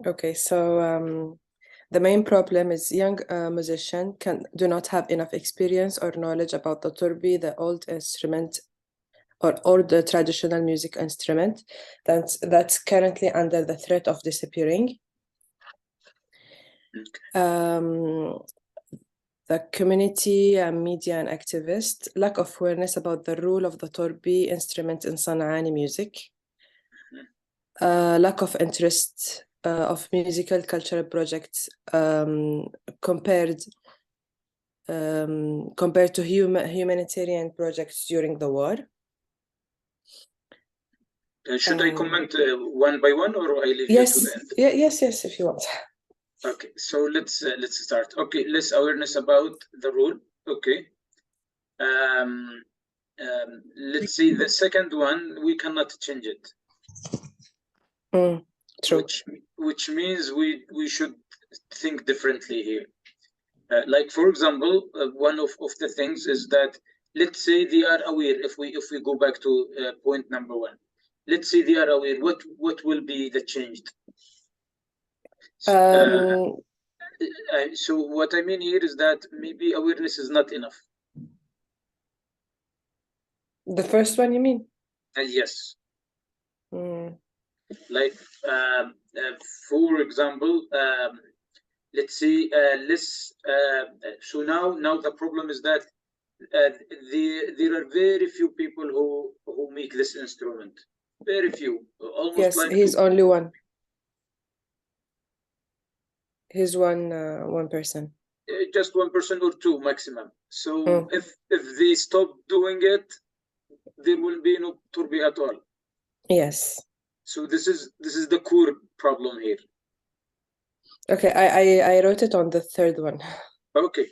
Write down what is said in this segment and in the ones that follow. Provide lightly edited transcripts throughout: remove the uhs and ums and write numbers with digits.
Okay, so the main problem is young musicians do not have enough experience or knowledge about the turbi, the old instrument, or the traditional music instrument that's currently under the threat of disappearing. The community and media and activists lack of awareness about the role of the turbi instrument in San'ani music. Lack of interest of musical cultural projects compared to humanitarian projects during the war. Should I comment one by one, or I leave yes, you to the end? Yes, if you want. Okay, so let's start. Okay, less awareness about the rule. Okay. Let's see, the second one, we cannot change it. True. Which means we should think differently here. Like, for example, one of the things is that, let's say they are aware. If we go back to point number one, let's say they are aware. What will be the change? So what I mean here is that maybe awareness is not enough. The first one, you mean? Yes. Like, for example, let's see, so now the problem is that there are very few people who make this instrument. Very few. Almost. Yes, like he's only one. He's one person. Just one person or two maximum. So if they stop doing it, there will be no turbi at all. Yes. So this is the core problem here. Okay, I wrote it on the third one. Okay.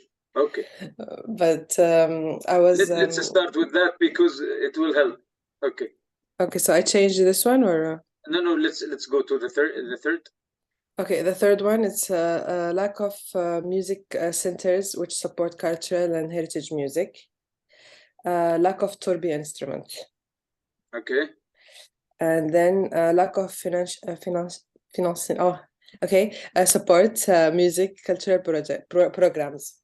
But I was. Let's start with that because it will help. Okay. Okay, so I changed this one, or no? Let's go to the third. Okay, the third one is a lack of music centers which support cultural and heritage music. Lack of turbi instruments. Okay. And then lack of support music cultural programs.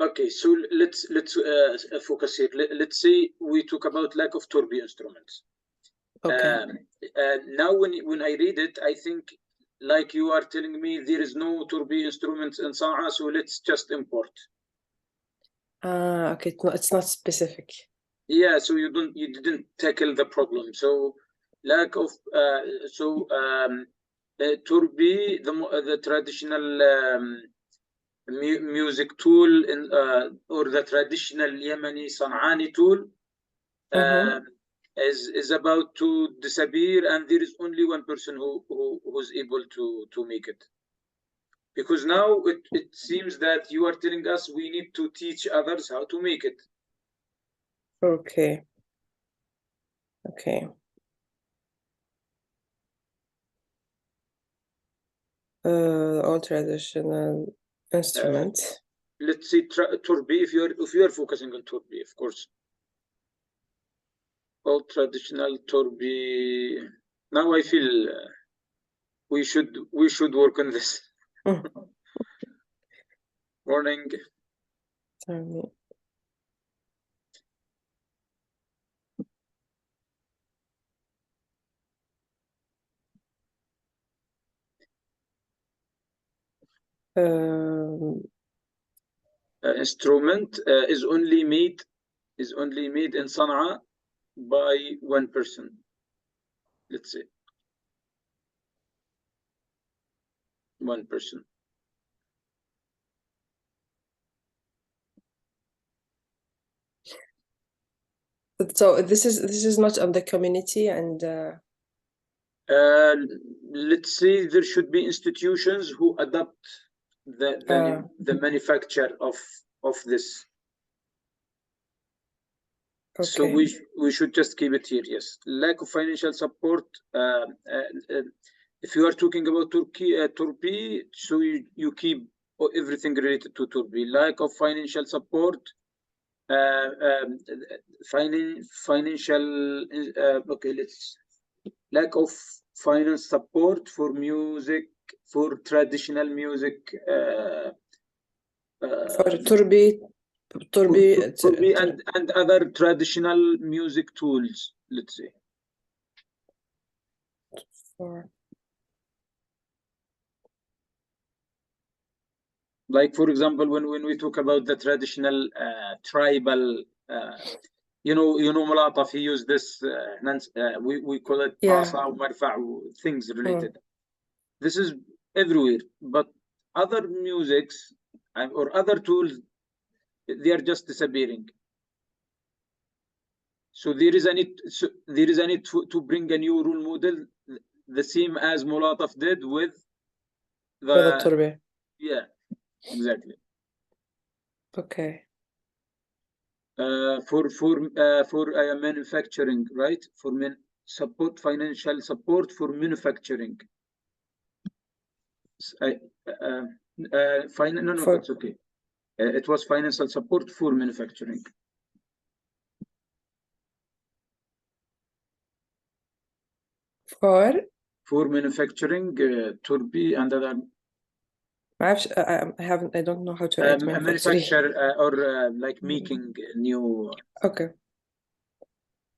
Okay, so let's focus here. Let's say we talk about lack of turbi instruments. Okay. Now when I read it, I think, like you are telling me, there is no turbi instruments in Sana'a, so let's just import. Okay, it's not specific. Yeah, so you didn't tackle the problem. So lack of turbi, the traditional music tool or the traditional Yemeni San'ani tool is about to disappear, and there is only one person who's able to make it. Because now it seems that you are telling us we need to teach others how to make it. Okay. All traditional instruments. Let's see, turbi. If you are focusing on turbi, of course. All traditional turbi. Now I feel we should work on this. Morning. Sorry. Instrument is only made in Sana'a by one person. Let's say one person. So this is not on the community, and let's say there should be institutions who adopt the manufacture of this. Okay. So we should just keep it here. Yes, lack of financial support. If you are talking about turbi, so you keep everything related to turbi. Lack of financial support. Financial. Okay, let's. Lack of finance support for music for traditional music. For Turbi and other traditional music tools, let's say. Like, for example, when we talk about the traditional tribal, you know, Mulataf, he used this, we call it Tasa or Marfa, things related. This is everywhere, but other musics or other tools, they are just disappearing. So there is a need to bring a new role model, the same as Mulataf did with the Turbi. Yeah, exactly. Okay. For manufacturing, right? For financial support for manufacturing. It's okay. It was financial support for manufacturing. For manufacturing, Turbi and other. I don't know how to write manufacture or like making new. Okay.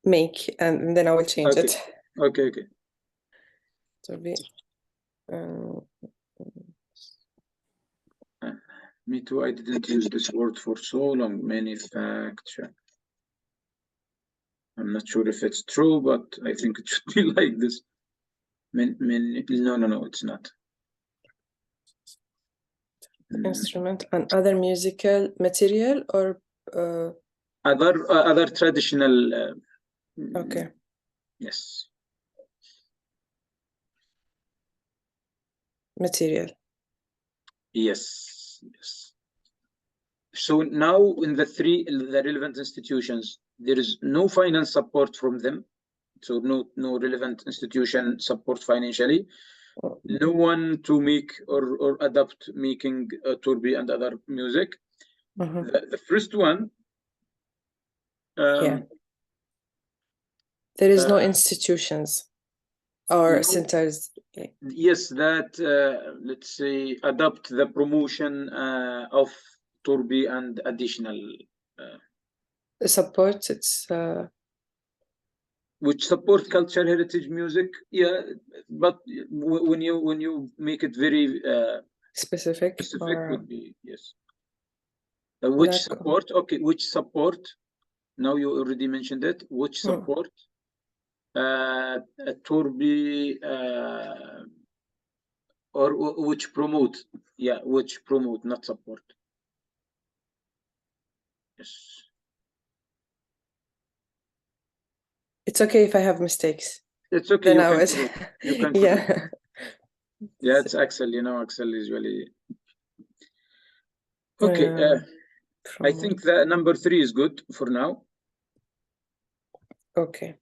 Make, and then I will change it. Okay. Turbi. Me too. I didn't use this word for so long. Manufacture. I'm not sure if it's true, but I think it should be like this. No, it's not. Instrument and other musical material or other traditional. Okay. Yes. Material. Yes. So now in the relevant institutions, there is no finance support from them. So no relevant institution support financially. No one to make or adapt making Turbi and other music. The first one. There is no institutions or centers. Yes, that let's say adapt the promotion of Turbi and additional support. It's which support cultural heritage music. Yeah, but when you make it very specific would be yes. Which support? Okay, which support? Now you already mentioned it. Which support? Turbi or which promote? Yeah, which promote, not support. Yes. It's okay if I have mistakes. It's okay. You can correct. Yeah, it's Excel. You know, Excel usually. Okay. I think that number 3 is good for now. Okay.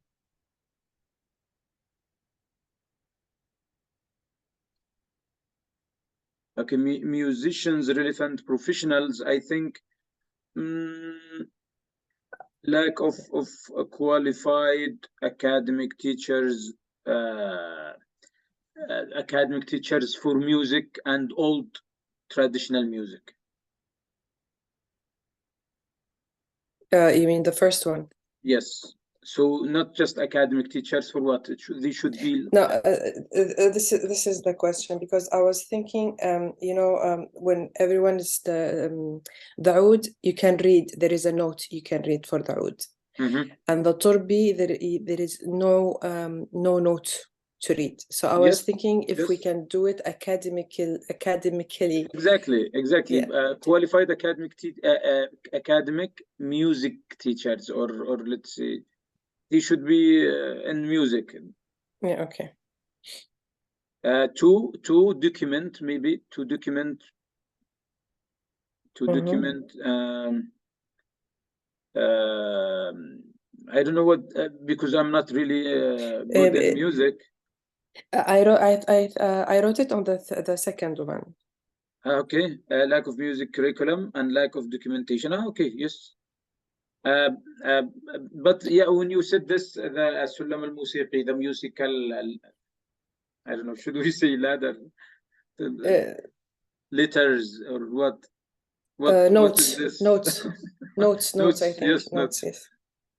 Okay, musicians, relevant professionals. I think lack of qualified academic teachers for music and old traditional music. You mean the first one? Yes. So not just academic teachers for what? They should be. No, this is the question, because I was thinking, when everyone is the oud, you can read. There is a note you can read for the oud, and the Turbi there is no note to read. So I was thinking if we can do it academically. Exactly. Yeah. Qualified academic music teachers, or let's say. He should be in music. Yeah, okay. To document, maybe to document. I don't know what, because I'm not really good in music. I wrote it on the second one. Okay, lack of music curriculum and lack of documentation. Okay, yes. But yeah, when you said this, the السلم الموسيقي, the musical, I don't know, should we say ladder? letters or what? Notes, what is this? notes, I think. Yes, notes, yes.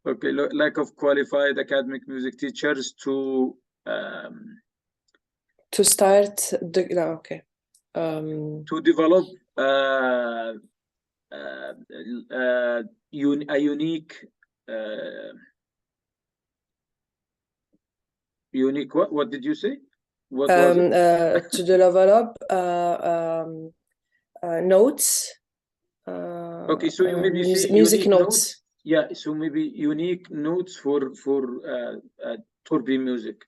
Okay, lack of qualified academic music teachers to start the okay. To develop a unique what did you say? What was it? To develop notes. Okay, so you maybe say music unique notes. Yeah, so maybe unique notes for Torbi music.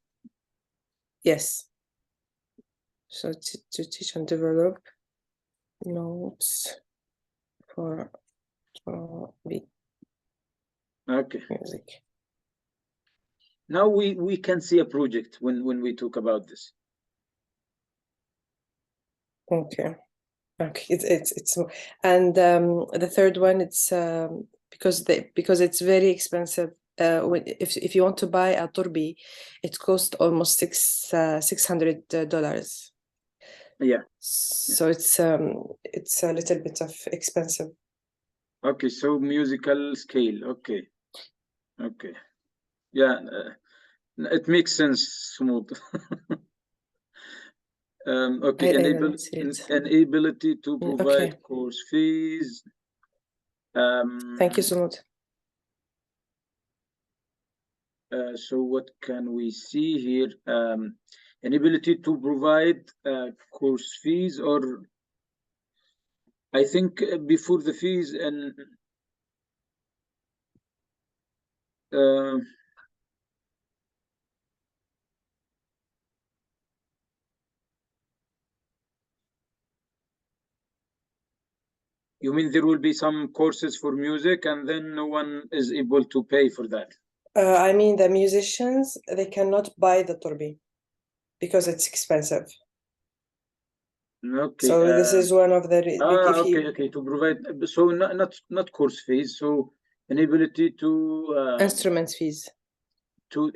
Yes. So to teach and develop notes for Torbi music. Now we can see a project when we talk about this. Okay. It's and the third one, it's because it's very expensive. If you want to buy a Torbi, it costs almost $600. Yeah. So it's a little bit of expensive. Okay, so musical scale. Okay. Yeah, it makes sense, Smooth. Okay, inability to provide course fees. Thank you, Sumut. So what can we see here? Inability to provide course fees, or I think before the fees and you mean there will be some courses for music and then no one is able to pay for that? I mean, the musicians, they cannot buy the Torbi because it's expensive. Okay. So this is one of the okay, to provide, so not course fees, so inability to instrument fees. To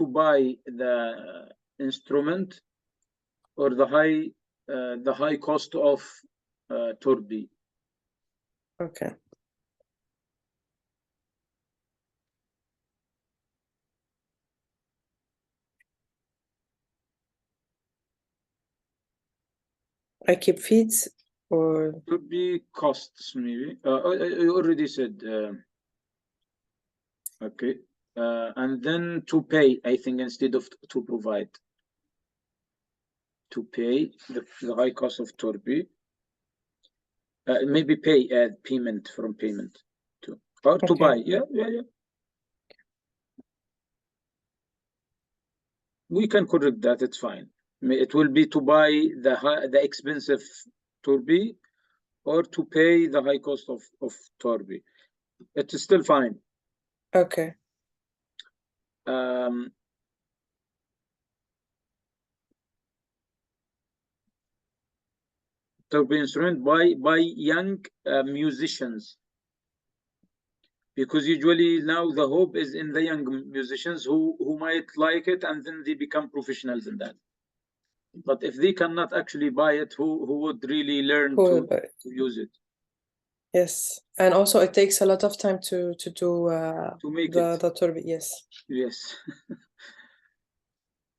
buy the instrument or the high cost of Torbi. Okay. I keep fees or Torbi costs maybe. I already said. Okay, and then to pay, I think, instead of to provide. To pay the high cost of Torbi. Maybe payment from payment to or to buy. Yeah. We can correct that. It's fine. It will be to buy the expensive Torbi or to pay the high cost of Torbi. It is still fine. Okay. Torbi instrument by young musicians, because usually now the hope is in the young musicians who might like it and then they become professionals in that. But if they cannot actually buy it, who would really learn to use it? Yes, and also it takes a lot of time to do to make the Torbi. Yes.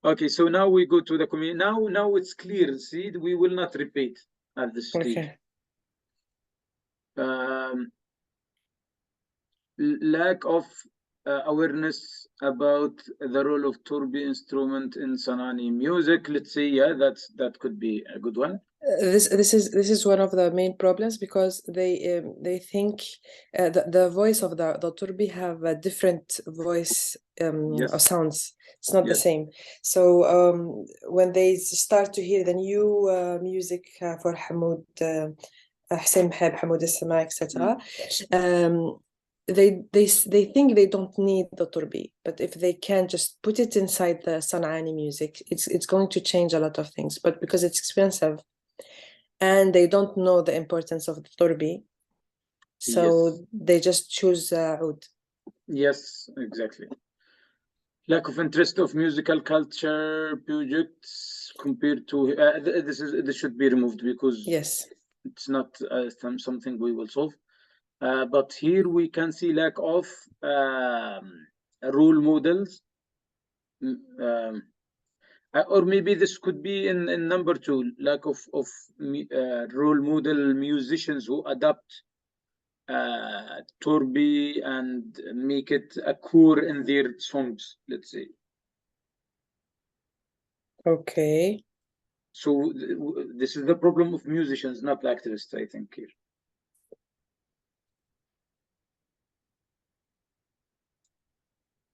Okay, so now we go to the community. Now it's clear. See, we will not repeat at this stage. Lack of awareness about the role of Torbi instrument in Sanani music. Let's say, yeah, that could be a good one. This is one of the main problems, because they think the voice of the Torbi have a different voice of sounds. It's not the same. So when they start to hear the new music for Hamoud, Hussein Mahab, Hamoud As-Sama, etc., they think they don't need the Torbi, but if they can just put it inside the Sanani music, it's going to change a lot of things. But because it's expensive and they don't know the importance of the Torbi, so they just choose oud. Yes, exactly. Lack of interest of musical culture projects compared to this should be removed because Yes. it's not something we will solve. But here we can see lack of role models. Or maybe this could be in number 2, lack of role model musicians who adapt Torby and make it a core in their songs, let's say. Okay. So this is the problem of musicians, not activists, I think, here.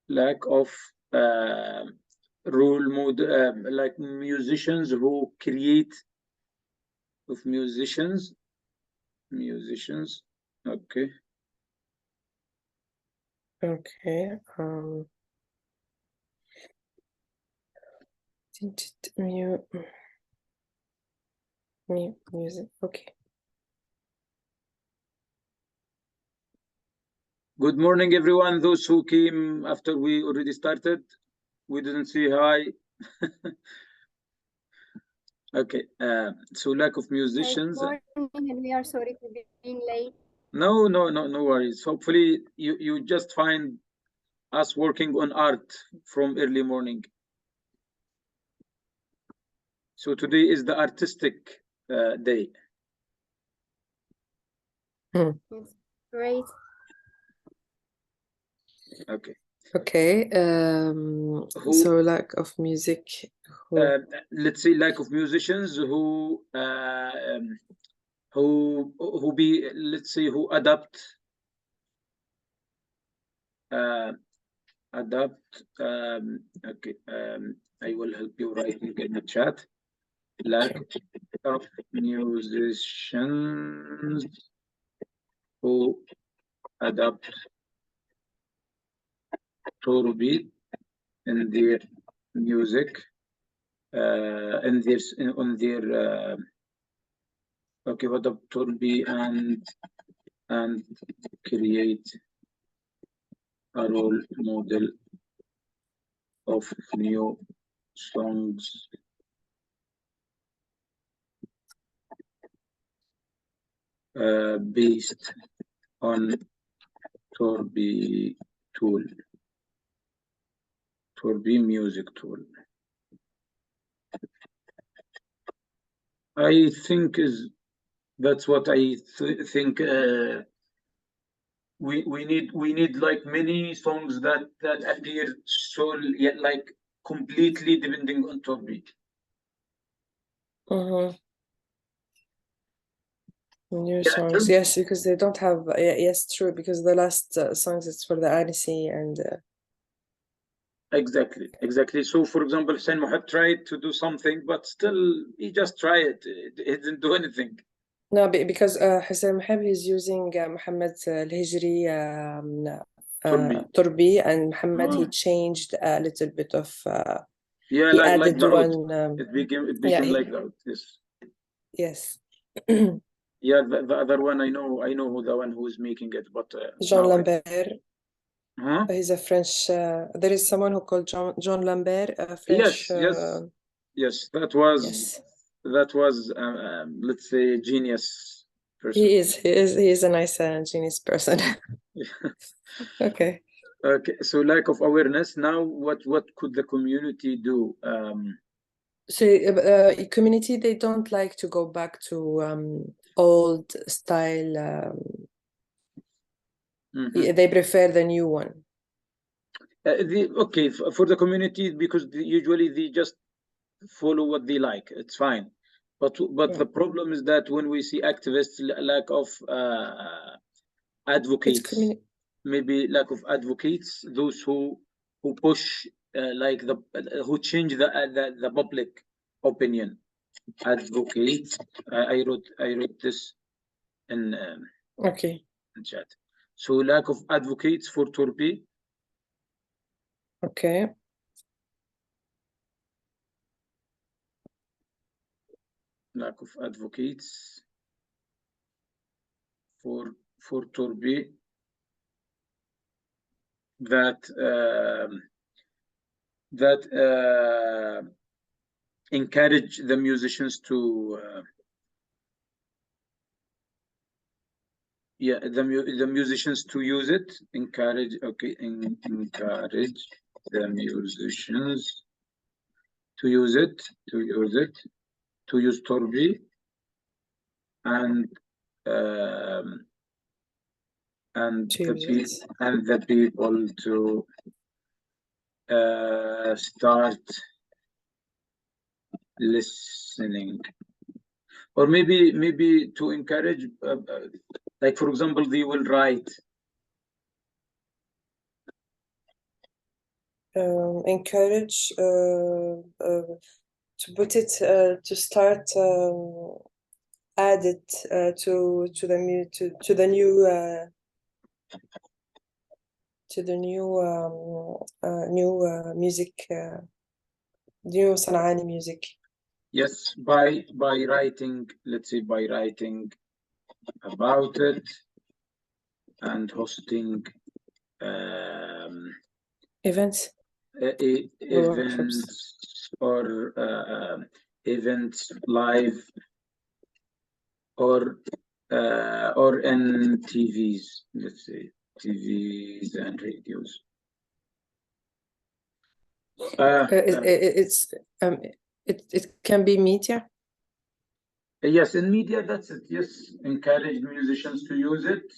Lack of role model, like musicians who create of musicians. Okay. Okay. Music. Okay. Good morning, everyone. Those who came after we already started, we didn't say hi. Okay. So lack of musicians. Good morning, and we are sorry for being late. No worries. Hopefully you just find us working on art from early morning. So today is the artistic day. It's great. Okay. Okay. So lack of music. Let's say lack of musicians who let's say who adapt okay. I will help you writing in the chat. Lack of musicians who adapt Torby in their music, on their okay, what up Torby and create a role model of new songs based on Torby music tool. I think that's what I think. We need like many songs that appear so yet like completely depending on Torby. New songs, yes, because they don't have. Yes, true. Because the last songs it's for the Annecy and. Exactly. So, for example, Hussein Mohab tried to do something, but still he just tried. He didn't do anything. No, because Hussein Mohab is using Muhammad Al-Hijri Torbi, and Muhammad he changed a little bit of. Yeah, he like added one. it became like that. Yes. Yeah, the other one I know who the one who is making it, but Jean Lambert. Huh? He's a French. There is someone who called John Lambert, a French. Yes. That was let's say a genius person. He is a nice genius person. Okay. So lack of awareness. Now, what could the community do? So community, they don't like to go back to old style. They prefer the new one. Okay, for the community, because usually they just follow what they like. It's fine, but the problem is that when we see activists, lack of advocates, maybe lack of advocates, those who push like who change the public opinion. Advocates. I wrote this in okay in chat. So lack of advocates for Torby. Okay. Lack of advocates for Torby that encourage the musicians to the musicians to use it. Encourage, okay, encourage the musicians to use it, to use Torbi, and the people to start listening, or maybe to encourage, like for example, they will write. Encourage to put it to start add it to the new music, new San'ani music. Yes, by writing, let's say by writing about it and hosting events. Events or events live or in TVs, let's say TVs and radios. It can be media. Yes, in media, that's it. Yes, encourage musicians to use it.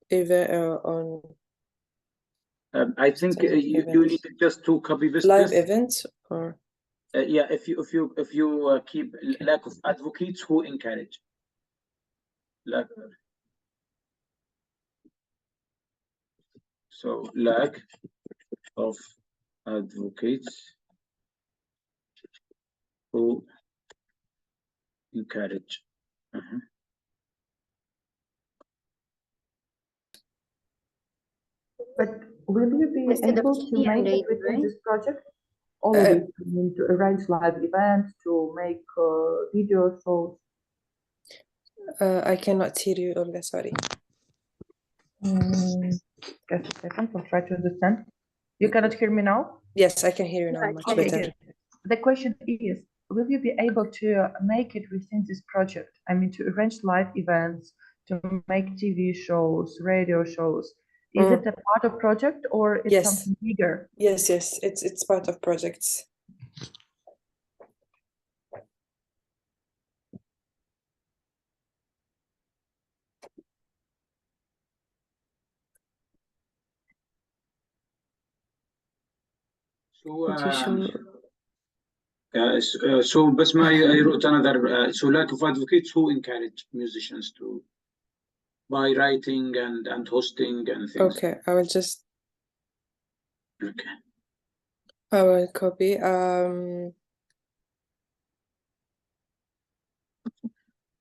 Even on. I think you need just to copy this live events or. Yeah, if you keep lack of advocates who encourage. So lack of advocates who encourage. But will you be able to make it within this project? All of it, to arrange live events, to make video shows. I cannot hear you, Olga, sorry. Just a second, I'll try to understand. You cannot hear me now? Yes, I can hear you now much better. Good. The question is, will you be able to make it within this project? I mean, to arrange live events, to make TV shows, radio shows. Is it a part of project or it's something bigger? Yes, it's part of projects. So Basma, I wrote another. So lack of advocates who encourage musicians to by writing and hosting and things. Okay, I will just. Okay. I will copy.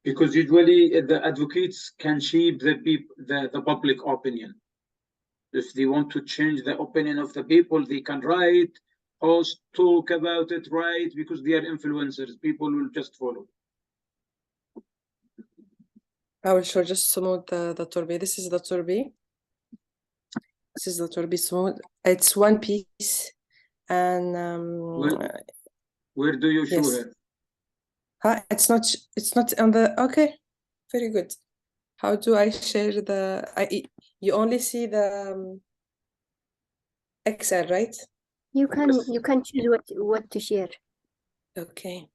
Because usually the advocates can shape the public opinion. If they want to change the opinion of the people, they can write, post, talk about it, right? Because they are influencers. People will just follow. I will show just smooth the Torbi. This is the Torbi. This is the Torbi smooth. It's one piece. And where do you show it? It's not on the. Okay, very good. How do I share the? You only see the Excel, right? You can choose what to share. Okay.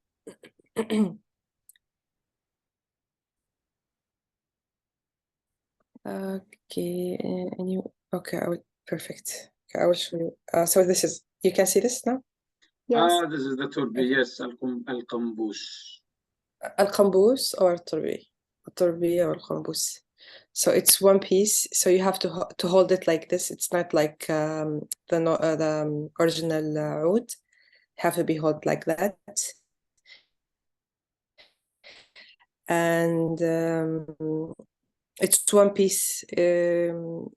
Okay, okay, perfect. Okay, I will show you. So this is, you can see this now? Yes. This is the Torbi, yes, Al-Qambus. Al-Qambus or Torbi? Torbi or Al-Qambus. So it's one piece, so you have to hold it like this. It's not like the original oud. Have to be held like that. And it's one piece. It's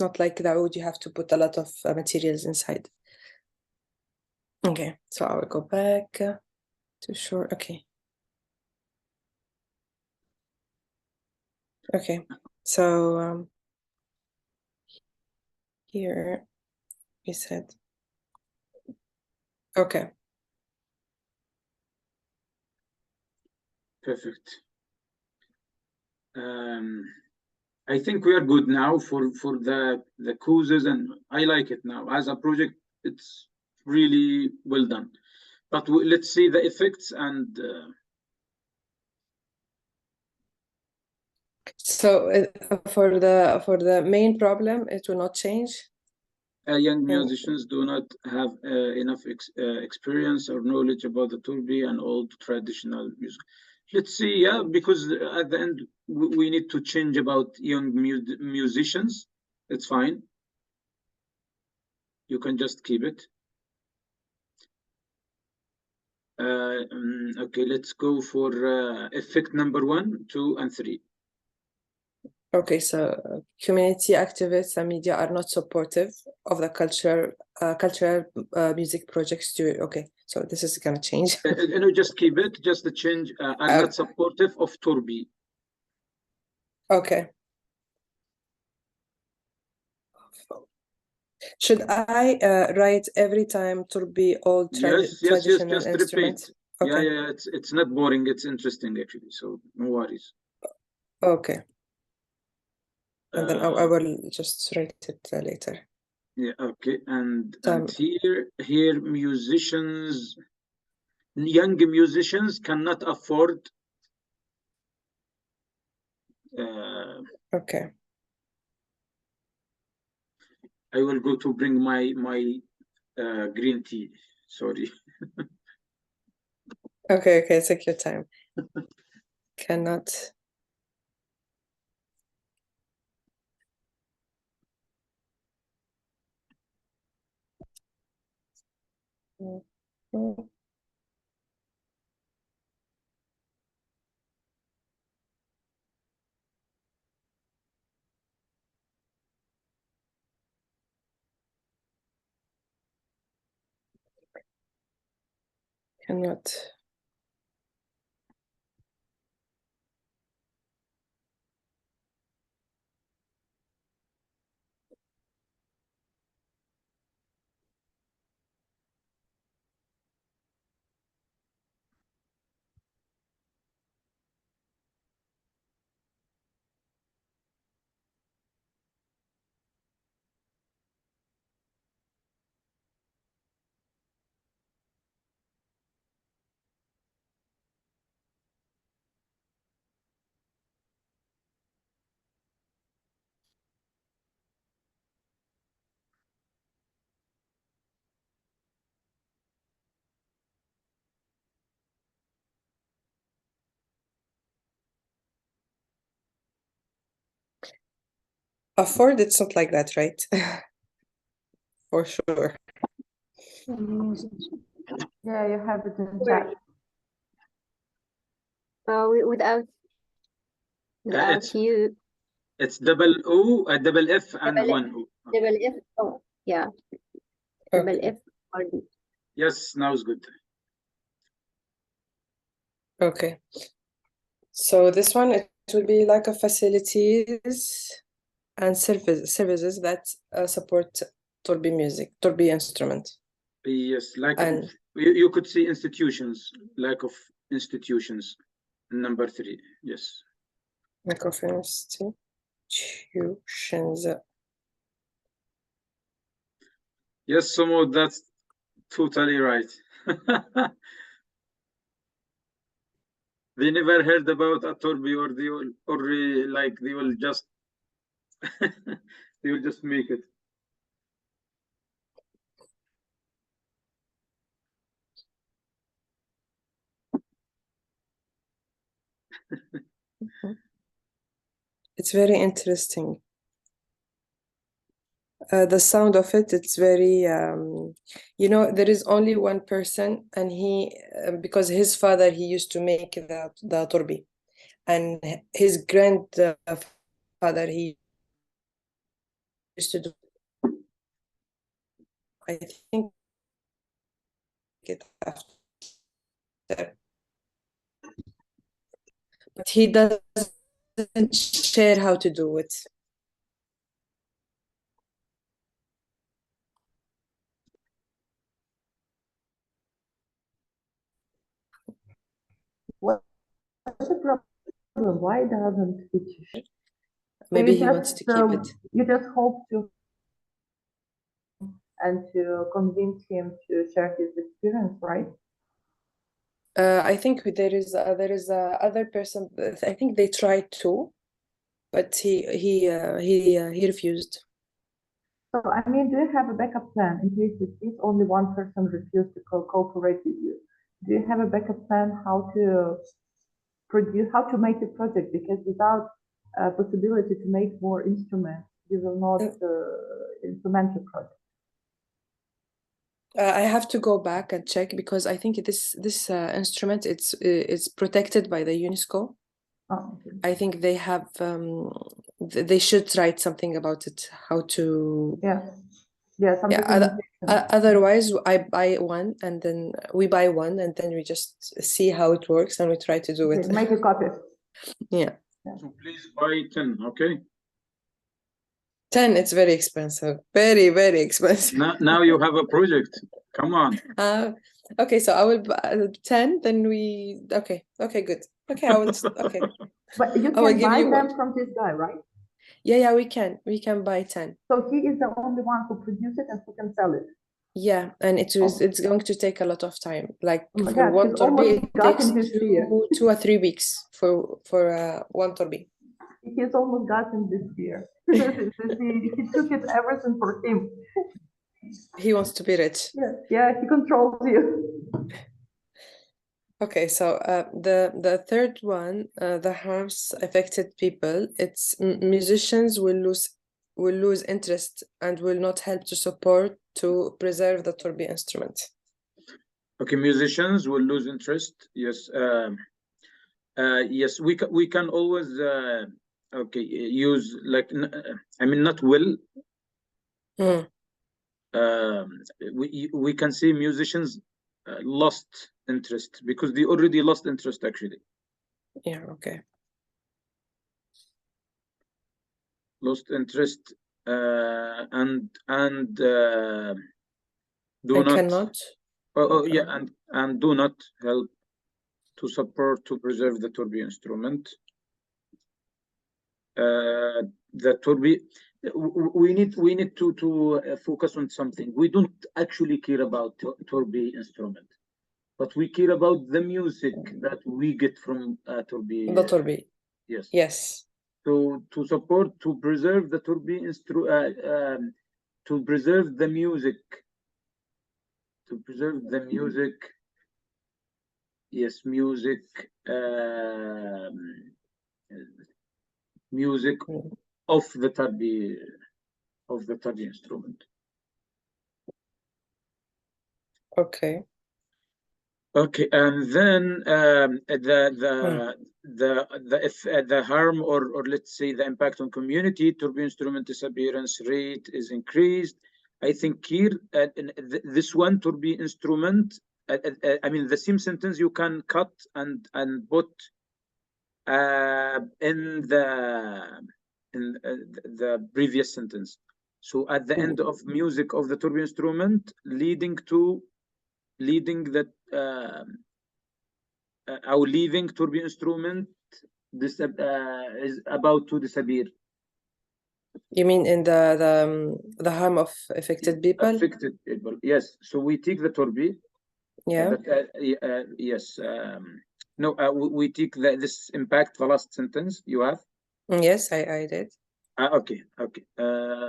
not like the oud. You have to put a lot of materials inside. Okay, so I will go back to short. Okay. Okay, so here we said, okay. Perfect. I think we are good now for the causes, and I like it now. As a project, it's really well done. But let's see the effects and. So for the main problem, it will not change. Young musicians do not have enough experience or knowledge about the turbi and old traditional music. Let's see, yeah, because at the end we need to change about young musicians. It's fine. You can just keep it. Okay, let's go for effect number 1, 2, and 3. Okay, so community activists and media are not supportive of the cultural music projects too. Okay, so this is gonna change. No, just keep it. Just the change. Are not supportive of turbi. Okay. Should I write every time turbi old traditional just instrument? repeat. Okay. Yeah, it's not boring. It's interesting actually. So no worries. Okay. And then I will just write it later. Yeah, okay. And here musicians, young musicians cannot afford. Okay. I will go to bring my green tea. Sorry. Okay, take your time. Cannot. Cannot. Afford, it's not like that, right? For sure. Yeah, you have it in chat. Without you. It's double O, double F, and Double one O. Double F. Oh, yeah. Double F or D. Yes, now it's good. Okay. So this one, it will be like a facilities and services that support turbi music, turbi instrument. Yes, like you could see institutions, lack of institutions. Number 3, yes. Lack of institutions. Yes, Somo, that's totally right. They never heard about a turbi, or they will just they will just make it. It's very interesting. The sound of it, it's very, there is only one person, and he, because his father, he used to make the turbi, and his grandfather, he used to do, I think, it after, but he doesn't share how to do it. What's the problem? Why doesn't it? Maybe You he wants to keep it. You just hope to and to convince him to share his experience, right? I think there is other person. I think they tried to, but he refused. So, I mean, do you have a backup plan in case if only one person refused to cooperate with you? Do you have a backup plan how to make a project? Because without possibility to make more instruments, you will not implement your project. I have to go back and check because I think this instrument it's protected by the UNESCO. Oh, okay. I think they have they should write something about it, how to Some otherwise I buy one and then we buy one and then we just see how it works and we try to do it. Make a copy. Yeah. So please buy 10, okay? 10, it's very expensive. Very, very expensive. Now you have a project. Come on. Okay, so I will buy 10, then we okay, good. Okay, I will okay. But you I will can give buy you them one. from this guy, right? Yeah, we can buy 10. So he is the only one who produces it and who can sell it. Yeah, and it's going to take a lot of time. Like Oh my for God, one he's torbi, almost it takes gotten his beer. 2 or 3 weeks for one torbi. He's almost gotten this beer. He took it everything for him. He wants to be rich. Yeah, he controls you. Okay, so the third one, the harms affected people. It's musicians will lose interest and will not help to support to preserve the torbi instrument. Okay, musicians will lose interest. Yes, yes, we can always okay use like I mean not will. We can see musicians lost interest because they already lost interest actually. Yeah. Okay. Lost interest and do And not cannot. yeah and do not help to support to preserve the torbi instrument. The torbi, we need to focus on something. We don't actually care about torbi instrument, but we care about the music that we get from torbi. The torbi. Yes. So to support to preserve the torbi to preserve the music. Yes, music of the torbi instrument. Okay. Okay, and then the harm or let's say the impact on community, torbi instrument disappearance rate is increased. I think here this one torbi instrument. I mean the same sentence you can cut and put in the previous sentence. So at the end of music of the torbi instrument, leading that our leaving torbi instrument this is about to disappear. You mean in the harm of affected people? Affected people, yes. So we take the torbi. Yeah. Yes. No, we take this impact. The last sentence you have. Yes, I did. Okay.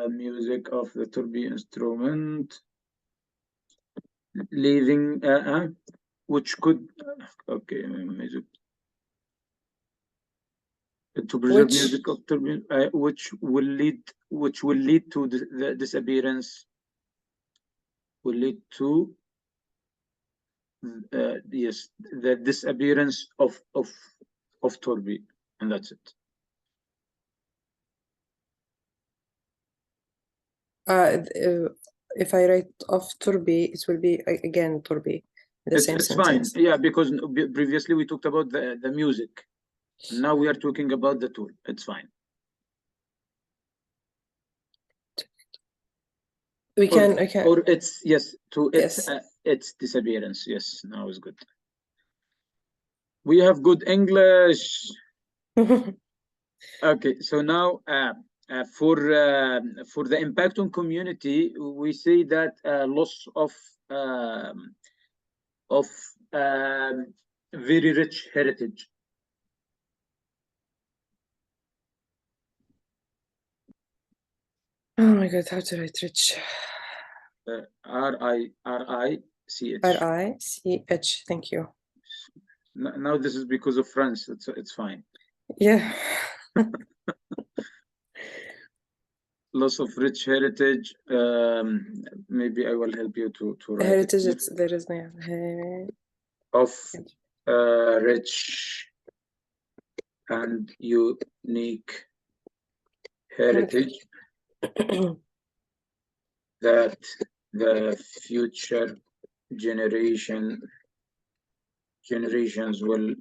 Music of the torbi instrument. Leaving which could okay music to preserve music of turbine which will lead to the disappearance will lead to yes the disappearance of torbi, and that's it. If I write off torbi, it will be again torbi. It's sentence. Fine, yeah, because previously we talked about the music. Now we are talking about the tool. It's fine. We can. Or it's yes to its its disappearance. Yes, now is good. We have good English. Okay, so now for the impact on community, we say that loss of very rich heritage. Oh my God, how to write rich? R-I-C-H. R-I-C-H, thank you. Now this is because of France, it's fine. Yeah. Loss of rich heritage. Maybe I will help you to write Heritage, it. there is no Of rich and unique heritage that the future generations will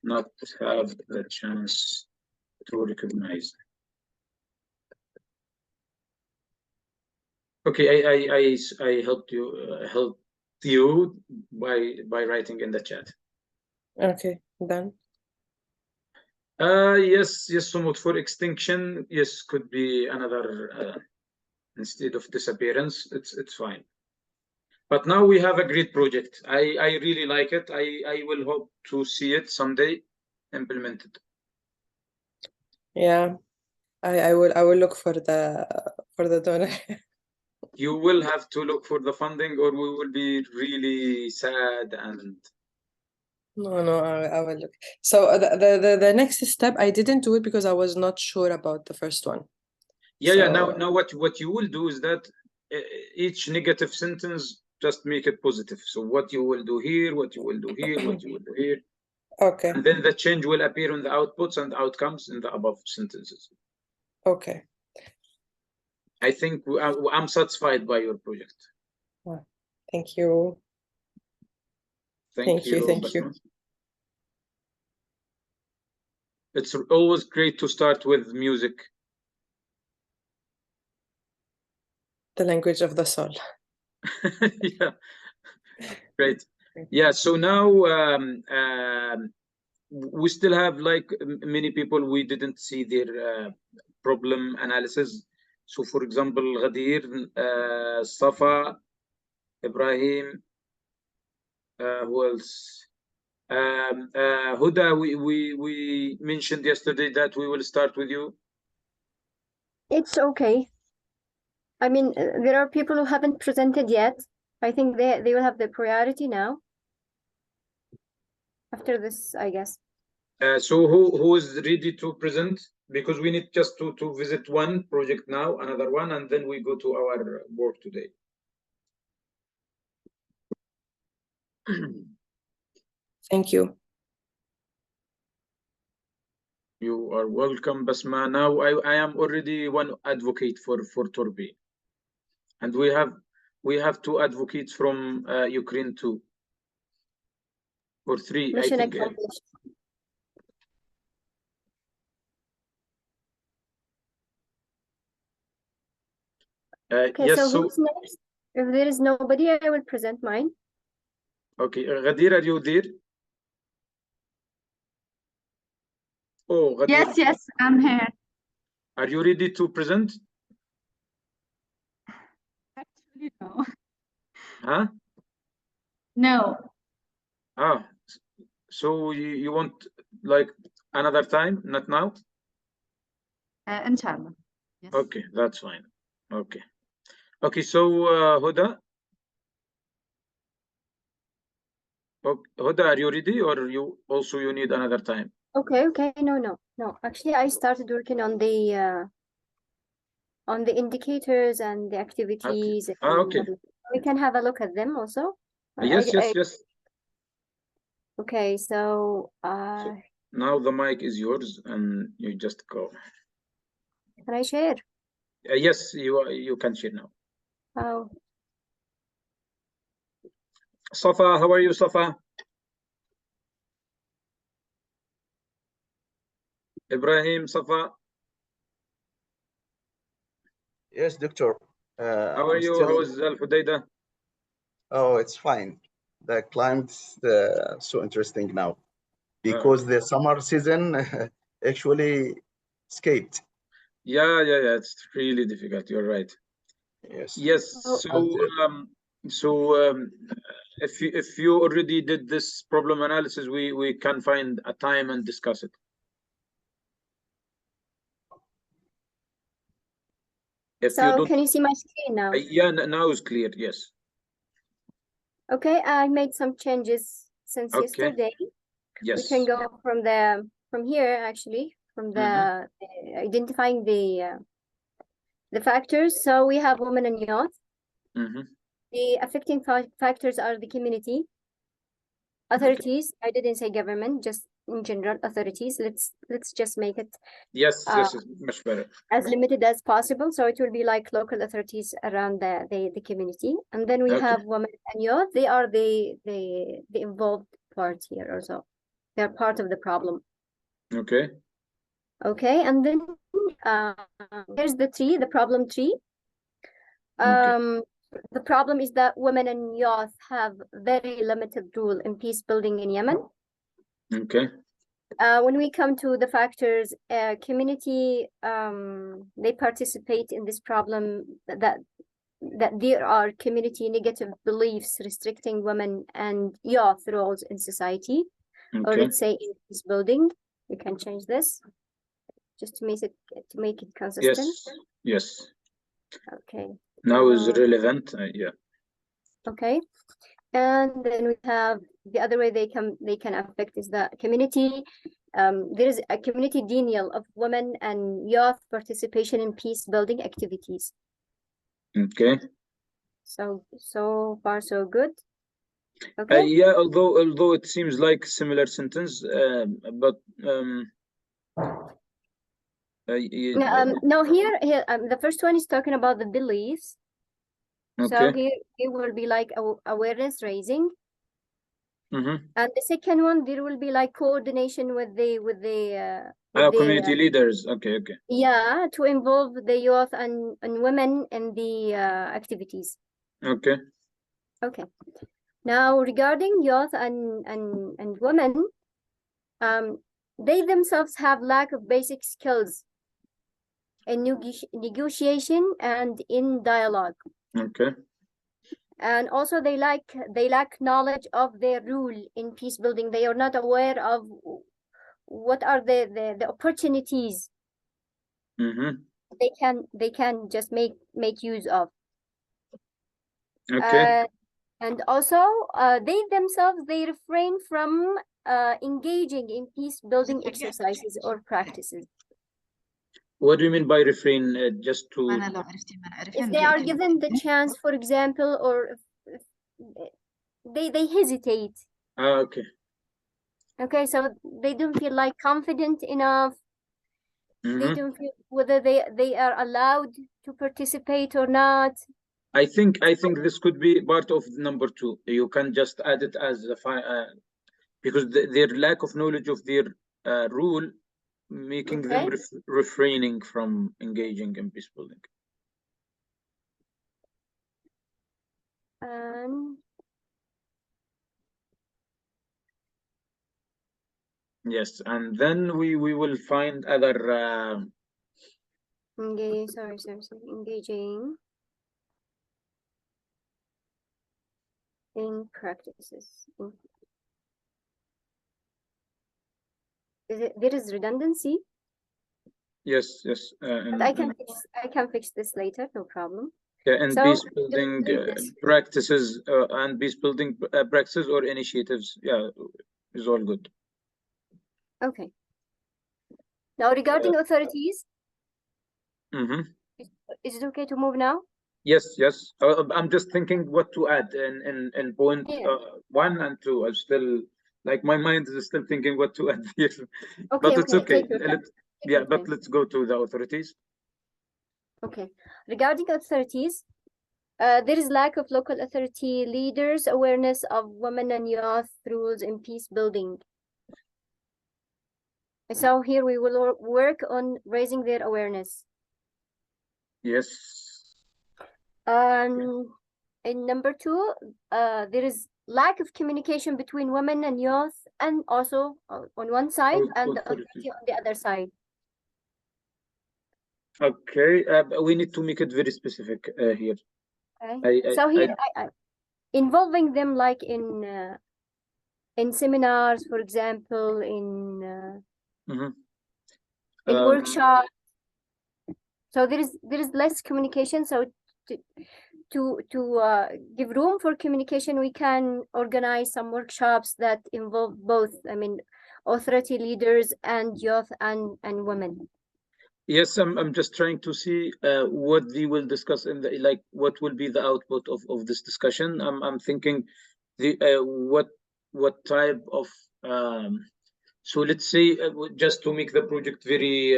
not have the chance to recognize. Okay, I helped you by writing in the chat. Okay, done. Yes, somewhat for extinction. Yes, could be another instead of disappearance. It's fine. But now we have a great project. I really like it. I will hope to see it someday implemented. Yeah, I will look for the donor. You will have to look for the funding, or we will be really sad. And No, I will look. So the next step, I didn't do it because I was not sure about the first one. Yeah. Now what you will do is that each negative sentence, just make it positive. So what you will do here, what you will do here, what you will do here. Okay. And then the change will appear on the outputs and outcomes in the above sentences. Okay. I think I'm satisfied by your project. Thank you. Thank you. Basma. It's always great to start with music. The language of the soul. Yeah, great. Yeah, so now we still have like many people we didn't see their problem analysis. So for example, Ghadir, Safa, Ibrahim, who else? Huda, we mentioned yesterday that we will start with you. It's okay. I mean, there are people who haven't presented yet. I think they will have the priority now. After this, I guess. So who is ready to present? Because we need just to visit one project now, another one, and then we go to our work today. Thank you. You are welcome, Basma. Now I am already one advocate for Torbi, and we have two advocates from Ukraine too, or three. Mission I think. accomplished. Okay, yes. so who's next? If there is nobody, I will present mine. Okay, Ghadir, are you there? Oh, Ghadir. Yes, I'm here. Are you ready to present? Actually, no. Huh? No. Ah, so you want like another time, not now? Inshallah. Yes. Okay, that's fine. Okay. Okay, so Huda. Huda, are you ready, or you need another time? Okay. No. Actually, I started working on the indicators and the activities. Okay. Okay. We can have a look at them also. Yes. Okay, so now the mic is yours, and you just go. Can I share? Yes, you can share now. Oh. Safa, how are you, Safa? Ibrahim, Safa. Yes, doctor. How are you? How is Al Hudayda? Oh, it's fine. The climate's so interesting now. because the summer season actually escaped. Yeah, it's really difficult. You're right. Yes. Yes. Oh. So if you already did this problem analysis, we can find a time and discuss it. If you So don't, can you see my screen now? yeah, now is clear. Yes. Okay, I made some changes since Okay. yesterday. Yes. We can go from here actually, from the identifying the factors. So we have women and youth. The affecting factors are the community, authorities. I didn't say government, just in general authorities. Let's just make it Yes, yes, it's much better. as limited as possible. So it will be like local authorities around the community. And then we Okay. have women and youth. They are the involved part here also. They're part of the problem. Okay. Okay, and then here's the tree, the problem tree. The problem is that women and youth have very limited role in peace building in Yemen. Okay. When we come to the factors, community, they participate in this problem that there are community negative beliefs restricting women and youth roles in society, or Okay. let's say in peace building. We can change this just to make it consistent. Yes. Okay. Now is relevant. Yeah. Okay. And then we have the other way they can affect is the community. There is a community denial of women and youth participation in peace building activities. Okay. So far so good. Okay. Yeah, although it seems like similar sentence, but no, here the first one is talking about the beliefs. okay. So here it will be like awareness raising. And the second one, there will be like coordination with the community leaders. Okay. yeah, to involve the youth and women in the activities. Okay. Okay. Now regarding youth and women, they themselves have lack of basic skills in negotiation and in dialogue. Okay. And also they lack knowledge of their role in peace building. They are not aware of what are the opportunities they can just make use of. Okay. And also they themselves, they refrain from engaging in peace building exercises or practices. What do you mean by refrain? Just to, if they are given the chance, for example, or if they hesitate. Okay. Okay, so they don't feel like confident enough. They don't feel whether they are allowed to participate or not. I think this could be part of number 2. You can just add it as a because their lack of knowledge of their rule, making them refraining from engaging in peace building. Yes, and then we will find other. Engaging in practices. There is redundancy? Yes. But I can fix this later, no problem. Yeah, and peace building practices and peace building practices or initiatives, yeah, is all good. Okay. Now regarding authorities, is it okay to move now? Yes. I'm just thinking what to add in point 1 and 2. I'm still like my mind is still thinking what to add here. But it's okay. But let's go to the authorities. Okay. Regarding authorities, there is lack of local authority leaders, awareness of women and youth rules in peace building. So here we will work on raising their awareness. Yes. In number 2, there is lack of communication between women and youth, and also on one side and the authority on the other side. Okay, but we need to make it very specific here. Okay. So here, I involving them like in seminars, for example, in workshops. So there is less communication. So to give room for communication, we can organize some workshops that involve both. I mean, authority leaders and youth and women. Yes, I'm just trying to see what we will discuss in the, like, what will be the output of this discussion. I'm thinking the what type of so let's say just to make the project very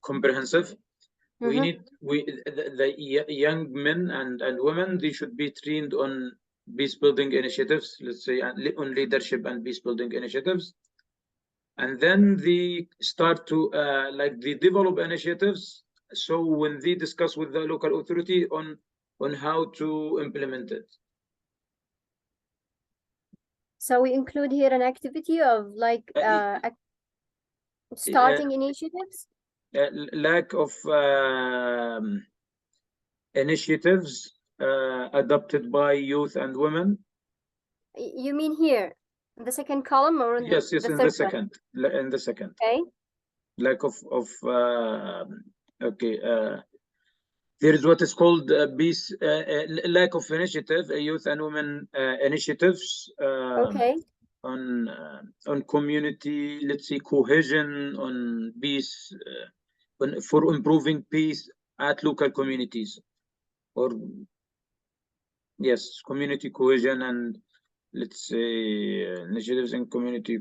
comprehensive, we need the young men and women, they should be trained on peace building initiatives, let's say on leadership and peace building initiatives. And then they start to like they develop initiatives. So when they discuss with the local authority on how to implement it. So we include here an activity of like starting initiatives. Lack of initiatives adopted by youth and women. You mean here? In the second column or in yes, the in third the second one? In the second. Okay. Lack of okay. There is what is called peace, lack of initiative, youth and women initiatives. Okay. On community, let's say cohesion, on peace, for improving peace at local communities, or yes, community cohesion, and let's say initiatives in community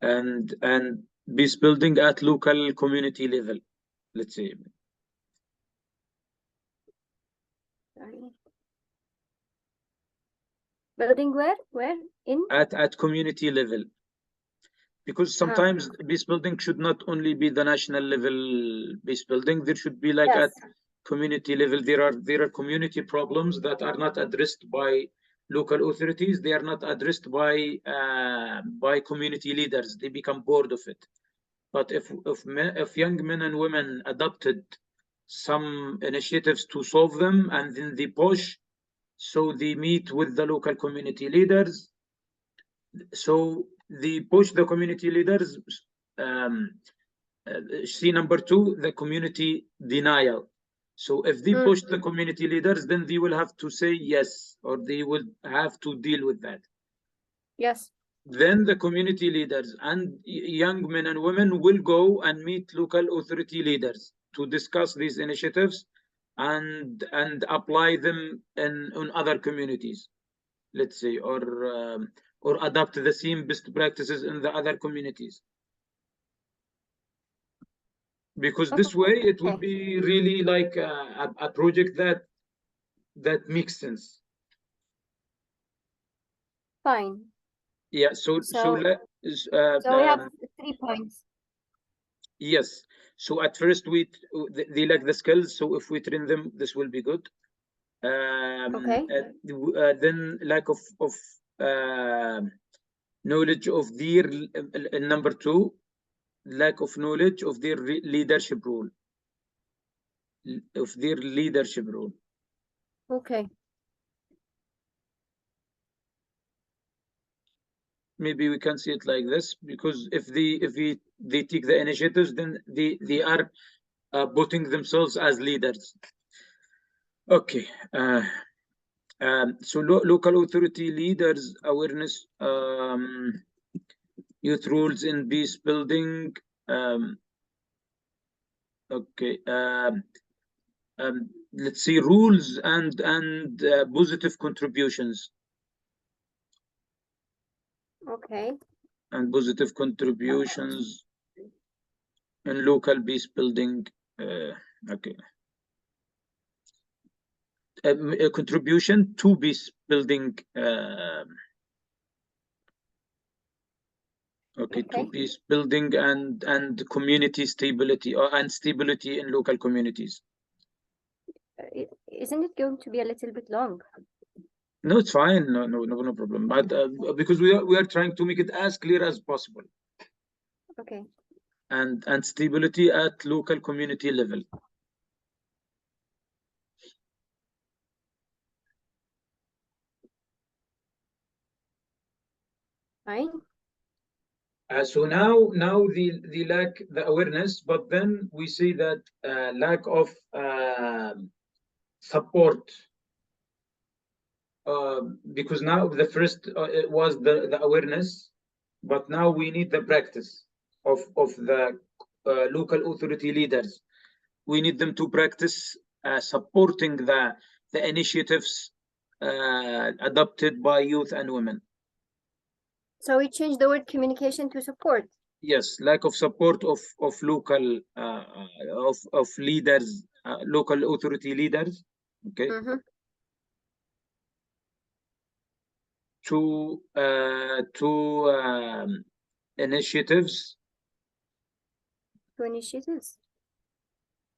and peace building at local community level, let's say. Building where in at community level, because sometimes peace building should not only be the national level peace building, there should be like Yes. at community level. There are community problems that are not addressed by local authorities, they are not addressed by community leaders, they become bored of it. But if young men and women adopted some initiatives to solve them, and then they push, so they meet with the local community leaders, so they push the community leaders. See number 2, the community denial. So if they push the community leaders, then they will have to say yes, or they will have to deal with that. Yes. Then the community leaders and young men and women will go and meet local authority leaders to discuss these initiatives and apply them on other communities, let's say, or adopt the same best practices in the other communities. Because this way it would be really like a project that makes sense. Fine. Yeah. So we have 3 points. Yes. So at first they lack the skills. So if we train them, this will be good. Then lack of knowledge of their number 2, lack of knowledge of their leadership role. Okay. Maybe we can see it like this, because if they take the initiatives, then they are putting themselves as leaders. Okay. So local authority leaders awareness, youth rules in peace building. Okay. Let's see, rules and positive contributions. Okay. And positive contributions in local peace building. Okay. A contribution to peace building. Okay, to peace building and community stability, and stability in local communities. Isn't it going to be a little bit long? No, it's fine. No problem. But because we are trying to make it as clear as possible, Okay. and stability at local community level. Fine. So now the lack the awareness, but then we see that lack of support, because now the first it was the awareness, but now we need the practice of the local authority leaders. We need them to practice supporting the initiatives adopted by youth and women. So we changed the word communication to support. Yes, lack of support of local of leaders, local authority leaders. Okay. Mm-hmm. To initiatives. To initiatives.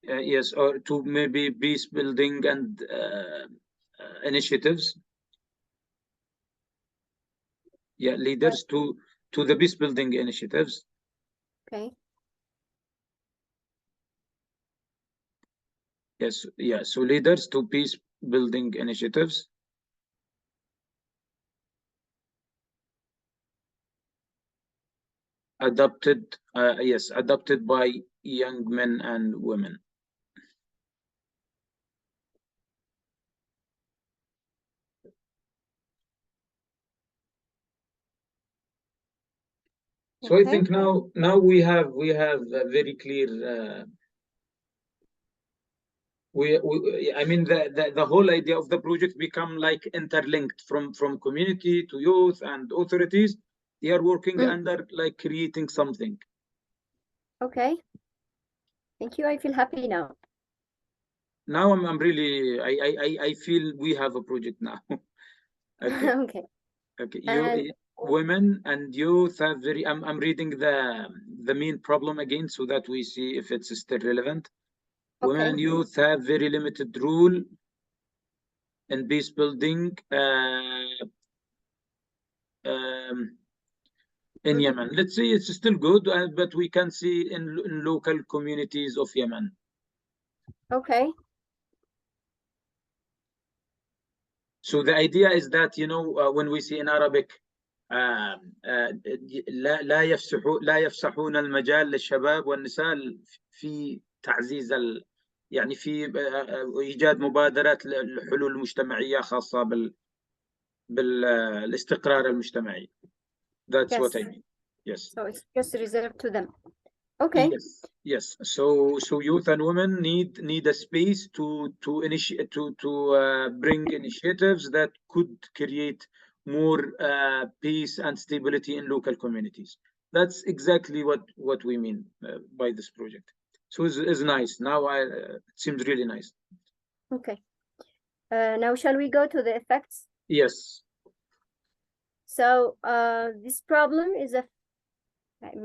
Yes, or to maybe peace building and initiatives. Yeah, leaders to the peace building initiatives. Okay. Yes, yeah. So leaders to peace building initiatives. Adopted, yes, adopted by young men and women. So Okay. I think now we have a very clear. I mean the whole idea of the project become like interlinked from community to youth and authorities. They are working under like creating something. Okay. Thank you. I feel happy now. Now I'm really I feel we have a project now. Okay. Okay. Okay. And Women and youth have very. I'm reading the main problem again so that we see if it's still relevant. Women okay. and youth have very limited role in peace building in Yemen. Let's say it's still good, but we can see in local communities of Yemen. Okay. So the idea is that, you know, when we see in Arabic, لا يفسحون المجال للشباب والنساء في تعزيز يعني في إيجاد مبادرات للحلول المجتمعية خاصة بالاستقرار المجتمعي. That's what I mean. Yes. So it's just reserved to them. Okay. Yes. So youth and women need a space to initiate to bring initiatives that could create more peace and stability in local communities. That's exactly what we mean by this project. So it's nice. Now it seems really nice. Okay. Now shall we go to the effects? Yes. So this problem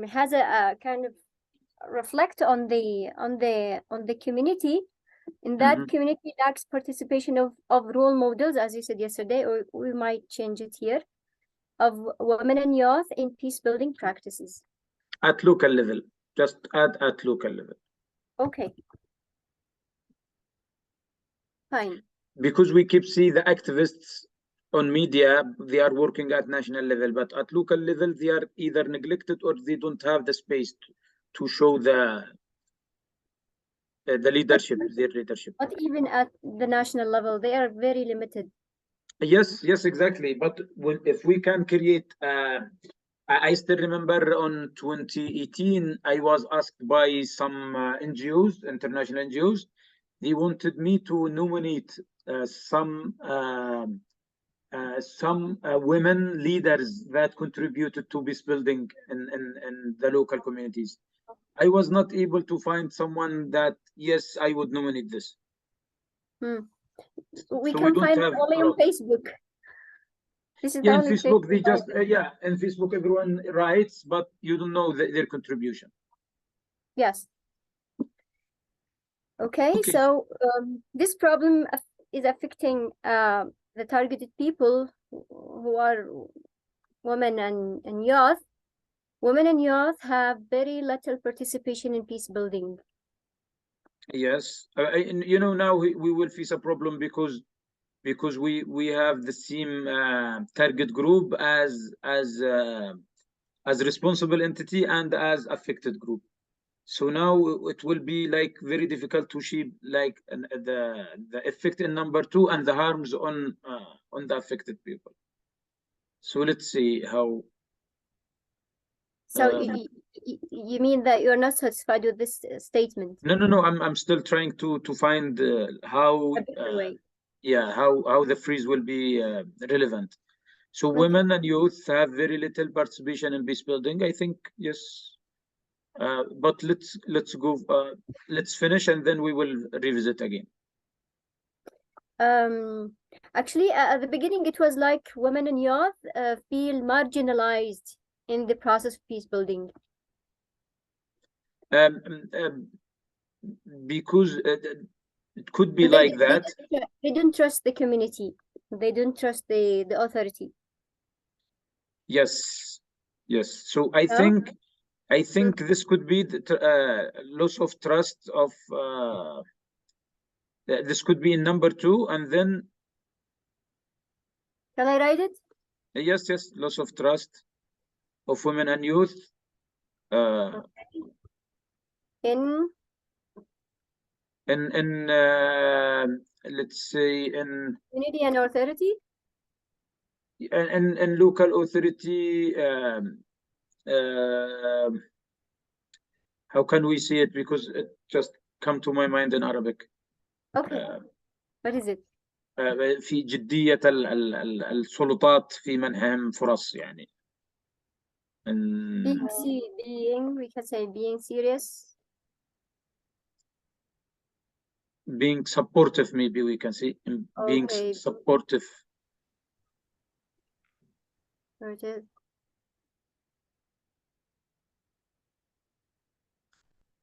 has a kind of reflect on the community. In that community lacks participation of role models, as you said yesterday, or we might change it here, of women and youth in peace building practices. At local level, just add at local level. Okay. Fine. Because we keep see the activists on media, they are working at national level, but at local level, they are either neglected or they don't have the space to show the leadership, their leadership. But even at the national level, they are very limited. Yes, exactly. But if we can create, I still remember on 2018, I was asked by some NGOs, international NGOs, they wanted me to nominate some women leaders that contributed to peace building in the local communities. I was not able to find someone that, yes, I would nominate this. We can find it only on Facebook. This is yeah, in Facebook, they just, in Facebook, everyone writes, but you don't know their contribution. Yes. Okay. So this problem is affecting the targeted people who are women and youth, women and youth have very little participation in peace building. Yes, and you know, now we will face a problem because we have the same target group as responsible entity and as affected group. So now it will be like very difficult to shape like the effect in number two and the harms on the affected people. So let's see how. So you mean that you're not satisfied with this statement? No. I'm still trying to find how A better way. yeah, how the freeze will be relevant. So Okay. women and youth have very little participation in peace building. I think yes, but let's go. Let's finish and then we will revisit again. Actually, at the beginning, it was like women and youth feel marginalized in the process of peace building. Because it could be They- like that. They don't trust the community. They don't trust the authority. Yes, yes. So I No? think this could be the loss of trust of. This could be in number two, and then Can I write it? yes, loss of trust of women and youth. In Let's say in community and authority? and local authority. How can we see it? Because it just come to my mind in Arabic. Okay. What is it? في جدية السلطات في منحهم فرص يعني. We can say being serious. Being supportive, maybe we can say being Okay. supportive.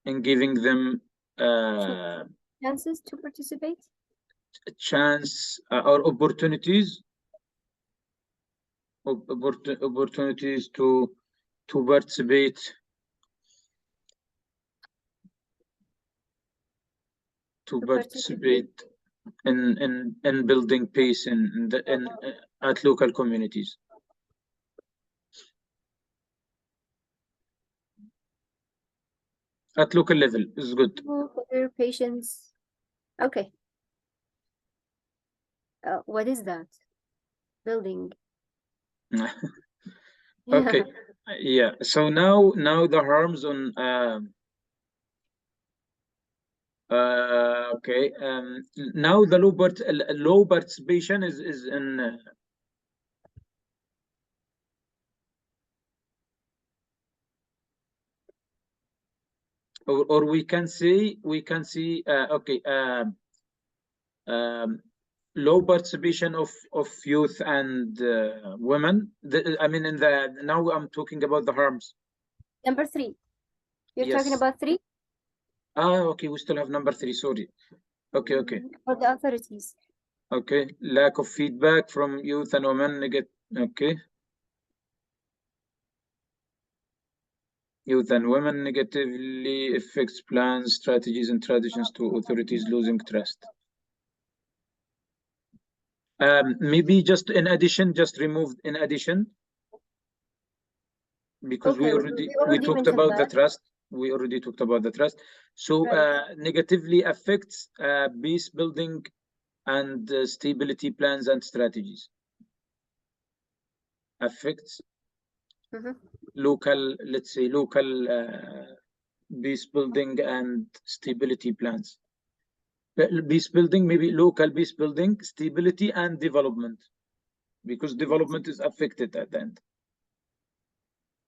And giving them chances to participate, a chance or opportunities to participate, in building peace in at local communities. At local level is good. For patients. Okay. What is that? Building. Okay. Yeah. So now the harms on okay. Now the low participation is in or we can see okay. Low participation of youth and women. I mean, now I'm talking about the harms. Number 3. You're Yes. talking about 3? Okay, we still have number 3, sorry. Okay. For the authorities. Okay, lack of feedback from youth and women, okay. Youth and women negatively affects plans, strategies, and traditions to authorities losing trust. Maybe just in addition, just removed in addition. Because okay, we talked about the trust. We already talked about the trust. So right. Negatively affects peace building and stability plans and strategies. Affects local, let's say local peace building and stability plans. Peace building, maybe local peace building, stability and development, because development is affected at the end.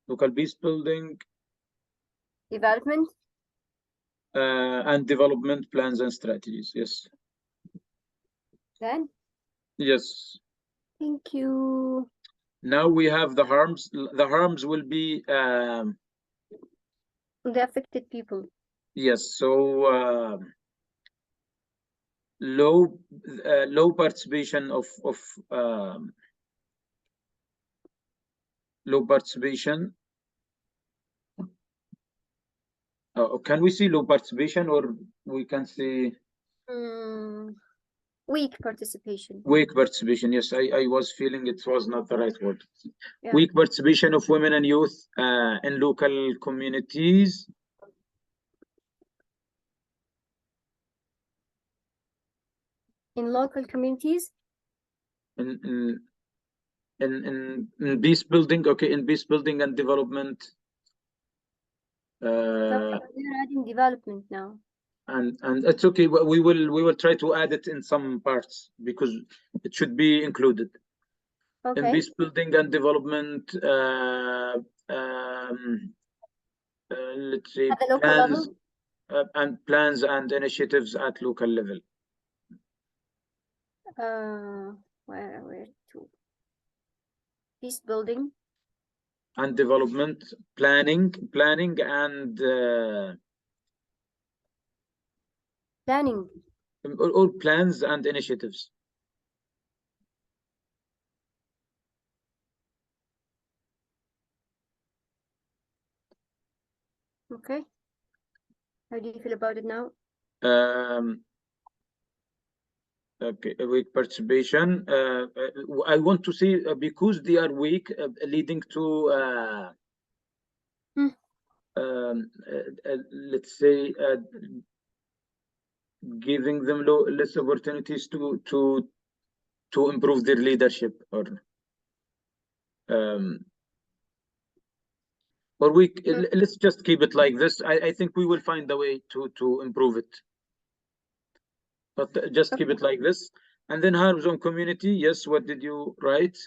Local peace building, development, and development plans and strategies. Yes. Then? Yes. Thank you. Now we have the harms. The harms will be the affected people. Yes. So low participation of low participation. Can we see low participation, or we can see weak participation? Weak participation. Yes, I was feeling it was not the right word. Yeah. Weak participation of women and youth in local communities. In local communities? In peace building. Okay, in peace building and development. We're adding development now. And it's okay. We will try to add it in some parts because it should be included. Okay. In peace building and development. Let's say At the local plans, level? and plans and initiatives at local level. Where to? Peace building And development, planning and planning. all plans and initiatives. Okay. How do you feel about it now? Okay, weak participation. I want to see because they are weak, leading to let's say giving them less opportunities to improve their leadership, or let's just keep it like this. I think we will find a way to improve it, but just keep it like this. And then harms on community. Yes, what did you write?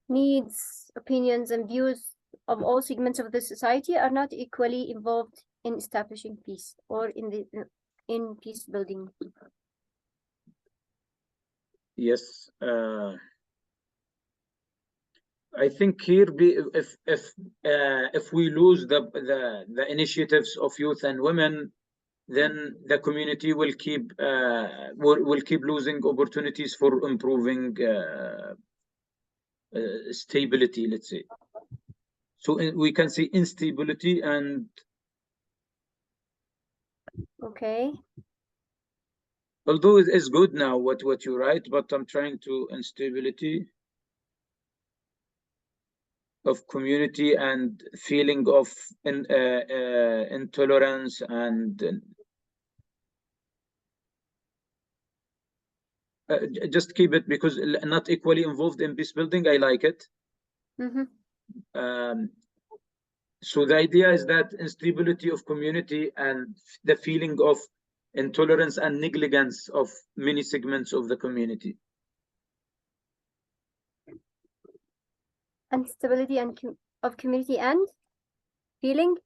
Needs, opinions, and views of all segments of the society are not equally involved in establishing peace or in peace building. Yes, I think here if we lose the initiatives of youth and women, then the community will keep losing opportunities for improving stability, let's say. So we can see instability and okay. Although it is good now what you write, but I'm trying to instability of community and feeling of intolerance and just keep it because not equally involved in peace building. I like it. So the idea is that instability of community and the feeling of intolerance and negligence of many segments of the community. Instability and of community and feeling?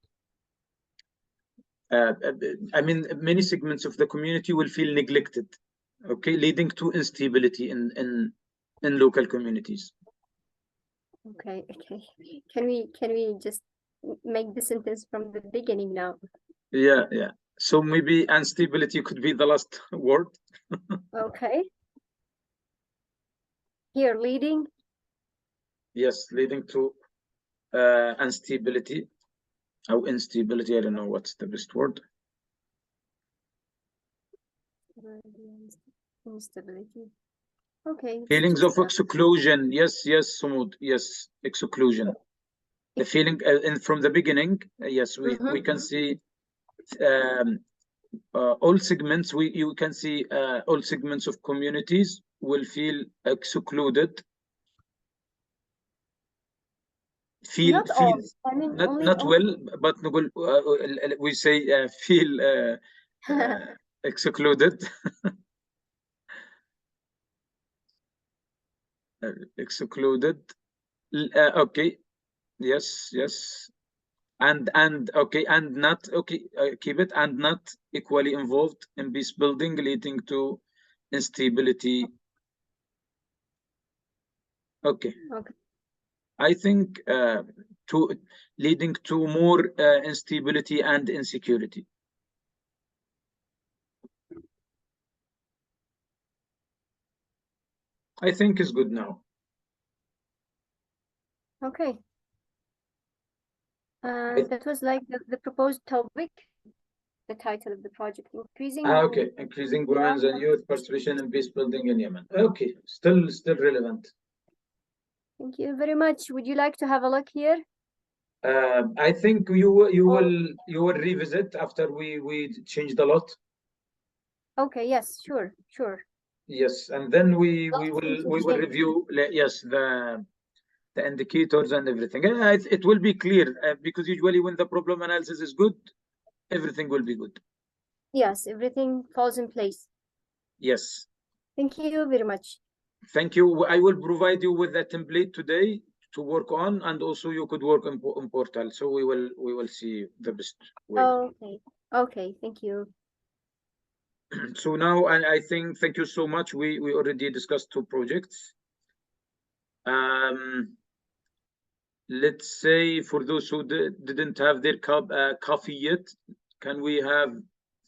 I mean, many segments of the community will feel neglected, okay, leading to instability in local communities. Okay. Can we just make the sentence from the beginning now? Yeah. So maybe instability could be the last word. Okay. Here, leading. Yes, leading to instability. Or instability, I don't know what's the best word. Instability. Okay. Feelings of exclusion. Yes, Sumud. Yes, exclusion. The feeling from the beginning. Yes, we can see all segments. You can see all segments of communities will feel excluded. Not all. I mean, not well, but we say feel excluded. Excluded. Okay. Yes. And okay, and not okay. Keep it, and not equally involved in peace building, leading to instability. Okay. I think leading to more instability and insecurity. I think is good now. Okay. That was like the proposed topic, the title of the project, increasing. Okay, increasing women's and youth participation in peace building in Yemen. Okay, still relevant. Thank you very much. Would you like to have a look here? I think you will revisit after we changed a lot. Okay. Yes. Sure. Sure. Yes, and then we will review. Yes, the indicators and everything. It will be clear because usually when the problem analysis is good, everything will be good. Yes. Everything falls in place. Yes. Thank you very much. Thank you. I will provide you with a template today to work on, and also you could work on Portal. So we will see the best way. Okay. Okay. Thank you. So now I think thank you so much. We already discussed 2 projects. Let's say for those who didn't have their coffee yet, can we have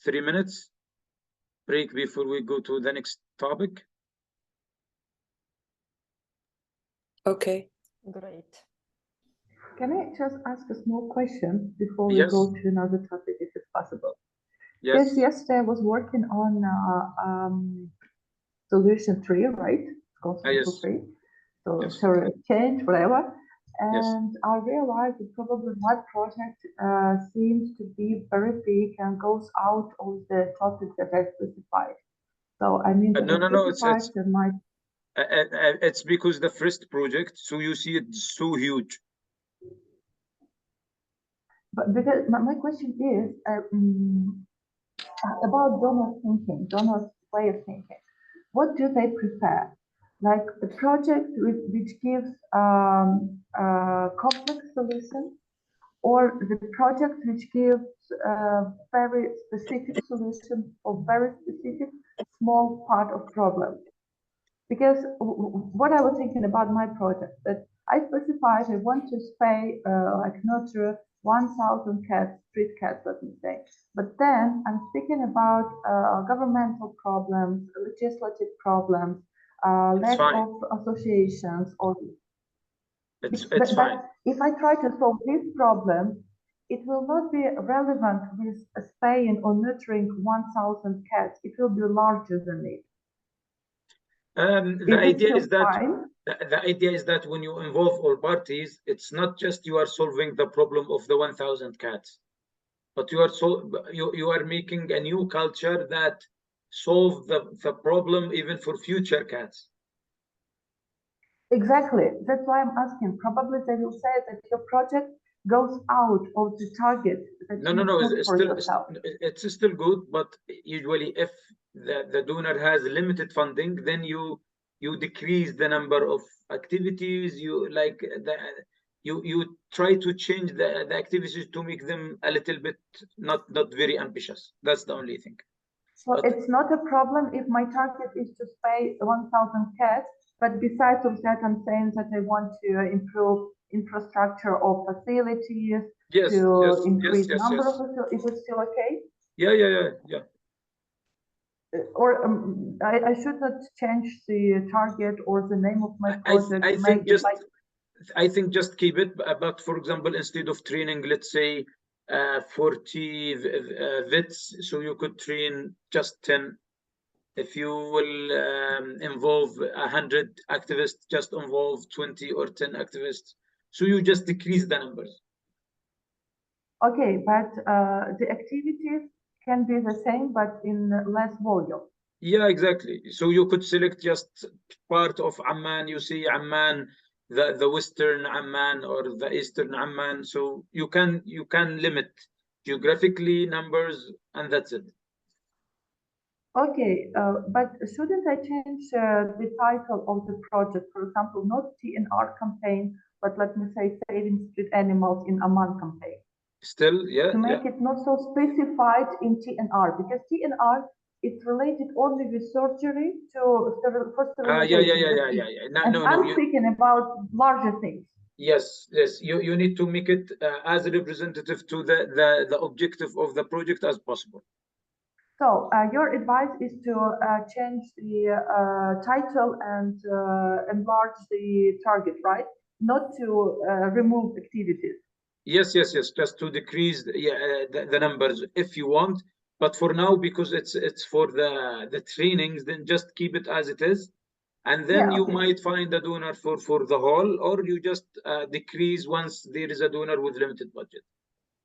3 minutes break before we go to the next topic? Okay. Great. Can I just ask a small question before we Yes. go to another topic, if it's possible? Yes. Because yesterday I was working on solution 3, right? It's called solution Yes. 3. So Yes. theory of change, whatever. Yes. And I realized that probably my project seems to be very big and goes out of the topic that I specified. So I mean, No, it's it's because the first project, so you see it's so huge. But because my question is about donors' way of thinking. What do they prefer? Like the project which gives a complex solution, or the project which gives a very specific solution for very specific small part of problem? Because what I was thinking about my project, that I specified I want to spay, like nurture 1,000 cats, street cats, let me say. But then I'm speaking about governmental problems, legislative problems, lack of associations, or it's fine. but if I try to solve these problems, it will not be relevant with spaying or nurturing 1,000 cats. It will be larger than it. The idea is that fine? the idea is that when you involve all parties, it's not just you are solving the problem of the 1,000 cats, but you are making a new culture that solve the problem even for future cats. Exactly. That's why I'm asking. Probably they will say that your project goes out of the target that No, it's still good, but usually if the donor has limited funding, then you decrease the number of activities. You try to change the activities to make them a little bit not very ambitious. That's the only thing. So it's not a problem if my target is to spay 1,000 cats, but besides of that, I'm saying that I want to improve infrastructure of facilities, to increase number of facilities. Is it still okay? Yeah. Or I should not change the target or the name of my project. I think just keep it. But for example, instead of training, let's say 40 vets, so you could train just 10. If you will involve 100 activists, just involve 20 or 10 activists. So you just decrease the numbers. Okay, but the activities can be the same, but in less volume. Yeah, exactly. So you could select just part of Amman. You see Amman, the western Amman or the eastern Amman. So you can limit geographically numbers, and that's it. Okay, but shouldn't I change the title of the project? For example, not TNR campaign, but let me say saving street animals in Amman campaign. Still, yeah. To make it not so specified in TNR, because TNR is related only with surgery for sterilization. No, I'm speaking about larger things. Yes. You need to make it as representative to the objective of the project as possible. So your advice is to change the title and enlarge the target, right? Not to remove activities. Yes, yes, yes. Just to decrease the numbers if you want. But for now, because it's for the trainings, then just keep it as it is. And then Yeah, you okay. might find a donor for the whole, or you just decrease once there is a donor with limited budget.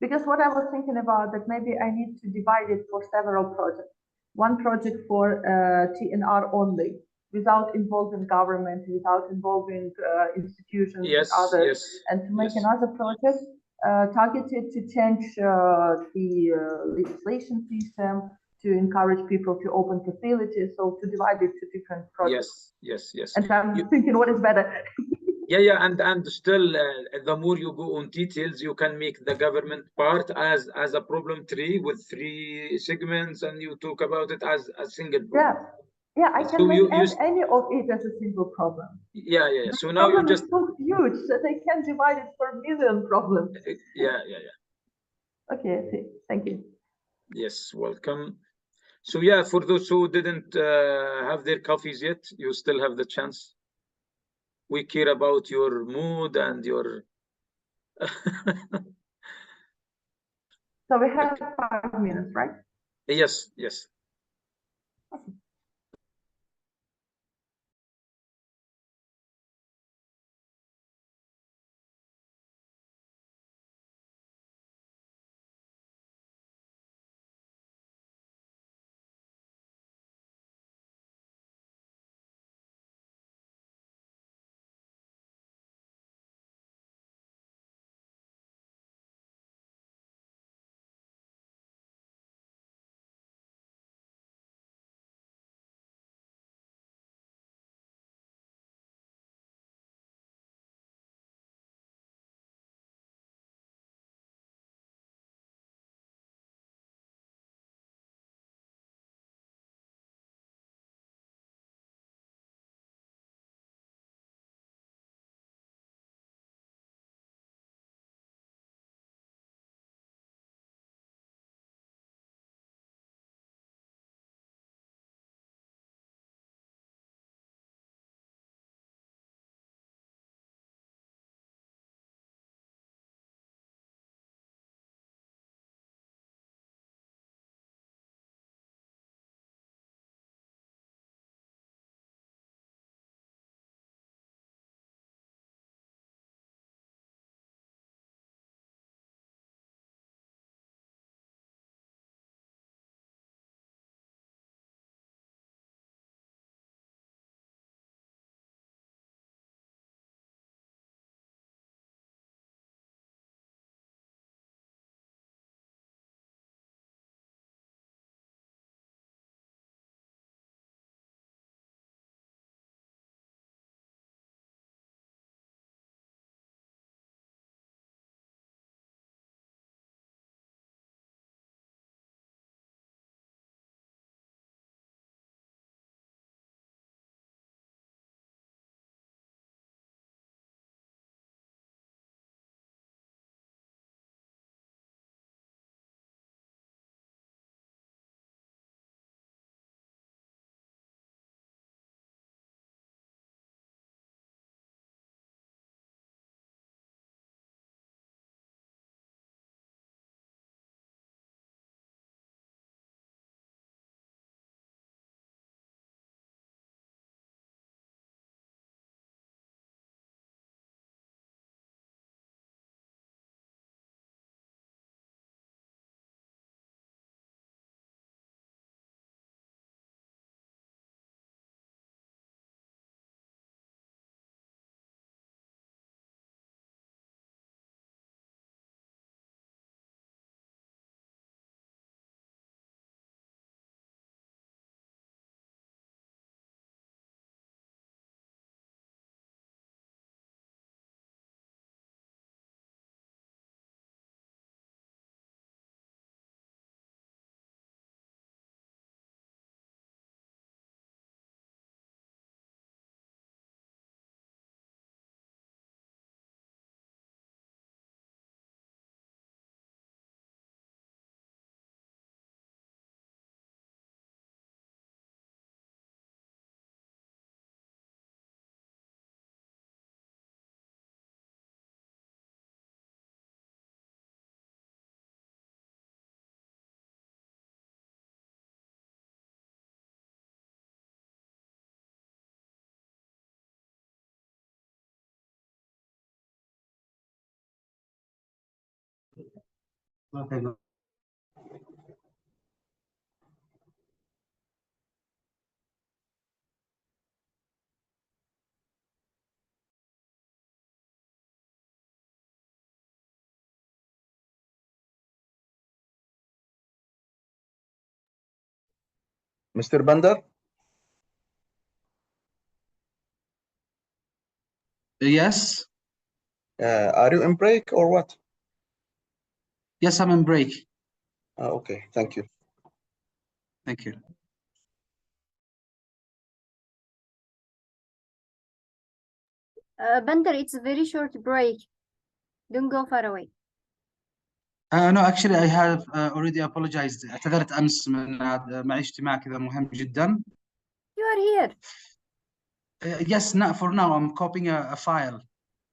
Because what I was thinking about that maybe I need to divide it for several projects. One project for TNR only, without involving government, without involving institutions and Yes, others, yes, and to make yes. another project targeted to change the legislation system, to encourage people to open facilities, so to divide it to different projects. Yes, yes, yes. And I'm thinking what is better. Yeah, and still, the more you go on details, you can make the government part as a problem tree with 3 segments, and you talk about it as a single problem. Yeah, I can So make you any of it as a single problem. yeah. The So now you problem just is so huge that I can divide it for million problems. yeah. Okay, I see. Thank you. Yes, welcome. So yeah, for those who didn't have their coffees yet, you still have the chance. We care about your mood and your So we have 5 minutes, right? yes. Mr. Bandar? Yes. Are you in break or what? Yes, I'm in break. Okay, thank you. Thank you. Bandar, it's a very short break. Don't go far away. No, actually, I have already apologized. اعتذرت أمس من معي اجتماع كذا مهم جدا. You are here. Yes, not for now. I'm copying a file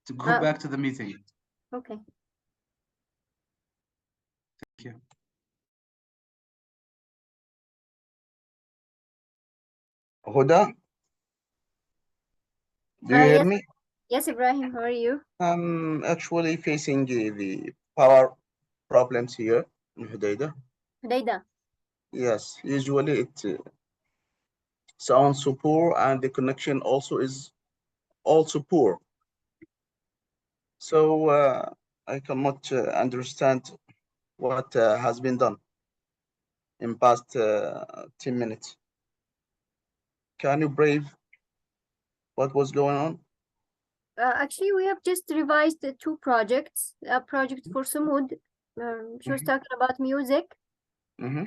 to go back to the meeting. Okay. Thank you. Huda? Do you hear Yes. me? Yes, Ibrahim, how are you? I'm actually facing the power problems here in Hudaydah. Hudaydah. Yes, usually it sounds so poor and the connection also is also poor. So I cannot understand what has been done in past 10 minutes. Can you brave what was going on? Actually, we have just revised the two projects. A project for Sumud. She was talking about music. Mm-hmm.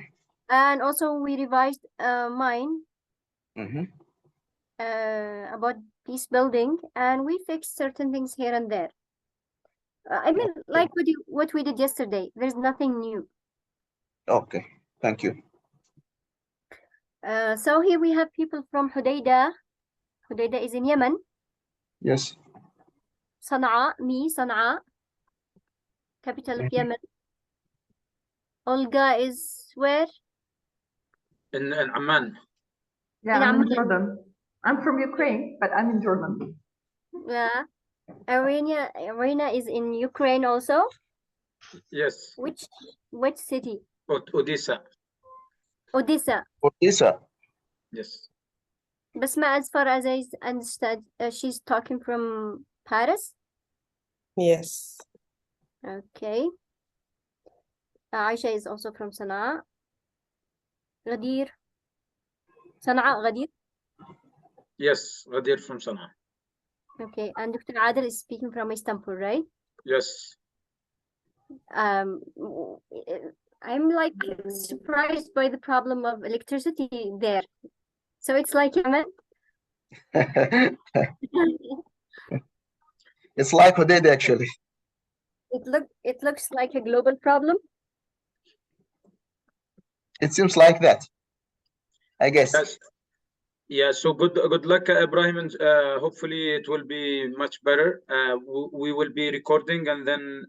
And also we revised mine Mm-hmm. about peace building, and we fixed certain things here and there. I mean, Okay. like what we did yesterday. There's nothing new. Okay, thank you. So here we have people from Hudaydah. Hudaydah is in Yemen. Yes. Sana'a, Sana'a, capital of Yemen. Olga is where? In Amman. Yeah, In I'm in Amman. Jordan. I'm from Ukraine, but I'm in Jordan. Yeah. Arena is in Ukraine also. Yes. Which city? Odessa. Odessa. Odessa. Yes. Basma, as far as I understand, she's talking from Paris. Yes. Okay. Aisha is also from Sana'a. Ghadir. Sana'a, Ghadir. Yes, Ghadir from Sana'a. Okay, and Dr. Adel is speaking from Istanbul, right? Yes. I'm like surprised by the problem of electricity there. So it's like Yemen. It's like Hudaydah actually. It looks like a global problem. It seems like that, I guess. Yes. Yeah, so good luck, Ibrahim, and hopefully it will be much better. We will be recording, and then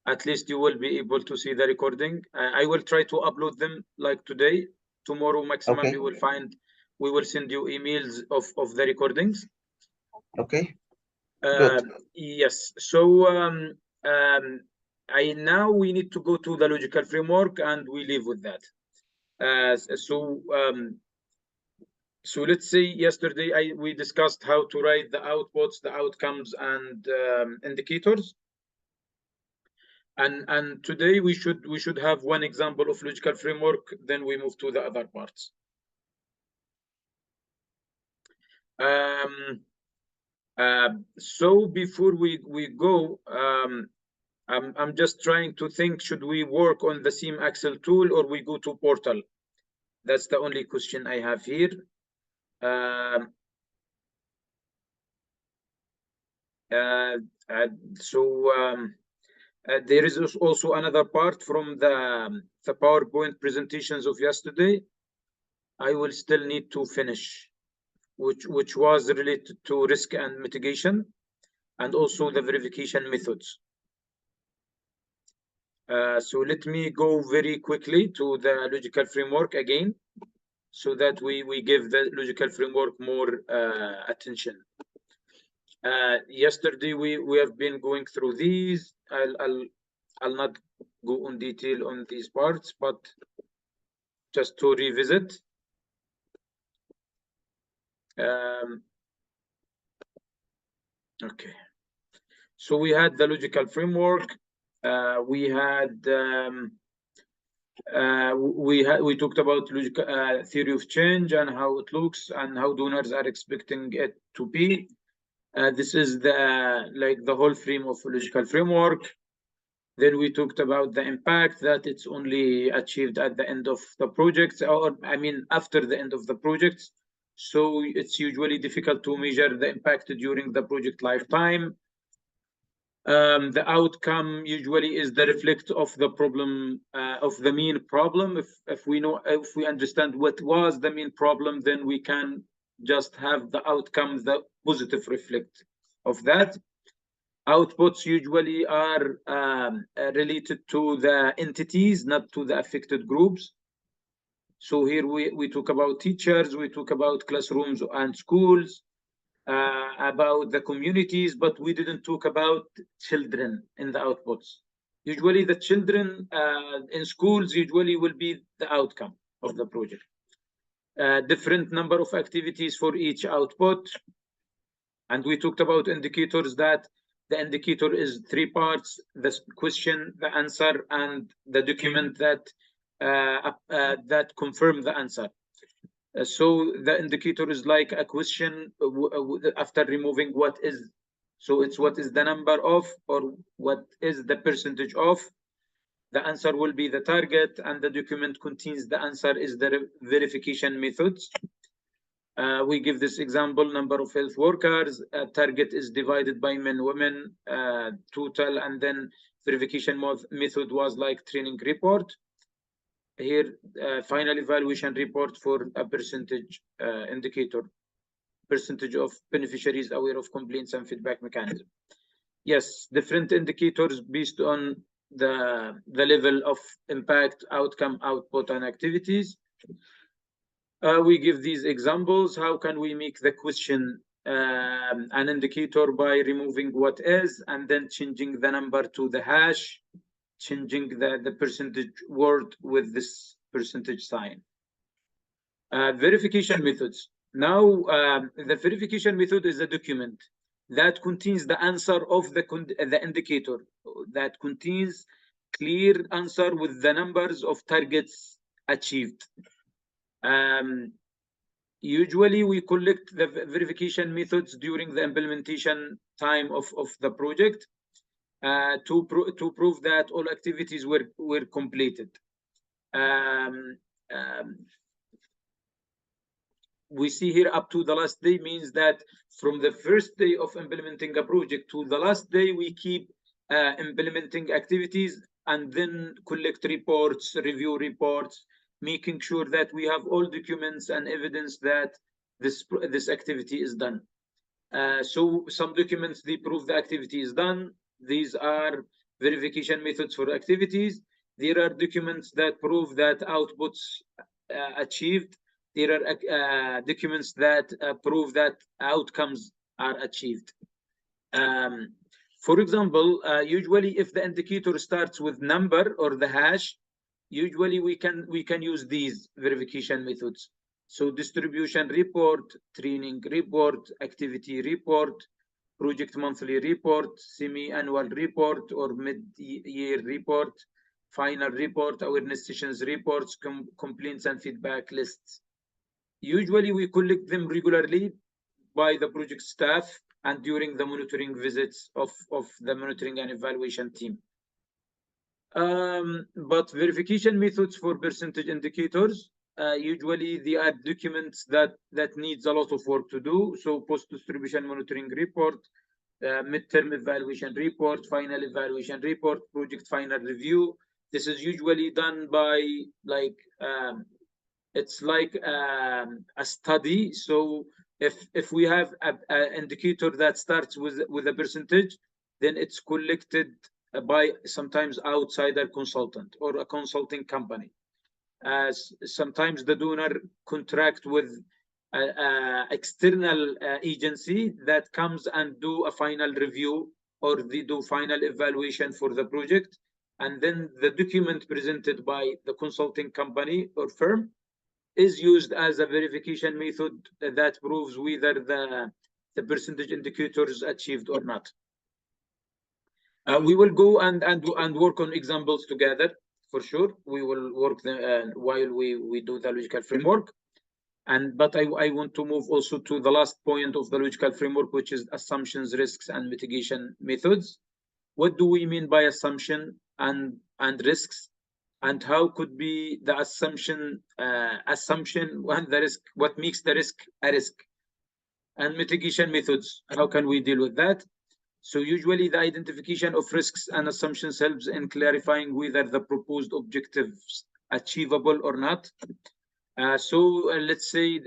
at least you will be able to see the recording. I will try to upload them like today. Tomorrow maximum Okay. we will send you emails of the recordings. Okay. Good. Yes. So now we need to go to the logical framework, and we live with that. So let's say yesterday we discussed how to write the outputs, the outcomes, and indicators. And today we should have one example of logical framework. Then we move to the other parts. So before we go, I'm just trying to think: should we work on the Seam Excel tool or we go to Portal? That's the only question I have here. There is also another part from the PowerPoint presentations of yesterday. I will still need to finish, which was related to risk and mitigation, and also the verification methods. So let me go very quickly to the logical framework again, so that we give the logical framework more attention. Yesterday we have been going through these. I'll not go on detail on these parts, but just to revisit. Okay, so we had the logical framework. We talked about logical theory of change and how it looks and how donors are expecting it to be. This is the whole frame of logical framework. Then we talked about the impact, that it's only achieved at the end of the project, or I mean after the end of the project. So it's usually difficult to measure the impact during the project lifetime. The outcome usually is the reflect of the problem, of the main problem. If we understand what was the main problem, then we can just have the outcome, the positive reflect of that. Outputs usually are related to the entities, not to the affected groups. So here we talk about teachers, we talk about classrooms and schools, about the communities, but we didn't talk about children in the outputs. Usually the children in schools usually will be the outcome of the project. Different number of activities for each output. And we talked about indicators, that the indicator is 3 parts: the question, the answer, and the document that confirm the answer. So the indicator is like a question after removing what is. So it's what is the number of, or what is the percentage of. The answer will be the target, and the document contains the answer is the verification methods. We give this example: number of health workers, target is divided by men, women, total, and then verification method was like training report. Here, final evaluation report for a percentage indicator, percentage of beneficiaries aware of complaints and feedback mechanism. Yes, different indicators based on the level of impact, outcome, output, and activities. We give these examples. How can we make the question an indicator? By removing what is and then changing the number to the hash, changing the percentage word with this percentage sign. Verification methods. Now, the verification method is a document that contains the answer of the indicator, that contains clear answer with the numbers of targets achieved. Usually we collect the verification methods during the implementation time of the project to prove that all activities were completed. We see here up to the last day means that from the first day of implementing a project to the last day, we keep implementing activities and then collect reports, review reports, making sure that we have all documents and evidence that this activity is done. So some documents, they prove the activity is done. These are verification methods for activities. There are documents that prove that outputs achieved. There are documents that prove that outcomes are achieved. For example, usually if the indicator starts with number or the hash, usually we can use these verification methods. So distribution report, training report, activity report, project monthly report, semi-annual report or mid-year report, final report, awareness sessions reports, complaints and feedback lists. Usually we collect them regularly by the project staff and during the monitoring visits of the monitoring and evaluation team. But verification methods for percentage indicators, usually they are documents that needs a lot of work to do. So post-distribution monitoring report, midterm evaluation report, final evaluation report, project final review. This is usually done by it's like a study. So if we have an indicator that starts with a percentage, then it's collected by sometimes outsider consultant or a consulting company. Sometimes the donor contract with external agency that comes and do a final review, or they do final evaluation for the project, and then the document presented by the consulting company or firm is used as a verification method that proves whether the percentage indicators achieved or not. We will go and work on examples together for sure. We will work while we do the logical framework. But I want to move also to the last point of the logical framework, which is assumptions, risks, and mitigation methods. What do we mean by assumption and risks? And how could be the assumption and the risk, what makes the risk a risk? And mitigation methods, how can we deal with that? So usually the identification of risks and assumptions helps in clarifying whether the proposed objectives achievable or not. Let's say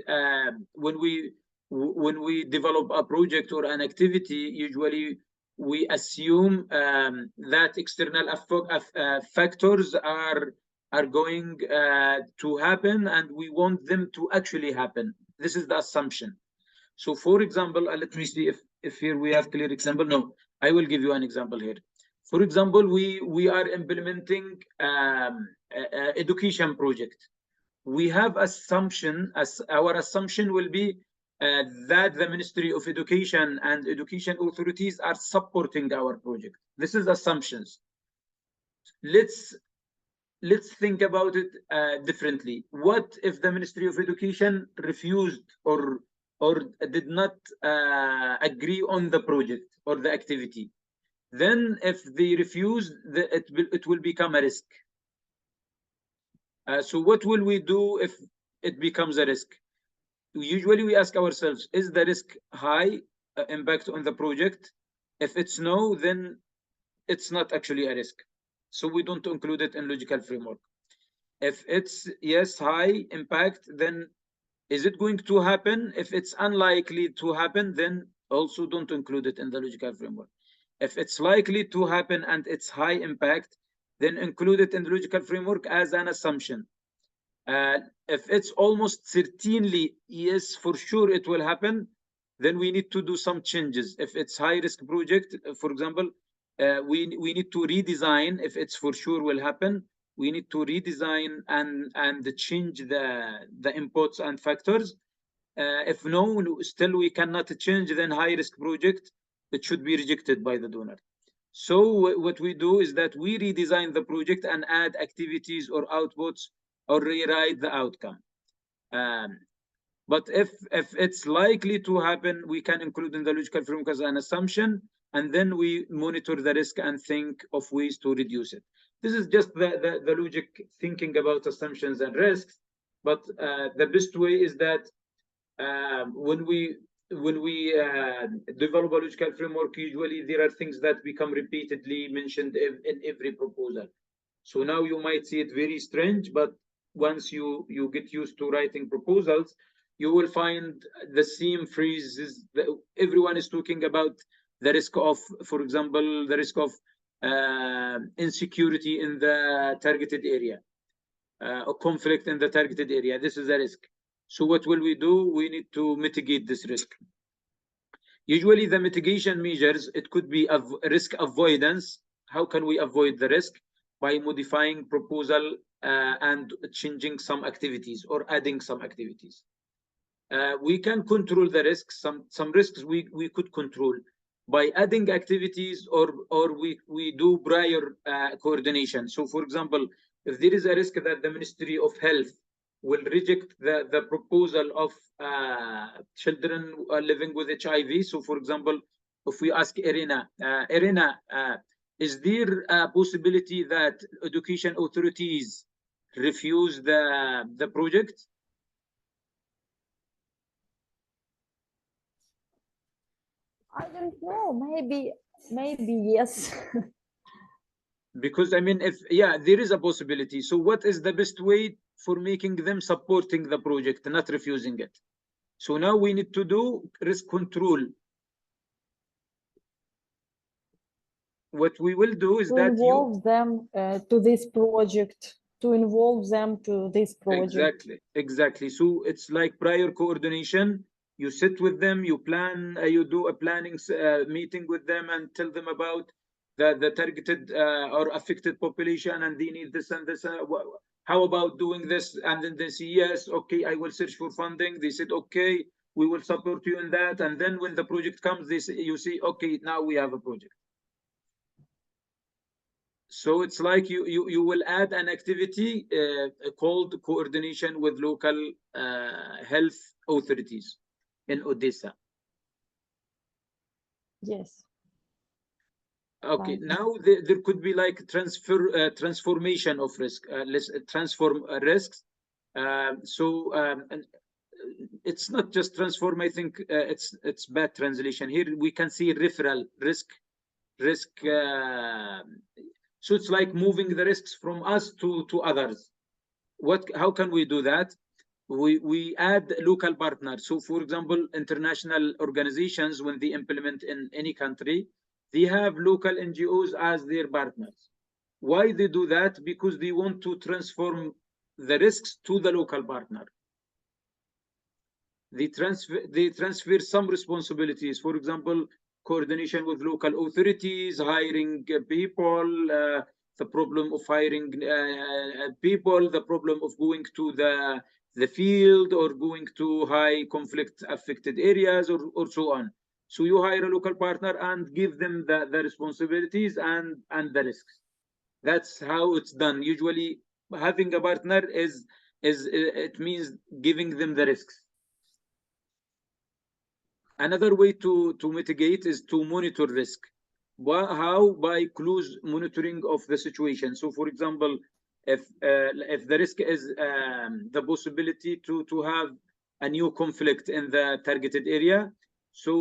when we develop a project or an activity, usually we assume that external factors are going to happen, and we want them to actually happen. This is the assumption. So, for example, let me see if here we have clear example. No, I will give you an example here. For example, we are implementing education project. We have assumption, as our assumption will be that the Ministry of Education and education authorities are supporting our project. This is assumptions. Let's think about it differently. What if the Ministry of Education refused or did not agree on the project or the activity? Then if they refuse, it will become a risk. So what will we do if it becomes a risk? Usually we ask ourselves, is the risk high impact on the project? If it's no, then it's not actually a risk. So we don't include it in logical framework. If it's yes, high impact, then is it going to happen? If it's unlikely to happen, then also don't include it in the logical framework. If it's likely to happen and it's high impact, then include it in the logical framework as an assumption. If it's almost certainly yes, for sure it will happen, then we need to do some changes. If it's high risk project, for example, we need to redesign. If it's for sure will happen, we need to redesign and change the inputs and factors. If no, still we cannot change, then high risk project, it should be rejected by the donor. So what we do is that we redesign the project and add activities or outputs or rewrite the outcome. But if it's likely to happen, we can include in the logical framework as an assumption, and then we monitor the risk and think of ways to reduce it. This is just the logic thinking about assumptions and risks. But the best way is that when we develop a logical framework, usually there are things that become repeatedly mentioned in every proposal. So now you might see it very strange, but once you get used to writing proposals, you will find the same phrases that everyone is talking about. The risk of, for example, the risk of insecurity in the targeted area, or conflict in the targeted area. This is a risk. So what will we do? We need to mitigate this risk. Usually the mitigation measures, it could be risk avoidance. How can we avoid the risk? By modifying proposal and changing some activities or adding some activities. We can control the risks. Some risks we could control by adding activities or we do prior coordination. So for example, if there is a risk that the Ministry of Health will reject the proposal of children living with HIV. So for example, if we ask Irina, is there a possibility that education authorities refuse the project? I don't know. Maybe yes. Because I mean, there is a possibility. So what is the best way for making them supporting the project, not refusing it? So now we need to do risk control. What we will do is that involve them to this project. To involve them to this project. Exactly. So it's like prior coordination. You sit with them, you plan, you do a planning meeting with them and tell them about the targeted or affected population, and they need this and this. How about doing this? And then they say, yes, okay, I will search for funding. They said, okay, we will support you in that. And then when the project comes, they say, you see, okay, now we have a project. So it's like you will add an activity called coordination with local health authorities in Odessa. Yes. Okay, Right. now there could be like transformation of risk. Let's transform risks. And it's not just transform. I think it's bad translation here. We can see referral risk. So it's like moving the risks from us to others. How can we do that? We add local partners. So for example, international organizations, when they implement in any country, they have local NGOs as their partners. Why they do that? Because they want to transform the risks to the local partner. They transfer some responsibilities. For example, coordination with local authorities, hiring people, the problem of hiring people, the problem of going to the field or going to high conflict affected areas or so on. So you hire a local partner and give them the responsibilities and the risks. That's how it's done. Usually having a partner it means giving them the risks. Another way to mitigate is to monitor risk. How? By close monitoring of the situation. So for example, if the risk is the possibility to have a new conflict in the targeted area, so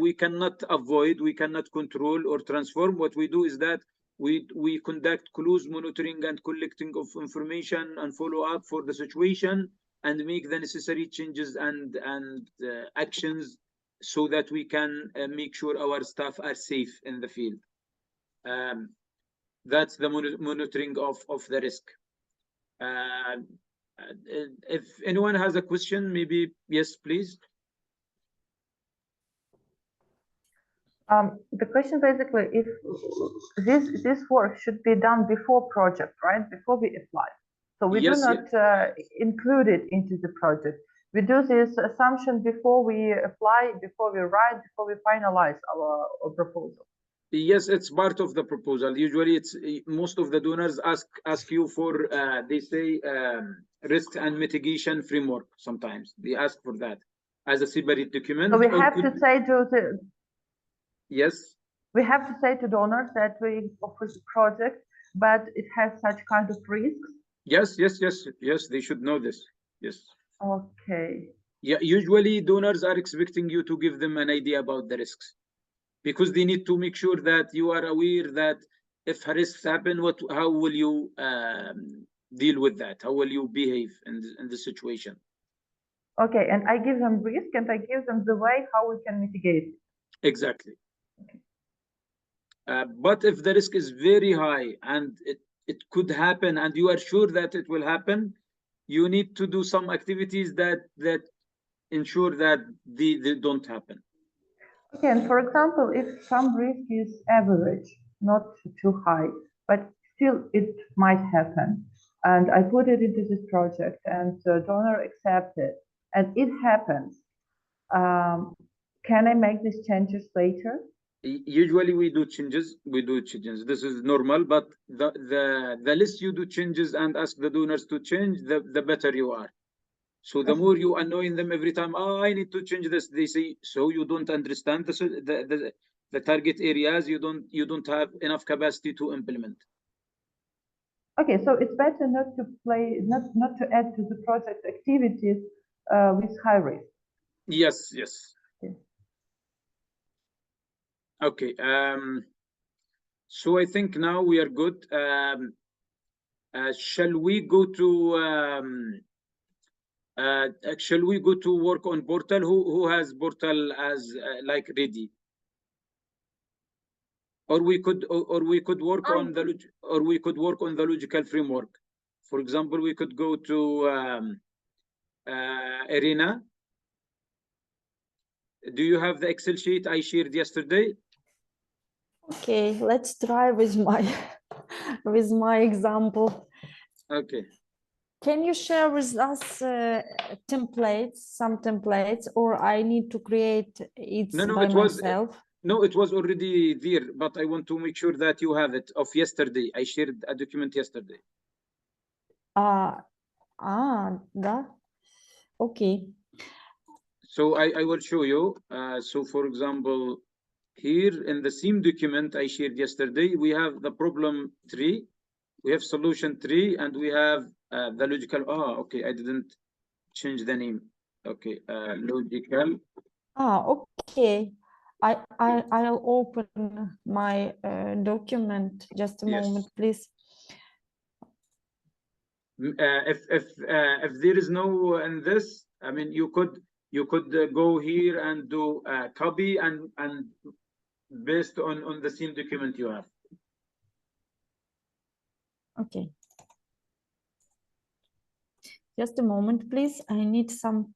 we cannot avoid, we cannot control or transform. What we do is that we conduct close monitoring and collecting of information and follow up for the situation and make the necessary changes and actions so that we can make sure our staff are safe in the field. That's the monitoring of the risk. If anyone has a question, maybe yes, please. The question basically, if this work should be done before project, right? Before we apply. So we do not include it into the project. We do this assumption before we apply, before we write, before we finalize our proposal. Yes, it's part of the proposal. Usually, it's most of the donors ask you for they say risk and mitigation framework. Sometimes they ask for that as a separate document. So we have to say to the yes. We have to say to donors that we offer the project, but it has such kind of risks. Yes. They should know this. Yes. Okay. Yeah. Usually, donors are expecting you to give them an idea about the risks, because they need to make sure that you are aware that if risks happen, how will you deal with that? How will you behave in the situation? Okay, and I give them risk and I give them the way how we can mitigate it. Exactly. Okay. But if the risk is very high and it could happen and you are sure that it will happen, you need to do some activities that ensure that they don't happen. Okay, and for example, if some risk is average, not too high, but still it might happen, and I put it into this project and the donor accepts it, and it happens, can I make these changes later? Usually we do changes. This is normal, but the less you do changes and ask the donors to change, the better you are. So the more you annoy them every time, oh, I need to change this, they say, so you don't understand the target areas, you don't have enough capacity to implement. Okay, so it's better not to add to the project activities with high risk. Yes. Okay. Okay. So I think now we are good. Shall we go to work on portal? Who has portal as like ready? Or we could work on the logical framework. For example, we could go to Arena. Do you have the Excel sheet I shared yesterday? Okay, let's try with my with my example. Okay. Can you share with us some templates, or I need to create it No, by it was myself? no, it was already there, but I want to make sure that you have it of yesterday. I shared a document yesterday. That okay. So I will show you. So for example, here in the same document I shared yesterday, we have the problem tree, we have solution tree, and we have the logical. Oh, okay, I didn't change the name. Okay, logical. Okay. I'll open my document. Just a moment, please. If there is no in this, I mean, you could go here and do copy and based on the same document you have. Okay. Just a moment, please. I need some.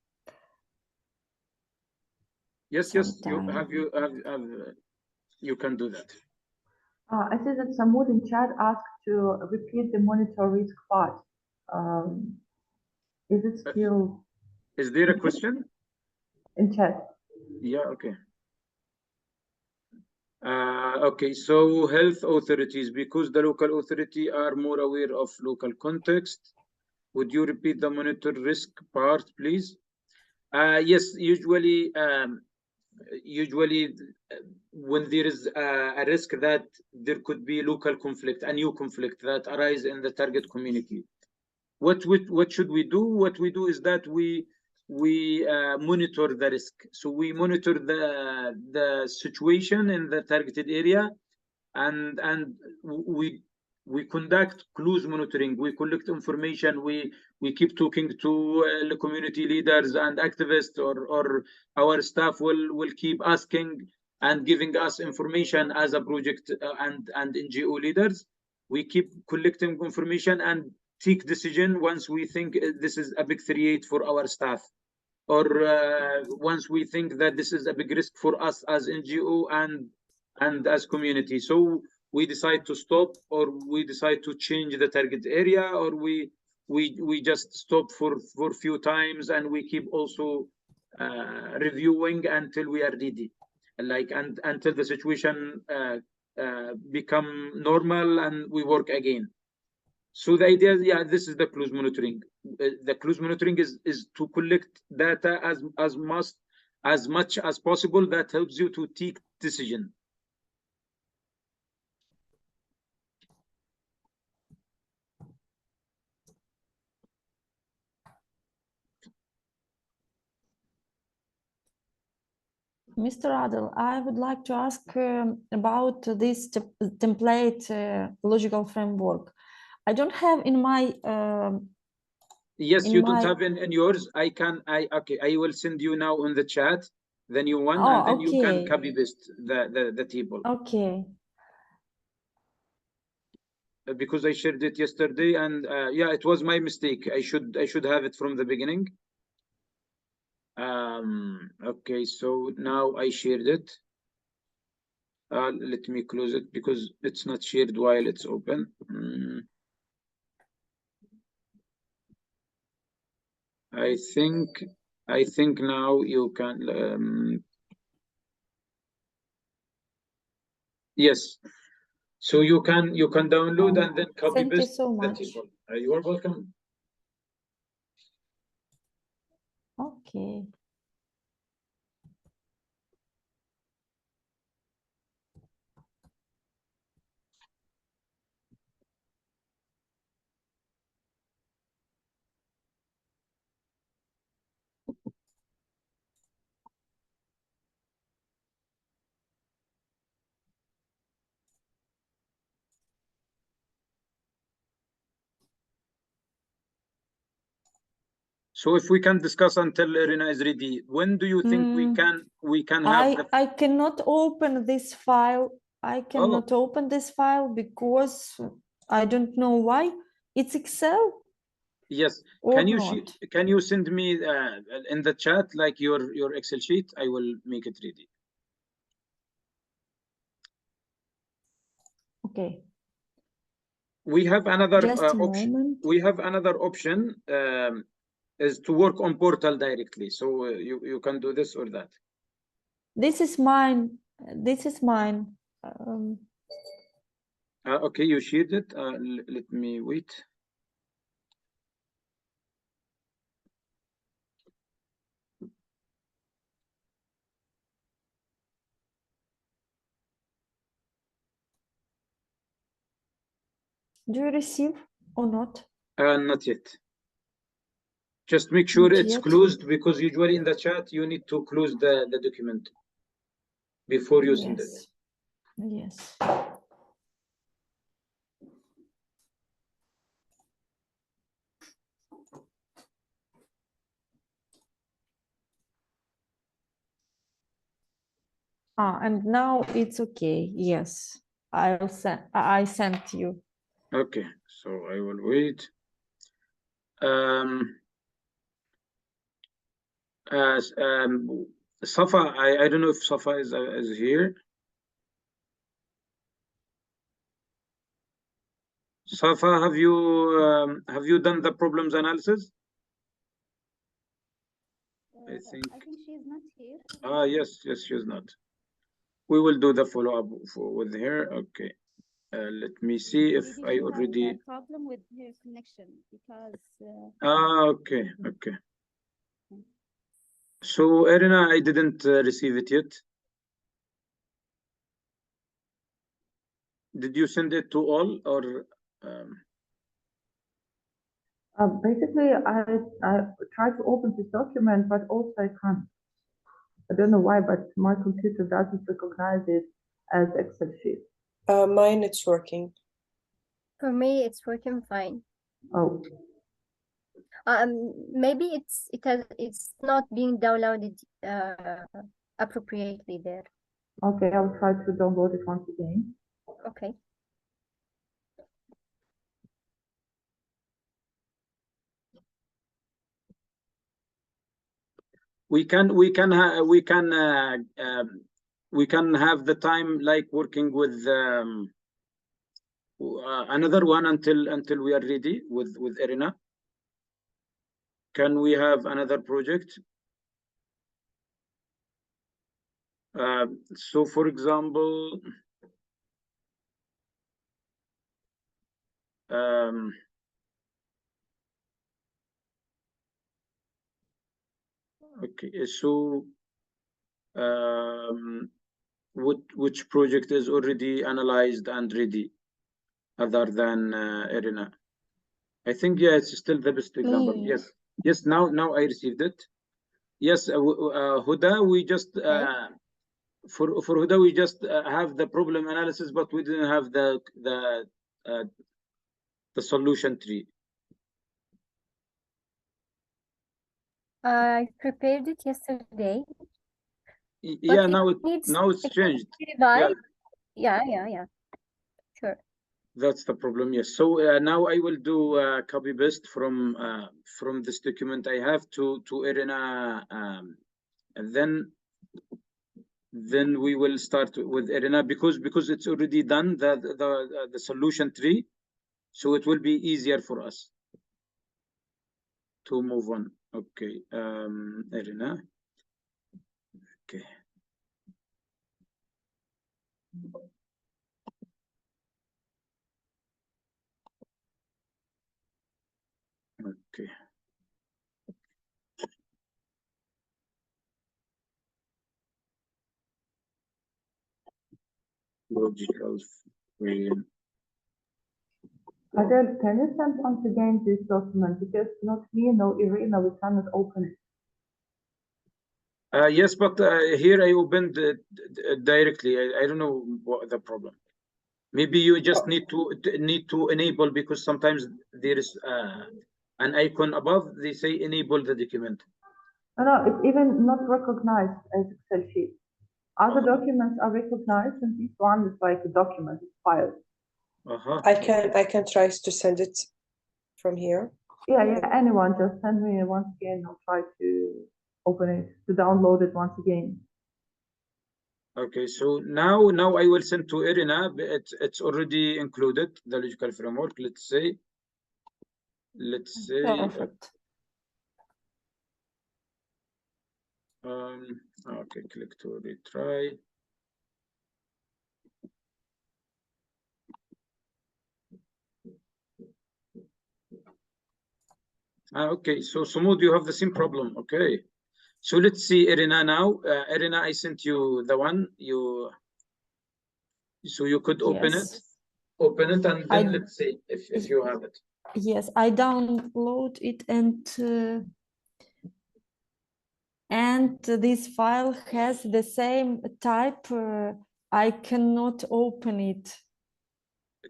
Yes, you have you can do that. I see that Samud in chat asked to repeat the monitor risk part. Is it still? Is there a question? In chat. Yeah, okay. Okay, so health authorities, because the local authority are more aware of local context. Would you repeat the monitor risk part, please? Yes, usually when there is a risk that there could be local conflict, a new conflict that arise in the target community, what should we do? What we do is that we monitor the risk. So we monitor the situation in the targeted area, and we conduct close monitoring. We collect information. We keep talking to the community leaders and activists, or our staff will keep asking and giving us information as a project and NGO leaders. We keep collecting information and take decision once we think this is a big threat for our staff, or once we think that this is a big risk for us as NGO and as community. So we decide to stop, or we decide to change the target area, or we just stop for few times, and we keep also reviewing until we are ready, like until the situation become normal and we work again. So the idea is, yeah, this is the close monitoring. The close monitoring is to collect data as much as possible that helps you to take decision. Mr. Adel, I would like to ask about this template logical framework. I don't have in my yes, you don't have in yours. Okay, I will send you now on the chat the new one, and then you can copy paste the table. Okay. Because I shared it yesterday, and yeah, it was my mistake. I should have it from the beginning. Okay, so now I shared it. Let me close it because it's not shared while it's open. I think now you can. Yes, so you can download and then copy Thank you paste so the much. table. You are welcome. Okay. So if we can discuss until Irina is ready, when do you think we can have? I cannot open this file. I cannot open this file because I don't know why. It's Excel. Yes. Can you send me in the chat like your Excel sheet? I will make it ready. Okay. We have another Just a option. moment. We have another option is to work on portal directly. So you can do this or that. This is mine. This is mine. Okay, you shared it. Let me wait. Do you receive or not? Not yet. Just make sure Not it's yet. closed, because usually in the chat you need to close the document before you send it. Yes. And now it's okay. Yes, I sent you. Okay, so I will wait. Safa, I don't know if Safa is here. Safa, have you done the problems analysis? I think she's not here. yes, she's not. We will do the follow-up with her. Okay. Let me see if I already. Have a problem with her connection because. Okay. So Irina, I didn't receive it yet. Did you send it to all or? Basically, I tried to open this document, but also I can't. I don't know why, but my computer doesn't recognize it as Excel sheet. Mine, it's working. For me, it's working fine. Oh, Maybe it's not being downloaded appropriately there. okay. I'll try to download it once again. Okay. We can have the time like working with another one until we are ready with Irina. Can we have another project? So for example, okay, so which project is already analyzed and ready other than Irina? I think, yeah, it's still the best example. Me. Yes, now I received it. Yes, Huda, we just for Huda we just have the problem analysis, but we didn't have the solution tree. I prepared it yesterday. Yeah, now it's changed. Revised. Yeah. Sure. That's the problem. Yes. So now I will do copy paste from this document I have to Irina, and then we will start with Irina because it's already done the solution tree, so it will be easier for us to move on. Okay, Irina. Okay. Okay. Logical frame. Adel, can you send once again this document? Because not me, no Irina, we cannot open it. Yes, but here I opened directly. I don't know what the problem. Maybe you just need to enable, because sometimes there is an icon above. They say enable the document. No, it's even not recognized as Excel sheet. Other documents are recognized, and this one is like a document, it's file. I can try to send it from here. Yeah, anyone, just send me once again. I'll try to open it, to download it once again. Okay, so now I will send to Irina. It's already included the logical framework. Let's say. Perfect. Okay, click to retry. Okay, so Sumud, you have the same problem. Okay, so let's see Irina now. Irina, I sent you the one so you could open it. Yes. Open it and then let's see if you have it. Yes, I download it and this file has the same type. I cannot open it.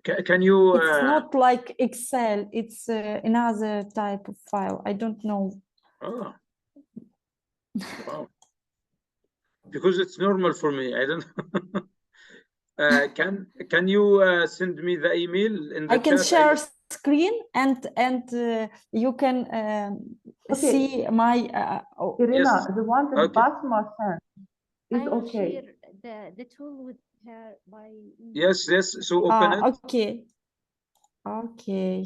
Can you? It's not like Excel. It's another type of file. I don't know. Oh, wow. Because it's normal for me. I don't. Can you send me the email in the I can chat? share screen and you can see my. Irina, Yes. the one that Okay. Basma sent is I will okay. share the tool with her by email. Yes. So open it. Okay. Okay.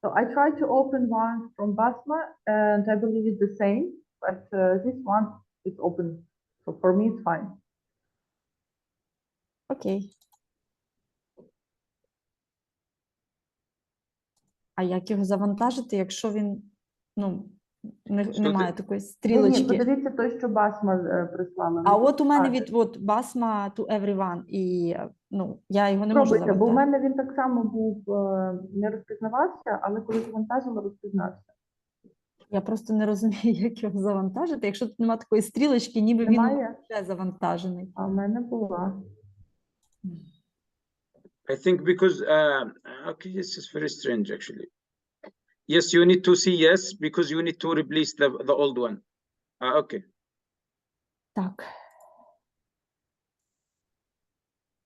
So I tried to open one from Basma and I believe it's the same, but this one is open. So for me, it's fine. Окей. А як його завантажити, якщо він, ну, немає такої Ні, стрілочки? подивіться той, що Басма прислала. А от у мене від Basma to everyone, і, ну, я його не можу Пробуйте, бо у завантажити. мене він так само був, не розпізнавався, але коли завантажила, розпізнався. Я просто не розумію, як його завантажити, якщо тут немає такої стрілочки, ніби Немає? він вже завантажений. А в мене була. I think because okay, this is very strange actually. Yes, you need to see yes because you need to replace the old one. Okay. Так.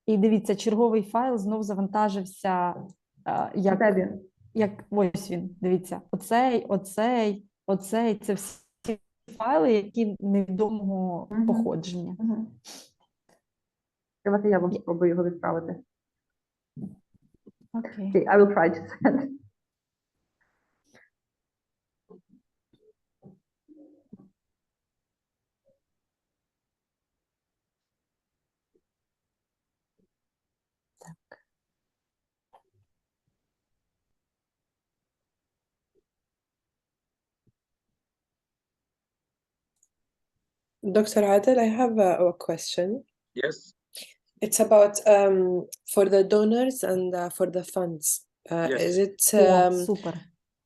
І дивіться, черговий файл знов завантажився як... Де він? Як ось він, дивіться, оцей, це всі файли, які невідомого походження. Давайте я вам спробую його відправити. Окей. Okay, I will try to send. Dr. Adel, I have a question. Yes. It's about for the donors and for the funds. Yes. Is it Супер.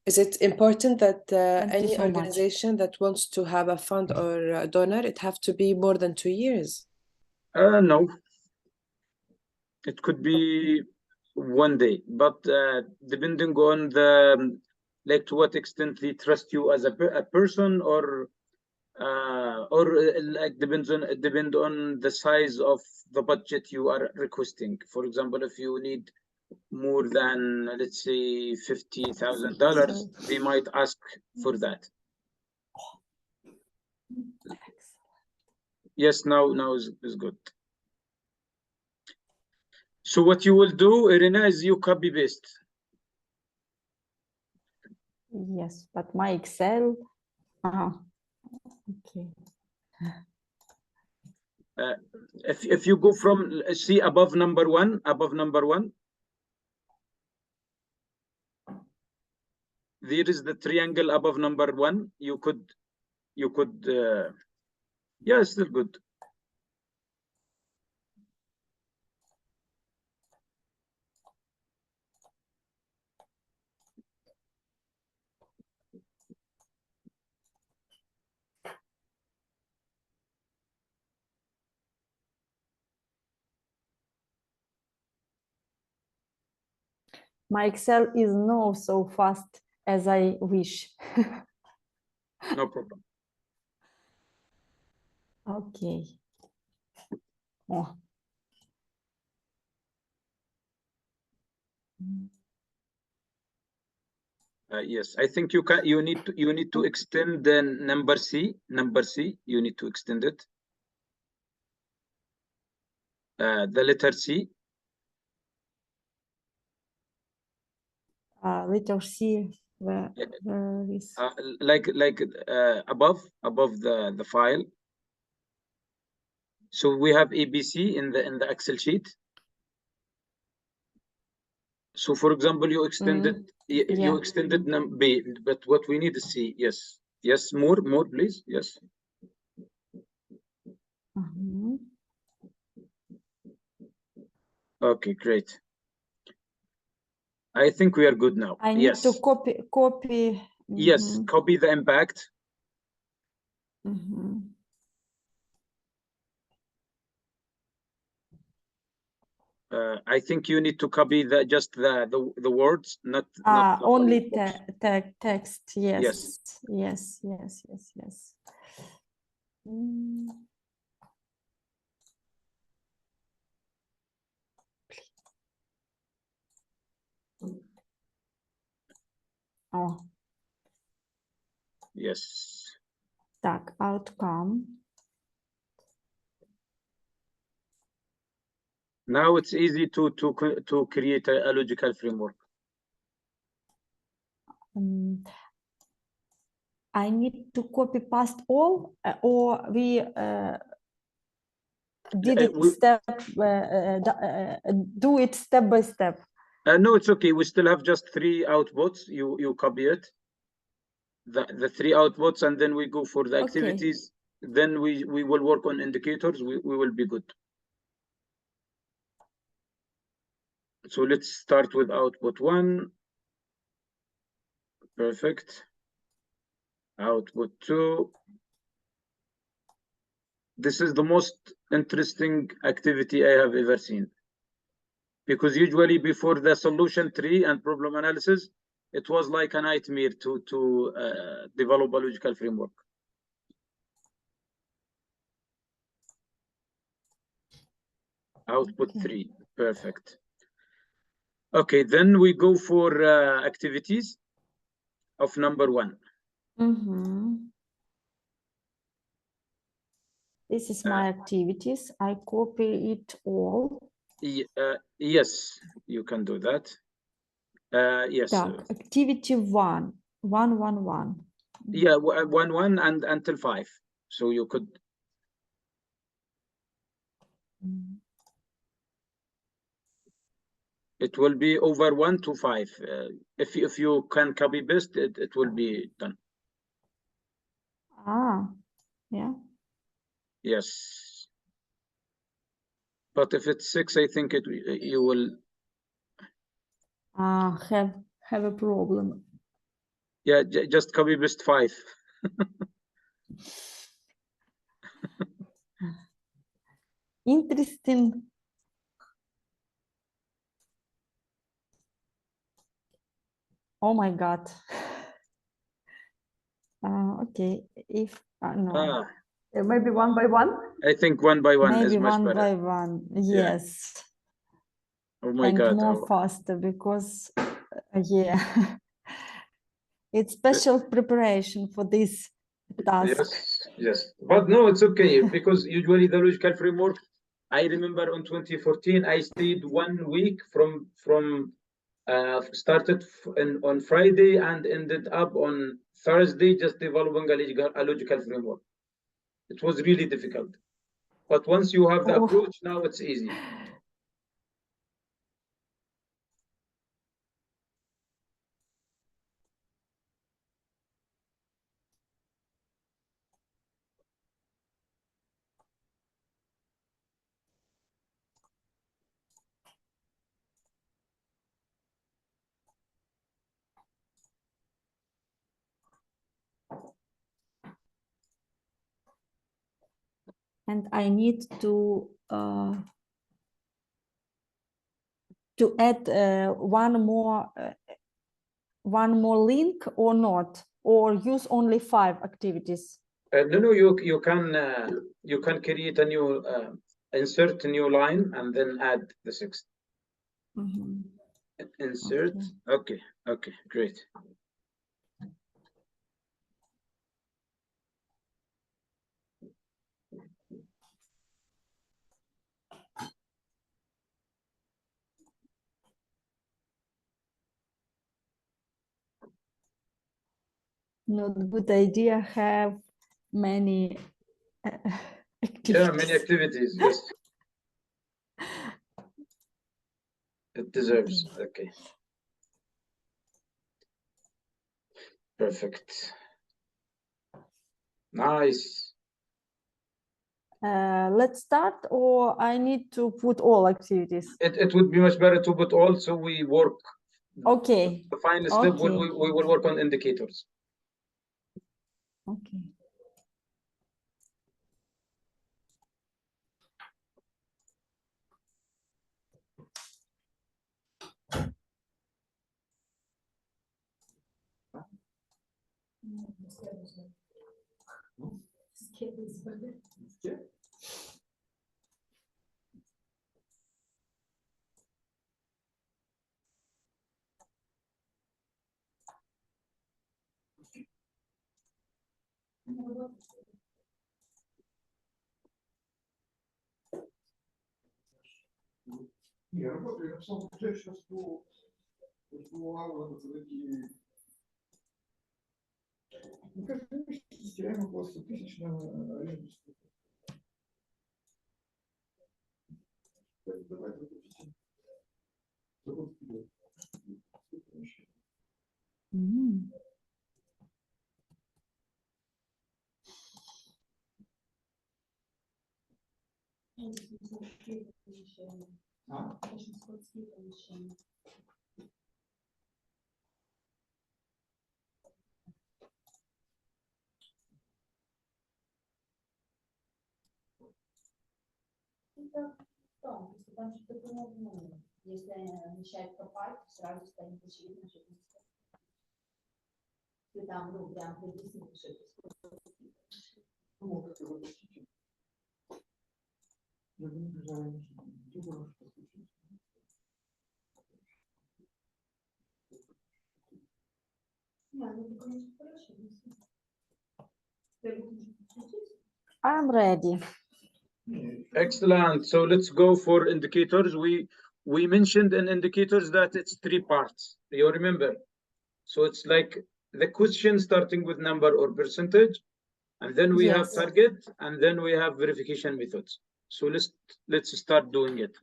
is it important that Thank you any so much. organization that wants to have a fund or a donor, it have to be more than 2 years? No. It could be one day, but depending on the like to what extent they trust you as a person, or like depend on the size of the budget you are requesting. For example, if you need more than, let's say, $50,000, they might ask for that. Yes, now is good. So what you will do, Irina, is you copy paste. Yes, but my Excel. Okay. If you go from, see above number one, there is the triangle above number one. You could yeah, still good. My Excel is not so fast as I wish. No problem. Okay. Oh. Yes, I think you can. You need to extend the number C. You need to extend it. the letter C. Letter C. Where is? Like above the file. So we have ABC in the Excel sheet. So for example, you extended you extended B, but what we need is C. Yes. Yes, more, please. Yes. Okay, great. I think we are good now. I need to copy. Yes, copy the impact. I think you need to copy just the words, not only text. Yes. Yes. Oh. Yes. Так, outcome. Now it's easy to create a logical framework. I need to copy past all, or we did it do it step by step. No, it's okay. We still have just 3 outputs. You copy it, the 3 outputs, and then we go for the activities. Okay. Then we will work on indicators. We will be good. So let's start with output 1. Perfect. Output 2. This is the most interesting activity I have ever seen. Because usually before the solution tree and problem analysis, it was like a nightmare to develop a logical framework. Output 3, perfect. Okay, then we go for activities of number 1. This is my activities. I copy it all. Yes, you can do that. Yes. Activity 1, 1, 1, 1. Yeah, 1, 1, and until 5. So you could. It will be over 1 to 5. If you can copy paste, it will be done. Yeah. Yes. But if it's 6, I think you will have a problem. Yeah, just copy paste 5. Interesting. Oh my God. Okay, if no. Maybe 1 by 1. I think 1 by 1 maybe is much 1 better. by 1. Yes. Yeah. Oh my and God. more faster because it's special preparation for this task. Yes. But no, it's okay because usually the logical framework, I remember in 2014, I stayed 1 week from started on Friday and ended up on Thursday just developing a logical framework. It was really difficult. But once you have the approach, now it's easy. And I need to add one more link or not, or use only 5 activities. No, you can create a new insert a new line and then add the 6th. Insert. Okay, great. not good idea have many activities. Yeah, many activities. Yes, it deserves. Okay, perfect. Nice. Let's start, or I need to put all activities? It would be much better to put all, so we work. Okay. The final step, Okay. we will work on indicators. Okay. Не, работаю, я написал уже сейчас по надо зайти. Ну, как теряем около 100 тысяч на аренду. Давайте запустим. Завод вперед. А? Если начать копать, сразу станет очевидно, что ты там, ну, прям придесни, что Ну, как это запустите. Я бы не бежал, не думаю, что случится. I'm ready. Excellent. So let's go for indicators. We mentioned in indicators that it's 3 parts. You remember? So it's like the question starting with number or percentage, and then we have Yes. target, and then we have verification methods. So let's start doing it.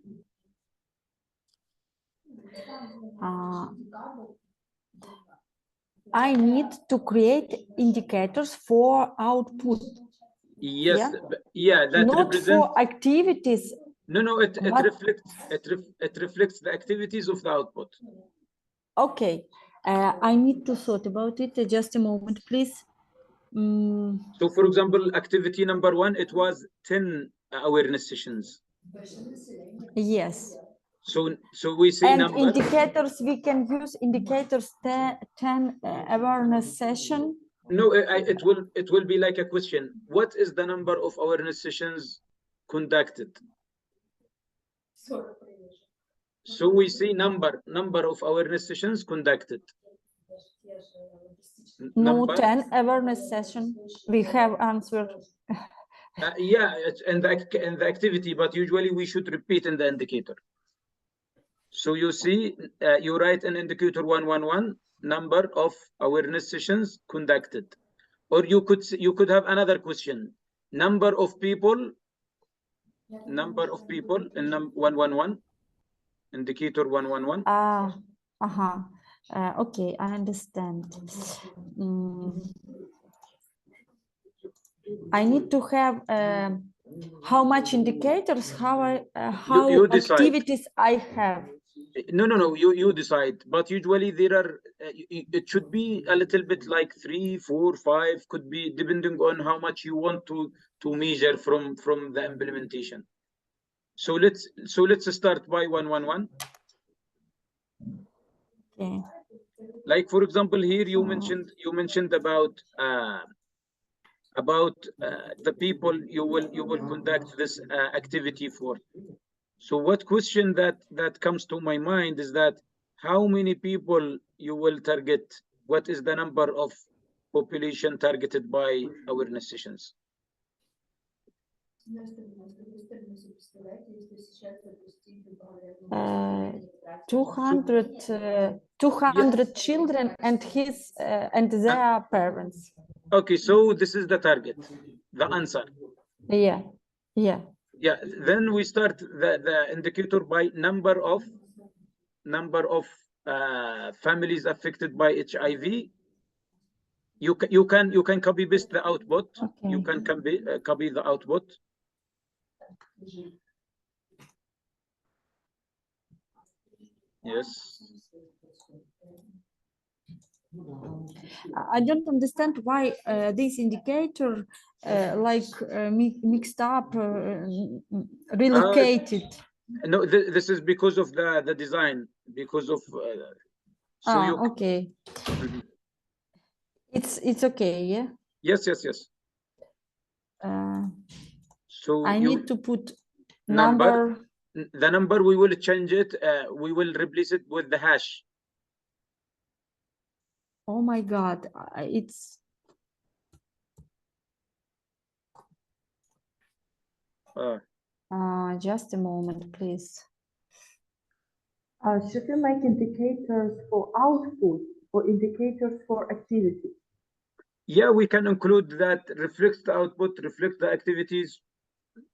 I need to create indicators for output. Yes, yeah, that Not represents for activities. no, it but- reflects the activities of the output. Okay, I need to thought about it. Just a moment, please. So, for example, activity number 1, it was 10 awareness sessions. Yes. So we see And number. indicators, we can use indicators 10 awareness session. No, it will be like a question. What is the number of awareness sessions conducted? So we see number of awareness sessions conducted. No, 10 awareness session. We have answered. Yeah, it's in the activity, but usually we should repeat in the indicator. So you see, you write in indicator 111 number of awareness sessions conducted, or you could have another question: number of people in 111 indicator 111. Okay, I understand. I need to have how much indicators, how You decide. activities I have. No, you decide, but usually there are it should be a little bit like 3, 4, 5, could be depending on how much you want to measure from the implementation. So let's start by 111. Okay. Like, for example, here you mentioned about the people you will conduct this activity for. So what question that comes to my mind is that how many people you will target? What is the number of population targeted by awareness sessions? Two hundred children and and their parents. Okay, so this is the target, the answer. Yeah. Yeah, then we start the indicator by number of families affected by HIV. You can copy paste the output. Okay. You can copy the output. Yes. I don't understand why this indicator mixed up, relocated. No, this is because of the design, because of so you Okay. Mhm. It's okay, yeah. Yes. So I you need to put number. number. The number we will change it. We will replace it with the hash. Oh my God, it's just a moment, please. Should you make indicators for output or indicators for activity? Yeah, we can include that reflects the output, reflect the activities.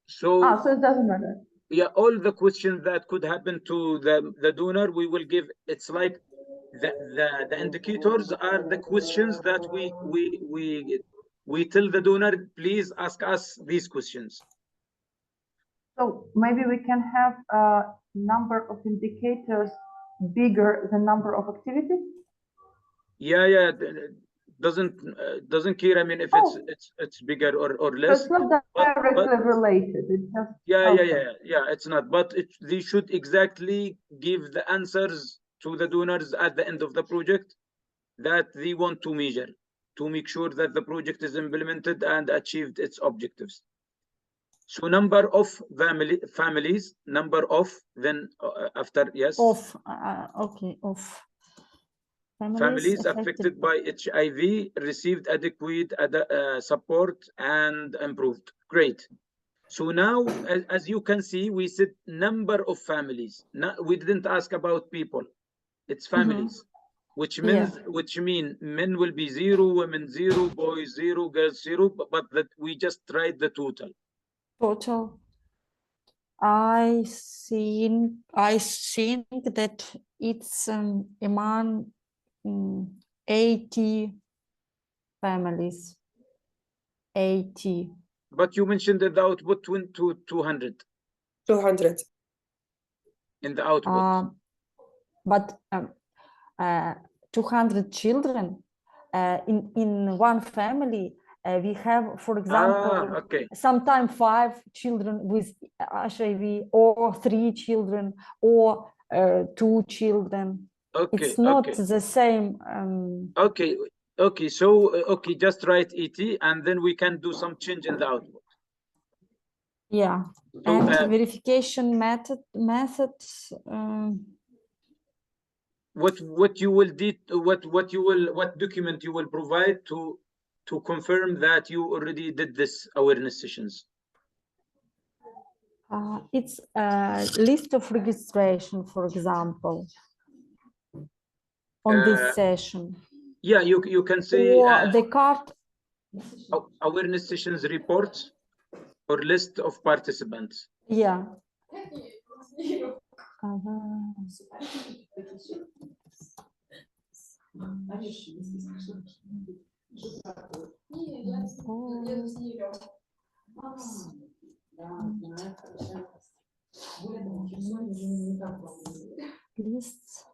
So So it doesn't matter. yeah, all the questions that could happen to the donor, we will give. It's like the indicators are the questions that we tell the donor, please ask us these questions. So maybe we can have a number of indicators bigger than number of activities. Yeah. Doesn't care. I mean, if it's bigger or less. So it's not directly related. It's just yeah. It's not, but they should exactly give the answers to the donors at the end of the project that they want to measure, to make sure that the project is implemented and achieved its objectives. So number of families, number of, then after, yes. Of, okay, of. Families affected by HIV received adequate support and improved. Great. So now, as you can see, we said number of families. We didn't ask about people. It's families, which mean men will be 0, women 0, boys 0, girls 0, but that we just tried the total. Total. I think that it's among 80 families. 80. But you mentioned that the output went to 200. 200. In the output. But 200 children in one family. We have, for example, sometimes 5 children with HIV, or 3 children, or 2 children. It's not the same. So just write ET, and then we can do some change in the output. Yeah, so, and verification methods. What you will do? What document you will provide to confirm that you already did this awareness sessions? It's a list of registration, for example, on this session. Yeah, you can see the card. Awareness sessions reports or list of participants. Yeah. Lists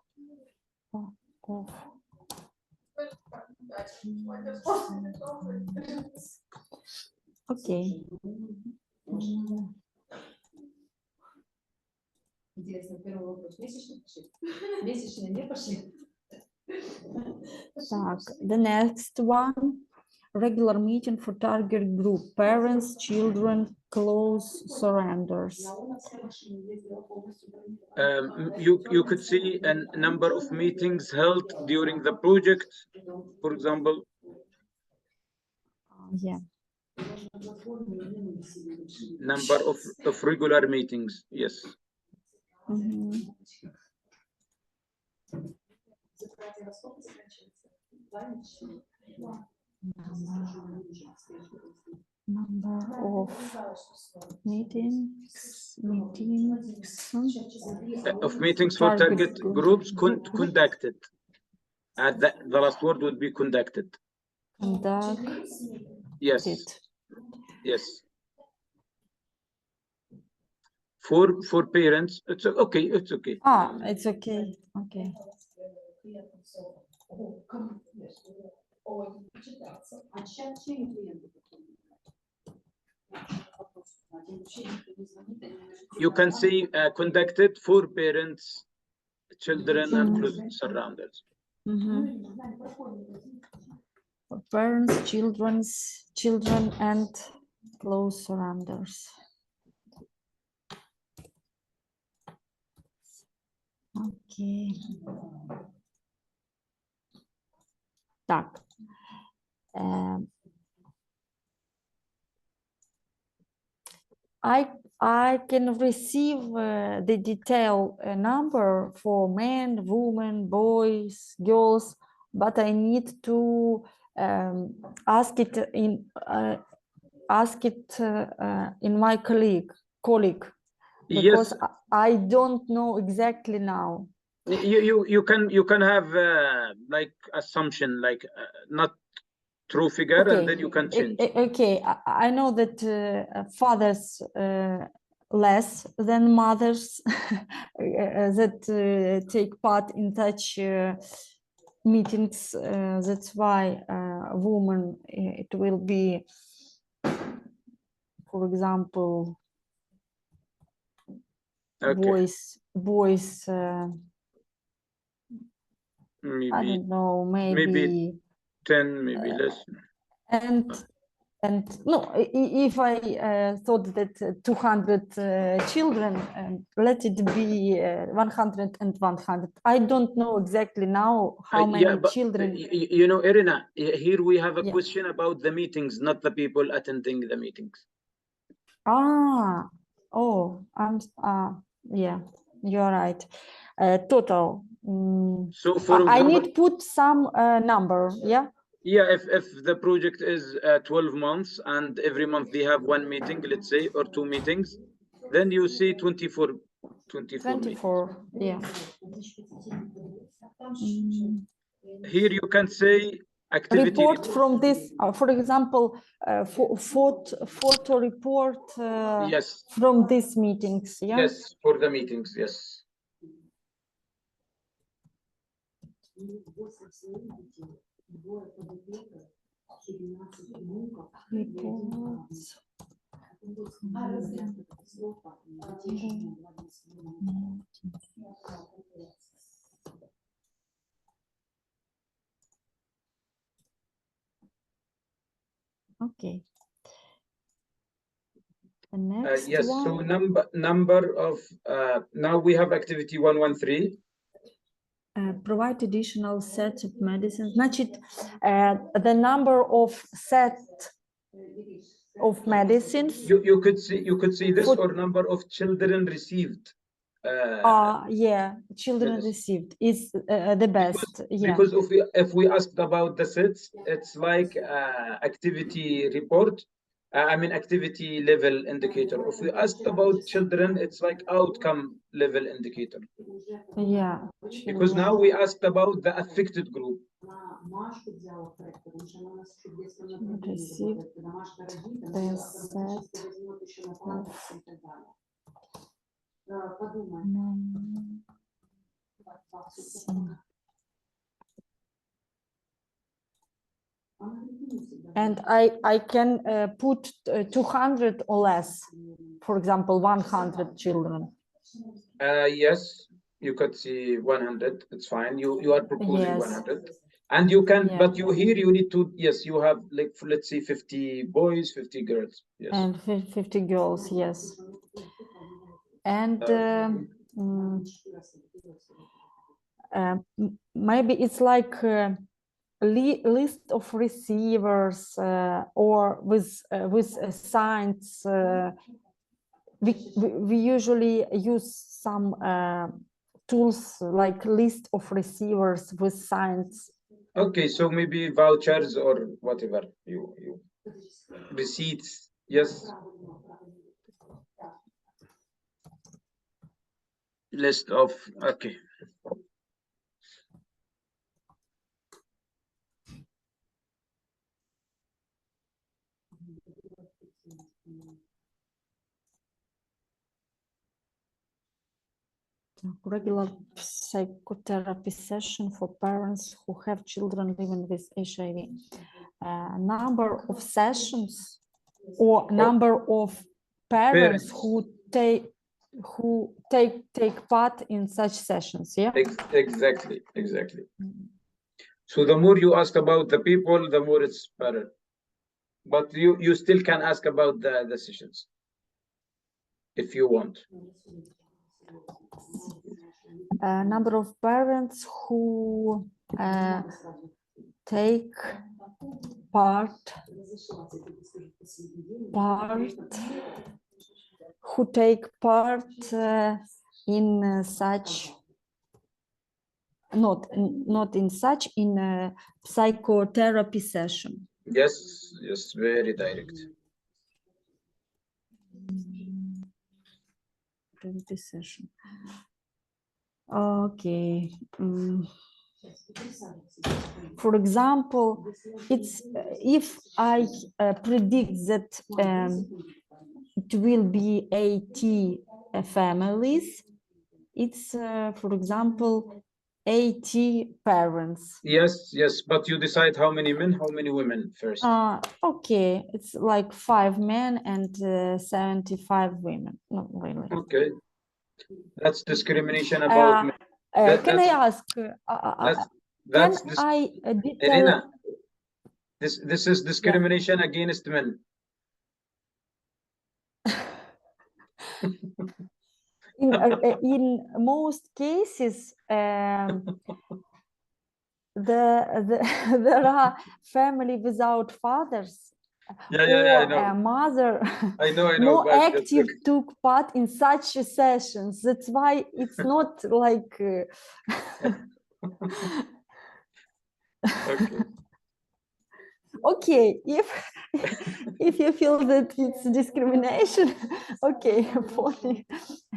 of okay. Интересно, первый вопрос. Месячные пошли? Месячные не пошли? Так, the next one, regular meeting for target group, parents, children, close surrenders. You could see a number of meetings held during the project, for example. Yeah. Number of regular meetings, yes. Number of meetings Of meetings for target groups conducted. The last word would be conducted. Conducted. Yes. Yes. For parents, it's okay. It's okay. Ah, it's okay. Okay. You can see conducted for parents, children, and close surroundings. For parents, children, and close surrounders. Okay. Так. I can receive the detailed number for men, women, boys, girls, but I need to ask it in my colleague because yes. I don't know exactly now. You can have like assumption, like not true figure, okay. And then you can change. Okay, I know that fathers less than mothers that take part in such meetings. That's why women, it will be, for example, okay. boys. Maybe, I don't know, maybe 10, maybe less. And no, if I thought that 200 children, let it be 100 and 100. I don't know exactly now how many children. You know, Irina, here we have a question about the meetings, not the people attending the meetings. Ah, oh, yeah, you're right. Total. So for example, I need to put some number, yeah. Yeah, if the project is 12 months and every month they have one meeting, let's say, or 2 meetings, then you see 24 yeah. Here you can say activity report from this, for example, photo report yes. From these meetings, yeah? Yes, for the meetings, yes. Reports. Okay. The next yes, one. so number of now we have activity 113. Provide additional sets of medicines. Значит, the number of set of medicines. You could see this or number of children received. Yeah, children received is the best. Because if we asked about the sets, it's like activity report. I mean activity level indicator. If we asked about children, it's like outcome level indicator. Yeah. Because now we asked about the affected group. Received the set and I can put 200 or less, for example, 100 children. Yes, you could see 100. It's fine. You are proposing 100, and you can. Yeah. But you need to. Yes, you have like let's say 50 boys, 50 girls. Yes. And 50 girls. Yes. And maybe it's like list of receivers or with signs. We usually use some tools like list of receivers with signs. Okay, so maybe vouchers or whatever you receipts. Yes. List of, okay. Regular psychotherapy session for parents who have children living with HIV. Number of sessions or number of parents who take part in such sessions. Yeah, exactly. So the more you ask about the people, the more it's better. But you still can ask about the sessions if you want. Number of parents who take part in such in a psychotherapy session. Yes, very direct. Session. Okay. For example, it's if I predict that it will be 80 families, it's for example 80 parents. Yes, but you decide how many men, how many women first. Okay, it's like 5 men and 75 women. Not really. Okay, that's discrimination about men. Can I ask? That's can I detail? Elena, this is discrimination against men. In most cases, there are family without fathers. I know. A mother I know, more active took part in such sessions. That's why it's not like okay, if you feel that it's discrimination, okay, 40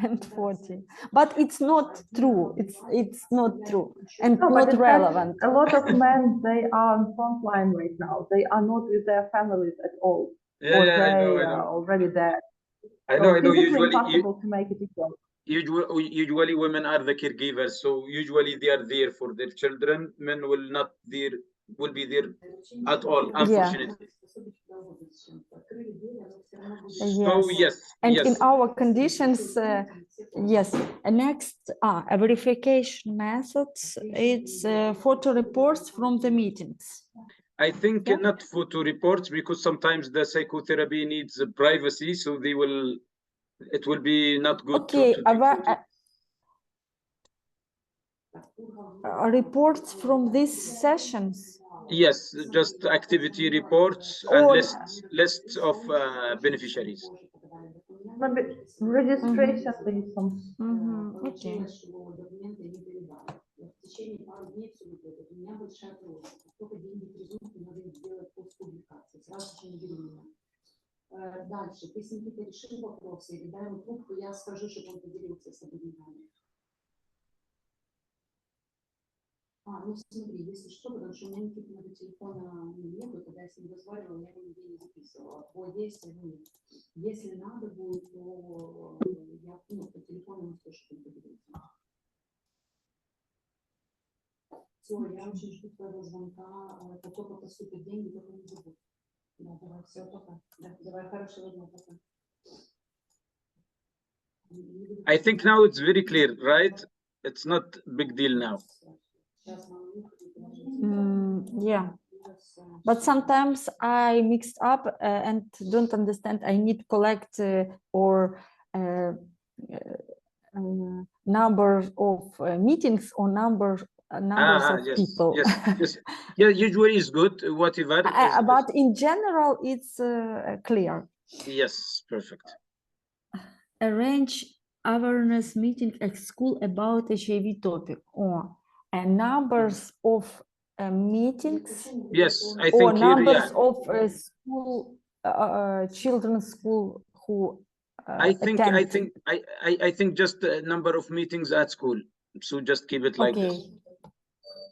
and 40, but it's not true. It's not true and not relevant. A lot of men, they are on front line right now. They are not with their families at all. They are already there. I know. Usually, impossible to make it equal. Usually women are the caregivers, so usually they are there for their children. Men will be there at all, unfortunately. So yes. In our conditions, yes. Next, a verification methods. It's photo reports from the meetings. I think not photo reports, because sometimes the psychotherapy needs privacy, so it will be not good. Okay, reports from these sessions. Yes, just activity reports and lists of beneficiaries. Registration. Okay. В течение пары дней все идет. У меня большая просьба. Как только деньги придут, надо их сделать постпубликации. Сразу же не беременна. Дальше. Ты с Никитой решил вопросы или дай ему трубку, я скажу, чтобы он поделился с тобой деньгами. Ну смотри, если что, потому что у меня Никитиного телефона нету, когда я с ним разговаривала, я его нигде не записывала. По действию нет. Если надо будет, то я по телефону ему скажу, чтобы он поделился. Все, я очень жду твоего звонка. Как только поступят деньги, только не забудь. Да, давай, все, пока. Да, давай, хорошего дня, пока. I think now it's very clear, right? It's not a big deal now. Yeah. But sometimes I mixed up and don't understand. I need to collect or number of meetings or number numbers of yes, people. yes. Yeah, usually is good, whatever. But in general, it's clear. Yes, perfect. Arrange awareness meeting at school about HIV topic, or numbers of meetings. Yes, I or think here, numbers of school children's school who I think attend. I think just the number of meetings at school. So just keep it like this,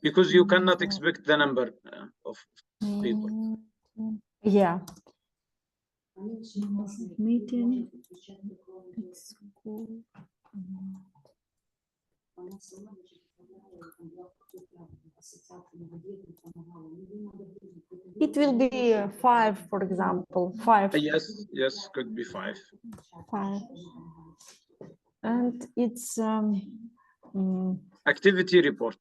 because you cannot expect the number of people. Yeah. Meeting at school. It will be 5, for example, 5. Yes, could be 5. 5. And it's activity report.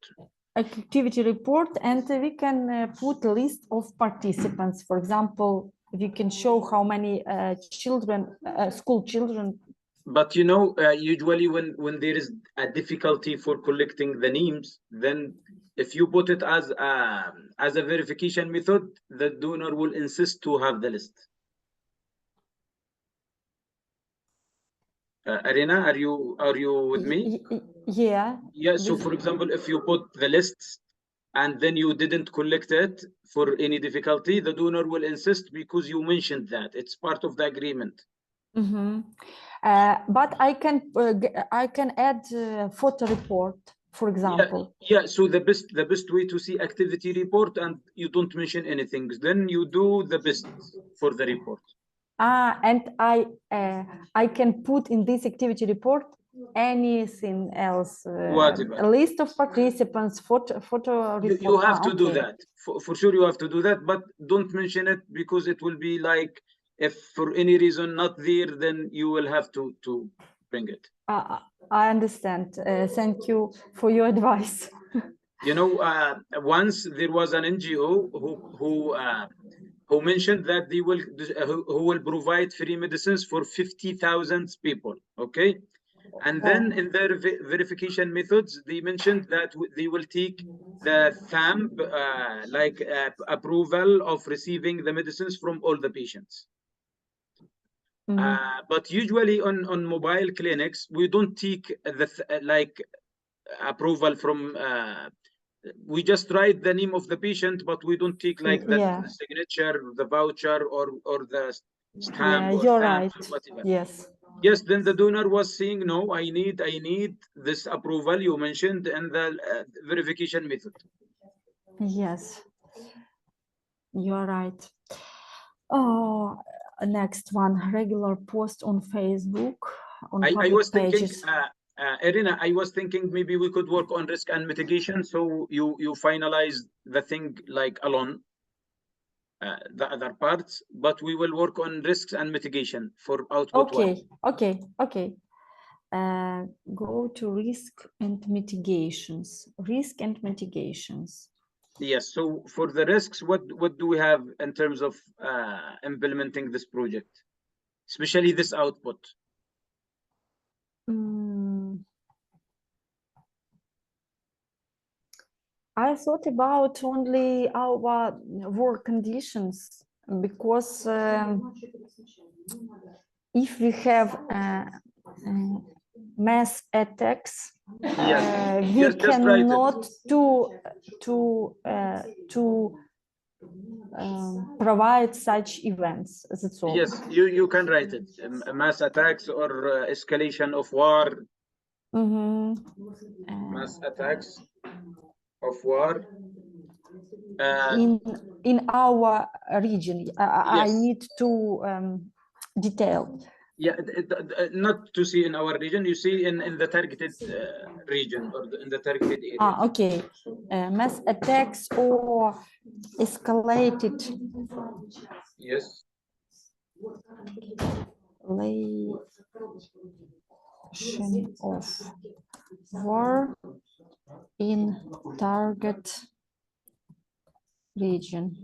Activity report, and we can put a list of participants. For example, we can show how many children, school children. But usually when there is a difficulty for collecting the names, then if you put it as a verification method, the donor will insist to have the list. Arena, are you with me? Yeah. Yeah. So for example, if you put the lists and then you didn't collect it for any difficulty, the donor will insist because you mentioned that it's part of the agreement. Mm-hmm. But I can add photo report, for example. Yeah. So the best way to see activity report, and you don't mention anything, then you do the best for the report. And I can put in this activity report anything else, a list of participants, photo report. You have to do that for sure. You have to do that, but don't mention it, because it will be like, if for any reason not there, then you will have to bring it. I understand. Thank you for your advice. Once there was an NGO who mentioned that they will who will provide free medicines for 50,000 people. Okay. And then in their verification methods, they mentioned that they will take the thumb, approval of receiving the medicines from all the patients. But usually on mobile clinics, we don't take the approval from. We just write the name of the patient, but we don't take the signature, the voucher, or the stamp. Yeah, you're right. Yes. Yes, then the donor was saying, no, I need this approval you mentioned in the verification method. Yes, you're right. Oh, next one, regular post on Facebook, on public I was pages. Thinking, Irina, I was thinking maybe we could work on risk and mitigation, so you finalize the thing alone. The other parts, but we will work on risks and mitigation for output. Okay. Go to risk and mitigations. Risk and mitigations. Yes. So for the risks, what do we have in terms of implementing this project, especially this output? I thought about only our work conditions, because if we have mass attacks, we cannot provide such events. That's all. Yes, you can write it. Mass attacks or escalation of war. Mass attacks of war. In our region, yes. I need to detail. Yeah, not to see in our region. You see in the targeted region, or in the targeted area. Okay. Mass attacks or escalated. Yes. Escalation of war in target region.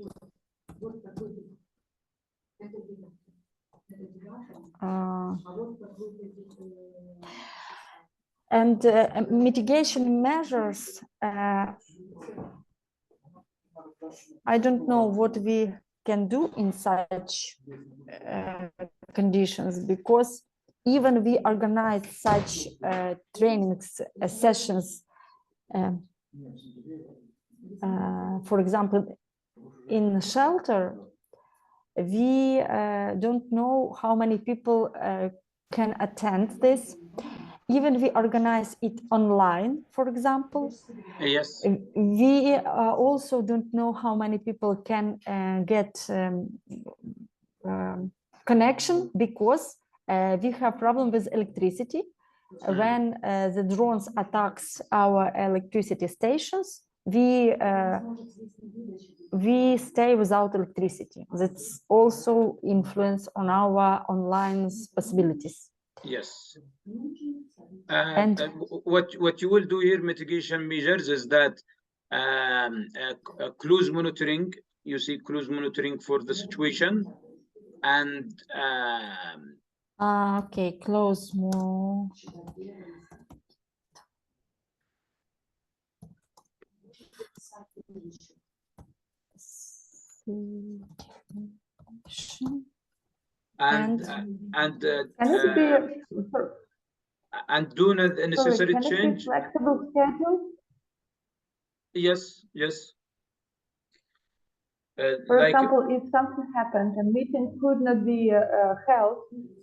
And mitigation measures I don't know what we can do in such conditions, because even we organize such trainings sessions, for example, in shelter, we don't know how many people can attend this. Even we organize it online, for example. Yes. We also don't know how many people can get connection, because we have problem with electricity. When the drones attacks our electricity stations, we stay without electricity. That's also influence on our online possibilities. Yes. And what you will do here, mitigation measures, is that close monitoring. You see close monitoring for the situation, and okay, close more. and do a necessary can change. It be flexible schedule? Yes, yes. For example, if something happened, a meeting could not be held,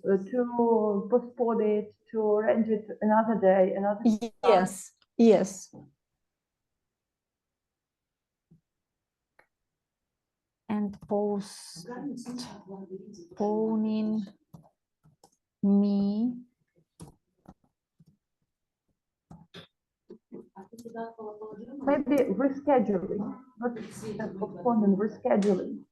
to postpone it, to arrange it another day, another time. Yes, yes. And postponing me. Maybe rescheduling, not postponing, rescheduling.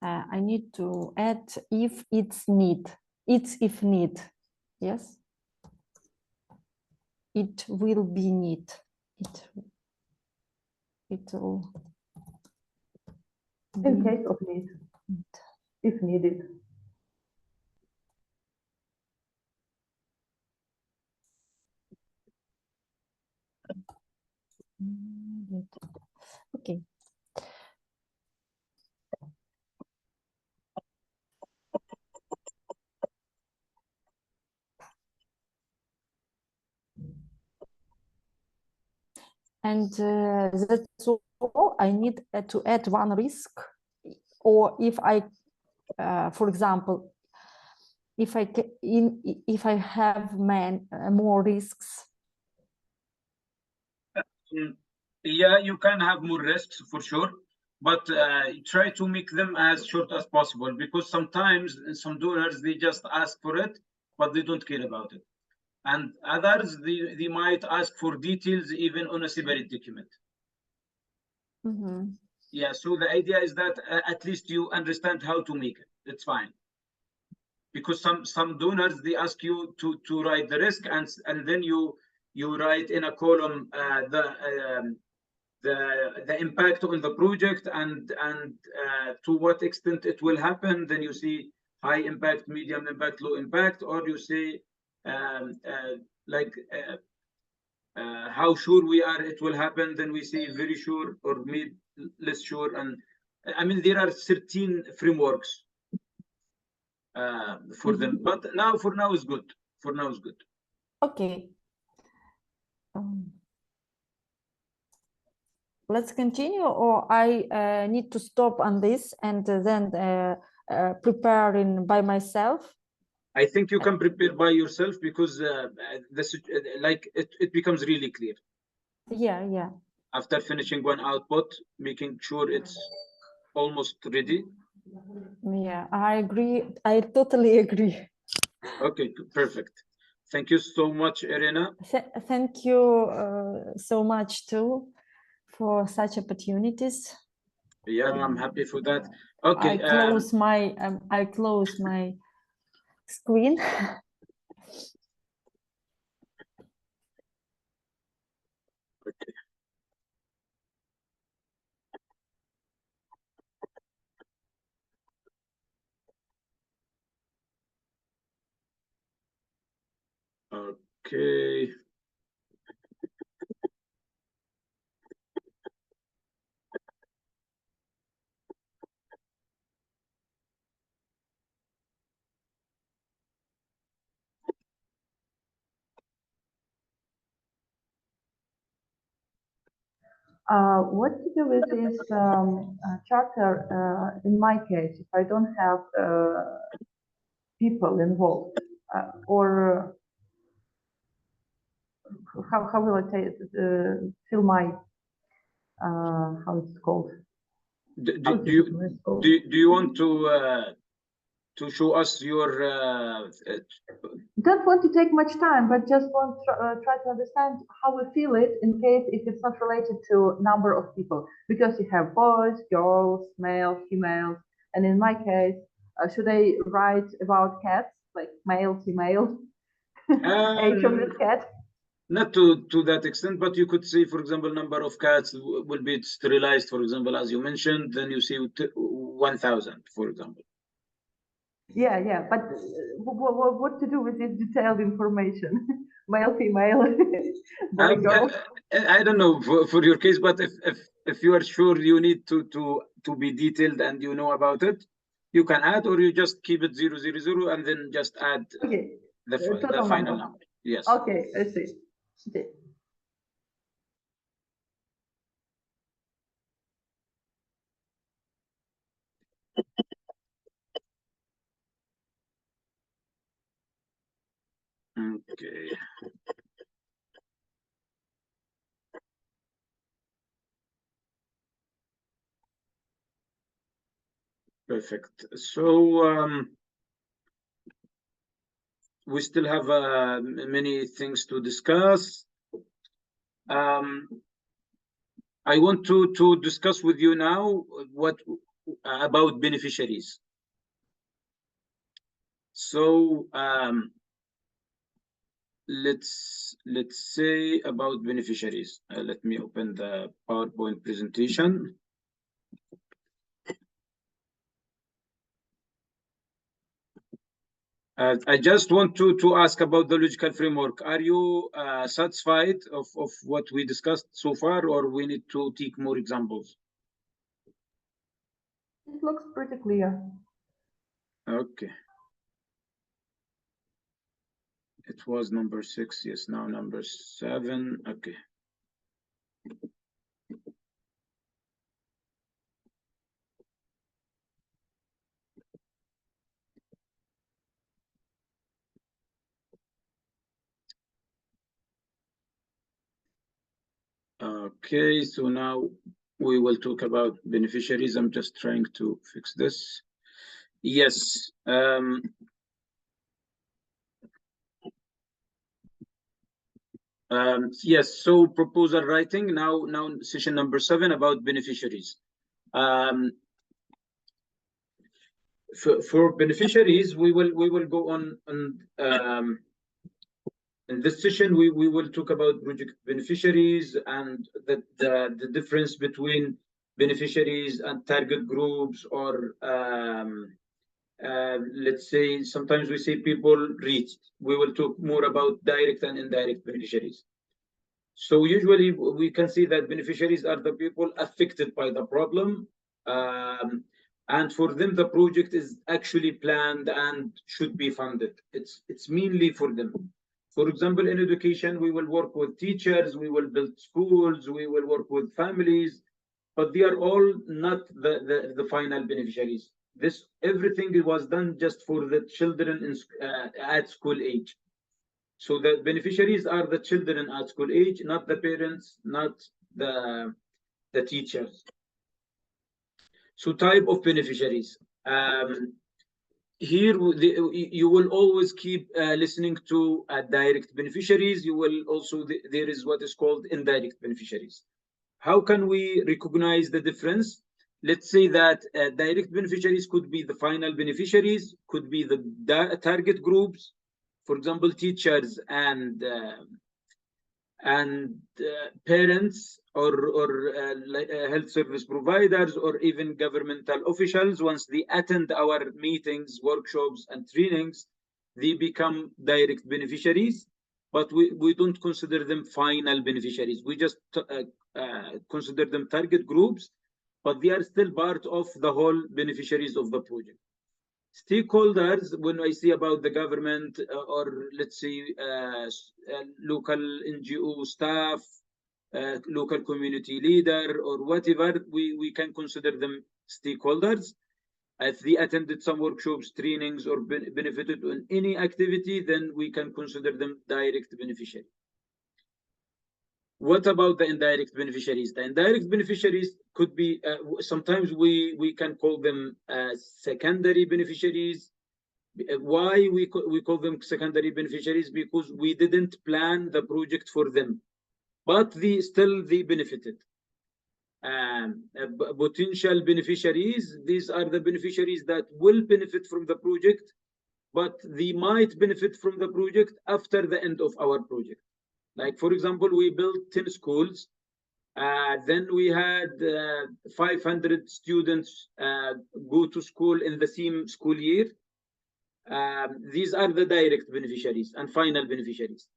I need to add if it's need. It's if need. Yes. It will be need. It will. In case of need, if needed. Okay. And that's all. I need to add one risk, or if I, for example, if I have more risks. Yeah, you can have more risks for sure, but try to make them as short as possible, because sometimes some donors, they just ask for it, but they don't care about it. And others, they might ask for details even on a separate document. Mm-hmm. Yeah, so the idea is that at least you understand how to make it. It's fine. Because some donors, they ask you to write the risk, and then you write in a column the impact on the project and to what extent it will happen. Then you see high impact, medium impact, low impact, or you say how sure we are it will happen. Then we say very sure or less sure. And I mean, there are 13 frameworks for them, but for now is good. For now is good. Okay. Let's continue, or I need to stop on this and then preparing by myself. I think you can prepare by yourself, because it becomes really clear. Yeah. After finishing one output, making sure it's almost ready. Yeah, I agree. I totally agree. Okay, perfect. Thank you so much, Irina. Thank you so much too for such opportunities. Yeah, I'm happy for that. Okay. I close my screen. Okay. Okay. What to do with this charter in my case if I don't have people involved, or how will I fill my how it's called? Do you want to show us your? Don't want to take much time, but just want to try to understand how we feel it in case if it's not related to number of people, because you have boys, girls, male, females, and in my case, should I write about cats like male, female, age of this cat? Not to that extent, but you could say, for example, number of cats will be sterilized, for example, as you mentioned, then you see 1,000, for example. Yeah, but what to do with this detailed information? Male, female, boy, girl? I don't know for your case, but if you are sure you need to be detailed and you know about it, you can add, or you just keep it 000 and then just add the final number. Yes. Okay, I see. Okay. Okay. Perfect. So we still have many things to discuss. I want to discuss with you now what about beneficiaries. So let's say about beneficiaries. Let me open the PowerPoint presentation. I just want to ask about the logical framework. Are you satisfied of what we discussed so far, or we need to take more examples? It looks pretty clear. Okay. It was number 6, yes, now number 7. Okay. Okay, so now we will talk about beneficiaries. I'm just trying to fix this. Yes. Yes, so proposal writing, now session number 7 about beneficiaries. For beneficiaries, we will go on in this session, we will talk about project beneficiaries and the difference between beneficiaries and target groups, or let's say sometimes we say people reached. We will talk more about direct and indirect beneficiaries. So usually we can see that beneficiaries are the people affected by the problem. And for them, the project is actually planned and should be funded. It's mainly for them. For example, in education, we will work with teachers, we will build schools, we will work with families, but they are all not the final beneficiaries. Everything was done just for the children at school age. So the beneficiaries are the children at school age, not the parents, not the teachers. So type of beneficiaries. Here, you will always keep listening to direct beneficiaries. You will also, there is what is called indirect beneficiaries. How can we recognize the difference? let's say that direct beneficiaries could be the final beneficiaries, could be the target groups, for example, teachers and parents, or health service providers, or even governmental officials. Once they attend our meetings, workshops, and trainings, they become direct beneficiaries, but we don't consider them final beneficiaries. We just consider them target groups, but they are still part of the whole beneficiaries of the project. Stakeholders, when I say about the government, or let's say local NGO staff, local community leader, or whatever, we can consider them stakeholders. If they attended some workshops, trainings, or benefited on any activity, then we can consider them direct beneficiary. What about the indirect beneficiaries? The indirect beneficiaries could be, sometimes we can call them secondary beneficiaries. Why we call them secondary beneficiaries? Because we didn't plan the project for them, but they benefited. Potential beneficiaries, these are the beneficiaries that will benefit from the project, but they might benefit from the project after the end of our project. Like, for example, we built 10 schools. Then we had 500 students go to school in the same school year. These are the direct beneficiaries and final beneficiaries.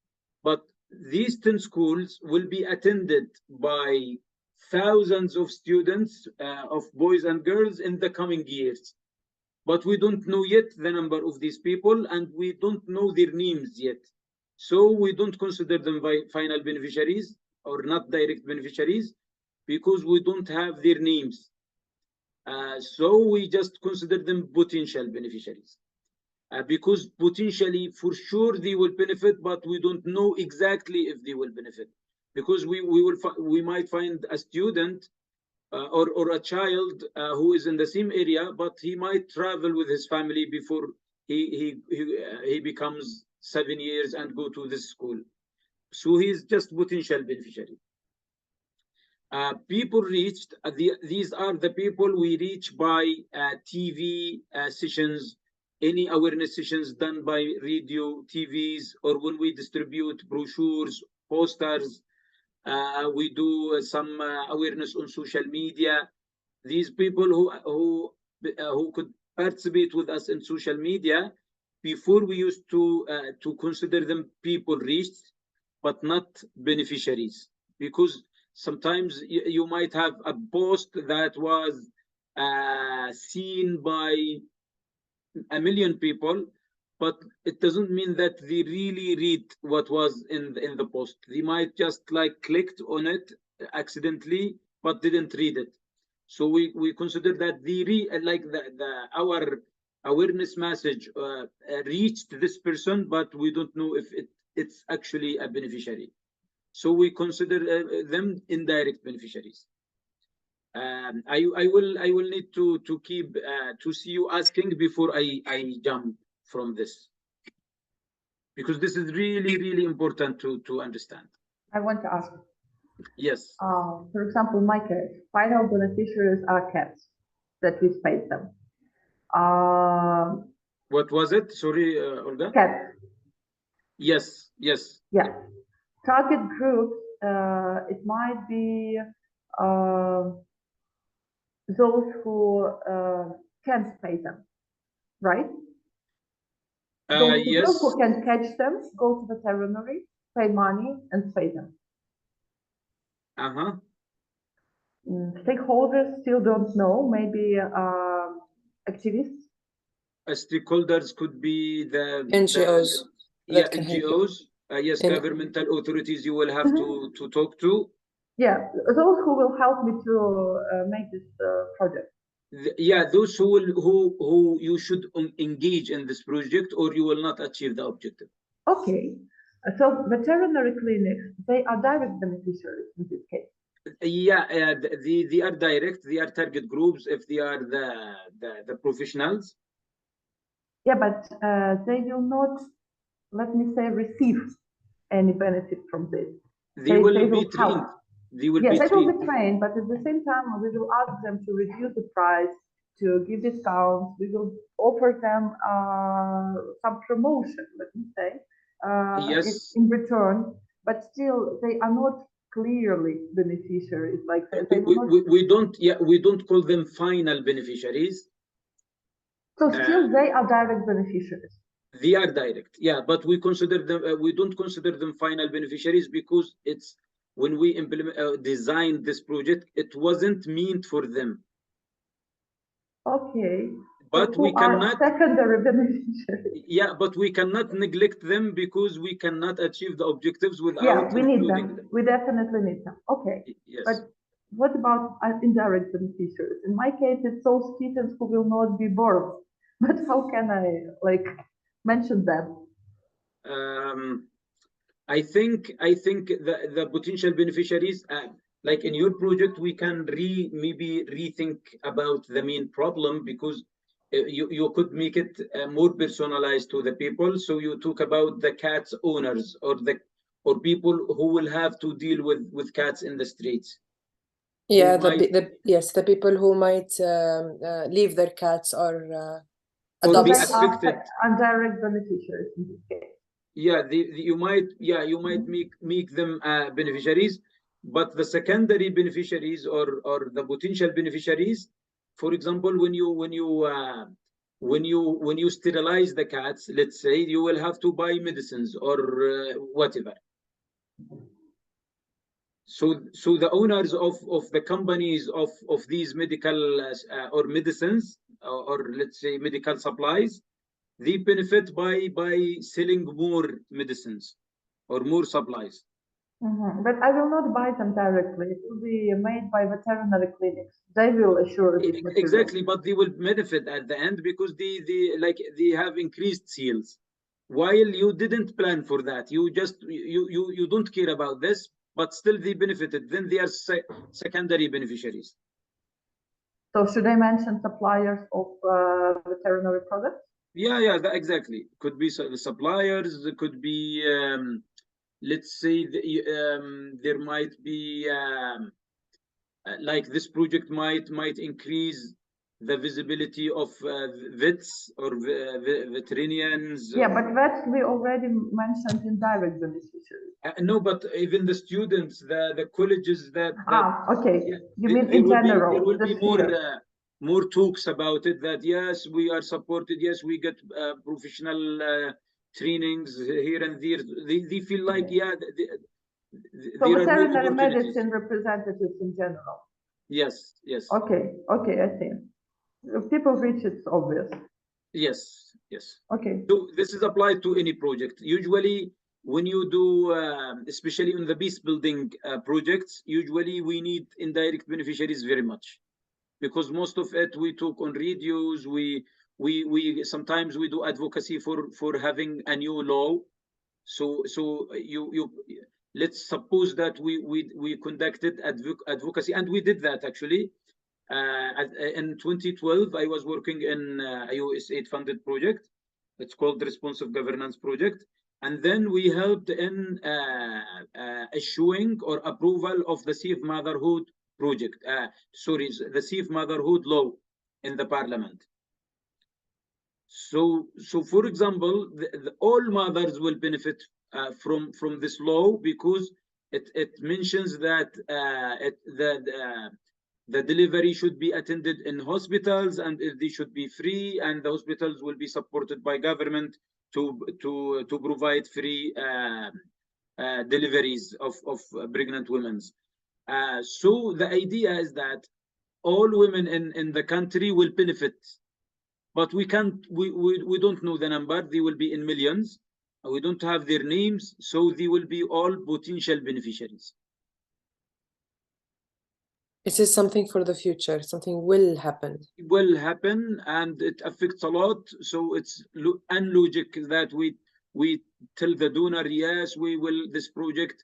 But these 10 schools will be attended by thousands of students, of boys and girls, in the coming years. But we don't know yet the number of these people, and we don't know their names yet. So we don't consider them final beneficiaries or not direct beneficiaries, because we don't have their names. So we just consider them potential beneficiaries. Because potentially, for sure, they will benefit, but we don't know exactly if they will benefit. Because we might find a student or a child who is in the same area, but he might travel with his family before he becomes 7 years and go to this school. So he's just potential beneficiary. People reached, these are the people we reach by TV sessions, any awareness sessions done by radio, TVs, or when we distribute brochures, posters, we do some awareness on social media. These people who could participate with us in social media, before we used to consider them people reached, but not beneficiaries, because sometimes you might have a post that was seen by 1 million people, but it doesn't mean that they really read what was in the post. They might just like clicked on it accidentally, but didn't read it. So we consider that our awareness message reached this person, but we don't know if it's actually a beneficiary. So we consider them indirect beneficiaries. I will need to keep to see you asking before I jump from this, because this is really important to understand. I want to ask. Yes. For example, my case, final beneficiaries are cats that we paid them. What was it? Sorry, Olga. Cats. Yes. Yeah. Target groups, it might be those who can spay them, right? Those people who can catch them, go to the veterinary, pay money, and spay them. Stakeholders still don't know, maybe activists. Stakeholders could be the NGOs. NGOs. Yes, governmental authorities you will have to talk to. Yeah, those who will help me to make this project. Those who you should engage in this project, or you will not achieve the objective. Okay, so veterinary clinics, they are direct beneficiaries in this case. They are direct. They are target groups if they are the professionals. Yeah, but they will not, let me say, receive any benefit from this. They will be trained. they will yes, be they will trained. be trained, but at the same time, we will ask them to reduce the price, to give discounts. We will offer them some promotion, let me say, Yes. in return. But still, they are not clearly beneficiaries. Like they will not. We don't call them final beneficiaries. So still, they are direct beneficiaries. They are direct, yeah, but we consider them. We don't consider them final beneficiaries because it's when we implement designed this project, it wasn't meant for them. Okay. But so we cannot secondary beneficiaries. Yeah, but we cannot neglect them because we cannot achieve the objectives without Yeah, we need including them. We definitely need them. Okay. Yes. But what about indirect beneficiaries? In my case, it's those students who will not be borrowed. But how can I mention them? I think the potential beneficiaries, like in your project, we can maybe rethink about the main problem because you could make it more personalized to the people. So you talk about the cats owners or people who will have to deal with cats in the streets. Yeah, the people who might leave their cats or adopt. Be affected. Indirect beneficiaries in this case. Yeah, you might make them beneficiaries, but the secondary beneficiaries or the potential beneficiaries, for example, when you sterilize the cats, let's say, you will have to buy medicines or whatever. So the owners of the companies of these medical or medicines or let's say medical supplies, they benefit by selling more medicines or more supplies. But I will not buy them directly. It will be made by veterinary clinics. They will assure this material. Exactly, but they will benefit at the end because they have increased sales. While you didn't plan for that, you don't care about this, but still they benefited. Then they are secondary beneficiaries. So should I mention suppliers of veterinary products? Yeah, exactly. Could be suppliers. Could be, let's say, there might be like this project might increase the visibility of vets or veterinarians. Yeah, but vets we already mentioned in direct beneficiaries. No, but even the students, the colleges that okay. You mean in general? There will be more talks about it. That yes, we are supported. Yes, we get professional trainings here and there. They feel like so veterinary medicine representatives in general. Yes. Okay, I see. People reach it's obvious. Yes. Okay. So this is applied to any project. Usually, when you do, especially in the peace building projects, usually we need indirect beneficiaries very much, because most of it we took on radios. We sometimes we do advocacy for having a new law. So you let's suppose that we conducted advocacy, and we did that actually. In 2012, I was working in a USAID funded project. It's called the Responsive Governance Project. And then we helped in issuing or approval of the Safe Motherhood project. The Safe Motherhood law in the parliament. So for example, all mothers will benefit from this law because it mentions that the delivery should be attended in hospitals and they should be free, and the hospitals will be supported by government to provide free deliveries of pregnant women. So the idea is that all women in the country will benefit, but we don't know the number. They will be in millions. We don't have their names, so they will be all potential beneficiaries. This is something for the future. Something will happen. It will happen, and it affects a lot. So it's unlogic that we tell the donor, yes, we will, this project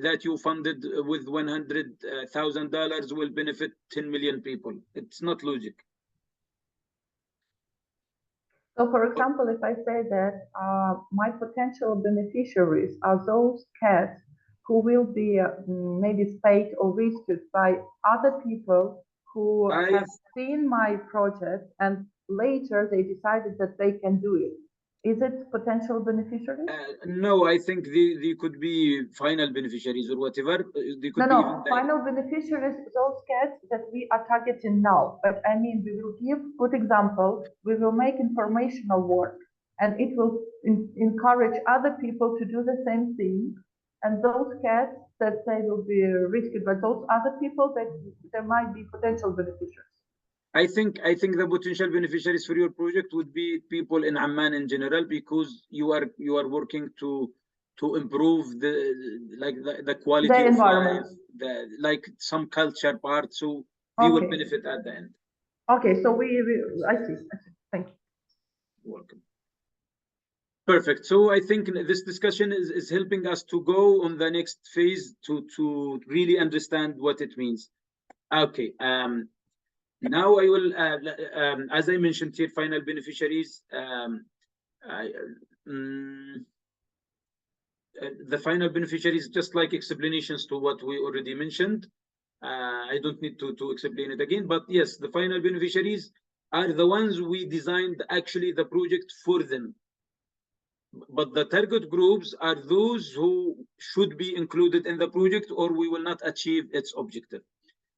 that you funded with $100,000 will benefit 10 million people. It's not logic. So, for example, if I say that my potential beneficiaries are those cats who will be maybe paid or rescued by other people who have seen my project and later they decided that they can do it. Is it potential beneficiaries? No, I think they could be final beneficiaries or whatever. They could No, final beneficiaries, those cats that we are targeting now. But I mean, we will give good example. We will make informational work, and it will encourage other people to do the same thing. And those cats that they will be rescued by those other people, that there might be potential beneficiaries. I think the potential beneficiaries for your project would be people in Amman in general, because you are working to improve the quality the of environment, life, like some culture part, so they will benefit at the end. Okay, so I see. Thank you. You're welcome. Perfect. So I think this discussion is helping us to go on the next phase to really understand what it means. Okay. Now I will, as I mentioned here, final beneficiaries. The final beneficiaries, just like explanations to what we already mentioned. I don't need to explain it again, but yes, the final beneficiaries are the ones we designed actually the project for them. But the target groups are those who should be included in the project or we will not achieve its objective.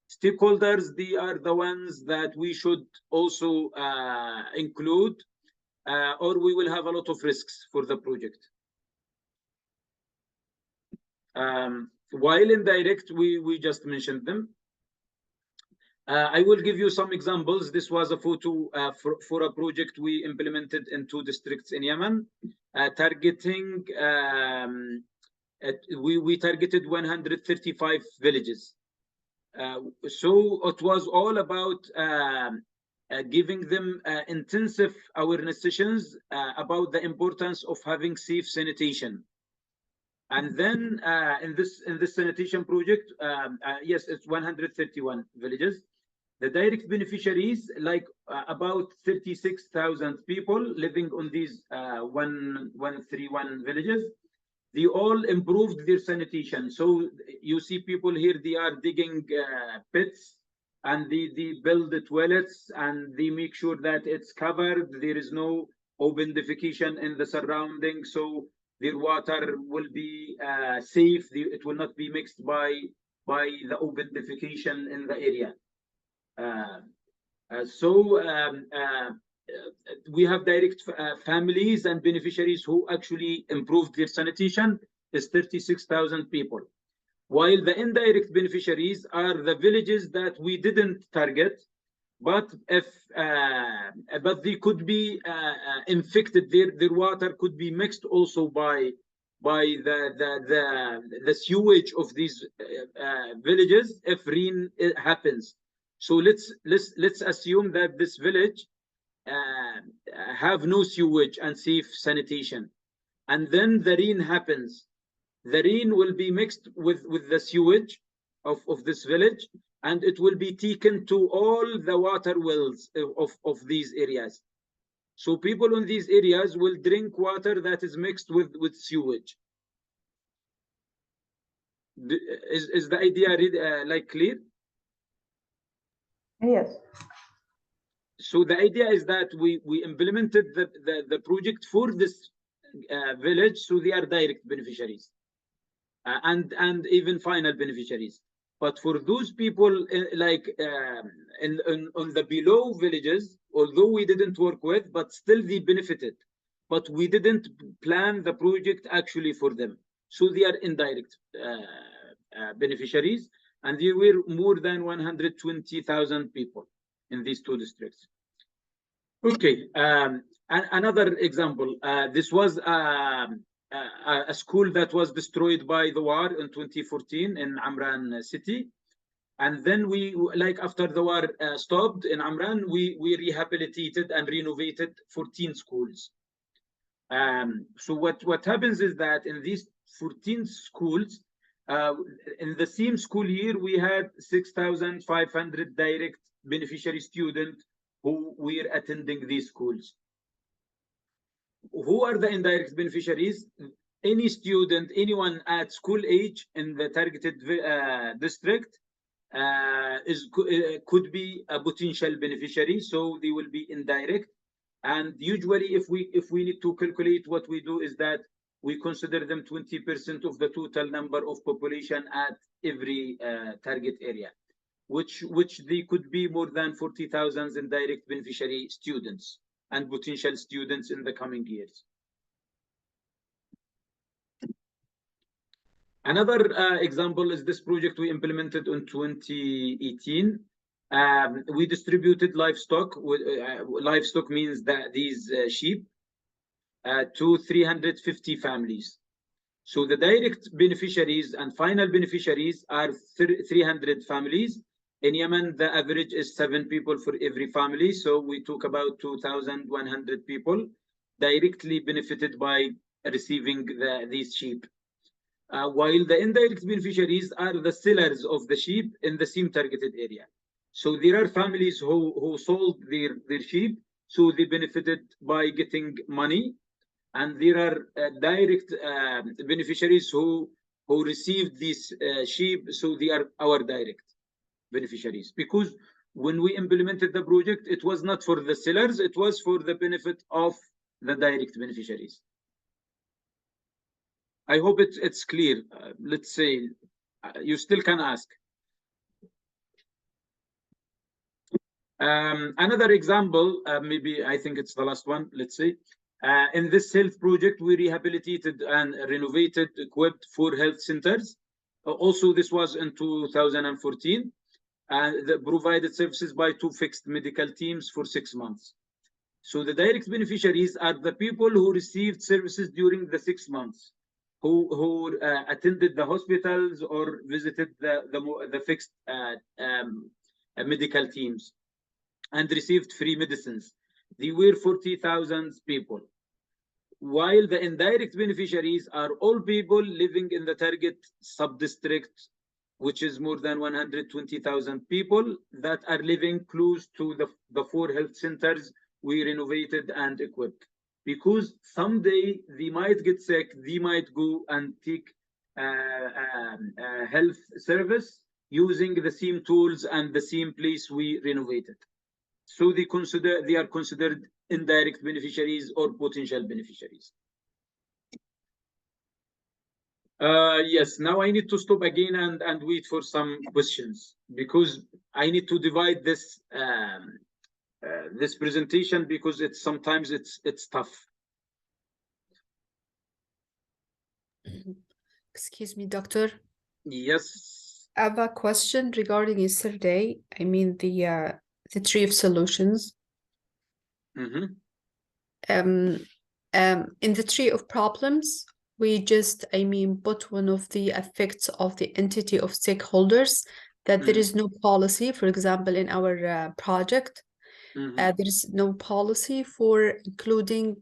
Stakeholders, they are the ones that we should also include or we will have a lot of risks for the project. While indirect, we just mentioned them. I will give you some examples. This was a photo for a project we implemented in 2 districts in Yemen, targeting, we targeted 135 villages. So it was all about giving them intensive awareness sessions about the importance of having safe sanitation. And then in this sanitation project, yes, it's 131 villages. The direct beneficiaries, like about 36,000 people living on these 131 villages, they all improved their sanitation. So you see people here, they are digging pits and they build the toilets and they make sure that it's covered. There is no open defecation in the surroundings. So their water will be safe. It will not be mixed by the open defecation in the area. We have direct families and beneficiaries who actually improved their sanitation is 36,000 people. While the indirect beneficiaries are the villages that we didn't target, but they could be infected. Their water could be mixed also by the sewage of these villages if rain happens. So let's assume that this village have no sewage and safe sanitation, and then the rain happens. The rain will be mixed with the sewage of this village, and it will be taken to all the water wells of these areas. So people in these areas will drink water that is mixed with sewage. Is the idea like clear? Yes. So the idea is that we implemented the project for this village, so they are direct beneficiaries and even final beneficiaries. But for those people like on the below villages, although we didn't work with, but still they benefited, but we didn't plan the project actually for them. So they are indirect beneficiaries, and there were more than 120,000 people in these 2 districts. Okay, another example. This was a school that was destroyed by the war in 2014 in Amran city. And then we, like after the war stopped in Amran, we rehabilitated and renovated 14 schools. So what happens is that in these 14 schools, in the same school year, we had 6,500 direct beneficiary students who were attending these schools. Who are the indirect beneficiaries? any student, anyone at school age in the targeted district could be a potential beneficiary, so they will be indirect. And usually, if we need to calculate, what we do is that we consider them 20% of the total number of population at every target area, which they could be more than 40,000 indirect beneficiary students and potential students in the coming years. Another example is this project we implemented in 2018. We distributed livestock. Livestock means that these sheep to 350 families. So the direct beneficiaries and final beneficiaries are 300 families. In Yemen, the average is 7 people for every family. So we talk about 2,100 people directly benefited by receiving these sheep. While the indirect beneficiaries are the sellers of the sheep in the same targeted area. So there are families who sold their sheep, so they benefited by getting money. And there are direct beneficiaries who received these sheep, so they are our direct beneficiaries. Because when we implemented the project, it was not for the sellers, it was for the benefit of the direct beneficiaries. I hope it's clear. Let's say you still can ask. Another example, maybe I think it's the last one. Let's say in this health project, we rehabilitated and renovated, equipped 4 health centers. Also, this was in 2014, and provided services by 2 fixed medical teams for 6 months. So the direct beneficiaries are the people who received services during the 6 months. Who attended the hospitals or visited the fixed medical teams and received free medicines. They were 40,000 people. While the indirect beneficiaries are all people living in the target sub-district, which is more than 120,000 people that are living close to the 4 health centers we renovated and equipped. Because someday they might get sick, they might go and take health service using the same tools and the same place we renovated. So they are considered indirect beneficiaries or potential beneficiaries. Yes, now I need to stop again and wait for some questions, because I need to divide this this presentation, because sometimes it's tough. Excuse me, doctor. Yes. I have a question regarding yesterday. I mean the tree of solutions. Mm-hmm. In the tree of problems, we just, put one of the effects of the entity of stakeholders, that there is no policy. For example, in our project, there is no policy for including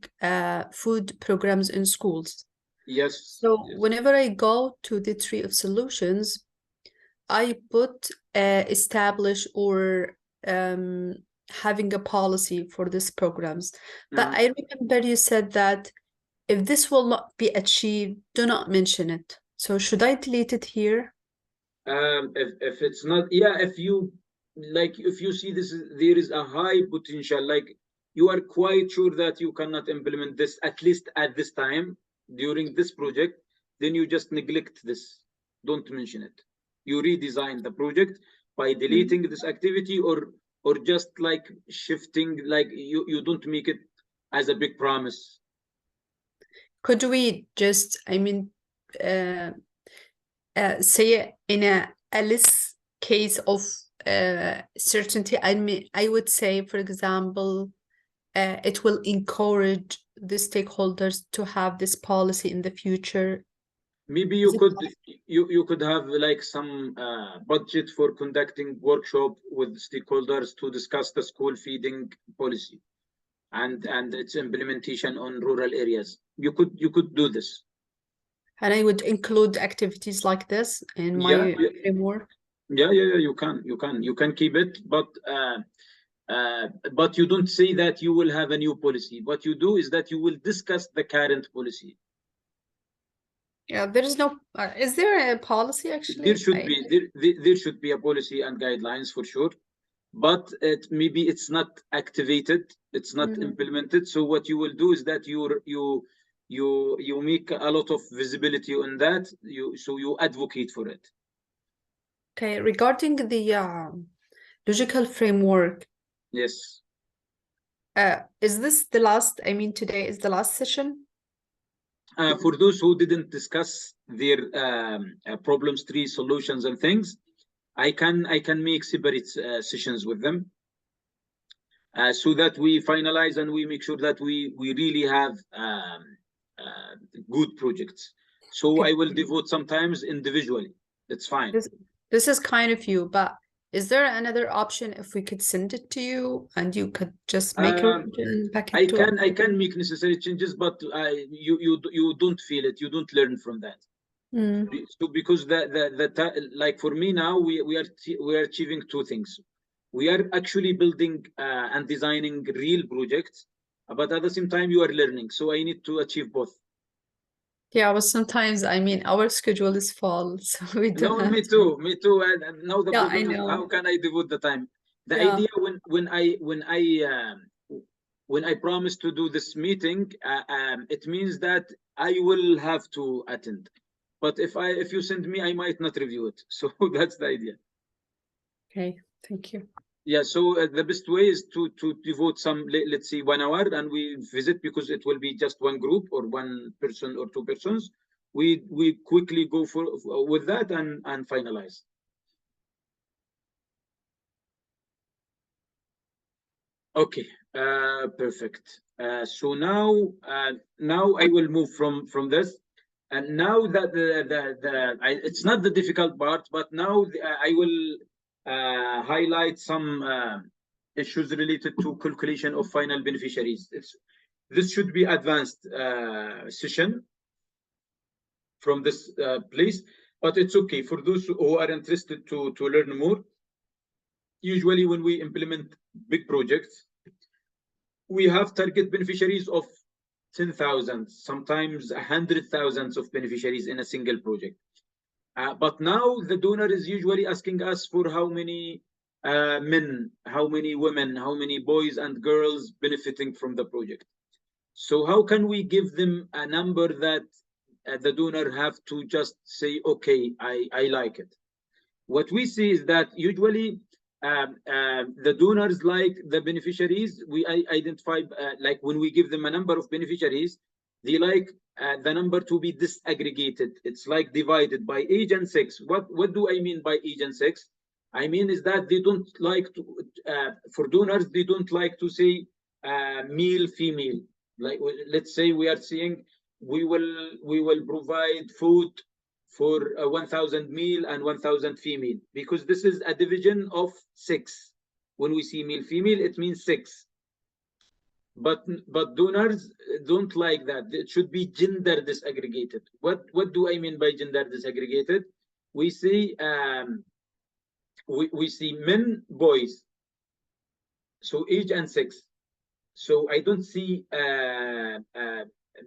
food programs in schools. Yes. So whenever I go to the tree of solutions, I put establish or having a policy for these programs. But I remember you said that if this will not be achieved, do not mention it. So should I delete it here? If it's not, if you see there is a high potential, like you are quite sure that you cannot implement this, at least at this time during this project, then you just neglect this. Don't mention it. You redesign the project by deleting this activity, or just like shifting, like you don't make it as a big promise. Could we just, say in a less case of certainty? I would say, for example, it will encourage the stakeholders to have this policy in the future. Maybe you could have like some budget for conducting workshop with stakeholders to discuss the school feeding policy and its implementation on rural areas. You could do this. And I would include activities like this in my framework. Yeah, you can keep it, but you don't say that you will have a new policy. What you do is that you will discuss the current policy. Yeah, there is no. Is there a policy actually? There should be there should be a policy and guidelines for sure, but maybe it's not activated, it's not implemented. So what you will do is that you make a lot of visibility on that. So you advocate for it. Okay, regarding the logical framework. Yes. Is this the last? I mean, today is the last session. For those who didn't discuss their problems, tree solutions, and things, I can make separate sessions with them, so that we finalize and we make sure that we really have good projects. So Okay. I will devote sometimes individually. It's fine. This is kind of you, but is there another option if we could send it to you and you could just make a packet? I can make necessary changes, but you don't feel it. You don't learn from that. So because like for me now, we are achieving two things. We are actually building and designing real projects, but at the same time you are learning. So I need to achieve both. Yeah, but sometimes, I mean, our schedule is full, so we don't. No, me too. And now the problem I is, know. how can I devote the time? The Yeah. idea when I promise to do this meeting, it means that I will have to attend. But if you send me, I might not review it. So that's the idea. Okay, thank you. Yeah, so the best way is to devote some, let's say 1 hour, and we visit, because it will be just one group or one person or two persons. We quickly go with that and finalize. Okay, perfect. So now I will move from this, and now that it's not the difficult part, but now I will highlight some issues related to calculation of final beneficiaries. This should be advanced session from this place, but it's okay for those who are interested to learn more. Usually when we implement big projects, we have target beneficiaries of 10,000, sometimes 100,000 of beneficiaries in a single project. But now the donor is usually asking us for how many men, how many women, how many boys and girls benefiting from the project. So how can we give them a number that the donor have to just say, okay, I like it? What we see is that usually the donors like the beneficiaries. We identify like when we give them a number of beneficiaries, they like the number to be disaggregated. It's like divided by age and sex. What do I mean by age and sex? I mean is that they don't like to, for donors, they don't like to say male, female. Like let's say we are saying we will provide food for 1,000 male and 1,000 female, because this is a division of sex. When we see male, female, it means sex. But donors don't like that. It should be gender disaggregated. What do I mean by gender disaggregated? We see we see men, boys, so age and sex. So I don't see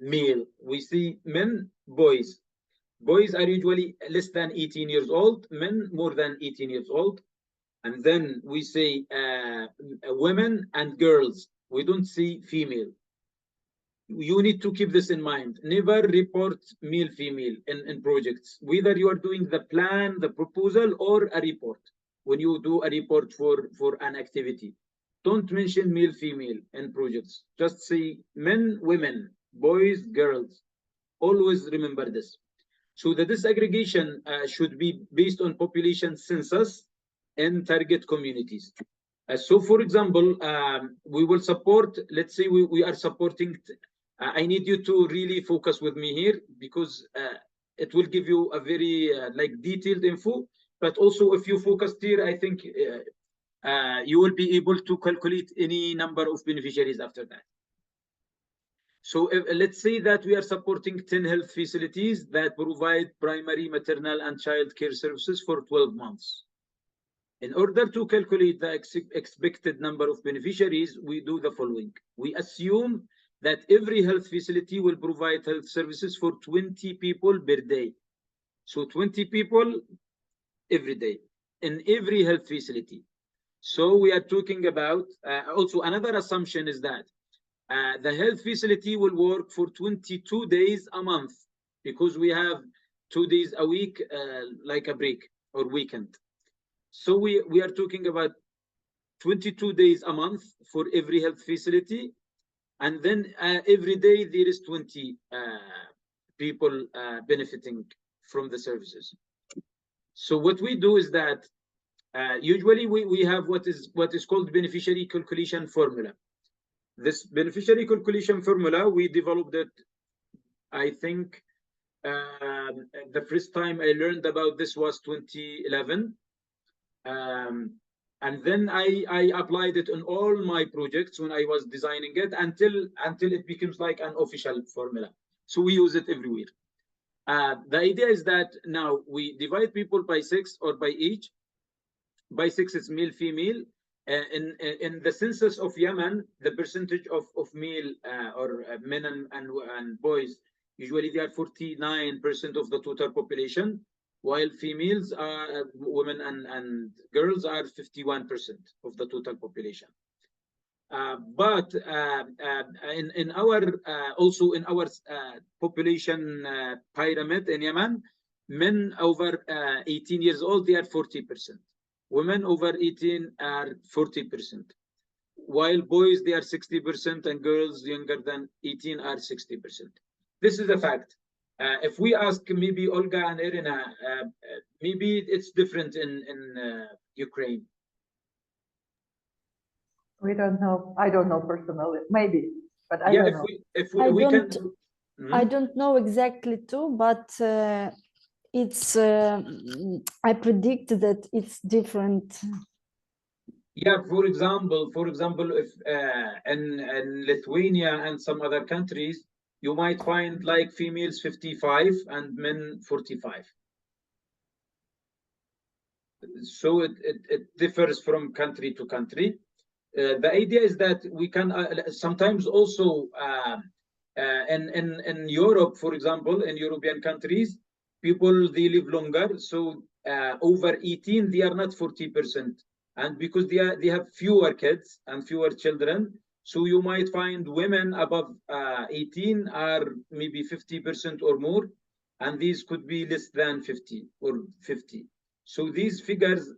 male. We see men, boys. Boys are usually less than 18 years old, men more than 18 years old. And then we say women and girls. We don't see female. You need to keep this in mind. Never report male, female in projects, whether you are doing the plan, the proposal, or a report. When you do a report for an activity, don't mention male, female in projects. Just say men, women, boys, girls. Always remember this. So the disaggregation should be based on population census and target communities. So for example, we will support, let's say we are supporting, I need you to really focus with me here, because it will give you a very like detailed info, but also if you focus here, I think you will be able to calculate any number of beneficiaries after that. So let's say that we are supporting 10 health facilities that provide primary, maternal, and child care services for 12 months. In order to calculate the expected number of beneficiaries, we do the following. We assume that every health facility will provide health services for 20 people per day. So 20 people every day in every health facility. So we are talking about, also another assumption is that the health facility will work for 22 days a month, because we have 2 days a week, like a break or weekend. So we are talking about 22 days a month for every health facility. And then every day there is 20 people benefiting from the services. So what we do is that usually we have what is called beneficiary calculation formula. This beneficiary calculation formula, we developed it, I think the first time I learned about this was 2011. And then I applied it on all my projects when I was designing it until it becomes like an official formula. So we use it everywhere. The idea is that now we divide people by 6 or by each. By 6 is male, female. In the census of Yemen, the percentage of male or men and boys, usually they are 49% of the total population, while females are women and girls are 51% of the total population. But in our also in our population pyramid in Yemen, men over 18 years old, they are 40%. Women over 18 are 40%, while boys they are 60%, and girls younger than 18 are 60%. This is a fact. If we ask maybe Olga and Irina, maybe it's different in Ukraine. We don't know. I don't know personally. Maybe, but I don't know. If we can. I don't know exactly too, but it's. I predict that it's different. Yeah, for example, if in Lithuania and some other countries, you might find like females 55 and men 45. So it differs from country to country. The idea is that we can sometimes also in Europe, for example, in European countries, people they live longer. So over 18, they are not 40%, and because they have fewer kids and fewer children, so you might find women above 18 are maybe 50% or more, and these could be less than 50 or 50. So these figures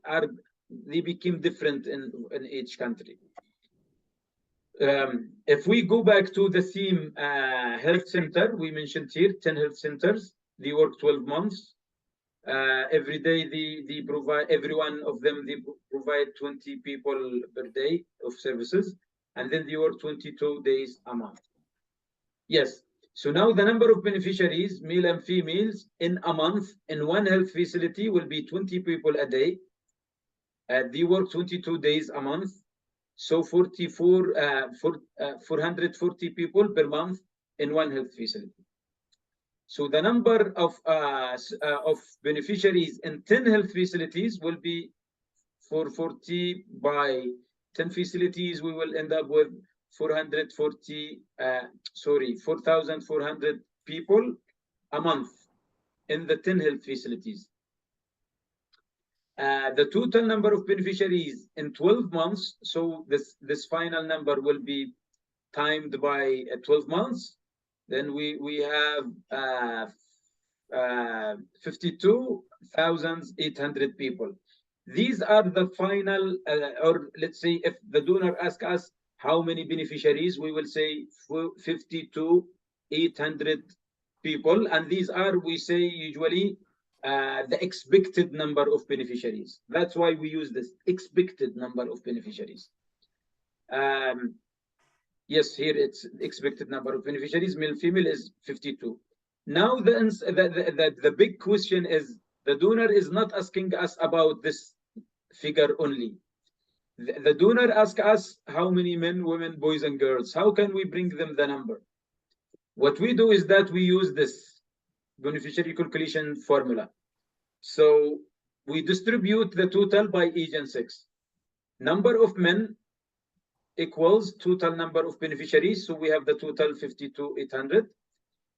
they became different in each country. If we go back to the theme health center, we mentioned here 10 health centers. They work 12 months. Every day they provide, every one of them, they provide 20 people per day of services, and then they work 22 days a month. Yes. So now the number of beneficiaries, male and females, in a month in one health facility will be 20 people a day. They work 22 days a month. So 440 people per month in one health facility. So the number of beneficiaries in 10 health facilities will be 440 by 10 facilities. We will end up with 4,400 people a month in the 10 health facilities. The total number of beneficiaries in 12 months, so this final number will be timed by 12 months, then we have 52,800 people. These are the final, or let's say if the donor asks us how many beneficiaries, we will say 52,800 people, and these are, we say usually, the expected number of beneficiaries. That's why we use this expected number of beneficiaries. Yes, here it's expected number of beneficiaries, male, female is 52. Now the big question is, the donor is not asking us about this figure only. The donor asks us how many men, women, boys, and girls. How can we bring them the number? What we do is that we use this beneficiary calculation formula. So we distribute the total by age and sex. Number of men equals total number of beneficiaries. So we have the total 52,800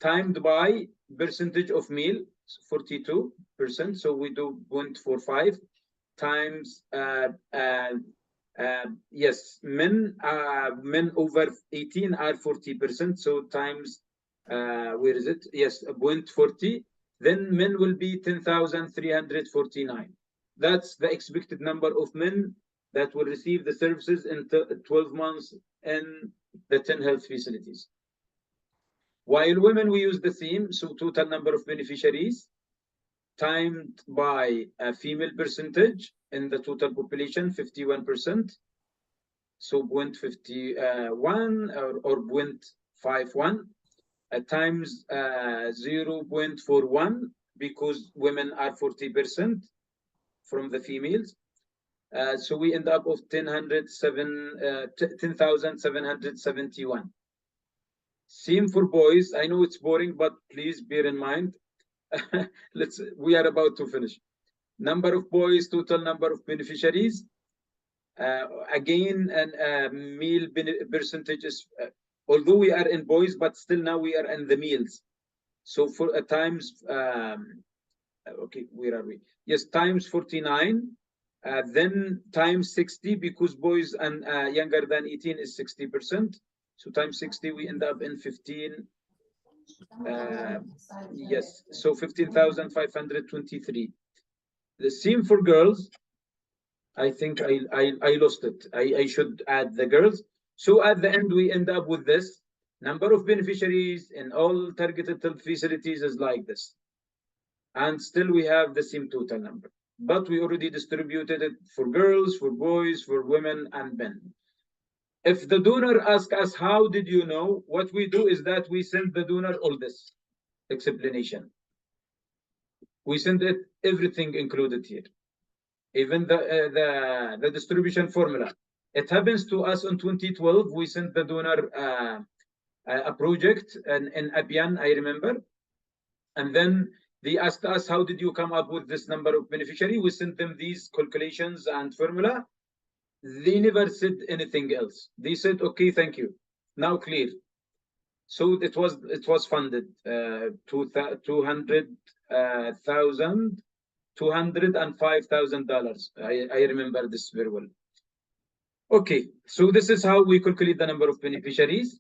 timed by percentage of male, 42%. So we do 0.45 times yes, men over 18 are 40%. So times where is it? Yes, 0.40. Then men will be 10,349. That's the expected number of men that will receive the services in 12 months in the 10 health facilities. While women, we use the same, so total number of beneficiaries timed by a female percentage in the total population, 51%. So 0.51 or 0.51 times 0.41, because women are 40% from the females. So we end up of 10,771. Same for boys. I know it's boring, but please bear in mind. We are about to finish. Number of boys, total number of beneficiaries. Again, and male percentages. Although we are in boys, but still now we are in the males. So for times, okay, where are we? Yes, times 49. Then times 60, because boys and younger than 18 is 60%. So times 60, we end up in 15. Yes, so 15,523. The same for girls. I think I lost it. I should add the girls. So at the end, we end up with this. Number of beneficiaries in all targeted health facilities is like this. And still we have the same total number. But we already distributed it for girls, for boys, for women, and men. If the donor asks us, how did you know? What we do is that we send the donor all this explanation. We send it everything included here, even the distribution formula. It happens to us in 2012. We sent the donor a project in Abian, I remember, and then they asked us, how did you come up with this number of beneficiary? We sent them these calculations and formula. They never said anything else. They said, okay, thank you. Now clear. So it was funded $205,000. I remember this very well. Okay, so this is how we calculate the number of beneficiaries.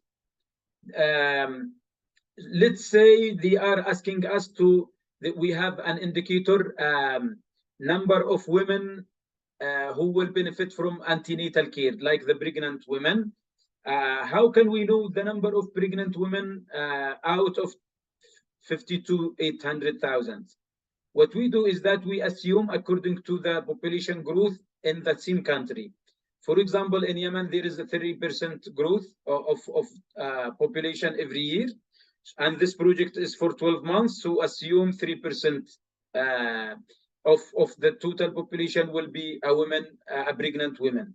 Let's say they are asking us to, that we have an indicator, number of women who will benefit from antenatal care, like the pregnant women. How can we know the number of pregnant women out of 52,800,000? What we do is that we assume according to the population growth in that same country. For example, in Yemen, there is a 30% growth of population every year. And this project is for 12 months. So assume 3% of the total population will be a pregnant women.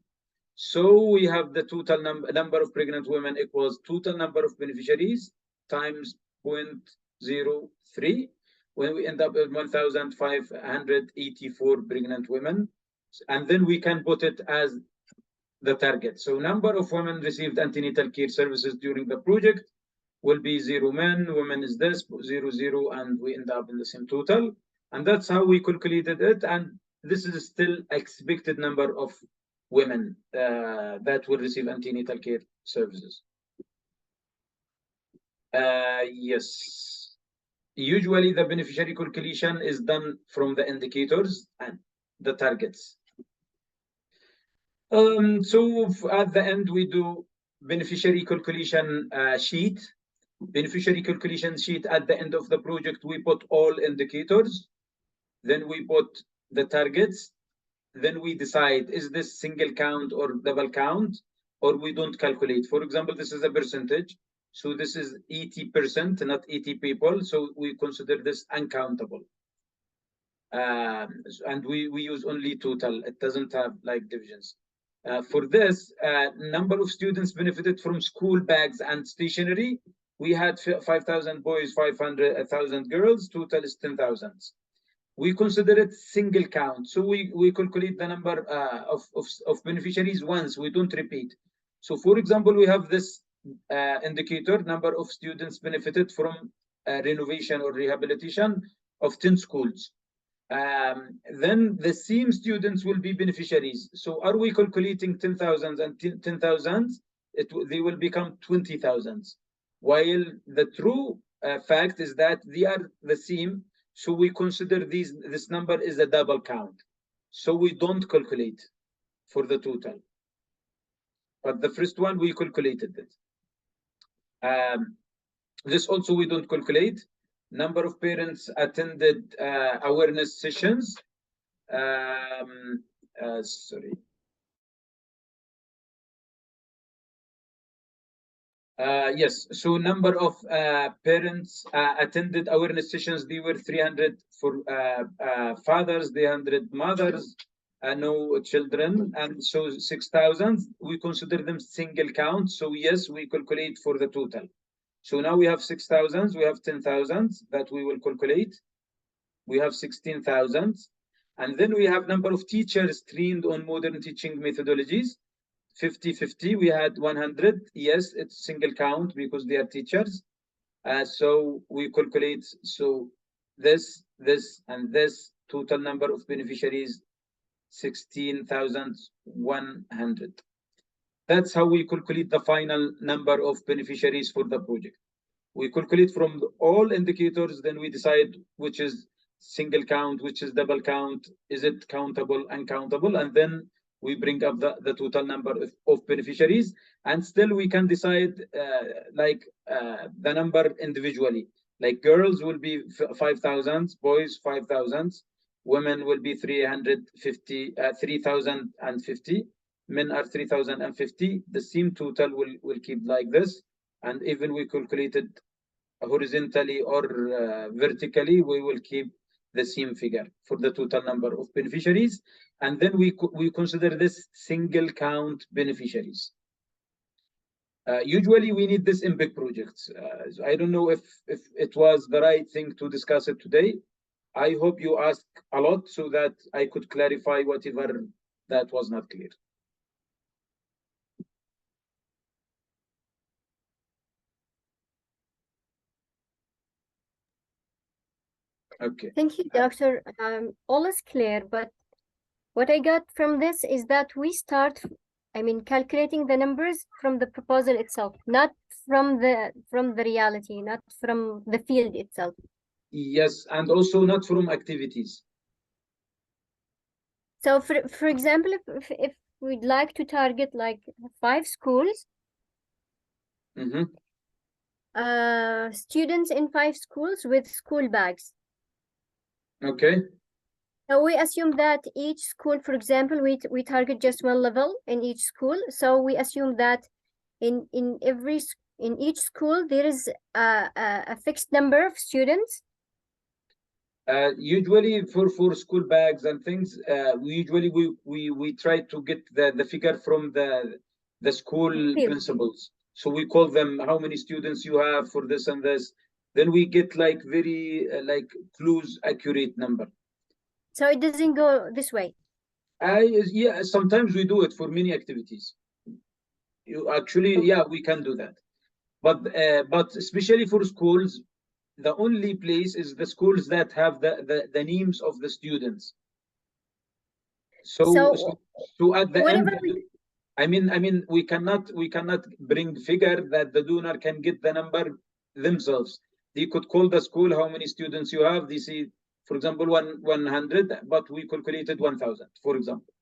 So we have the total number of pregnant women equals total number of beneficiaries times 0.03, when we end up at 1,584 pregnant women. And then we can put it as the target. So number of women received antenatal care services during the project will be 0 men, women is this, 0, 0, and we end up in the same total. And that's how we calculated it. And this is still expected number of women that will receive antenatal care services. Yes. Usually the beneficiary calculation is done from the indicators and the targets. So at the end, we do beneficiary calculation sheet. Beneficiary calculation sheet at the end of the project, we put all indicators. Then we put the targets. Then we decide, is this single count or double count, or we don't calculate. For example, this is a percentage. So this is 80%, not 80 people. So we consider this uncountable. And we use only total. It doesn't have like divisions. For this, number of students benefited from school bags and stationery. We had 5,000 boys, 500,000 girls. Total is 10,000. We consider it single count. So we calculate the number of beneficiaries once. We don't repeat. So for example, we have this indicator, number of students benefited from renovation or rehabilitation of 10 schools. Then the same students will be beneficiaries. So are we calculating 10,000 and 10,000? They will become 20,000. While the true fact is that they are the same. So we consider this number is a double count. So we don't calculate for the total. But the first one, we calculated it. This also we don't calculate. Number of parents attended awareness sessions. Sorry. Yes, so number of parents attended awareness sessions. They were 300 for fathers, 300 mothers, no children, and so 6,000. We consider them single count. So yes, we calculate for the total. So now we have 6,000, we have 10,000 that we will calculate. We have 16,000. And then we have number of teachers trained on modern teaching methodologies. 50-50, we had 100. Yes, it's single count because they are teachers. So we calculate, so this, and this total number of beneficiaries, 16,100. That's how we calculate the final number of beneficiaries for the project. We calculate from all indicators, then we decide which is single count, which is double count, is it countable, uncountable, and then we bring up the total number of beneficiaries, and still we can decide the number individually. Like girls will be 5,000, boys 5,000, women will be 3,050, men are 3,050. The same total will keep like this, and even we calculated horizontally or vertically, we will keep the same figure for the total number of beneficiaries, and then we consider this single count beneficiaries. Usually we need this in big projects. I don't know if it was the right thing to discuss it today. I hope you asked a lot so that I could clarify whatever that was not clear. Okay. Thank you, Doctor. All is clear, but what I got from this is that we start, calculating the numbers from the proposal itself, not from the reality, not from the field itself. Yes, and also not from activities. So, for example, if we'd like to target like 5 schools, students in 5 schools with school bags. Okay. So we assume that each school, for example, we target just one level in each school. So we assume that in each school there is a fixed number of students. Usually for school bags and things, we try to get the figure from the school principals. So we call them how many students you have for this and this. Then we get like very close, accurate number. So it doesn't go this way. Yeah, sometimes we do it for many activities. Yeah, we can do that. But especially for schools, the only place is the schools that have the names of the students. So at the end, we cannot bring figure that the donor can get the number themselves. They could call the school how many students you have. They see, for example, 100, but we calculated 1,000, for example.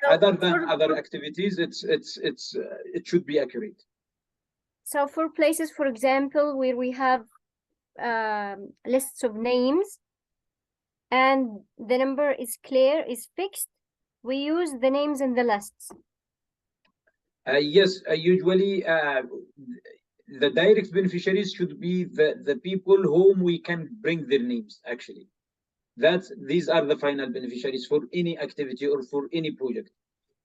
Other than other activities, it should be accurate. So for places, for example, where we have lists of names and the number is clear, is fixed, we use the names in the lists. Yes, usually the direct beneficiaries should be the people whom we can bring their names, actually. These are the final beneficiaries for any activity or for any project.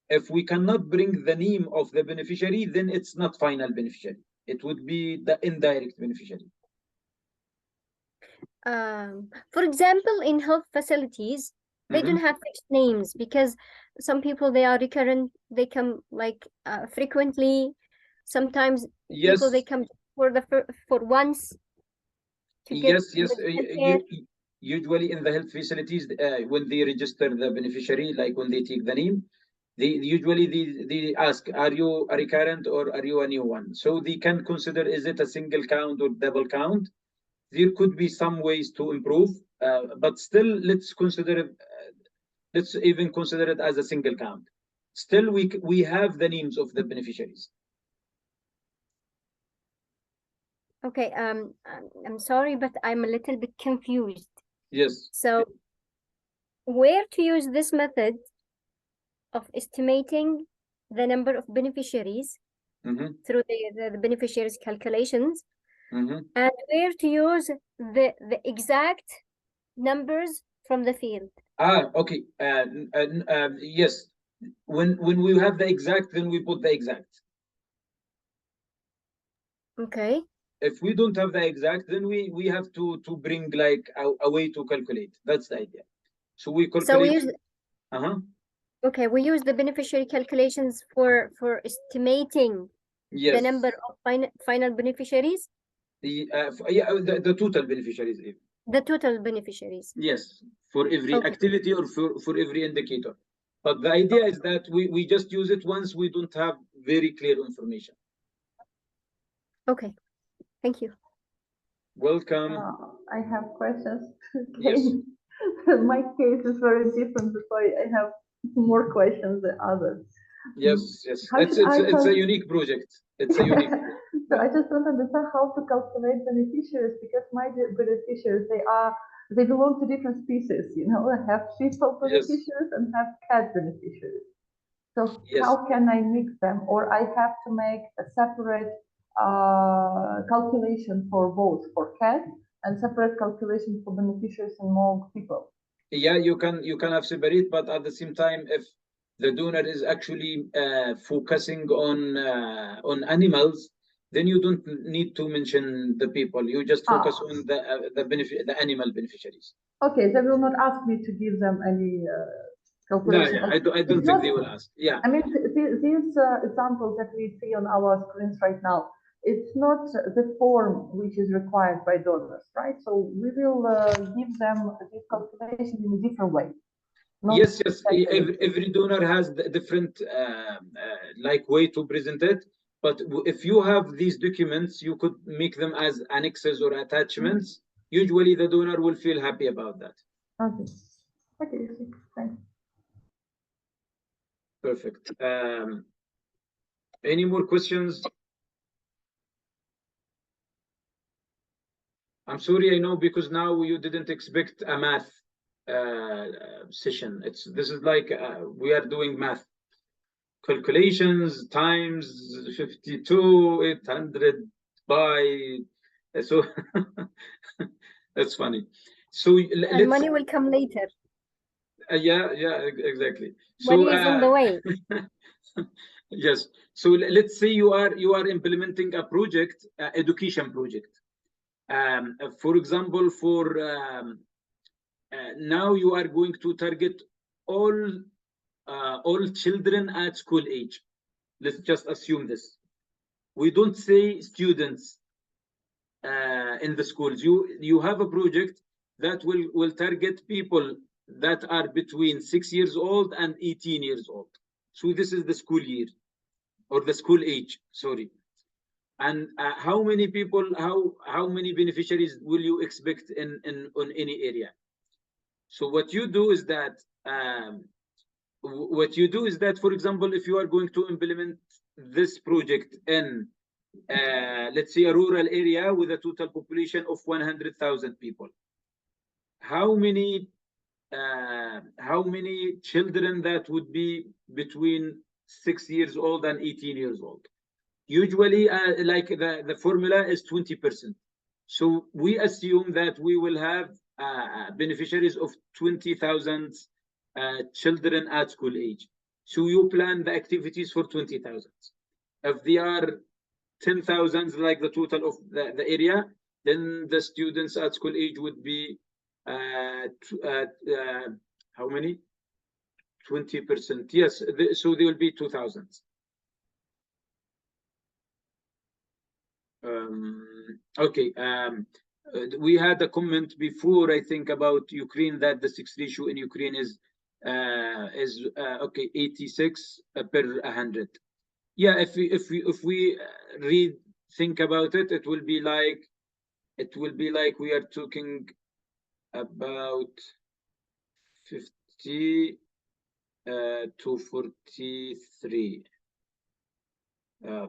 If we cannot bring the name of the beneficiary, then it's not final beneficiary. It would be the indirect beneficiary. For example, in health facilities, They don't have fixed names because some people, they are recurrent, they come like frequently. Sometimes people, they come for once to get usually in the health facilities, when they register the beneficiary, like when they take the name, they ask, are you a recurrent or are you a new one? So they can consider, is it a single count or double count? There could be some ways to improve, but still, let's even consider it as a single count. Still, we have the names of the beneficiaries. Okay, I'm sorry, but I'm a little bit confused. Yes. So where to use this method of estimating the number of beneficiaries through the beneficiaries calculations, and where to use the exact numbers from the field? Okay. Yes. When we have the exact, then we put the exact. Okay. If we don't have the exact, then we have to bring like a way to calculate. That's the idea. So we calculate. So we use. Okay, we use the beneficiary calculations for estimating the number of final beneficiaries. The total beneficiaries. The total beneficiaries. Yes, for every activity or for every indicator. But the idea is that we just use it once we don't have very clear information. Okay, thank you. Welcome. I have questions. Yes. My case is very different, so I have more questions than others. Yes. It's a unique project. It's a unique project. So I just don't understand how to calculate beneficiaries, because my beneficiaries, they belong to different species. You know, I have people beneficiaries and have cat beneficiaries. So how can I mix them, or I have to make a separate calculation for both, for cat, and separate calculation for beneficiaries and more people? Yeah, you can have separate, but at the same time, if the donor is actually focusing on animals, then you don't need to mention the people. You just focus on the animal beneficiaries. Okay, they will not ask me to give them any calculation. No, I don't think they will ask. Yeah. I mean, these examples that we see on our screens right now, it's not the form which is required by donors, right? So we will give them this calculation in a different way. Yes. Every donor has a different like way to present it. But if you have these documents, you could make them as annexes or attachments. Usually, the donor will feel happy about that. Okay, thanks. Perfect. Any more questions? I'm sorry, I know, because now you didn't expect a math session. This is like we are doing math calculations times 52,800 by, so that's funny. So and money will come later. Yeah, exactly. Money is on the way. Yes. So let's say you are implementing a project, education project. For example, now you are going to target all children at school age. Let's just assume this. We don't say students in the schools. You have a project that will target people that are between 6 years old and 18 years old. So this is the school year, or the school age, sorry. And how many people, how many beneficiaries will you expect on any area? So what you do is that for example, if you are going to implement this project in let's say a rural area with a total population of 100,000 people, how many children that would be between 6 years old and 18 years old? Usually, like the formula is 20%. So we assume that we will have beneficiaries of 20,000 children at school age. So you plan the activities for 20,000. If they are 10,000, like the total of the area, then the students at school age would be how many? 20%. Yes, so there will be 2,000. Okay. We had a comment before, I think, about Ukraine, that the sex ratio in Ukraine is okay, 86 per 100. Yeah, if we think about it, it will be like we are talking about 50 to 43.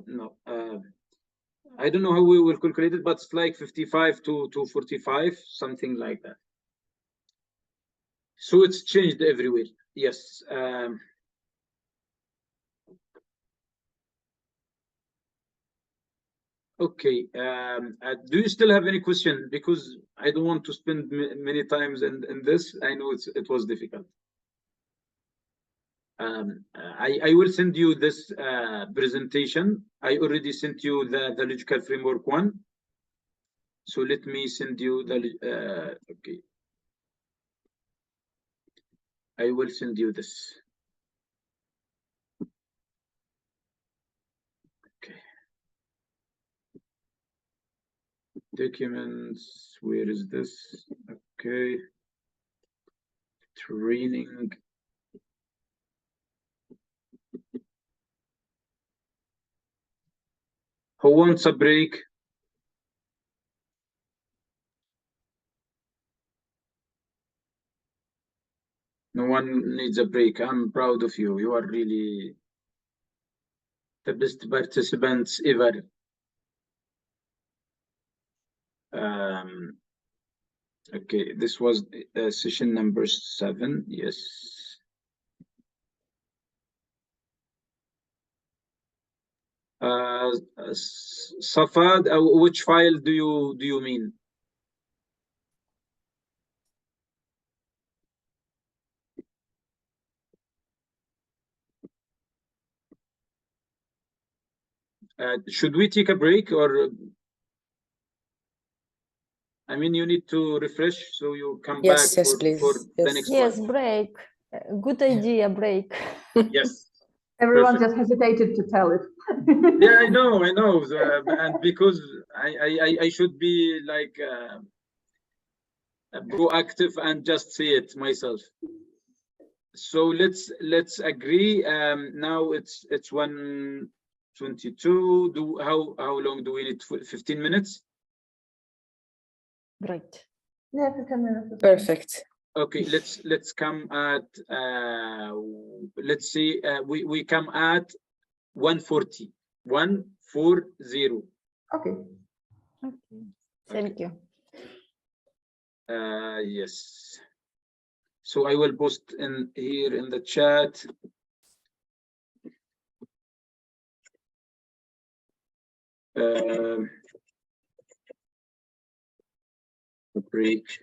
No, I don't know how we will calculate it, but it's like 55 to 45, something like that. So it's changed everywhere. Yes. Okay. Do you still have any question? Because I don't want to spend many times in this. I know it was difficult. I will send you this presentation. I already sent you the logical framework one. So let me send you the okay. I will send you this. Okay. Documents, where is this? Okay. Training. Who wants a break? No one needs a break. I'm proud of you. You are really the best participants ever. Okay, this was session number 7. Yes. Safad, which file do you mean? Should we take a break, or I mean, you need to refresh so you come back Yes, please. for the next one. Yes, break. Good idea, break. Yes. Everyone Perfect. just hesitated to tell it. Yeah, I know, and because I should be like proactive and just say it myself. So let's agree. Now it's 1:22. How long do we need? 15 minutes. Great. Yeah, 15 minutes. Perfect. Okay, let's come at let's see, we come at 1:40. 1:40. Okay. Thank you. Yes. So I will post in here in the chat. Break.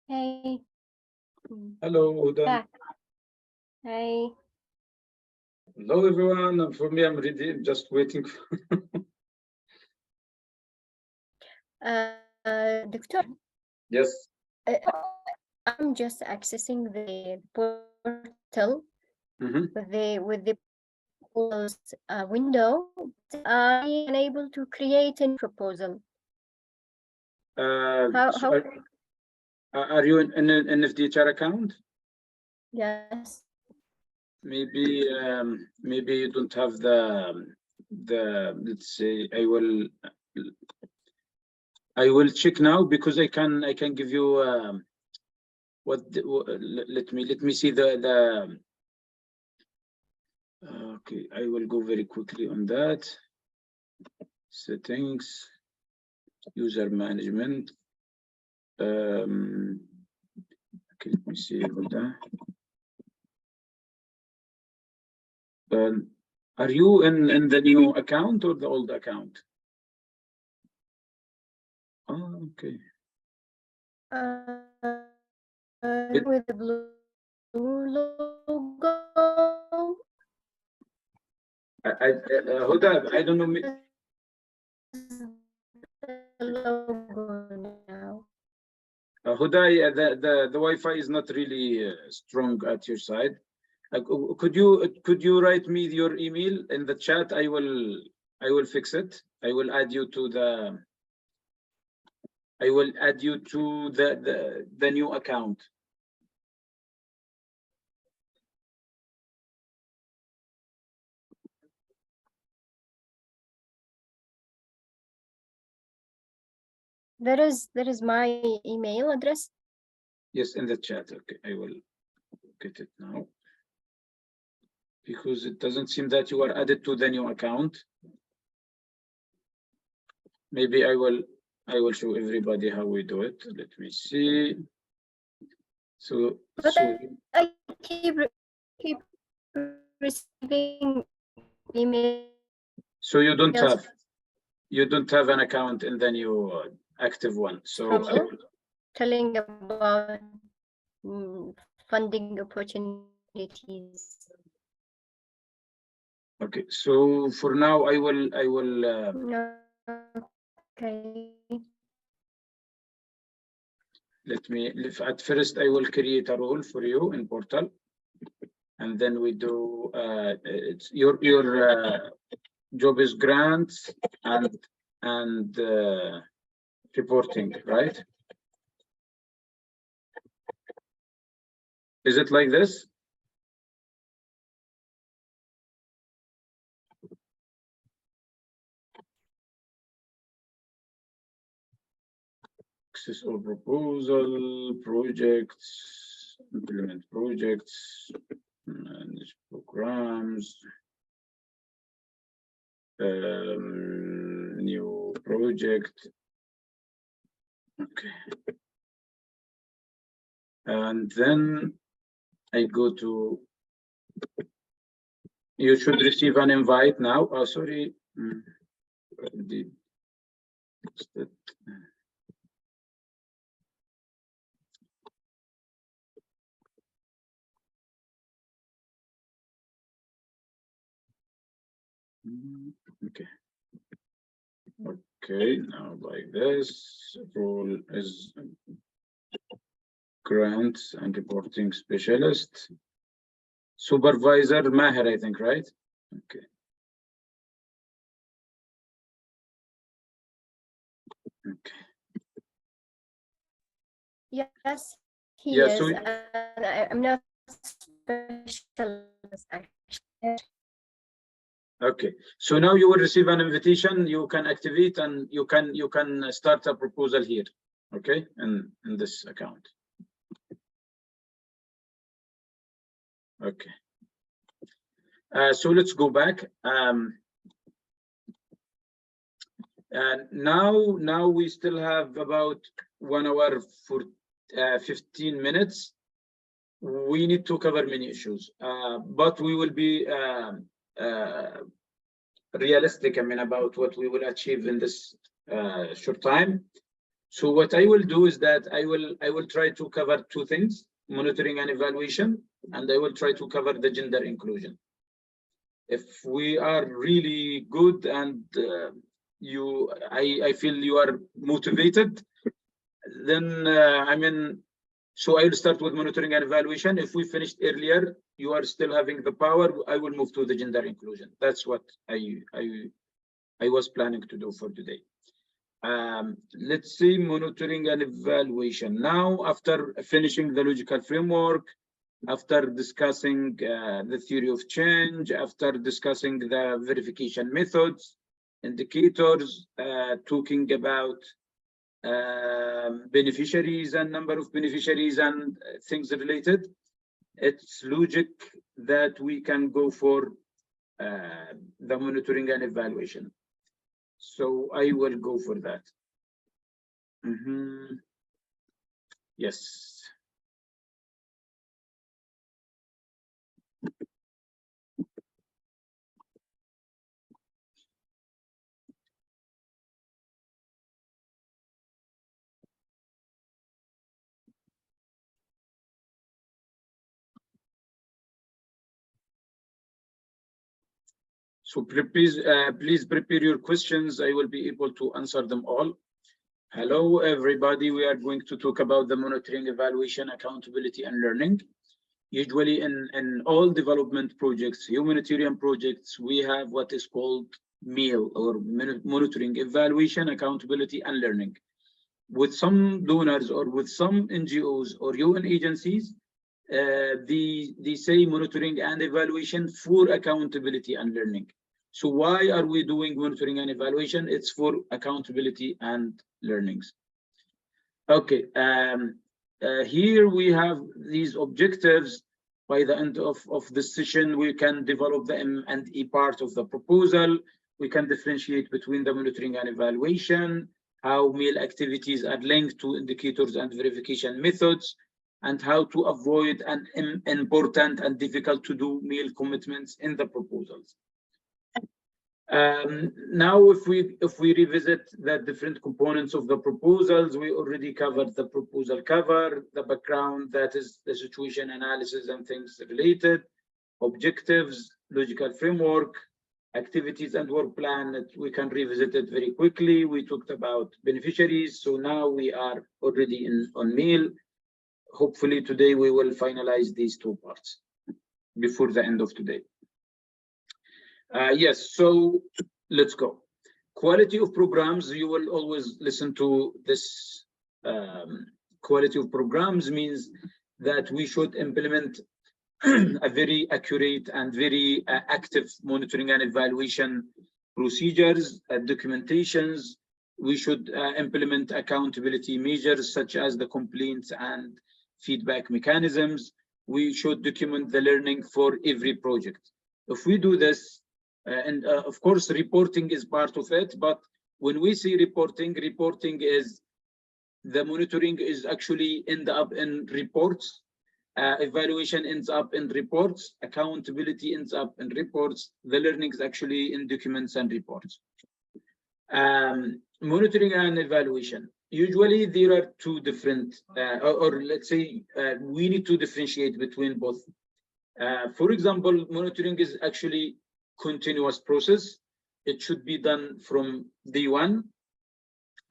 Hey. Hello, Huda. Back. Hey. Hello, everyone. For me, I'm ready. I'm just waiting. Doctor. Yes. I'm just accessing the portal with the window. I am unable to create a proposal. How are you in an NFDHR account? Yes. Maybe maybe you don't have the let's say I will check now, because I can give you let me see the okay, I will go very quickly on that. Settings, user management. Okay, let me see that. Are you in the new account or the old account? Oh, okay. With the blue logo. Huda, I don't know. Logo now. Huda, the Wi-Fi is not really strong at your side. Could you write me your email in the chat? I will fix it. I will add you to the new account. There is my email address. Yes, in the chat. Okay, I will get it now, because it doesn't seem that you are added to the new account. Maybe I will show everybody how we do it. Let me see. So I keep receiving email. So you don't have an account in the new active one. So telling about funding opportunities. Okay, so for now I will okay. At first I will create a role for you in portal, and then we do it's your job is grants and reporting, right? Is it like this? Access or proposal, projects, implement projects, manage programs, new project. Okay. And then I go to, you should receive an invite now. Oh, sorry. Okay. Okay, now like this, role is grants and reporting specialist. Supervisor Maher, I think, right? Okay. Okay. Yes, he Yeah, is. so I'm not specialist actually. okay, so now you will receive an invitation. You can activate and you can start a proposal here. Okay, in this account. Okay. So let's go back. And now we still have about 1 hour for 15 minutes. we need to cover many issues, but we will be realistic, I mean, about what we will achieve in this short time. So what I will do is that I will try to cover two things: monitoring and evaluation, and I will try to cover the gender inclusion. If we are really good and I feel you are motivated, then I mean, so I will start with monitoring and evaluation. If we finished earlier, you are still having the power, I will move to the gender inclusion. That's what I was planning to do for today. Let's see, monitoring and evaluation. Now, after finishing the logical framework, after discussing the theory of change, after discussing the verification methods, indicators, talking about beneficiaries and number of beneficiaries and things related, it's logic that we can go for the monitoring and evaluation. So I will go for that. Yes. So please prepare your questions. I will be able to answer them all. Hello, everybody. We are going to talk about the monitoring, evaluation, accountability, and learning. Usually in all development projects, humanitarian projects, we have what is called MEAL, or monitoring, evaluation, accountability, and learning. With some donors or with some NGOs or UN agencies, they say monitoring and evaluation for accountability and learning. So why are we doing monitoring and evaluation? It's for accountability and learnings. Okay, here we have these objectives. By the end of this session, we can develop the M&E part of the proposal. We can differentiate between the monitoring and evaluation, how MEAL activities are linked to indicators and verification methods, and how to avoid an important and difficult to do MEAL commitments in the proposals. Now, if we revisit the different components of the proposals, we already covered the proposal cover, the background, that is the situation analysis and things related, objectives, logical framework, activities and work plan. That we can revisit it very quickly. We talked about beneficiaries, so now we are already on MEAL. Hopefully today we will finalize these two parts before the end of today. Yes, so let's go. Quality of programs, you will always listen to this. Quality of programs means that we should implement a very accurate and very active monitoring and evaluation procedures, documentations. We should implement accountability measures such as the complaints and feedback mechanisms. We should document the learning for every project. If we do this, and of course, reporting is part of it, but when we see reporting is the monitoring is actually end up in reports, evaluation ends up in reports, accountability ends up in reports, the learning is actually in documents and reports. Monitoring and evaluation. Usually there are two different, or let's say we need to differentiate between both. For example, monitoring is actually continuous process. It should be done from day one.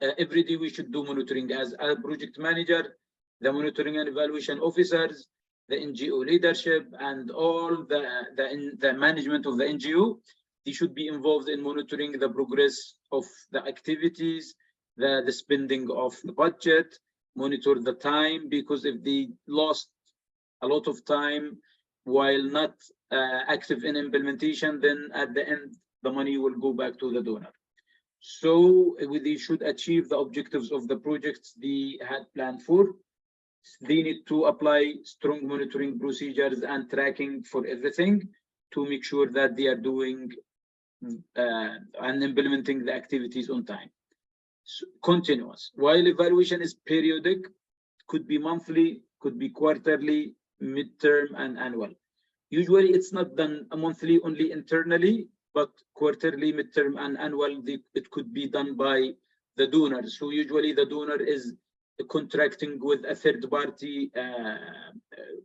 Every day we should do monitoring as a project manager, the monitoring and evaluation officers, the NGO leadership, and all the management of the NGO. They should be involved in monitoring the progress of the activities, the spending of the budget, monitor the time, because if they lost a lot of time while not active in implementation, then at the end, the money will go back to the donor. So they should achieve the objectives of the projects they had planned for. They need to apply strong monitoring procedures and tracking for everything to make sure that they are doing and implementing the activities on time. So, continuous. While evaluation is periodic, could be monthly, could be quarterly, midterm, and annual. Usually it's not done monthly only internally, but quarterly, midterm, and annual, it could be done by the donor. So usually the donor is contracting with a third-party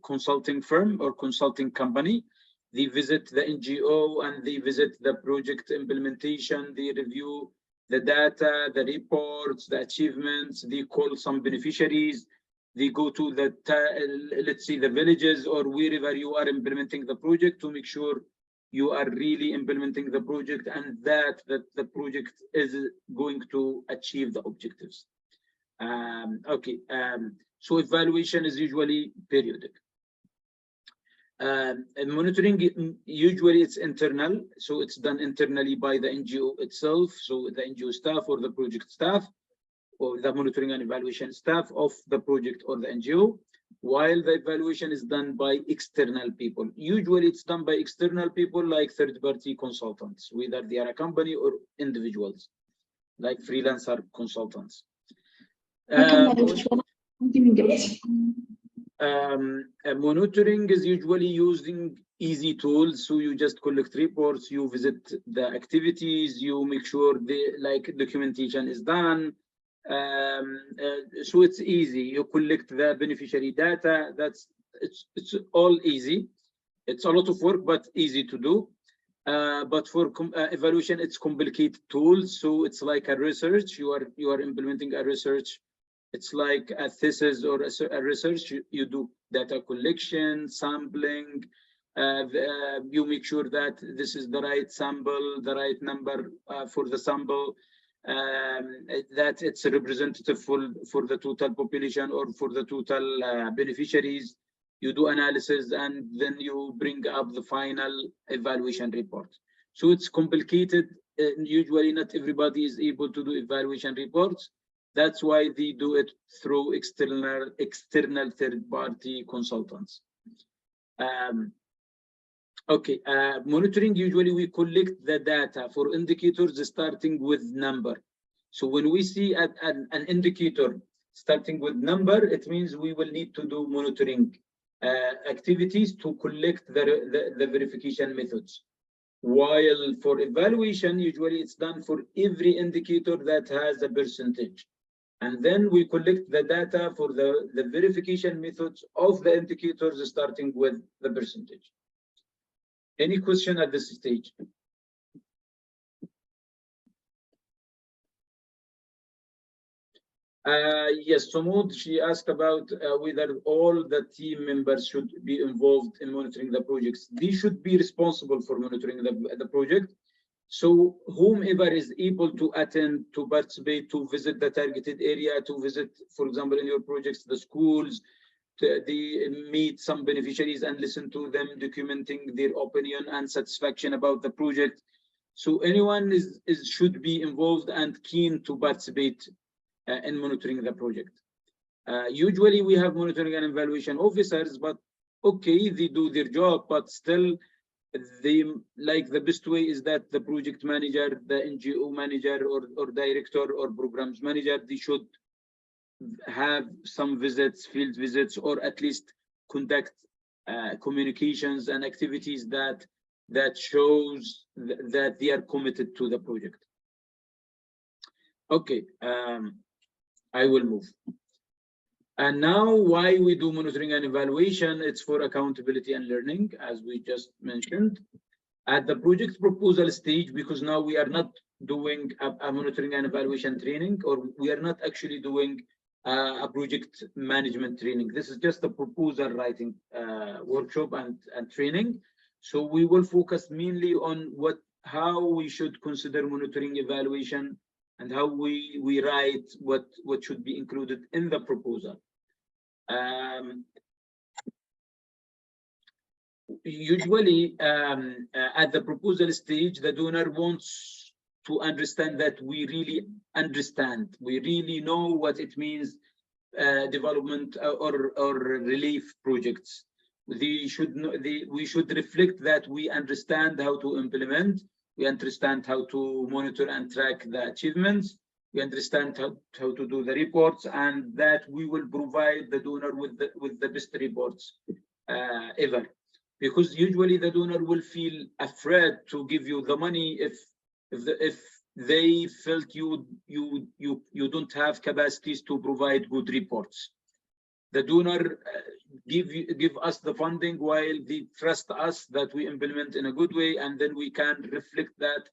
consulting firm or consulting company. They visit the NGO and they visit the project implementation. They review the data, the reports, the achievements. They call some beneficiaries. They go to the, let's say, the villages or wherever you are implementing the project to make sure you are really implementing the project and that the project is going to achieve the objectives. So evaluation is usually periodic. And monitoring, usually it's internal, so it's done internally by the NGO itself, so the NGO staff or the project staff, or the monitoring and evaluation staff of the project or the NGO, while the evaluation is done by external people. Usually it's done by external people like third-party consultants, whether they are a company or individuals, like freelancer consultants. Monitoring is usually using easy tools, so you just collect reports, you visit the activities, you make sure the documentation is done. So it's easy. You collect the beneficiary data. It's all easy. It's a lot of work, but easy to do. But for evaluation, it's complicated tools. So it's like a research. You are implementing a research. It's like a thesis or a research. You do data collection, sampling. You make sure that this is the right sample, the right number for the sample. That it's representative for the total population or for the total beneficiaries. You do analysis and then you bring up the final evaluation report. So it's complicated. Usually not everybody is able to do evaluation reports. That's why they do it through external third-party consultants. Monitoring, usually we collect the data for indicators starting with number. So when we see an indicator starting with number, it means we will need to do monitoring activities to collect the verification methods. While for evaluation, usually it's done for every indicator that has a percentage. And then we collect the data for the verification methods of the indicators starting with the percentage. Any question at this stage? Yes, Samud, she asked about whether all the team members should be involved in monitoring the projects. They should be responsible for monitoring the project. So whomever is able to attend, to participate, to visit the targeted area, to visit, for example, in your projects, the schools, they meet some beneficiaries and listen to them documenting their opinion and satisfaction about the project. So anyone should be involved and keen to participate in monitoring the project. Usually we have monitoring and evaluation officers, but okay, they do their job, but still the best way is that the project manager, the NGO manager or director or programs manager, they should have some visits, field visits, or at least conduct communications and activities that shows that they are committed to the project. Okay, I will move. And now why we do monitoring and evaluation, it's for accountability and learning, as we just mentioned. At the project proposal stage, because now we are not doing a monitoring and evaluation training, or we are not actually doing a project management training. This is just a proposal writing workshop and training. So we will focus mainly on how we should consider monitoring evaluation and how we write what should be included in the proposal. Usually at the proposal stage, the donor wants to understand that we really understand, we really know what it means, development or relief projects. We should reflect that we understand how to implement, we understand how to monitor and track the achievements, we understand how to do the reports, and that we will provide the donor with the best reports ever, because usually the donor will feel afraid to give you the money if they felt you don't have capacities to provide good reports. The donor give us the funding while they trust us that we implement in a good way, and then we can reflect that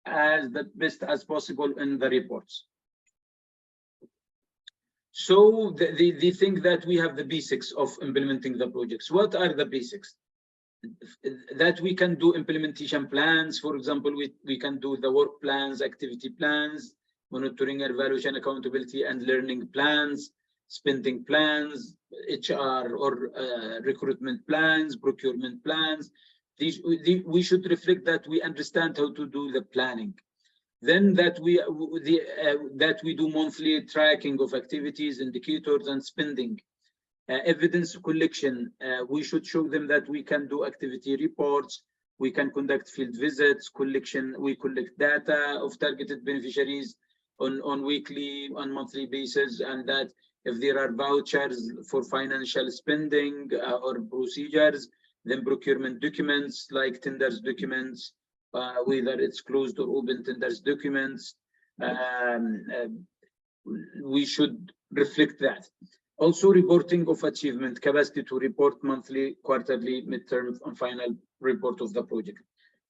as the best as possible in the reports. So they think that we have the basics of implementing the projects. What are the basics? That we can do implementation plans. For example, we can do the work plans, activity plans, monitoring, evaluation, accountability, and learning plans, spending plans, HR or recruitment plans, procurement plans. We should reflect that we understand how to do the planning. Then that we do monthly tracking of activities, indicators, and spending. Evidence collection, we should show them that we can do activity reports, we can conduct field visits, collection, we collect data of targeted beneficiaries on weekly, on monthly basis, and that if there are vouchers for financial spending or procedures, then procurement documents like tenders documents, whether it's closed or open tenders documents, we should reflect that. Also, reporting of achievement, capacity to report monthly, quarterly, midterm, and final report of the project.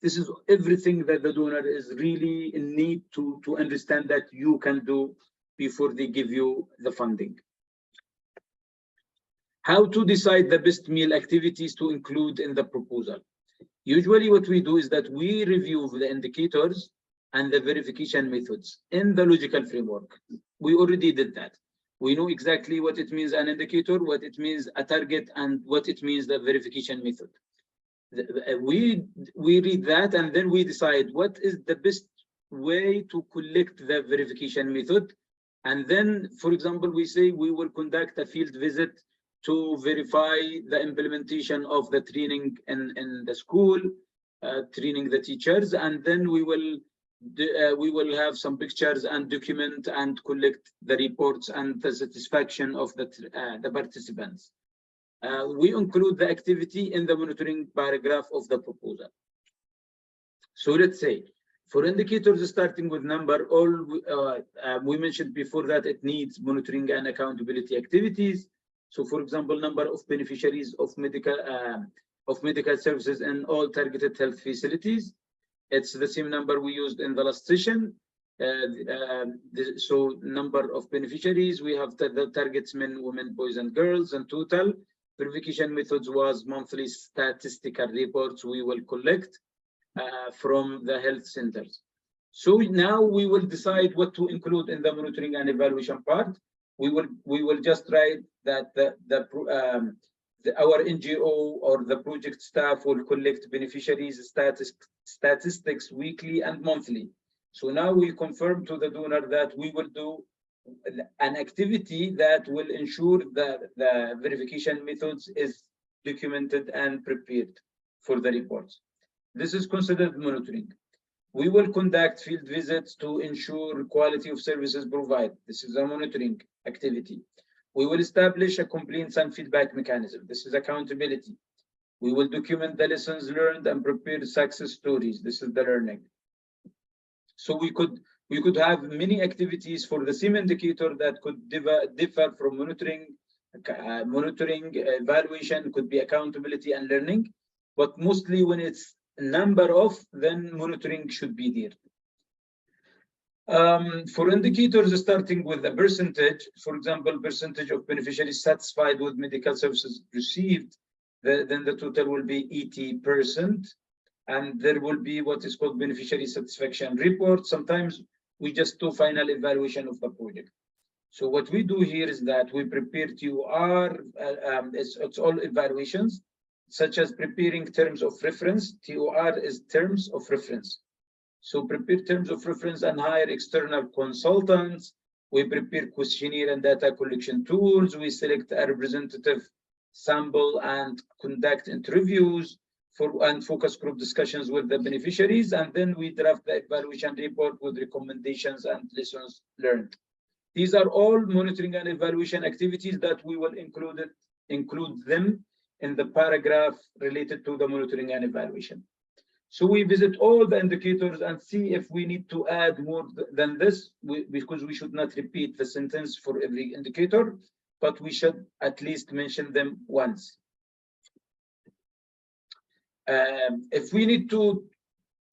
This is everything that the donor is really in need to understand that you can do before they give you the funding. How to decide the best meal activities to include in the proposal. Usually what we do is that we review the indicators and the verification methods in the logical framework. We already did that. We know exactly what it means an indicator, what it means a target, and what it means the verification method. We read that, and then we decide what is the best way to collect the verification method. And then, for example, we say we will conduct a field visit to verify the implementation of the training in the school, training the teachers, and then we will have some pictures and document and collect the reports and the satisfaction of the participants. We include the activity in the monitoring paragraph of the proposal. So let's say for indicators starting with number, we mentioned before that it needs monitoring and accountability activities. So for example, number of beneficiaries of medical services in all targeted health facilities. It's the same number we used in the last session. So number of beneficiaries, we have the targets men, women, boys, and girls, and total. Verification methods was monthly statistical reports we will collect from the health centers. So now we will decide what to include in the monitoring and evaluation part. We will just write that our NGO or the project staff will collect beneficiaries statistics weekly and monthly. So now we confirm to the donor that we will do an activity that will ensure that the verification methods is documented and prepared for the reports. This is considered monitoring. We will conduct field visits to ensure quality of services provided. This is a monitoring activity. We will establish a complaints and feedback mechanism. This is accountability. We will document the lessons learned and prepare success stories. This is the learning. So we could have many activities for the same indicator that could differ from monitoring, evaluation, could be accountability and learning, but mostly when it's number of, then monitoring should be there. For indicators starting with the percentage, for example, percentage of beneficiaries satisfied with medical services received, then the total will be 80%, and there will be what is called beneficiary satisfaction report. Sometimes we just do final evaluation of the project. So what we do here is that we prepare TOR, it's all evaluations, such as preparing terms of reference. TOR is terms of reference. So prepare terms of reference and hire external consultants. We prepare questionnaire and data collection tools. We select a representative sample and conduct interviews and focus group discussions with the beneficiaries. And then we draft the evaluation report with recommendations and lessons learned. These are all monitoring and evaluation activities that we will include them in the paragraph related to the monitoring and evaluation. So we visit all the indicators and see if we need to add more than this, because we should not repeat the sentence for every indicator, but we should at least mention them once. If we need to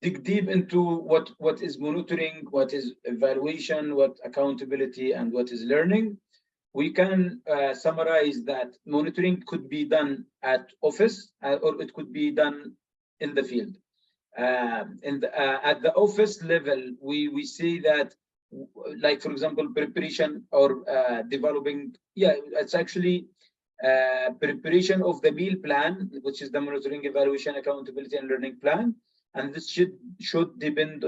dig deep into what is monitoring, what is evaluation, what accountability, and what is learning, we can summarize that monitoring could be done at office or it could be done in the field. At the office level, we see that, like, for example, preparation or developing, it's actually preparation of the meal plan, which is the monitoring, evaluation, accountability, and learning plan. And this should depend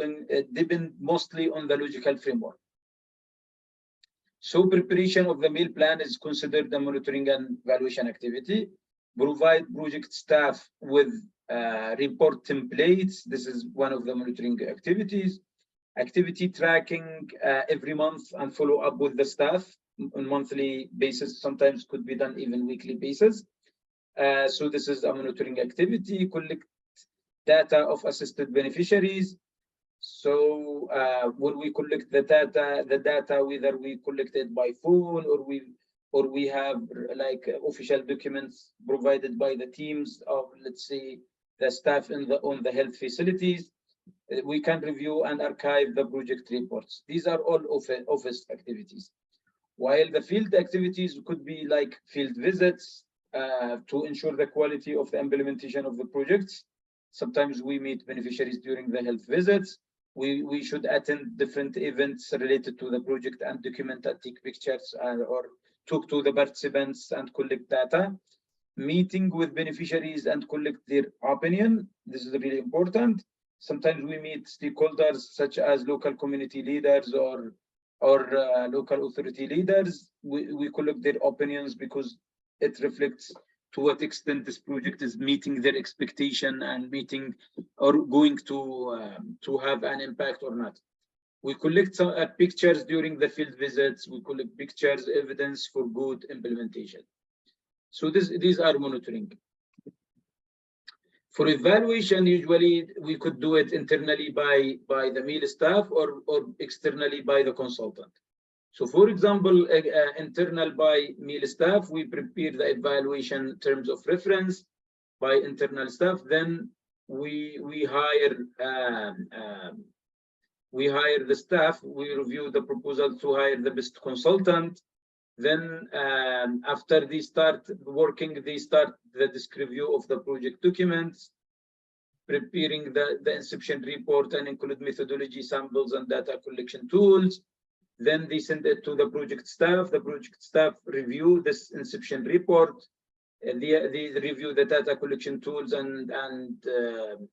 mostly on the logical framework. So preparation of the meal plan is considered the monitoring and evaluation activity. Provide project staff with report templates. This is one of the monitoring activities. Activity tracking every month and follow up with the staff on monthly basis. Sometimes could be done even weekly basis. So this is a monitoring activity. Collect data of assisted beneficiaries. So when we collect the data, whether we collect it by phone or we have like official documents provided by the teams of, let's say, the staff on the health facilities, we can review and archive the project reports. These are all office activities. While the field activities could be like field visits to ensure the quality of the implementation of the projects. Sometimes we meet beneficiaries during the health visits. We should attend different events related to the project and document and take pictures or talk to the participants and collect data. Meeting with beneficiaries and collect their opinion. This is really important. Sometimes we meet stakeholders such as local community leaders or local authority leaders. We collect their opinions because it reflects to what extent this project is meeting their expectation and meeting or going to have an impact or not. We collect some pictures during the field visits. We collect pictures, evidence for good implementation. So these are monitoring. For evaluation, usually we could do it internally by the meal staff or externally by the consultant. So for example, internal by meal staff, we prepare the evaluation terms of reference by internal staff. Then we hire the staff. We review the proposal to hire the best consultant. Then after they start working, they start the disc review of the project documents, preparing the inception report and include methodology, samples, and data collection tools. Then they send it to the project staff. The project staff review this inception report. They review the data collection tools and the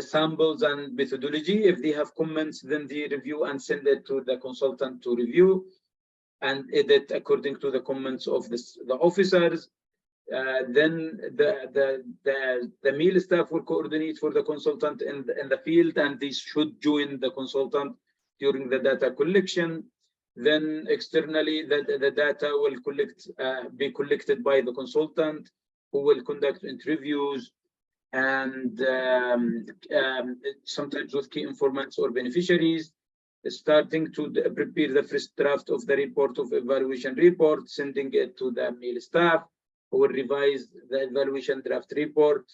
samples and methodology. If they have comments, then they review and send it to the consultant to review and edit according to the comments of the officers. Then the meal staff will coordinate for the consultant in the field, and they should join the consultant during the data collection. Then externally, the data will be collected by the consultant, who will conduct interviews and sometimes with key informants or beneficiaries, starting to prepare the first draft of the report of evaluation report, sending it to the meal staff, who will revise the evaluation draft report.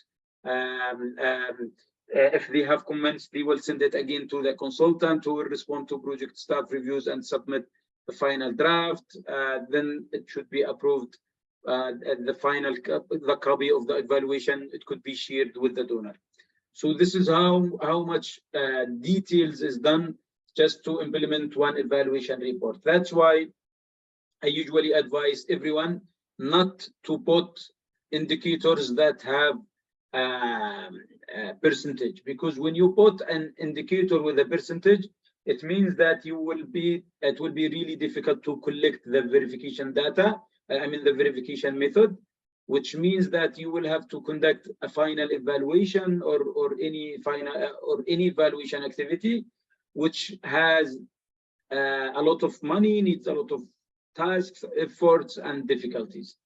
If they have comments, they will send it again to the consultant, who will respond to project staff reviews and submit the final draft. Then it should be approved. The copy of the evaluation, it could be shared with the donor. So this is how much details is done just to implement one evaluation report. That's why I usually advise everyone not to put indicators that have percentage, because when you put an indicator with a percentage, it means that it will be really difficult to collect the verification data. The verification method, which means that you will have to conduct a final evaluation or any evaluation activity, which has a lot of money, needs a lot of tasks, efforts, and difficulties.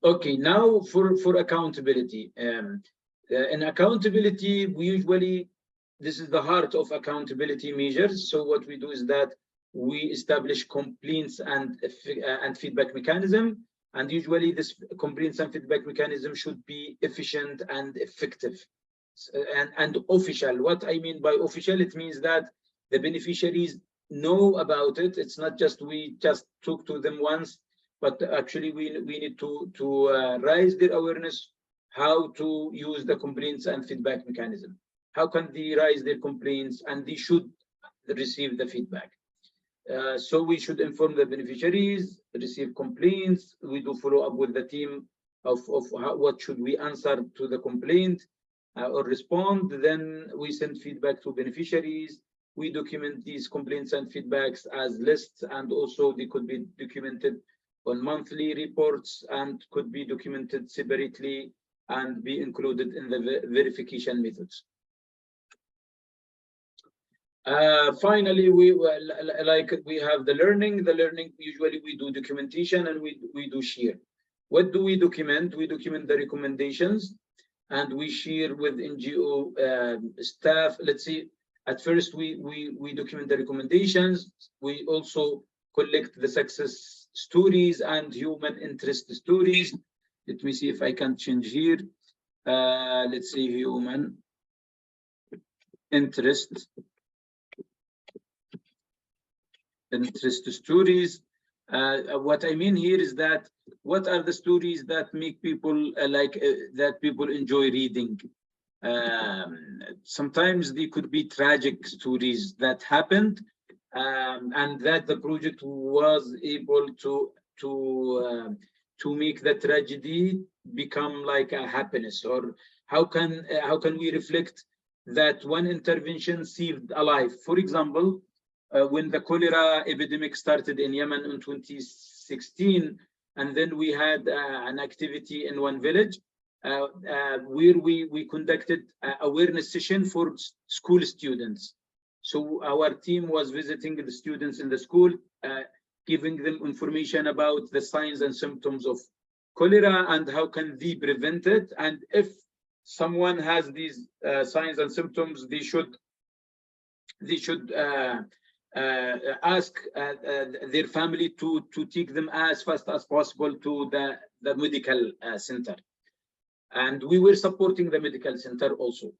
Okay, now for accountability. In accountability, we usually, this is the heart of accountability measures. So what we do is that we establish complaints and feedback mechanism. And usually this complaints and feedback mechanism should be efficient and effective and official. What I mean by official, it means that the beneficiaries know about it. It's not just we just talk to them once, but actually we need to raise their awareness how to use the complaints and feedback mechanism. How can they raise their complaints, and they should receive the feedback. So we should inform the beneficiaries, receive complaints. We do follow up with the team of what should we answer to the complaint or respond. Then we send feedback to beneficiaries. We document these complaints and feedbacks as lists, and also they could be documented on monthly reports and could be documented separately and be included in the verification methods. Finally, we have the learning. The learning, usually we do documentation and we do share. What do we document? We document the recommendations and we share with NGO staff. Let's see, at first we document the recommendations. We also collect the success stories and human interest stories. Let me see if I can change here. Let's see, human interest stories. What I mean here is that what are the stories that make people that people enjoy reading? Sometimes they could be tragic stories that happened, and that the project was able to make the tragedy become like a happiness. Or how can we reflect that one intervention saved a life? For example, when the cholera epidemic started in Yemen in 2016, and then we had an activity in one village where we conducted awareness session for school students. So our team was visiting the students in the school, giving them information about the signs and symptoms of cholera and how can they prevent it. And if someone has these signs and symptoms, they should ask their family to take them as fast as possible to the medical center. And we were supporting the medical center also.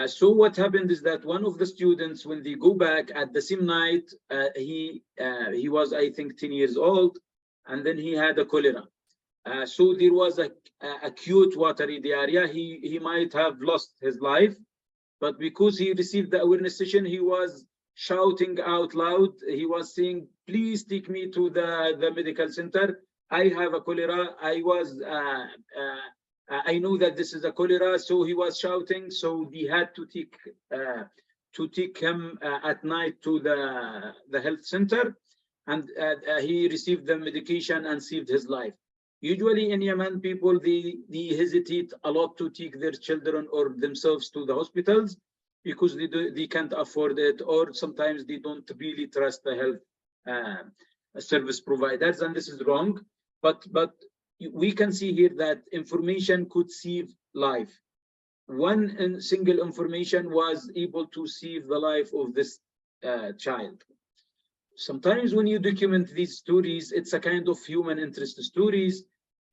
So what happened is that one of the students, when they go back at the same night, he was, I think, 10 years old, and then he had a cholera. So there was a acute watery diarrhea. He might have lost his life, but because he received the awareness session, he was shouting out loud. He was saying, please take me to the medical center. I have a cholera. I know that this is a cholera. So he was shouting. So they had to take him at night to the health center, and he received the medication and saved his life. Usually in Yemen, people, they hesitate a lot to take their children or themselves to the hospitals because they can't afford it, or sometimes they don't really trust the health service providers, and this is wrong. But we can see here that information could save life. One single information was able to save the life of this child. Sometimes when you document these stories, it's a kind of human interest stories.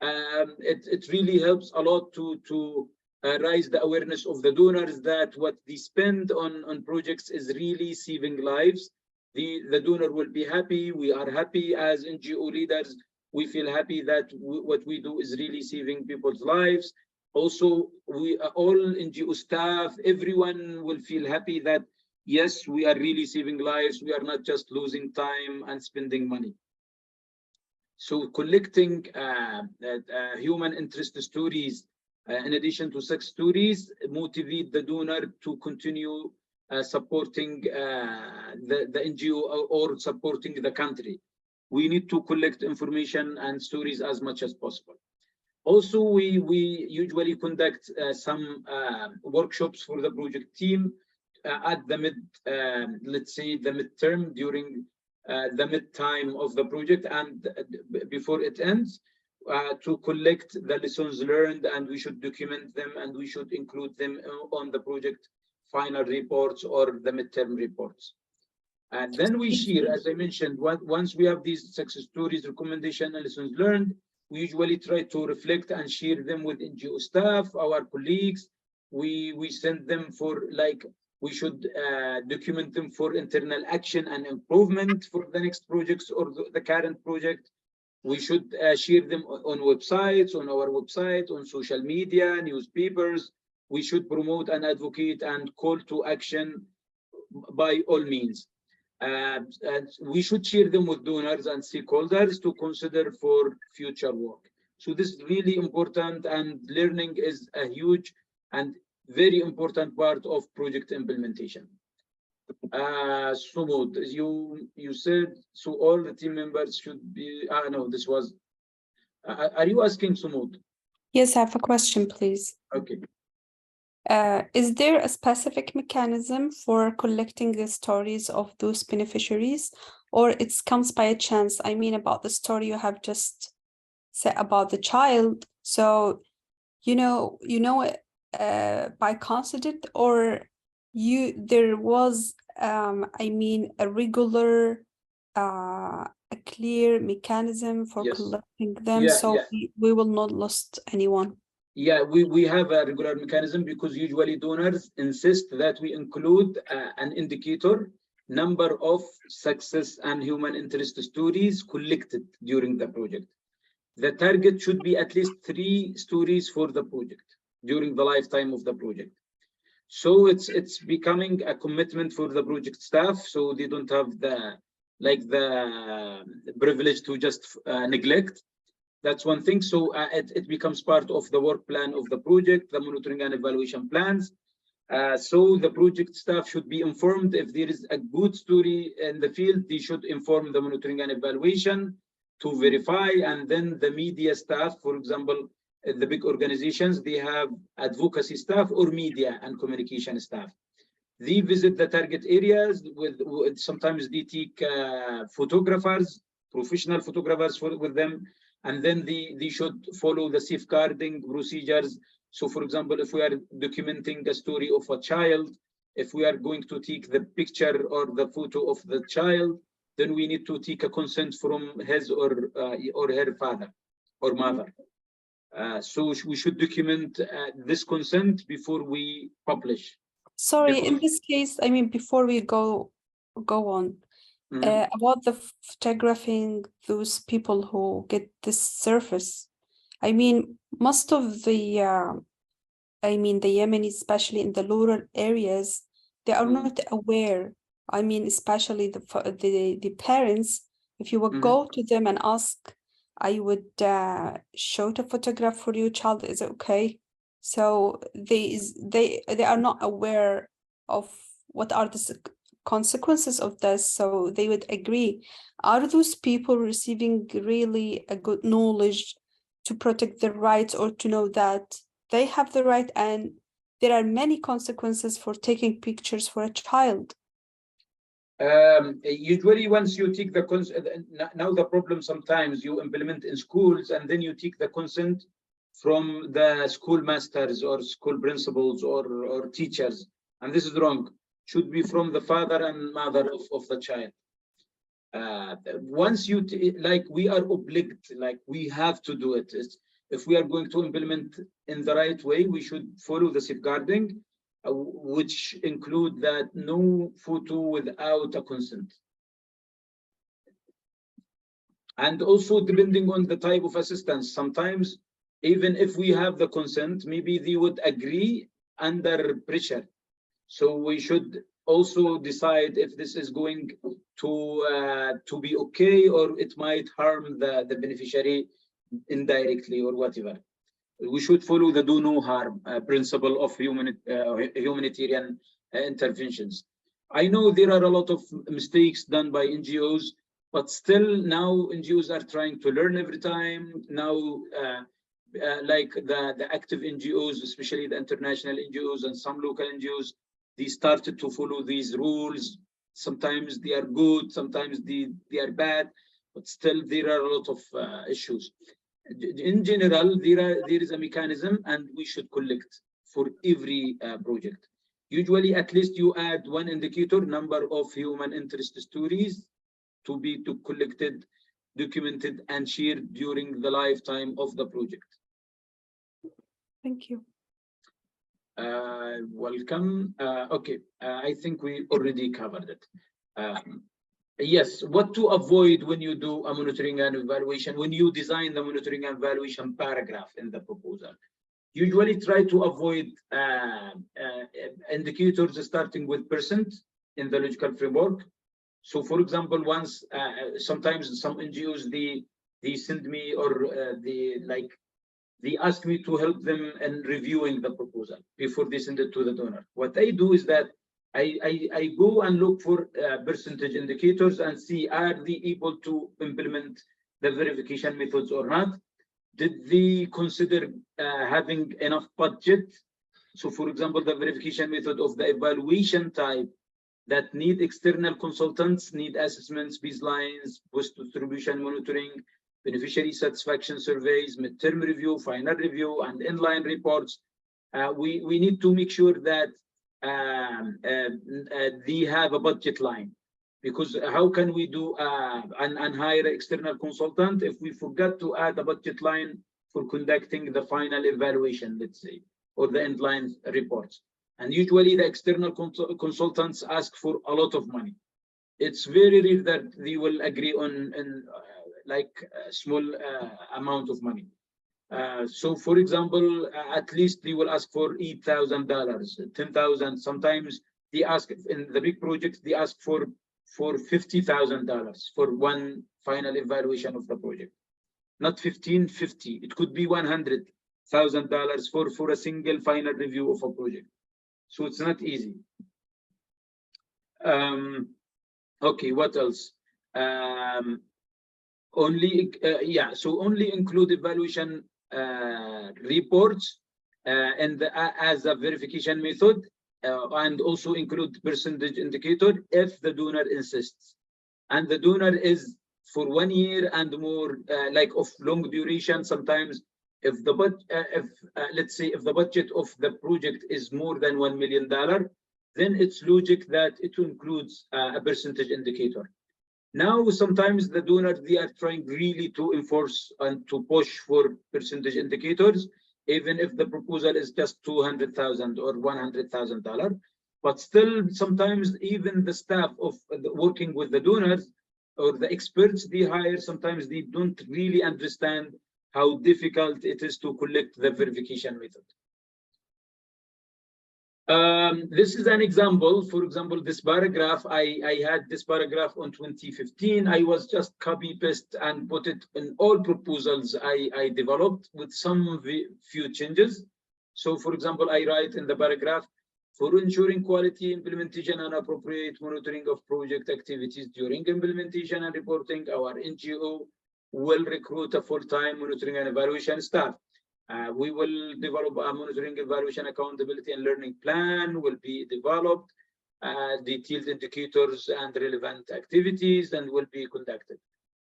It really helps a lot to raise the awareness of the donors that what they spend on projects is really saving lives. The donor will be happy. We are happy as NGO leaders. We feel happy that what we do is really saving people's lives. Also, we all NGO staff, everyone will feel happy that yes, we are really saving lives. We are not just losing time and spending money. So collecting human interest stories, in addition to success stories, motivate the donor to continue supporting the NGO or supporting the country. We need to collect information and stories as much as possible. Also, we usually conduct some workshops for the project team at the let's say the midterm, during the mid time of the project and before it ends. to collect the lessons learned, and we should document them, and we should include them on the project final reports or the midterm reports. And then we share, as I mentioned, once we have these success stories, recommendation, and lessons learned, we usually try to reflect and share them with NGO staff, our colleagues. We send them for, like, we should document them for internal action and improvement for the next projects or the current project. We should share them on websites, on our website, on social media, newspapers. We should promote and advocate and call to action by all means. And we should share them with donors and stakeholders to consider for future work. So this is really important, and learning is a huge and very important part of project implementation. Sumud, you said, so all the team members should be, no, this was, are you asking Sumud? Yes, I have a question, please. Okay. Is there a specific mechanism for collecting the stories of those beneficiaries, or it comes by a chance? I mean, about the story you have just said about the child. So, you know it by coincidence, or there was, I mean, a regular, a clear mechanism for collecting them, so we will not lose anyone. Yeah, we have a regular mechanism, because usually donors insist that we include an indicator, number of success and human interest stories collected during the project. The target should be at least 3 stories for the project during the lifetime of the project. So it's becoming a commitment for the project staff, so they don't have the privilege to just neglect. That's one thing. So it becomes part of the work plan of the project, the monitoring and evaluation plans. So the project staff should be informed if there is a good story in the field. They should inform the monitoring and evaluation to verify. And then the media staff, for example, the big organizations, they have advocacy staff or media and communication staff. They visit the target areas with sometimes they take photographers, professional photographers with them. And then they should follow the safeguarding procedures. So, for example, if we are documenting a story of a child, if we are going to take the picture or the photo of the child, then we need to take a consent from his or her father or mother. So we should document this consent before we publish. Sorry, in this case, I mean, before we go on, about the photographing those people who get this service. I mean, most of the, I mean, the Yemenis, especially in the rural areas, they are not aware. I mean, especially the parents, if you would go to them and ask, I would show the photograph for your child, is it okay? So they are not aware of what are the consequences of this, so they would agree. Are those people receiving really a good knowledge to protect their rights, or to know that they have the right and there are many consequences for taking pictures for a child? Usually once you take the consent, now the problem sometimes you implement in schools and then you take the consent from the school masters or school principals or teachers, and this is wrong. Should be from the father and mother of the child. Once you like, we are obliged, like we have to do it. If we are going to implement in the right way, we should follow the safeguarding, which include that no photo without a consent. And also depending on the type of assistance, sometimes even if we have the consent, maybe they would agree under pressure. So we should also decide if this is going to be okay, or it might harm the beneficiary indirectly or whatever. We should follow the do no harm principle of humanitarian interventions. I know there are a lot of mistakes done by NGOs, but still now NGOs are trying to learn every time. Now, like the active NGOs, especially the international NGOs and some local NGOs, they started to follow these rules. Sometimes they are good, sometimes they are bad, but still there are a lot of issues. in general, there is a mechanism, and we should collect for every project. Usually, at least you add one indicator, number of human interest stories to be collected, documented, and shared during the lifetime of the project. Thank you. Welcome. Okay, I think we already covered it. Yes, what to avoid when you do a monitoring and evaluation, when you design the monitoring and evaluation paragraph in the proposal. Usually try to avoid indicators starting with percent in the logical framework. So for example, once sometimes some NGOs they send me, or they ask me to help them in reviewing the proposal before they send it to the donor. What I do is that I go and look for percentage indicators and see, are they able to implement the verification methods or not? Did they consider having enough budget? So for example, the verification method of the evaluation type that need external consultants, need assessments, baselines, post-distribution monitoring, beneficiary satisfaction surveys, midterm review, final review, and inline reports. We need to make sure that they have a budget line, because how can we do and hire an external consultant if we forgot to add a budget line for conducting the final evaluation, let's say, or the inline reports? And usually the external consultants ask for a lot of money. It's very rare that they will agree on like a small amount of money. So for example, at least they will ask for $8,000, $10,000. Sometimes they ask, in the big projects, they ask for $50,000 for one final evaluation of the project. Not 50. It could be $100,000 for a single final review of a project. So it's not easy. Okay, what else? Only include evaluation reports and as a verification method, and also include percentage indicator if the donor insists, and the donor is for 1 year and more, like of long duration. Sometimes if the let's say if the budget of the project is more than $1 million, then it's logic that it includes a percentage indicator. Now, sometimes the donors, they are trying really to enforce and to push for percentage indicators, even if the proposal is just $200,000 or $100,000. But still, sometimes even the staff of working with the donors or the experts they hire, sometimes they don't really understand how difficult it is to collect the verification method. This is an example. For example, this paragraph, I had this paragraph on 2015. I was just copy paste and put it in all proposals I developed with some few changes. So for example, I write in the paragraph, for ensuring quality implementation and appropriate monitoring of project activities during implementation and reporting, our NGO will recruit a full-time monitoring and evaluation staff. We will develop a monitoring, evaluation, accountability, and learning plan will be developed. Detailed indicators and relevant activities and will be conducted.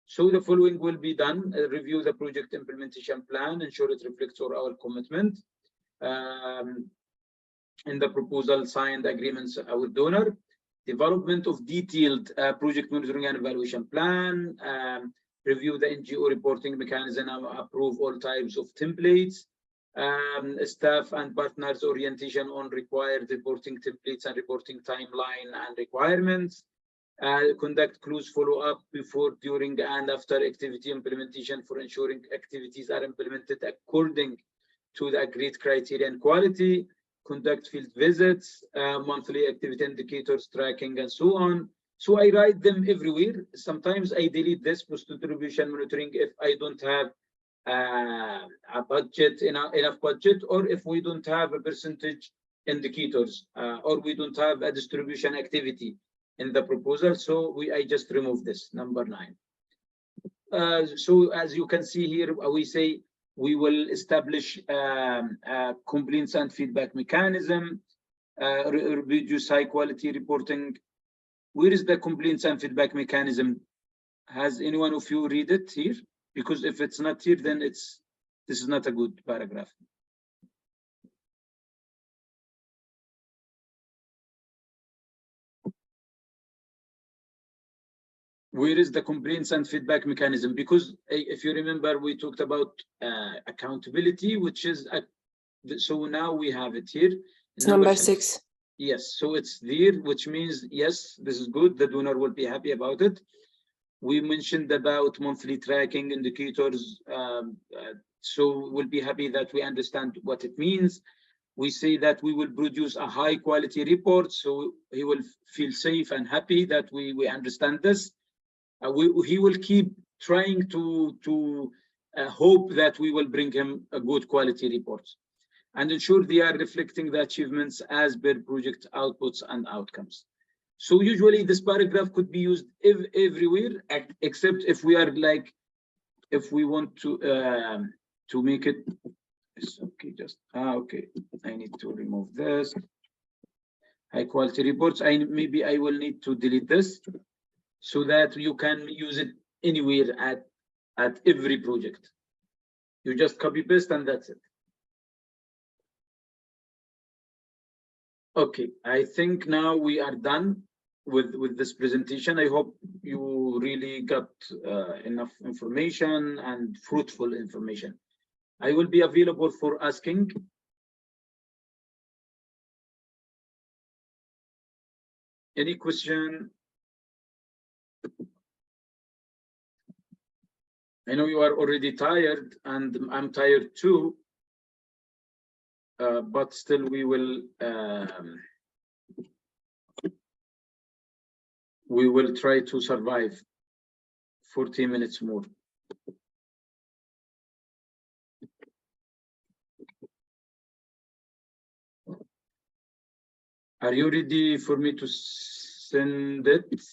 So the following will be done: review the project implementation plan, ensure it reflects our commitment. In the proposal, signed agreements with donor. Development of detailed project monitoring and evaluation plan. Review the NGO reporting mechanism and approve all types of templates. Staff and partners orientation on required reporting templates and reporting timeline and requirements. Conduct close follow-up before, during, and after activity implementation for ensuring activities are implemented according to the agreed criteria and quality. Conduct field visits, monthly activity indicators tracking, and so on. So I write them everywhere. Sometimes I delete this post-distribution monitoring if I don't have a budget, enough budget, or if we don't have a percentage indicators, or we don't have a distribution activity in the proposal. So I just remove this, number 9. So as you can see here, we say we will establish complaints and feedback mechanism, reduce high quality reporting. Where is the complaints and feedback mechanism? Has anyone of you read it here? because if it's not here, then this is not a good paragraph. Where is the complaints and feedback mechanism? Because if you remember, we talked about accountability, which is so now we have it here. Number 6. Yes, so it's there, which means yes, this is good. The donor will be happy about it. We mentioned about monthly tracking indicators, so we'll be happy that we understand what it means. We say that we will produce a high quality report, so he will feel safe and happy that we understand this. He will keep trying to hope that we will bring him a good quality reports and ensure they are reflecting the achievements as per project outputs and outcomes. So usually this paragraph could be used everywhere, except if we are like, if we want to make it, it's okay, just, okay, I need to remove this. High quality reports, maybe I will need to delete this so that you can use it anywhere at every project. You just copy paste and that's it. Okay, I think now we are done with this presentation. I hope you really got enough information and fruitful information. I will be available for asking. Any question? I know you are already tired and I'm tired too, but still we will try to survive 40 minutes more. Are you ready for me to send it?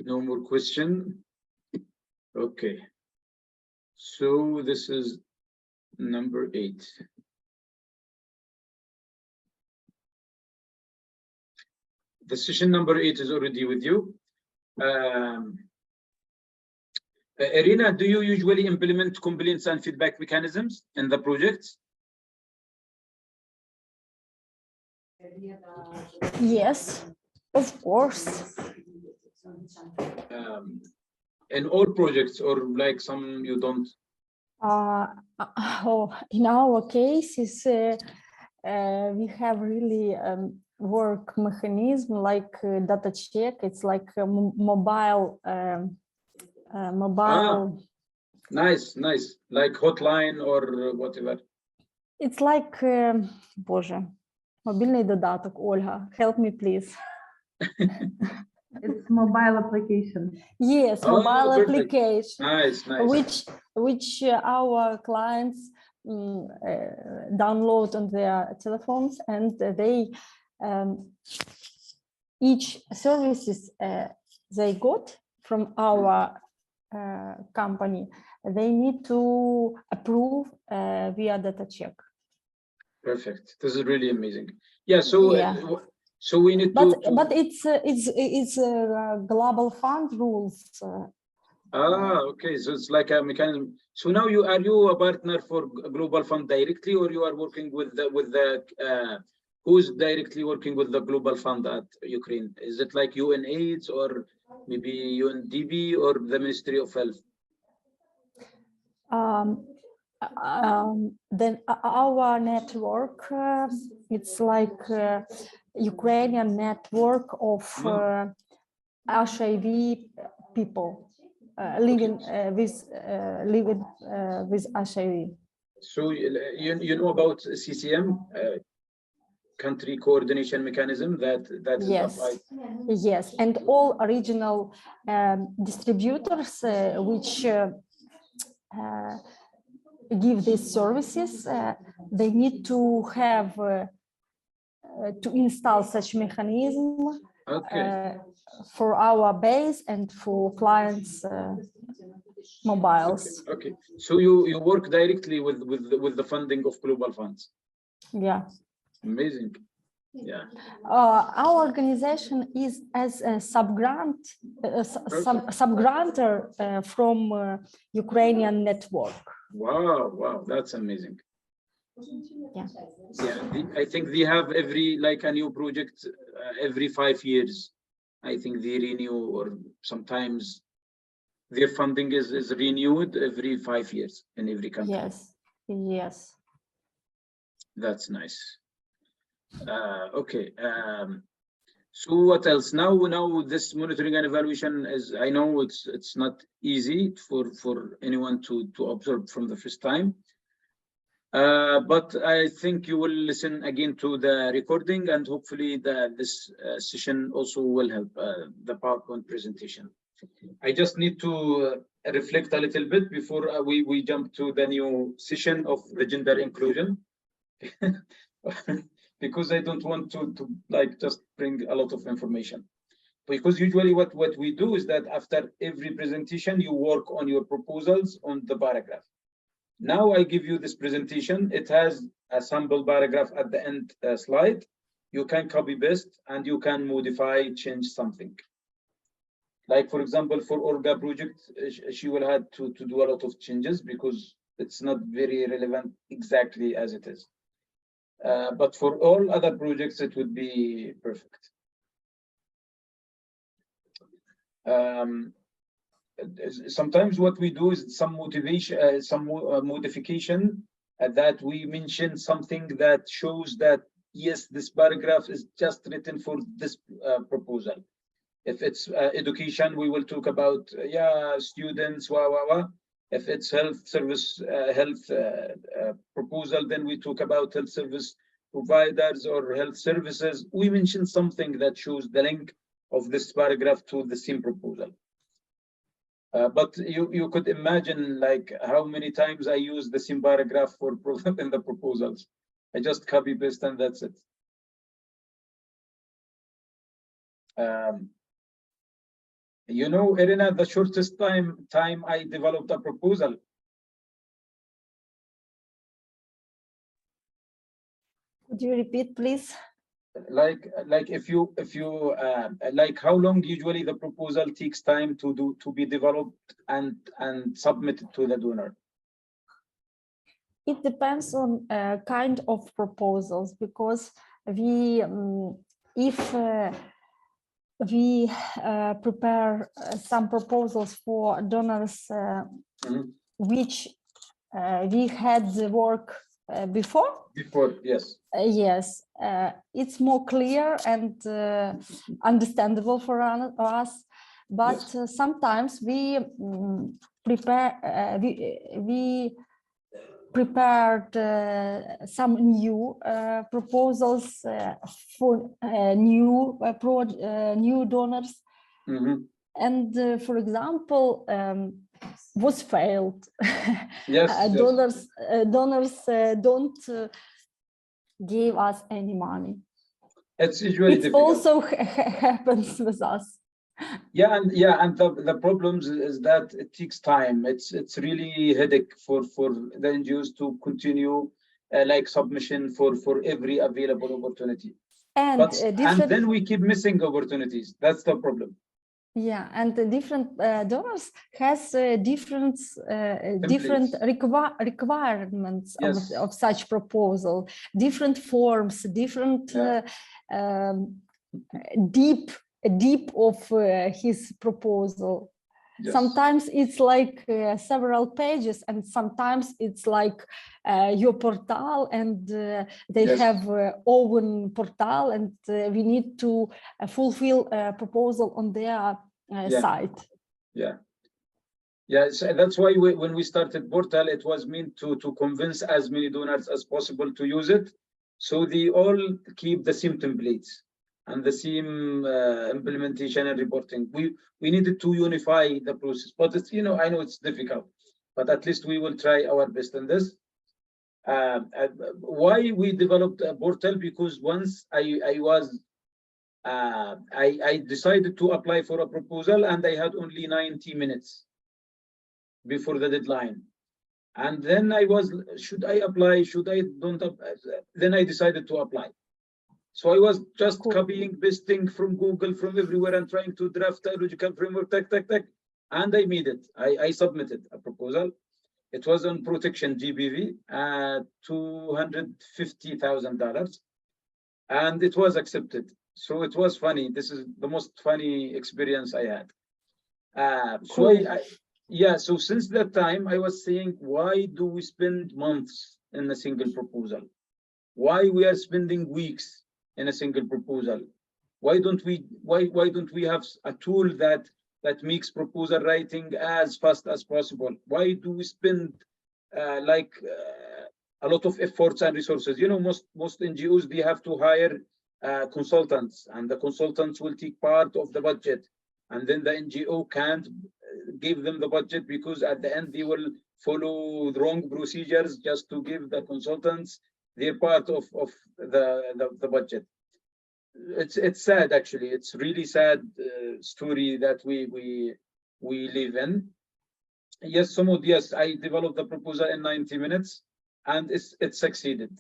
No more question. Okay. So this is number 8. The session number 8 is already with you. Irina, do you usually implement complaints and feedback mechanisms in the projects? Yes, of course. In all projects, or like some you don't? In our cases, we have really work mechanism like data check. It's like a mobile. Nice. Like hotline or whatever. It's like, Боже, мобильний додаток. Ольга, help me, please. It's mobile application. Yes, mobile application. Nice. Which our clients download on their telephones, and they each services they got from our company, they need to approve via data check. Perfect. This is really amazing. Yeah. So so we need but it's global fund rules. Okay. So it's like a mechanism. So now are you a partner for Global Fund directly, or you are working with the who's directly working with the Global Fund at Ukraine? Is it like UNAIDS or maybe UNDP or the Ministry of Health? Then our network, it's like Ukrainian network of HIV people living with HIV. So you know about CCM, country coordination mechanism that yes. is applied. Yes, and all regional distributors which give these services, they need to have to install such mechanism for our base and for clients' mobiles. Okay. So you work directly with the funding of global funds. Yeah. Amazing. Yeah. Our organization is as a subgrantor from Ukrainian network. Wow, wow, that's amazing. Yeah. Yeah, I think they have every, like a new project every 5 years. I think they renew, or sometimes their funding is renewed every 5 years in every country. Yes, yes. That's nice. Okay. So what else? Now this monitoring and evaluation is, I know it's not easy for anyone to observe from the first time. But I think you will listen again to the recording, and hopefully this session also will help the PowerPoint presentation. I just need to reflect a little bit before we jump to the new session of the gender inclusion. Because I don't want to like just bring a lot of information. Because usually what we do is that after every presentation, you work on your proposals on the paragraph. Now I give you this presentation. It has a sample paragraph at the end slide. You can copy paste and you can modify, change something. Like for example, for Olga project, she will have to do a lot of changes because it's not very relevant exactly as it is. But for all other projects, it would be perfect. Sometimes what we do is some motivation, modification that we mention something that shows that, yes, this paragraph is just written for this proposal. If it's education, we will talk about, students, If it's health service, proposal, then we talk about health service providers or health services. We mention something that shows the link of this paragraph to the same proposal. But you could imagine like how many times I use the same paragraph for in the proposals. I just copy paste and that's it. You know, Irina, the shortest time I developed a proposal. Could you repeat, please? Like if you like how long usually the proposal takes time to be developed and submitted to the donor? It depends on kind of proposals, because we if we prepare some proposals for donors which we had the work before, yes. Yes, it's more clear and understandable for us, but yes. Sometimes we we prepared some new proposals for new donors, and for example, was failed. Yes, donors don't give us any money. It's usually it difficult. Also happens with us. Yeah, and the problems is that it takes time. It's really headache for the NGOs to continue like submission for every available opportunity. And and then we keep missing opportunities. That's the problem. Yeah, and the different donors has different requirements of such proposal, different forms, different deep of his proposal. Yes. Sometimes it's like several pages, and sometimes it's like your portal, and they have own portal, and we need to fulfill a proposal on their site. Yeah, so that's why when we started portal, it was meant to convince as many donors as possible to use it, so they all keep the same templates and the same implementation and reporting. We needed to unify the process, but it's, you know, I know it's difficult, but at least we will try our best in this. Why we developed a portal? Because once I decided to apply for a proposal, and I had only 90 minutes before the deadline, and then I was, should I apply? Should I don't apply? Then I decided to apply. So I was just copying, pasting from Google, from everywhere, and trying to draft a logical framework, and I made it. I submitted a proposal. It was on protection GBV at $250,000, and it was accepted. So it was funny. This is the most funny experience I had. So since that time, I was saying, why do we spend months in a single proposal? Why we are spending weeks in a single proposal? Why don't we have a tool that makes proposal writing as fast as possible? Why do we spend a lot of efforts and resources? You know, most NGOs, they have to hire consultants, and the consultants will take part of the budget, and then the NGO can't give them the budget because at the end they will follow the wrong procedures just to give the consultants their part of the budget. It's sad, actually. It's really sad story that we live in. Yes, Sumud, yes, I developed the proposal in 90 minutes, and it succeeded.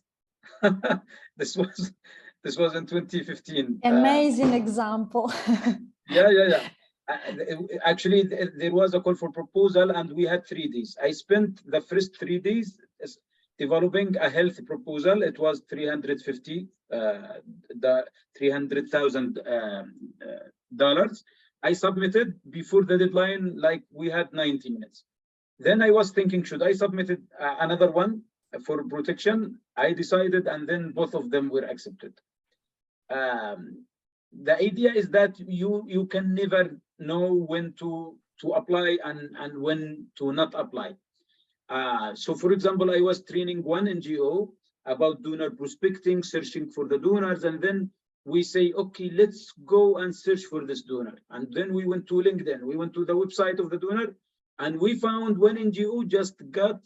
This was in 2015. Amazing example. Yeah. Actually, there was a call for proposal, and we had 3 days. I spent the first 3 days developing a health proposal. It was $300,000. I submitted before the deadline, like we had 90 minutes. Then I was thinking, should I submit another one for protection? I decided, and then both of them were accepted. The idea is that you can never know when to apply and when to not apply. So for example, I was training one NGO about donor prospecting, searching for the donors, and then we say, okay, let's go and search for this donor. And then we went to LinkedIn, we went to the website of the donor, and we found one NGO just got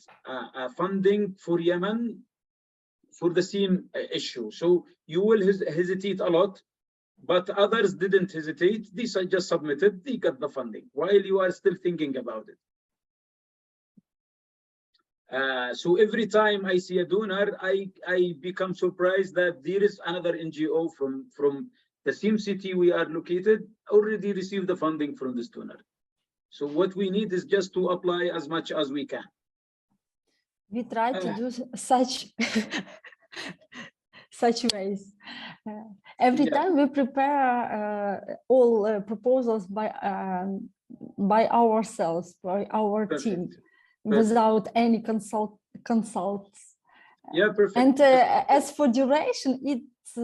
funding for Yemen for the same issue. So you will hesitate a lot, but others didn't hesitate. These I just submitted, they got the funding while you are still thinking about it. So every time I see a donor, I become surprised that there is another NGO from the same city we are located already received the funding from this donor. So what we need is just to apply as much as we can. We try to do such ways. Every time we prepare all proposals by ourselves, by our team. Without any consults. Yeah, perfect. And as for duration, it's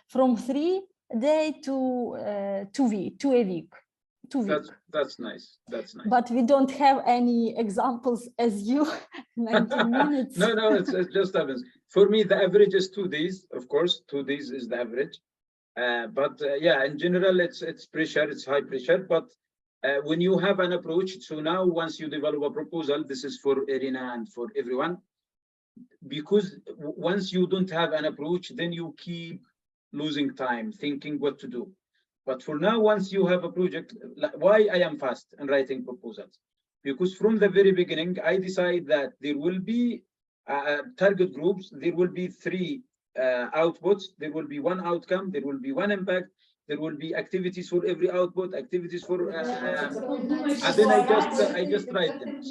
from 3 days to a week. 2 weeks. That's nice. That's nice. But we don't have any examples as you. 90 minutes. No, it just happens. For me, the average is 2 days. Of course, 2 days is the average. But yeah, in general, it's pressure. It's high pressure. But when you have an approach, so now once you develop a proposal, this is for Irina and for everyone, because once you don't have an approach, then you keep losing time thinking what to do. But for now, once you have a project, why I am fast in writing proposals? Because from the very beginning, I decide that there will be target groups, there will be 3 outputs, there will be 1 outcome, there will be 1 impact, there will be activities for every output, activities for, and then I just write them.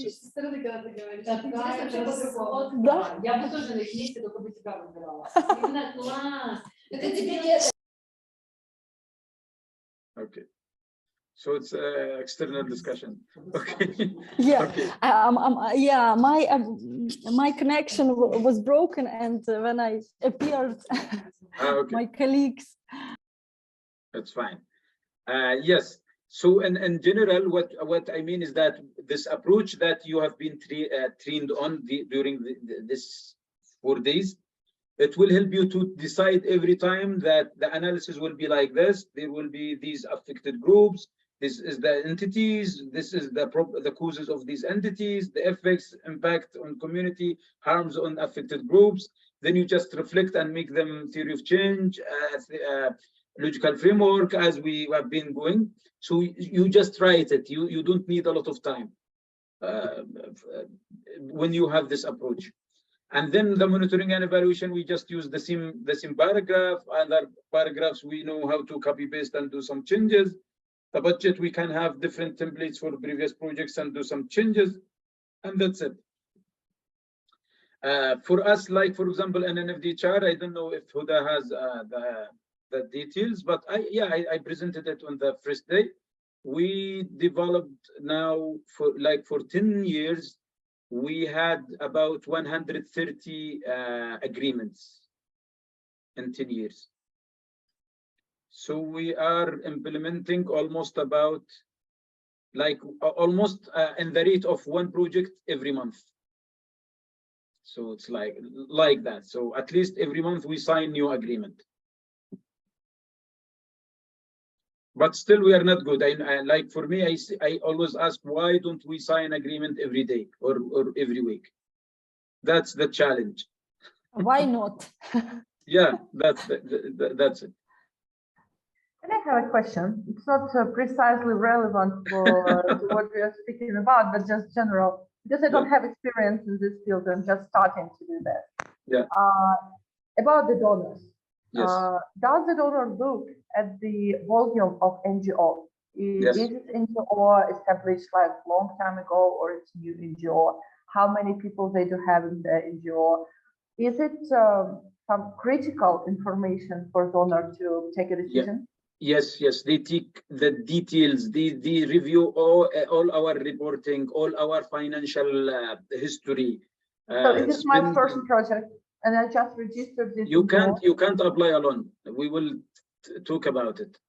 Okay. So it's external discussion. Okay. Yeah. Okay. Yeah. My connection was broken, and when I appeared, Okay. my colleagues. That's fine. Yes. So in general, what I mean is that this approach that you have been trained on during this 4 days, it will help you to decide every time that the analysis will be like this. There will be these affected groups. This is the entities. This is the causes of these entities, the effects, impact on community, harms on affected groups. Then you just reflect and make them theory of change, logical framework, as we have been going. So you just write it. You don't need a lot of time when you have this approach. And then the monitoring and evaluation, we just use the same paragraph. Other paragraphs, we know how to copy paste and do some changes. The budget, we can have different templates for previous projects and do some changes, and that's it. For us, like for example, an NFDHR, I don't know if Huda has the details, but I presented it on the first day. We developed now for 10 years, we had about 130 agreements in 10 years. So we are implementing almost about almost in the rate of one project every month. So it's like that. So at least every month we sign new agreement. But still we are not good. I like for me, I always ask, why don't we sign agreement every day or every week? That's the challenge. Why not? Yeah, that's it. And I have a question. It's not precisely relevant for to what we are speaking about, but just general. Because I don't have experience in this field, I'm just starting to do that. Yeah. About the donors. Yes. Does the donor look at the volume of NGO? Yes. Is it NGO established like long time ago, or it's new NGO? How many people they do have in the NGO? Is it some critical information for donor to take a decision? Yes, they take the details, they review all our reporting, all our financial history. So it is my first project, and I just registered this. You can't apply alone. We will talk about it.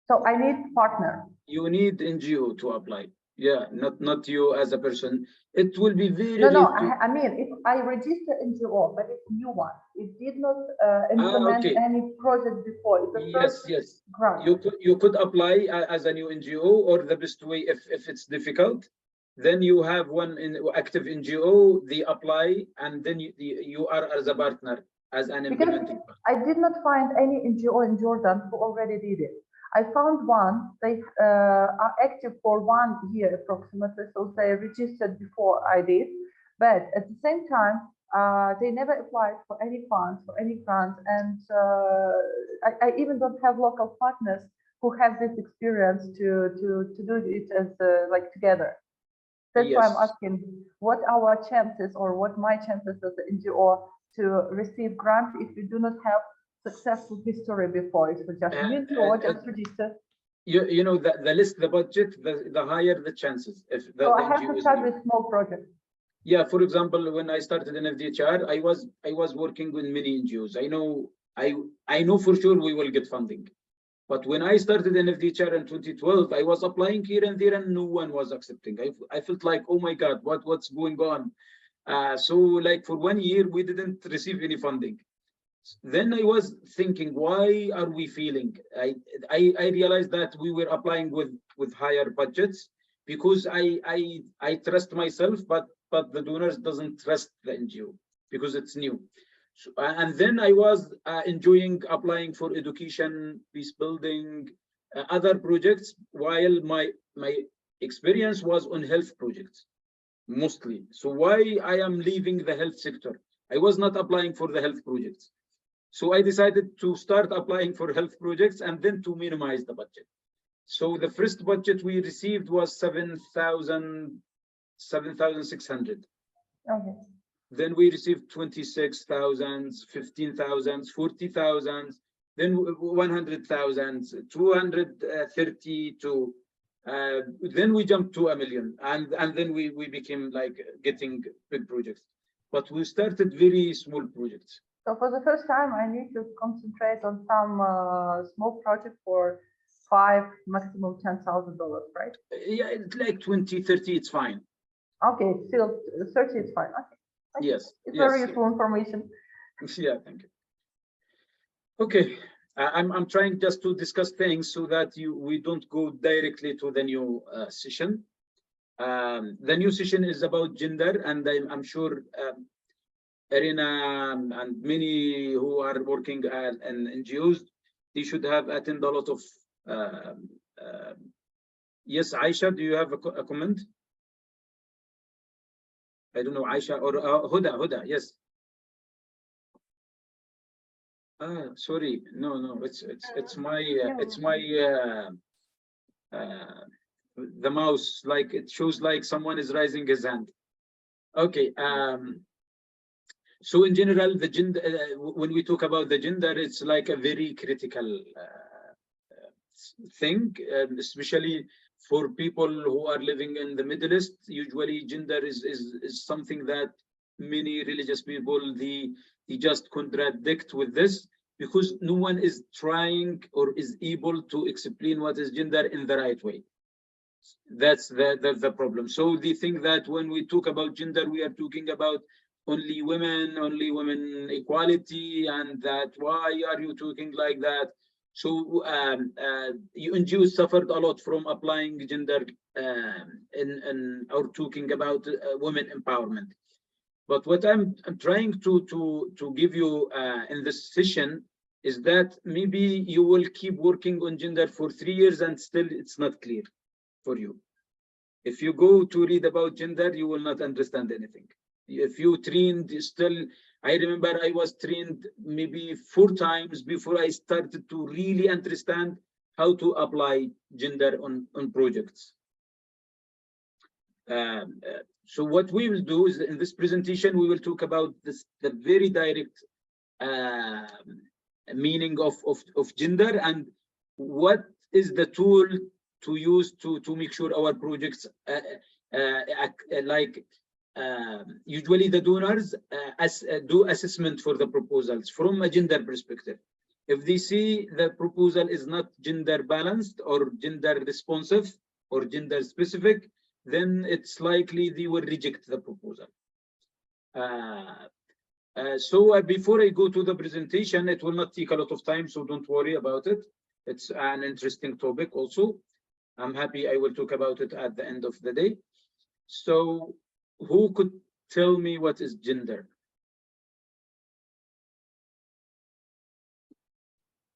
So I need partner. You need NGO to apply. Yeah, not you as a person. It will be very. No. I mean, if I register NGO, but it's new one. It did not implement any project before. It's the first grant. You could apply as a new NGO, or the best way, if it's difficult, then you have one active NGO. They apply, and then you are as a partner, as an implementing partner. I did not find any NGO in Jordan who already did it. I found one. They are active for 1 year approximately, so they registered before I did. But at the same time, they never applied for any funds, for any grants, and I even don't have local partners who have this experience to do it as like together. That's why I'm asking, what our chances, or what my chances as an NGO to receive grant if you do not have successful history before? It was just NGO, just register. You know, the less the budget, the higher the chances. So I have to start with small projects. Yeah, for example, when I started in FDHR, I was working with many NGOs. I know for sure we will get funding. But when I started in FDHR in 2012, I was applying here and there, and no one was accepting. I felt like, oh my God, what's going on? So like for 1 year, we didn't receive any funding. Then I was thinking, why are we failing? I realized that we were applying with higher budgets because I trust myself, but the donors doesn't trust the NGO because it's new. So, and then I was enjoying applying for education, peace building, other projects, while my experience was on health projects mostly. So why I am leaving the health sector? I was not applying for the health projects. So I decided to start applying for health projects and then to minimize the budget. So the first budget we received was 7,600. Okay. Then we received 26,000, 15,000, 40,000, then 100,000, 232. Then we jumped to 1 million, and then we became like getting big projects. But we started very small projects. So for the first time, I need to concentrate on some small project for $5, maximum $10,000, right? Yeah, it's like 20, 30, it's fine. Okay, still 30, it's fine. Okay. Yes. It's very useful information. Yeah, thank you. Okay, I'm trying just to discuss things so that we don't go directly to the new session. The new session is about gender, and I'm sure Irina and many who are working in NGOs, they should have attended a lot of. Yes, Aisha, do you have a comment? I don't know, Aisha or Huda, yes. Sorry, no, it's my the mouse, like it shows like someone is raising his hand. Okay. So in general, the gender, when we talk about the gender, it's like a very critical thing, especially for people who are living in the Middle East. Usually gender is something that many religious people, they just contradict with this, because no one is trying or is able to explain what is gender in the right way. That's the problem. So they think that when we talk about gender, we are talking about only women equality, and that why are you talking like that? So UNGOs suffered a lot from applying gender in or talking about women empowerment. But what I'm trying to give you in this session is that maybe you will keep working on gender for 3 years and still it's not clear for you. If you go to read about gender, you will not understand anything. If you trained still, I remember I was trained maybe 4 times before I started to really understand how to apply gender on projects. So what we will do is in this presentation, we will talk about this, the very direct meaning of gender, and what is the tool to use to make sure our projects usually the donors do assessment for the proposals from a gender perspective. If they see the proposal is not gender balanced or gender responsive or gender specific, then it's likely they will reject the proposal. So before I go to the presentation, it will not take a lot of time, so don't worry about it. It's an interesting topic also. I'm happy I will talk about it at the end of the day. So who could tell me what is gender?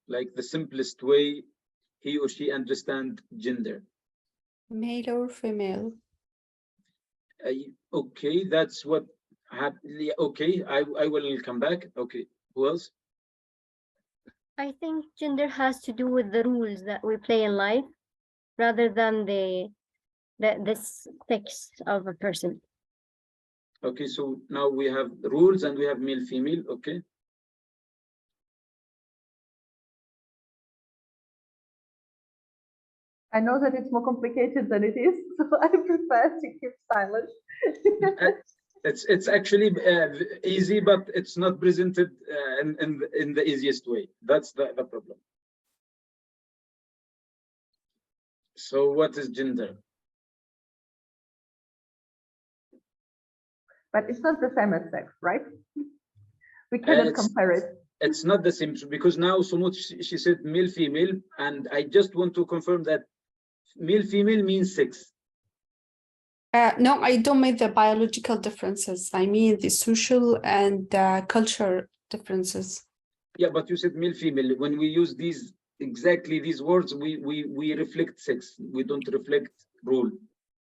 Like the simplest way he or she understand gender. Male or female? Okay, that's what okay, I will come back. Okay, who else? I think gender has to do with the rules that we play in life, rather than the sex of a person. Okay, so now we have rules and we have male, female. Okay. I know that it's more complicated than it is, so I prefer to keep silent. It's actually easy, but it's not presented in the easiest way. That's the problem. So what is gender? But it's not the same as sex, right? We cannot compare it. It's not the same, because now Sumut, she said male, female, and I just want to confirm that male, female means sex. No, I don't mean the biological differences. I mean the social and culture differences. Yeah, but you said male, female. When we use these exactly these words, we reflect sex. We don't reflect rule.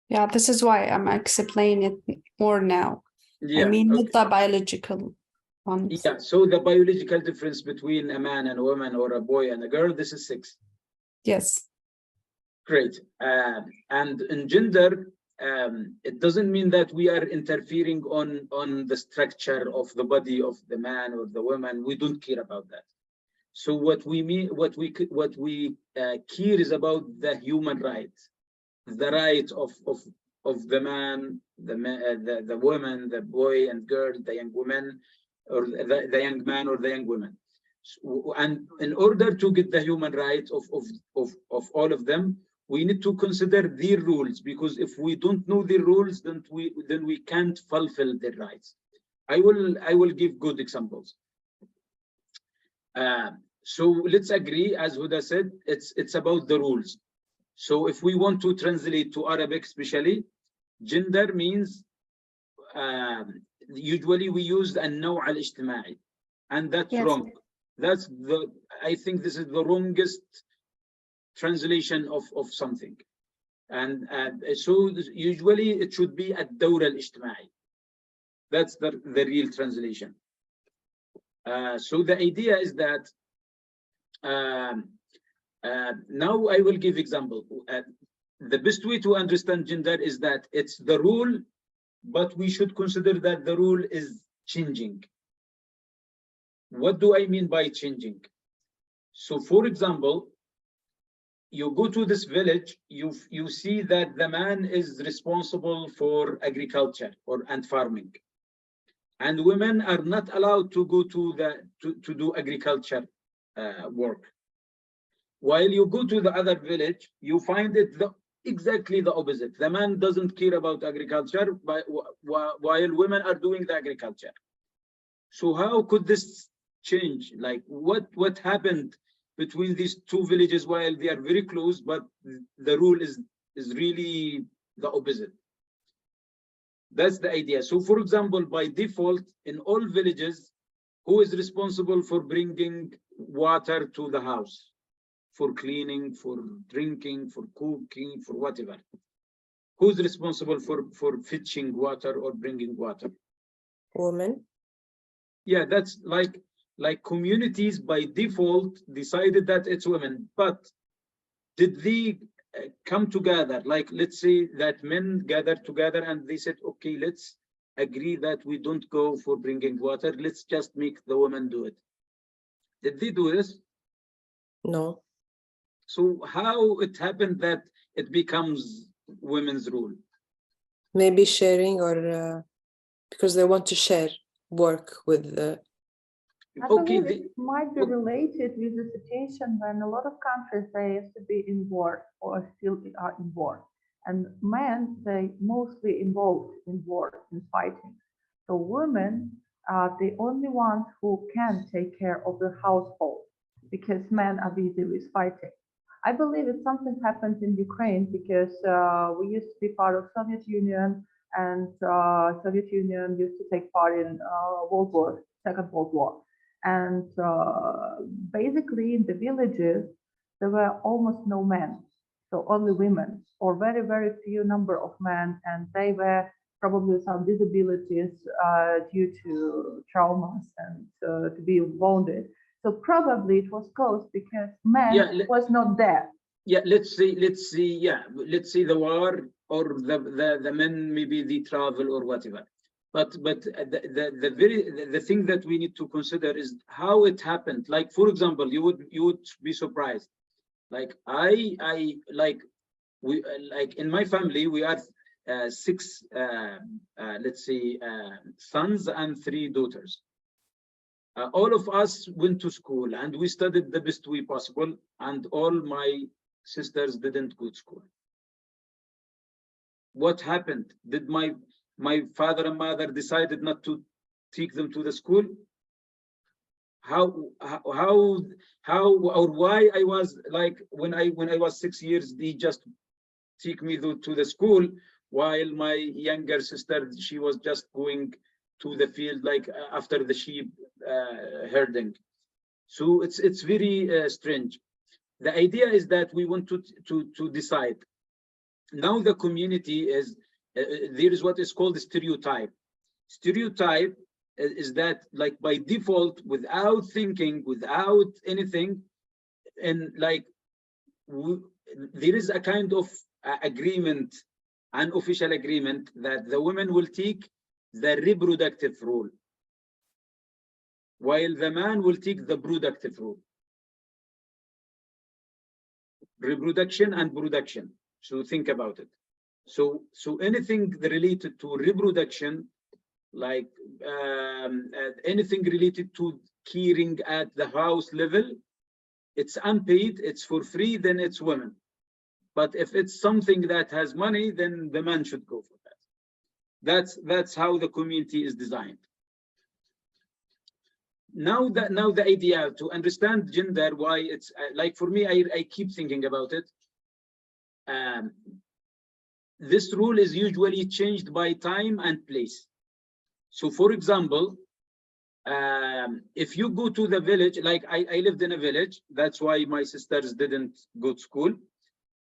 Yeah, this is why I'm explaining it more now. Yeah, I mean, not the biological ones. Yeah, so the biological difference between a man and a woman or a boy and a girl, this is sex. Yes. Great. And in gender, it doesn't mean that we are interfering on the structure of the body of the man or the woman. We don't care about that. So what we mean, what we care is about the human rights, the right of the man, the woman, the boy and girl, the young woman, or the young man or the young woman. So, and in order to get the human rights of all of them, we need to consider their rules, because if we don't know their rules, then we can't fulfill their rights. I will give good examples. So let's agree, as Huda said, it's about the rules. So if we want to translate to Arabic, especially, gender means usually we use النوع الاجتماعي, and that's wrong. That's I think this is the wrongest translation of something, and so usually it should be الدور الاجتماعي. That's the real translation. So the idea is that now I will give example. The best way to understand gender is that it's the rule, but we should consider that the rule is changing. What do I mean by changing? So for example, you go to this village, you see that the man is responsible for agriculture and farming, and women are not allowed to go to do agriculture work. While you go to the other village, you find it exactly the opposite. The man doesn't care about agriculture, while women are doing the agriculture. So how could this change? Like what happened between these two villages while they are very close, but the rule is really the opposite? That's the idea. So for example, by default, in all villages, who is responsible for bringing water to the house? For cleaning, for drinking, for cooking, for whatever. Who's responsible for fetching water or bringing water? Women. Yeah, that's like communities by default decided that it's women. But did they come together? Like, let's say that men gathered together and they said, okay, let's agree that we don't go for bringing water. Let's just make the women do it. Did they do this? No. So how it happened that it becomes women's rule? Maybe sharing, or because they want to share work with the... I believe it might be related with the situation when a lot of countries, they used to be in war or still are in war. And men, they mostly involved in war, in fighting. So women are the only ones who can take care of the household because men are busy with fighting. I believe that something happened in Ukraine because we used to be part of Soviet Union, and Soviet Union used to take part in Second World War. And basically in the villages, there were almost no men, so only women, or very, very few number of men, and they were probably some disabilities due to traumas and to be wounded. So probably it was caused because men was not there. Yeah, let's see the war, or the men, maybe they travel or whatever. But the thing that we need to consider is how it happened. Like, for example, you would be surprised. Like like in my family, we are 6 let's say sons and 3 daughters. All of us went to school and we studied the best way possible, and all my sisters didn't go to school. What happened? Did my father and mother decided not to take them to the school? How or why I was like, when I was 6 years, they just take me to the school, while my younger sister, she was just going to the field, like after the sheep herding. So it's very strange. The idea is that we want to decide. Now the community is there is what is called a stereotype. Stereotype is that, like, by default, without thinking, without anything, and like there is a kind of agreement, an official agreement, that the women will take the reproductive role, while the man will take the productive role. Reproduction and production. So think about it. So anything related to reproduction, like anything related to caring at the house level, it's unpaid, it's for free, then it's women. But if it's something that has money, then the man should go for that. That's how the community is designed. Now the idea to understand gender, why it's like, for me, I keep thinking about it. This rule is usually changed by time and place. So for example, if you go to the village, like I lived in a village, that's why my sisters didn't go to school.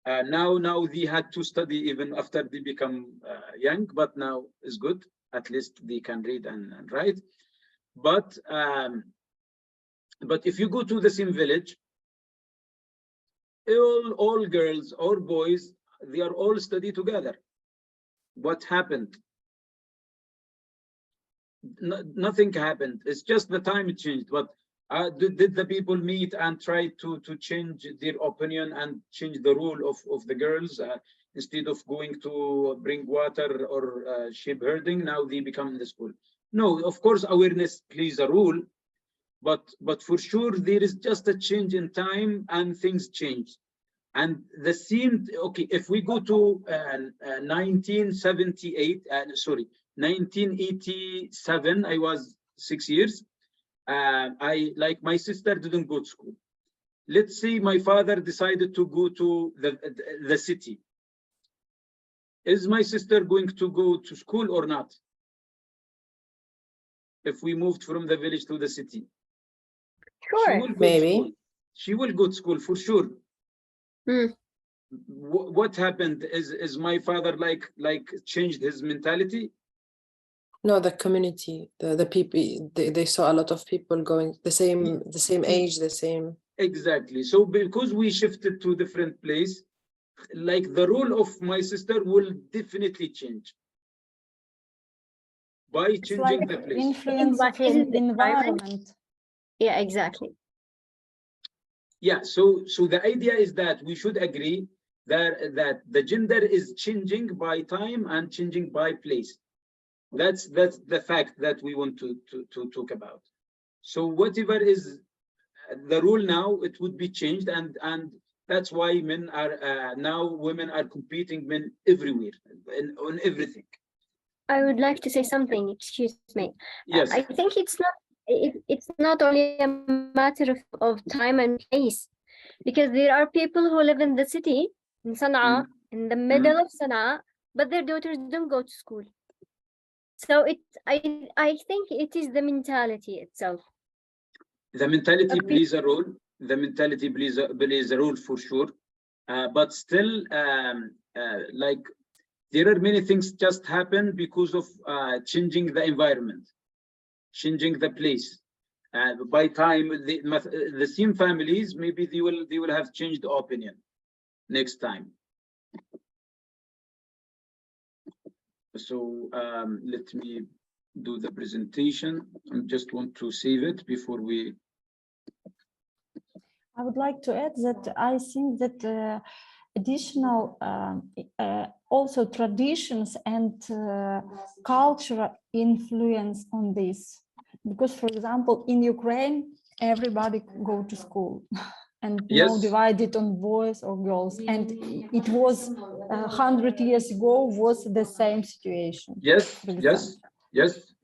Now they had to study even after they become young, but now is good. At least they can read and write. But But if you go to the same village, all girls or boys, they are all study together. What happened? Nothing happened. It's just the time changed. But did the people meet and try to change their opinion and change the rule of the girls? Instead of going to bring water or sheep herding, now they become in the school. No, of course, awareness plays a role, but for sure there is just a change in time and things change. And the same, okay, if we go to 1978, sorry, 1987, I was 6 years. I, like my sister, didn't go to school. Let's say my father decided to go to the city. Is my sister going to go to school or not? If we moved from the village to the city? Sure. Maybe. She will go to school for sure. What happened? Is my father like changed his mentality? No, the community, the people, they saw a lot of people going the same age, the same. Exactly. So because we shifted to different place, like the role of my sister will definitely change by changing the place. Influence of environment. Yeah, exactly. Yeah. So the idea is that we should agree that the gender is changing by time and changing by place. That's the fact that we want to talk about. So whatever is the rule now, it would be changed, and that's why men are now women are competing men everywhere on everything. I would like to say something. Excuse me. Yes. I think it's not only a matter of time and place, because there are people who live in the city in Sana'a, in the middle of Sana'a, but their daughters don't go to school. So I think it is the mentality itself. The mentality plays a role. The mentality plays a role for sure. But still, like there are many things just happen because of changing the environment, changing the place. By time, the same families, maybe they will have changed the opinion next time. So let me do the presentation. I just want to save it before we. I would like to add that I think that additional also traditions and cultural influence on this, because for example in Ukraine everybody go to school and Yes. no divided on boys or girls, and it was 100 years ago was the same situation. Yes, yes.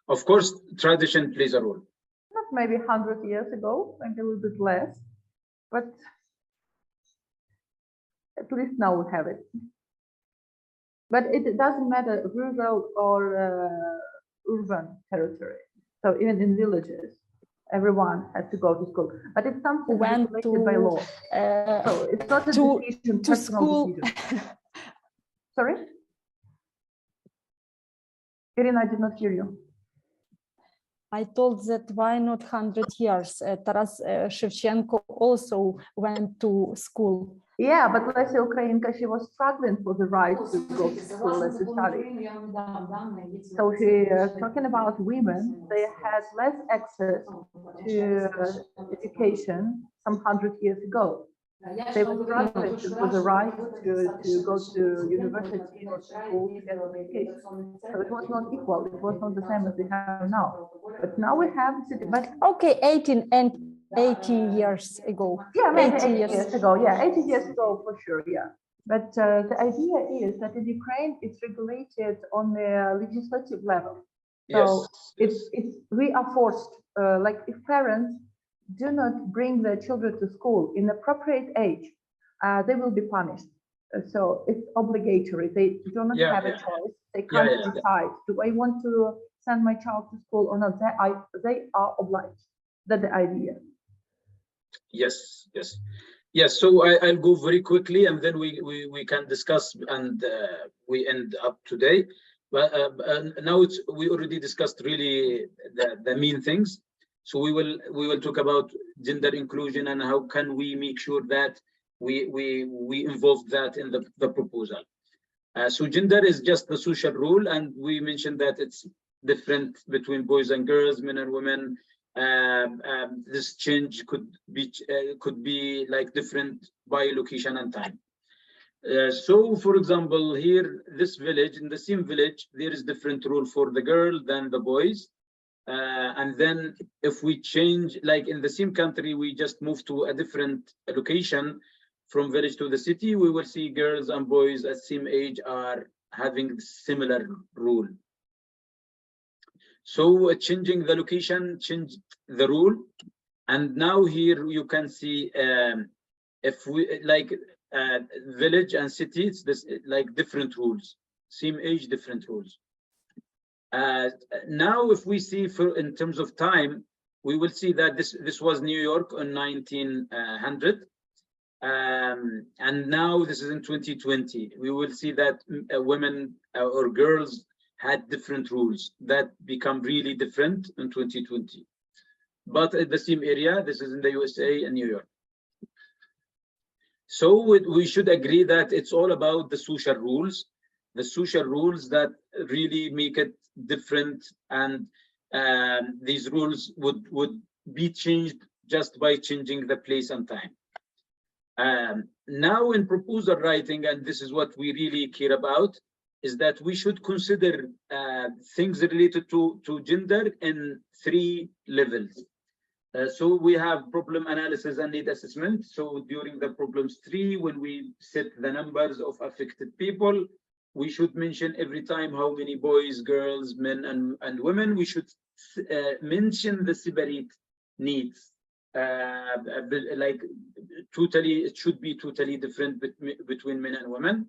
Of course, tradition plays a role. Not maybe 100 years ago, maybe a little bit less, but at least now we have it. But it doesn't matter rural or urban territory. So even in villages, everyone has to go to school. But it's something regulated by law. So it's not a decision, to school. Decision. Sorry? Irina, I did not hear you. I told that why not 100 years? Taras Shevchenko also went to school. Yeah, but Lesya Ukrainka, she was struggling for the right to go to school and to study. So she talking about women, they had less access to education some 100 years ago. They were struggling for the right to go to university or school to get education. So it was not equal. It was not the same as we have now. But now we have, but okay, 18 and 80 years ago. Yeah, maybe 80 years ago. Yeah, 80 years ago for sure. Yeah. But the idea is that in Ukraine, it's regulated on the legislative level. So yes. we are forced, like if parents do not bring their children to school in appropriate age, they will be punished. So it's obligatory. They do not have a choice. They can't decide, do I want to send my child to school or not? They are obliged. That's the idea. Yes. So I'll go very quickly, and then we can discuss, and we end up today. But now we already discussed really the main things. So we will talk about gender inclusion and how can we make sure that we involve that in the proposal. So gender is just the social rule, and we mentioned that it's different between boys and girls, men and women. This change could be like different by location and time. So, for example, here, this village, in the same village, there is different rule for the girl than the boys. And then if we change, like in the same country, we just move to a different location from village to the city, we will see girls and boys at same age are having similar rule. So changing the location changed the rule. And now here you can see if we like village and city, it's this like different rules, same age, different rules. Now, if we see in terms of time, we will see that this was New York in 1900, and now this is in 2020. We will see that women or girls had different rules that become really different in 2020. But at the same area, this is in the USA and New York. So we should agree that it's all about the social rules that really make it different, and these rules would be changed just by changing the place and time. Now in proposal writing, and this is what we really care about, is that we should consider things related to gender in 3 levels. So we have problem analysis and need assessment. So during the problems 3, when we set the numbers of affected people, we should mention every time how many boys, girls, men, and women. We should mention the separate needs. Like totally, it should be totally different between men and women.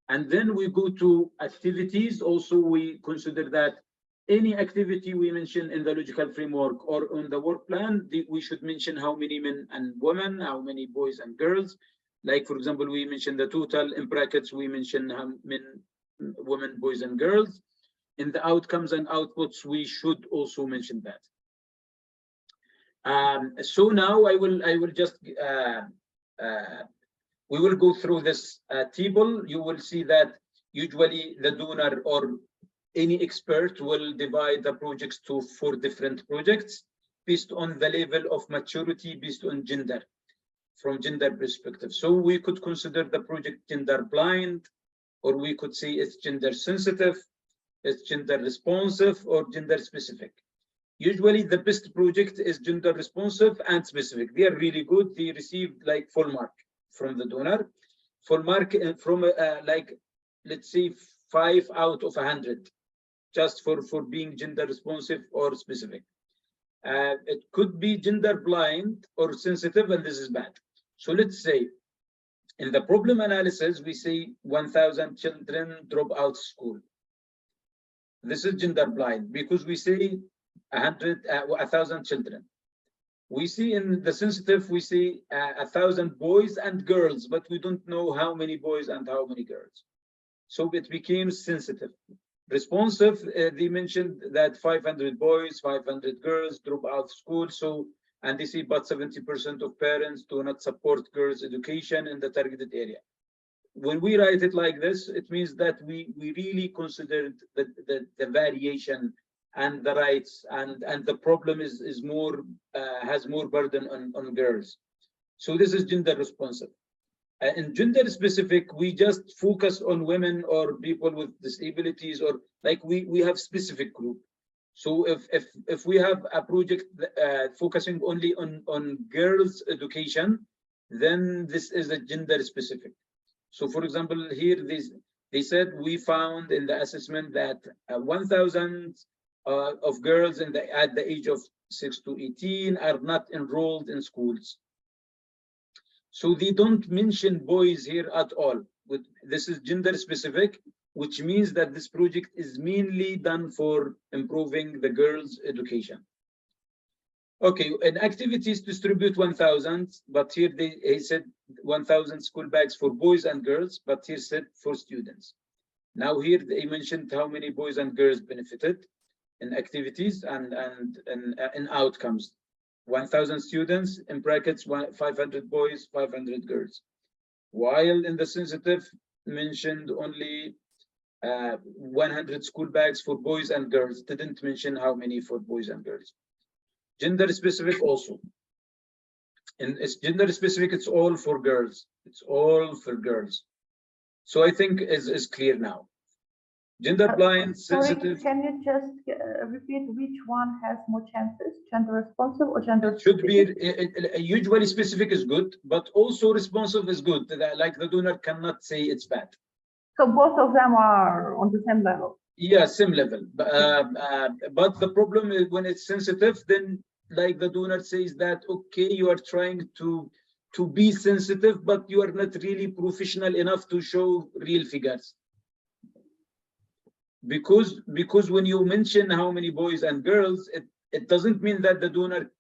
And then we go to activities. Also, we consider that any activity we mention in the logical framework or on the work plan, we should mention how many men and women, how many boys and girls. Like, for example, we mentioned the total, in brackets, we mention how men, women, boys, and girls. In the outcomes and outputs, we should also mention that. So now I will just, we will go through this table. You will see that usually the donor or any expert will divide the projects to 4 different projects based on the level of maturity, based on gender, from gender perspective. So we could consider the project gender blind, or we could say it's gender sensitive, it's gender responsive, or gender specific. Usually the best project is gender responsive and specific. They are really good. They receive like full mark from the donor. Full mark from like, let's say 5 out of 100, just for being gender responsive or specific. It could be gender blind or sensitive, and this is bad. So let's say in the problem analysis, we say 1,000 children drop out of school. This is gender blind because we say 1,000 children. We see in the sensitive, we see 1,000 boys and girls, but we don't know how many boys and how many girls. So it became sensitive. Responsive, they mentioned that 500 boys, 500 girls drop out of school. So, and they see about 70% of parents do not support girls' education in the targeted area. When we write it like this, it means that we really considered the variation and the rights, and the problem is more has more burden on girls. So this is gender responsive. In gender specific, we just focus on women or people with disabilities, or like we have specific group. So if we have a project focusing only on girls' education, then this is a gender specific. So for example, here they said we found in the assessment that 1,000 of girls at the age of 6 to 18 are not enrolled in schools. So they don't mention boys here at all. This is gender specific, which means that this project is mainly done for improving the girls' education. Okay, and activities distribute 1,000, but here they said 1,000 school bags for boys and girls, but here said for students. Now here they mentioned how many boys and girls benefited. in activities and in outcomes. 1,000 students in brackets, 500 boys, 500 girls. While in the sensitive mentioned only 100 school bags for boys and girls, didn't mention how many for boys and girls. Gender specific also. And it's gender specific, it's all for girls. It's all for girls. So I think is clear now. Gender blind, sensitive. Sorry, can you just repeat which one has more chances, gender responsive or gender should specific? be usually specific is good, but also responsive is good. Like the donor cannot say it's bad. So both of them are on the same level. Yeah, same level. But the problem is when it's sensitive, then like the donor says that okay, you are trying to be sensitive, but you are not really professional enough to show real figures. Because when you mention how many boys and girls, it doesn't mean that the donor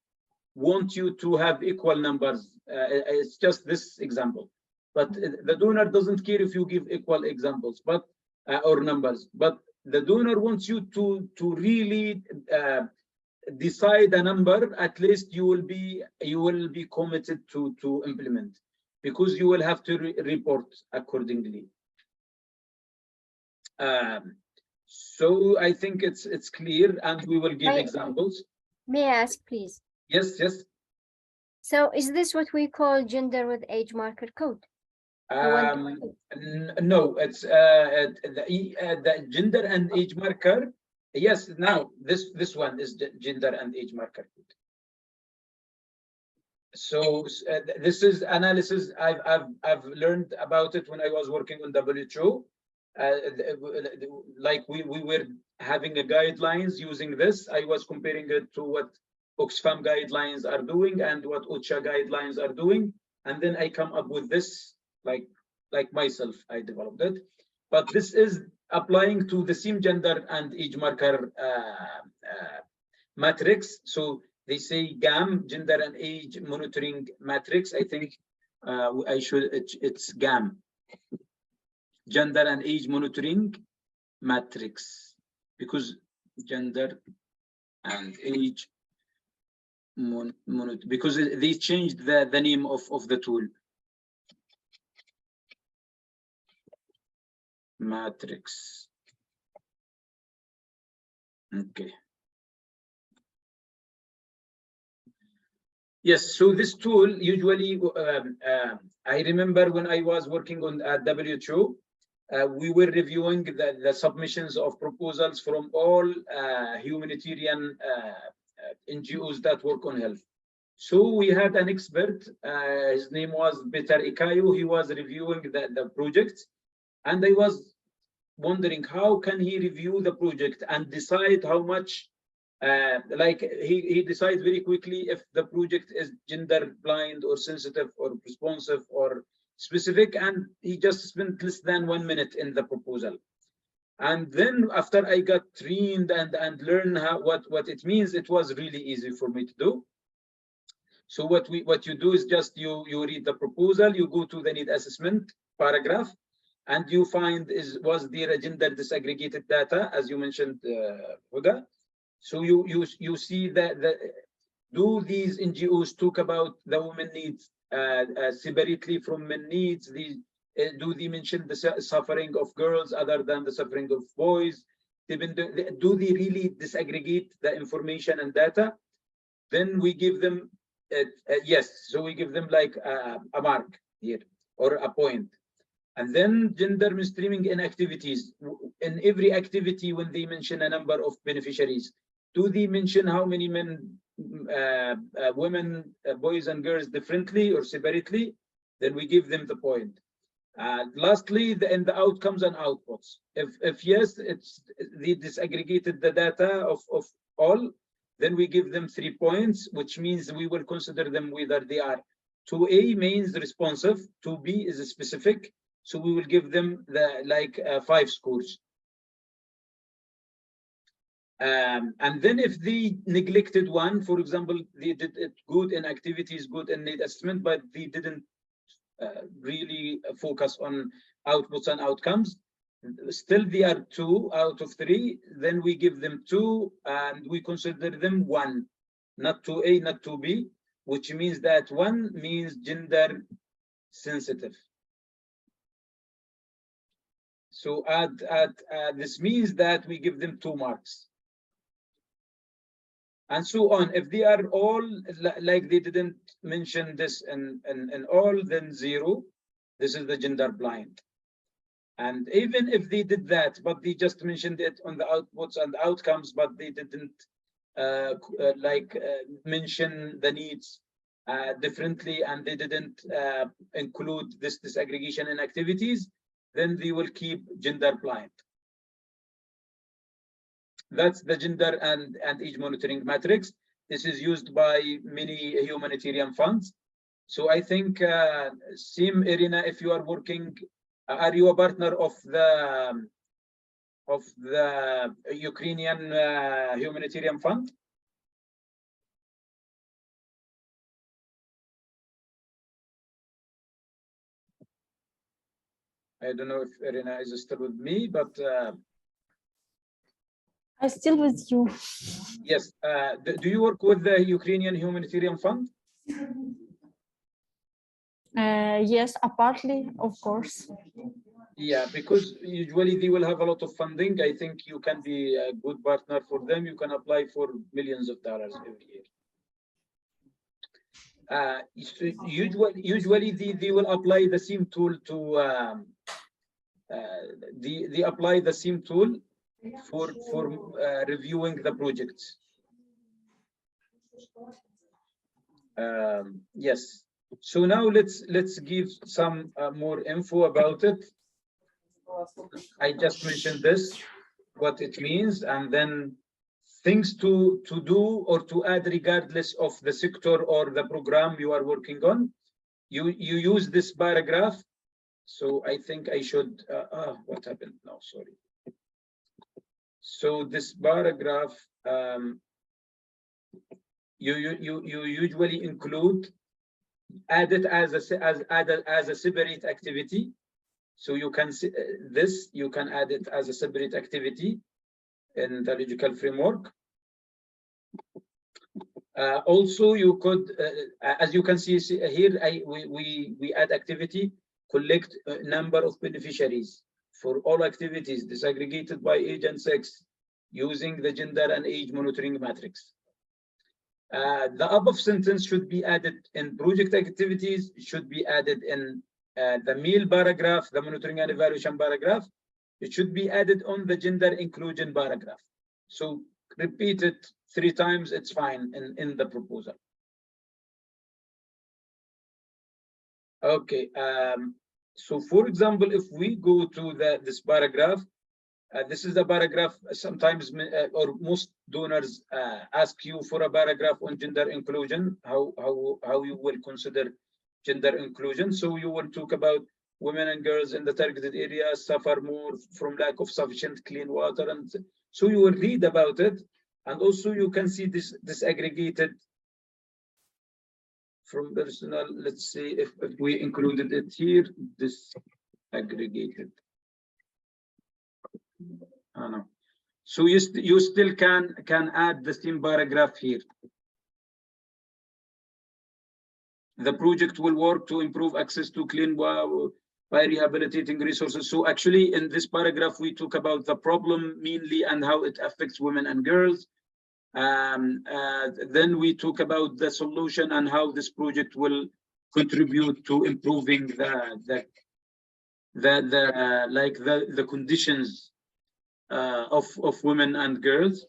wants you to have equal numbers. It's just this example, but the donor doesn't care if you give equal examples, but or numbers. But the donor wants you to really decide a number. At least you will be committed to implement, because you will have to report accordingly. So I think it's clear, and we will give examples. May I ask, please? Yes, yes. So is this what we call gender with age marker code? No, it's the gender and age marker. Yes, now this one is gender and age marker code. So this is analysis I've learned about it when I was working on WHO. Like we were having a guidelines using this. I was comparing it to what Oxfam guidelines are doing and what OCHA guidelines are doing, and then I come up with this, like myself, I developed it. But this is applying to the same gender and age marker matrix. So they say GAM, gender and age monitoring matrix. I think it's GAM, gender and age monitoring matrix, because gender and age because they changed the name of the tool. Matrix. Okay. Yes, so this tool usually, I remember when I was working on at WHO, we were reviewing the submissions of proposals from all humanitarian NGOs that work on health. So we had an expert, his name was Peter Ikayo. He was reviewing the project, and I was wondering how can he review the project and decide how much, like he decides very quickly if the project is gender blind or sensitive or responsive or specific, and he just spent less than 1 minute in the proposal. And then after I got trained and learned what it means, it was really easy for me to do. So what you do is just you read the proposal, you go to the need assessment paragraph, and you find was there a gender disaggregated data, as you mentioned, Huda. So you see that do these NGOs talk about the women needs separately from men needs? Do they mention the suffering of girls other than the suffering of boys? Do they really disaggregate the information and data? Then we give them yes. So we give them like a mark here or a point. And then gender mainstreaming in activities. In every activity, when they mention a number of beneficiaries, do they mention how many men, women, boys and girls differently or separately? Then we give them the point. Lastly, in the outcomes and outputs. If yes, it's they disaggregated the data of all, then we give them 3 points, which means we will consider them whether they are 2A means responsive, 2B is specific. So we will give them the 5 scores. And then if they neglected one, for example, they did it good in activities, good in need assessment, but they didn't really focus on outputs and outcomes, still they are 2 out of 3, then we give them 2 and we consider them 1, not 2A, not 2B, which means that 1 means gender sensitive. So this means that we give them 2 marks. And so on. If they are all like they didn't mention this in all, then 0. This is the gender blind. And even if they did that, but they just mentioned it on the outputs and outcomes, but they didn't mention the needs differently, and they didn't include this disaggregation in activities, then they will keep gender blind. That's the gender and age monitoring matrix. This is used by many humanitarian funds. So I think, Sim, Irina, if you are working, are you a partner of the Ukrainian humanitarian fund? I don't know if Irina is still with me, but I'm still with you. Yes. Do you work with the Ukrainian humanitarian fund? Yes, partly, of course. Yeah, because usually they will have a lot of funding. I think you can be a good partner for them. You can apply for millions of dollars every year. Usually they will apply the same tool to they apply the same tool for reviewing the projects. Yes. So now let's give some more info about it. I just mentioned this, what it means, and then things to do or to add regardless of the sector or the program you are working on. You use this paragraph. So I think I should, what happened now? Sorry. So this paragraph, you usually include, add it as a separate activity. So you can see this, you can add it as a separate activity in the logical framework. Also, you could, as you can see here, we add activity, collect a number of beneficiaries for all activities disaggregated by age and sex using the gender and age monitoring matrix. The above sentence should be added in project activities, should be added in the meal paragraph, the monitoring and evaluation paragraph. It should be added on the gender inclusion paragraph. So repeat it 3 times, it's fine in the proposal. Okay, so for example, if we go to this paragraph, this is a paragraph. Sometimes or most donors ask you for a paragraph on gender inclusion, how you will consider gender inclusion. So you will talk about women and girls in the targeted areas suffer more from lack of sufficient clean water, and so you will read about it, and also you can see this disaggregated from personal. Let's see if we included it here. Disaggregated. No. So you still can add the same paragraph here. The project will work to improve access to clean water by rehabilitating resources. So actually in this paragraph, we talk about the problem mainly and how it affects women and girls. Then we talk about the solution and how this project will contribute to improving the conditions of women and girls.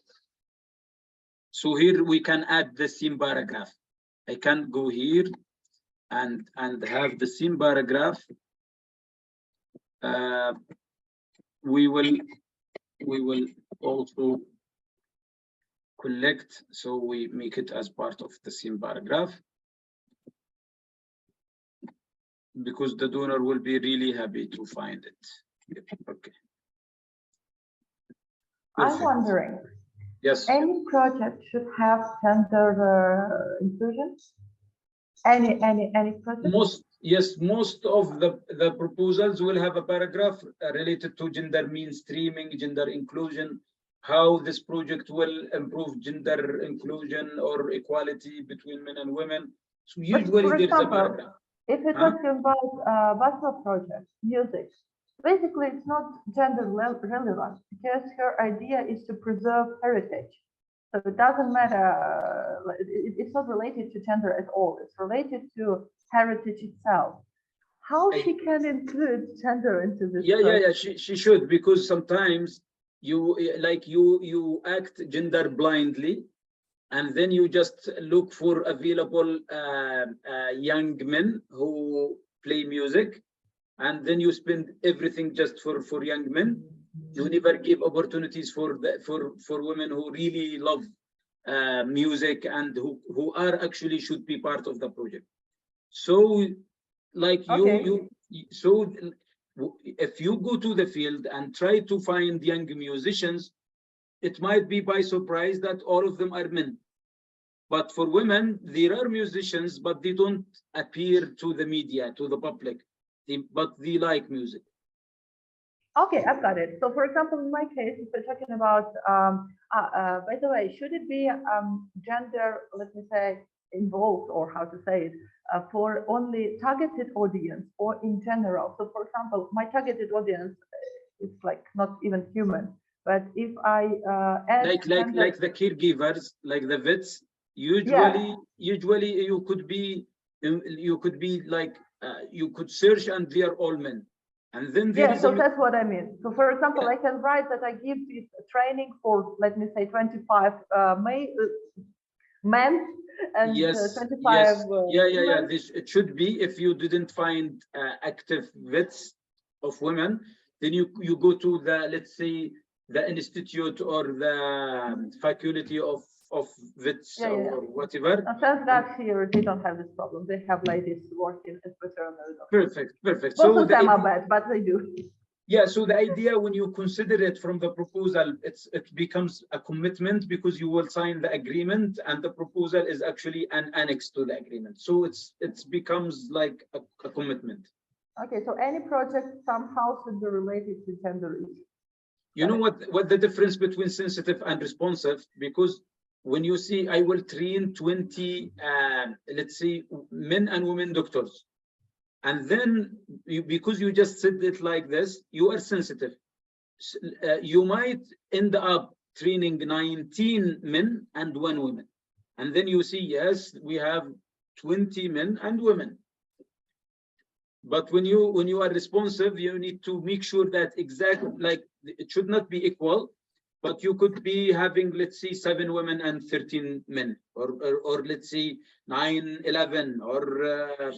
So here we can add the same paragraph. I can go here and have the same paragraph. We will also collect, so we make it as part of the same paragraph, because the donor will be really happy to find it. Okay. I'm wondering, yes, any project should have gender inclusion? Any project? Yes, most of the proposals will have a paragraph related to gender mainstreaming, gender inclusion, how this project will improve gender inclusion or equality between men and women. So usually there is a paragraph. If you're talking about bachelor project, music, basically it's not gender relevant because her idea is to preserve heritage. So it doesn't matter, it's not related to gender at all. It's related to heritage itself. How she can include gender into this? Yeah, she should, because sometimes you act gender blindly, and then you just look for available young men who play music, and then you spend everything just for young men. You never give opportunities for women who really love music and who are actually should be part of the project. So like so if you go to the field and try to find young musicians, it might be by surprise that all of them are men. But for women, there are musicians, but they don't appear to the media, to the public, but they like music. Okay, I've got it. So for example, in my case, if we're talking about, by the way, should it be gender, let me say, involved, or how to say it, for only targeted audience or in general? So for example, my targeted audience is like not even human, but if I add like the caregivers, like the vets, usually you could be like you could search and they are all men. And then there is so that's what I mean. So for example, I can write that I give this training for, let me say, 25 men and 25 women. This it should be. If you didn't find active vets of women, then you go to the, let's say, the institute or the faculty of vets or whatever. Thank God here they don't have this problem. They have ladies working as veterinary doctors. Perfect. Most of them are bad, but they do. Yeah, so the idea, when you consider it from the proposal, it becomes a commitment, because you will sign the agreement and the proposal is actually an annex to the agreement. So it becomes like a commitment. Okay, so any project somehow should be related to gender issues. You know what the difference between sensitive and responsive? Because when you see, I will train 20, let's say, men and women doctors. And then because you just said it like this, you are sensitive. You might end up training 19 men and 1 woman. And then you see, yes, we have 20 men and women. But when you are responsive, you need to make sure that exactly, like, it should not be equal, but you could be having, let's say, 7 women and 13 men, or let's say 9, 11, or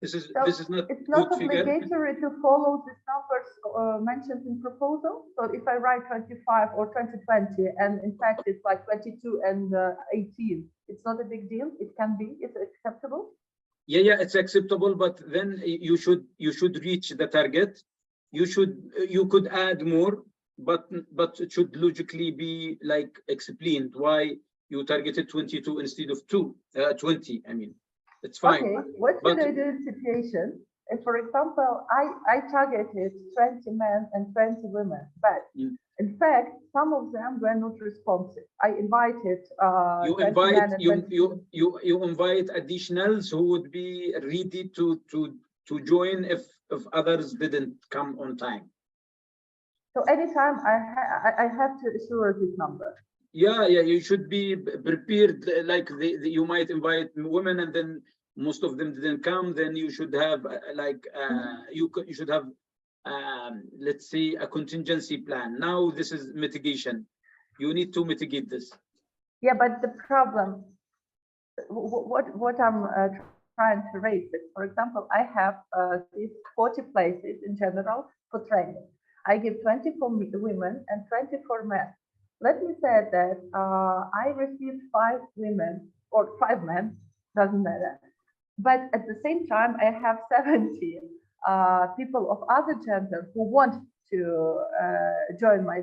this is not it's not obligatory to follow these numbers mentioned in proposal. So if I write 25 or 2020, and in fact it's like 22 and 18, it's not a big deal. It can be, it's acceptable. Yeah, it's acceptable, but then you should reach the target. You could add more, but it should logically be like explained why you targeted 22 instead of 20. I mean, it's fine. Okay, what should I do in situation if, for example, I targeted 20 men and 20 women, but in fact some of them were not responsive. I invited you invite additionals who would be ready to join if others didn't come on time. So anytime I have to assure this number. Yeah, you should be prepared. Like you might invite women and then most of them didn't come. Then you should have you should have let's say a contingency plan. Now this is mitigation. You need to mitigate this. Yeah, but the problem, what I'm trying to raise is, for example, I have these 40 places in general for training. I give 20 for women and 20 for men. Let me say that I received 5 women or 5 men, doesn't matter. But at the same time, I have 70 people of other gender who want to join my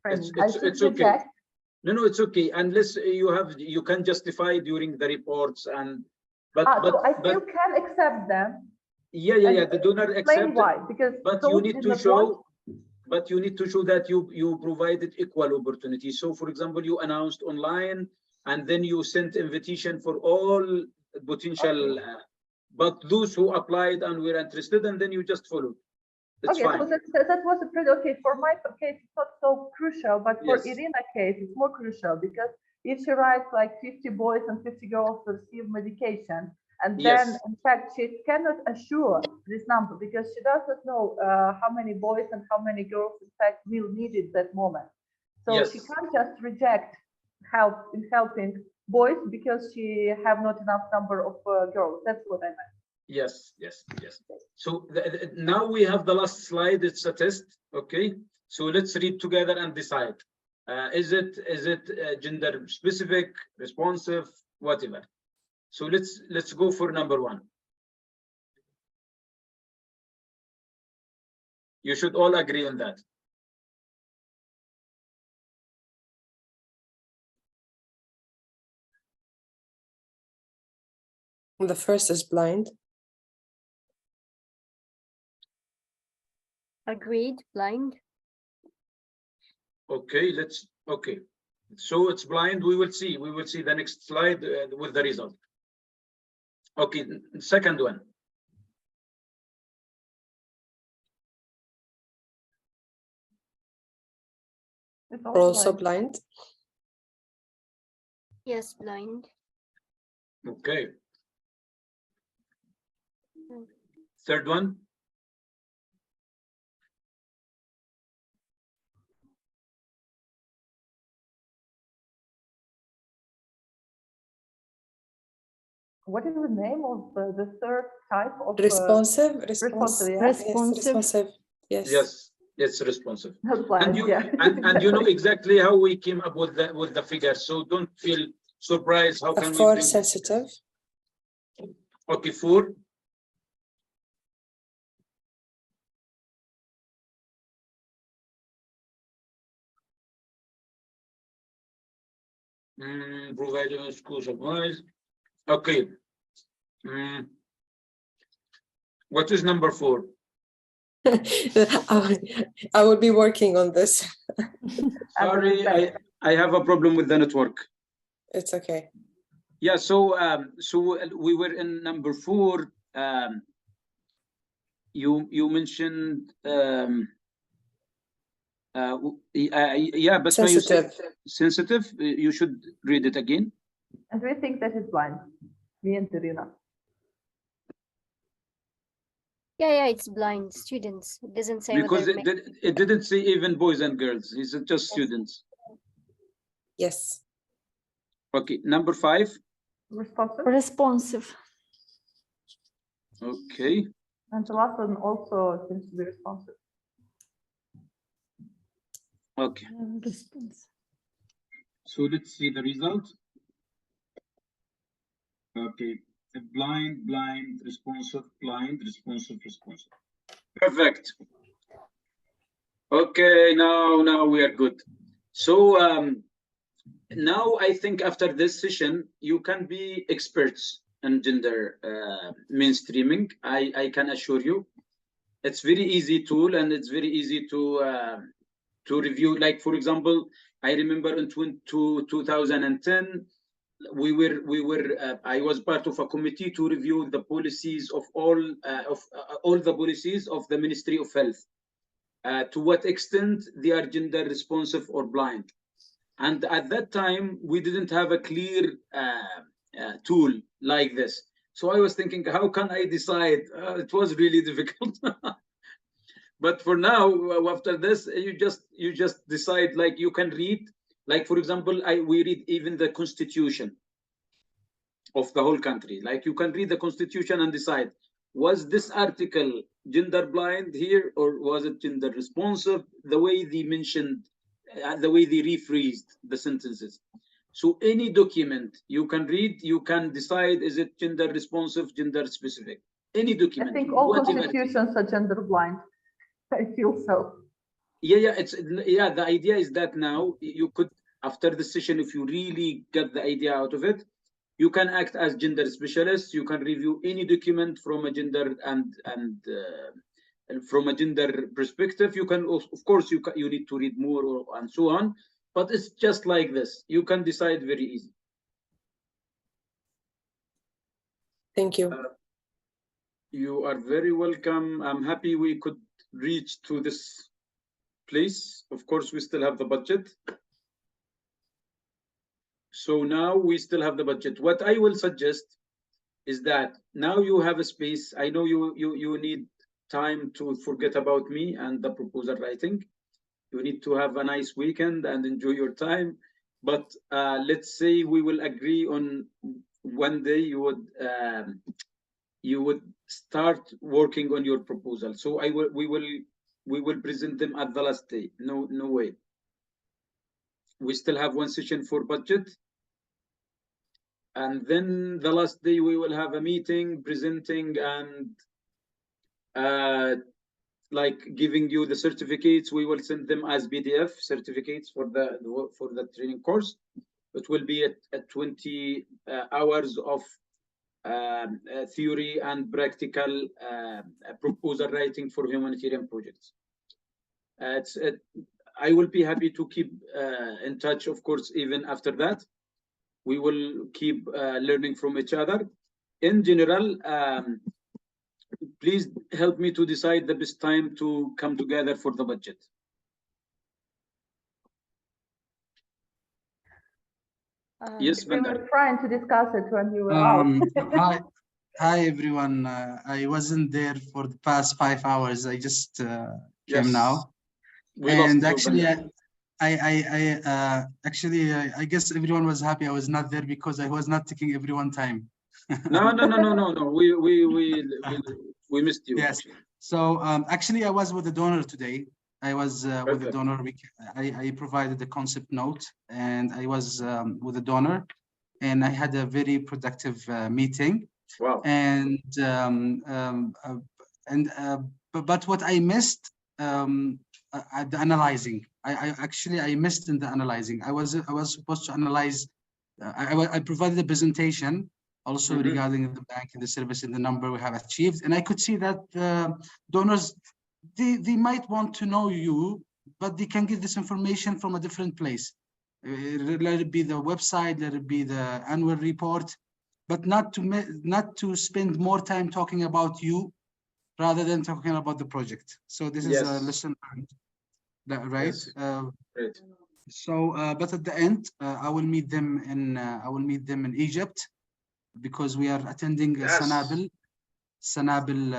training. It's okay. No, it's okay. Unless you can justify during the reports, and so I still can accept them Yeah. The donor accepted. Why? Because but you need to show. But you need to show that you provided equal opportunity. So, for example, you announced online, and then you sent invitation for all potential, but those who applied and were interested, and then you just followed. That's fine. So that was a pretty okay. For my case, it's not so crucial, but for Irina's case, it's more crucial because if she writes like 50 boys and 50 girls to receive medication, and then in fact she cannot assure this number because she does not know how many boys and how many girls in fact will need it that moment. So she can't just reject help in helping boys because she have not enough number of girls. That's what I meant. Yes. So now we have the last slide. It's a test. Okay. So let's read together and decide. Is it gender specific, responsive, whatever. So let's go for number 1. You should all agree on that. The first is blind. Agreed, blind. Okay, so it's blind. We will see the next slide with the result. Okay, second one. Also blind. Yes, blind. Okay. Third one. What is the name of the third type of responsive? Responsive. Yes, it's responsive. Blind, and you know exactly how we came up with the figure, so don't feel surprised. How can we bring... sensitive. Okay, 4. Providing school supplies. Okay. What is number 4? I will be working on this. Sorry, I have a problem with the network. It's okay. Yeah, so we were in number 4. You mentioned but sensitive. You should read it again. And we think that is blind. Me and Irina. Yeah, it's blind students. It doesn't say because it didn't say even boys and girls. It's just students. Yes. Okay, number 5. Responsive. Okay. And the last one also seems to be responsive. Okay. So let's see the result. Okay. Blind, responsive, responsive. Perfect. Okay, now we are good. So now I think after this session, you can be experts in gender mainstreaming. I can assure you. It's very easy tool, and it's very easy to review. Like, for example, I remember in 2010, I was part of a committee to review the policies of all the policies of the Ministry of Health. To what extent they are gender responsive or blind. And at that time, we didn't have a clear tool like this. So I was thinking, how can I decide? It was really difficult. But for now, after this, you just decide. Like, you can read. Like, for example, we read even the constitution of the whole country. Like, you can read the constitution and decide, was this article gender blind here, or was it gender responsive? The way they mentioned, the way they rephrased the sentences. So any document you can read, you can decide, is it gender responsive, gender specific? Any document. I think all constitutions are gender blind. I feel so. Yeah. The idea is that now you could, after the session, if you really get the idea out of it, You can act as gender specialist. You can review any document from a gender and from a gender perspective. You can, of course, you need to read more and so on. But it's just like this. You can decide very easy. Thank you. You are very welcome. I'm happy we could reach to this place. Of course, we still have the budget. So now we still have the budget. What I will suggest is that now you have a space. I know you need time to forget about me and the proposal writing. You need to have a nice weekend and enjoy your time. But let's say we will agree on one day you would start working on your proposal. So we will present them at the last day. No way. We still have one session for budget. And then the last day we will have a meeting presenting and like giving you the certificates. We will send them as PDF certificates for the training course. It will be at 20 hours of theory and practical proposal writing for humanitarian projects. I will be happy to keep in touch, of course, even after that. We will keep learning from each other. In general, please help me to decide the best time to come together for the budget. Yes, we were trying to discuss it when you were out. Hi everyone. I wasn't there for the past 5 hours. I just came now. And actually, I guess everyone was happy I was not there because I was not taking everyone time. No. We missed you. Yes. So actually, I was with the donor today. I was with the donor. I provided the concept note, and I was with the donor, and I had a very productive meeting. Wow. And but what I missed the analyzing. I missed in the analyzing. I was supposed to analyze. I provided a presentation also regarding the bank and the service and the number we have achieved, and I could see that donors they might want to know you, but they can get this information from a different place. Let it be the website, let it be the annual report, but not to spend more time talking about you rather than talking about the project. So this is a lesson learned, right? Yes. Great. So, but at the end, I will meet them in Egypt because we are attending Sanabil,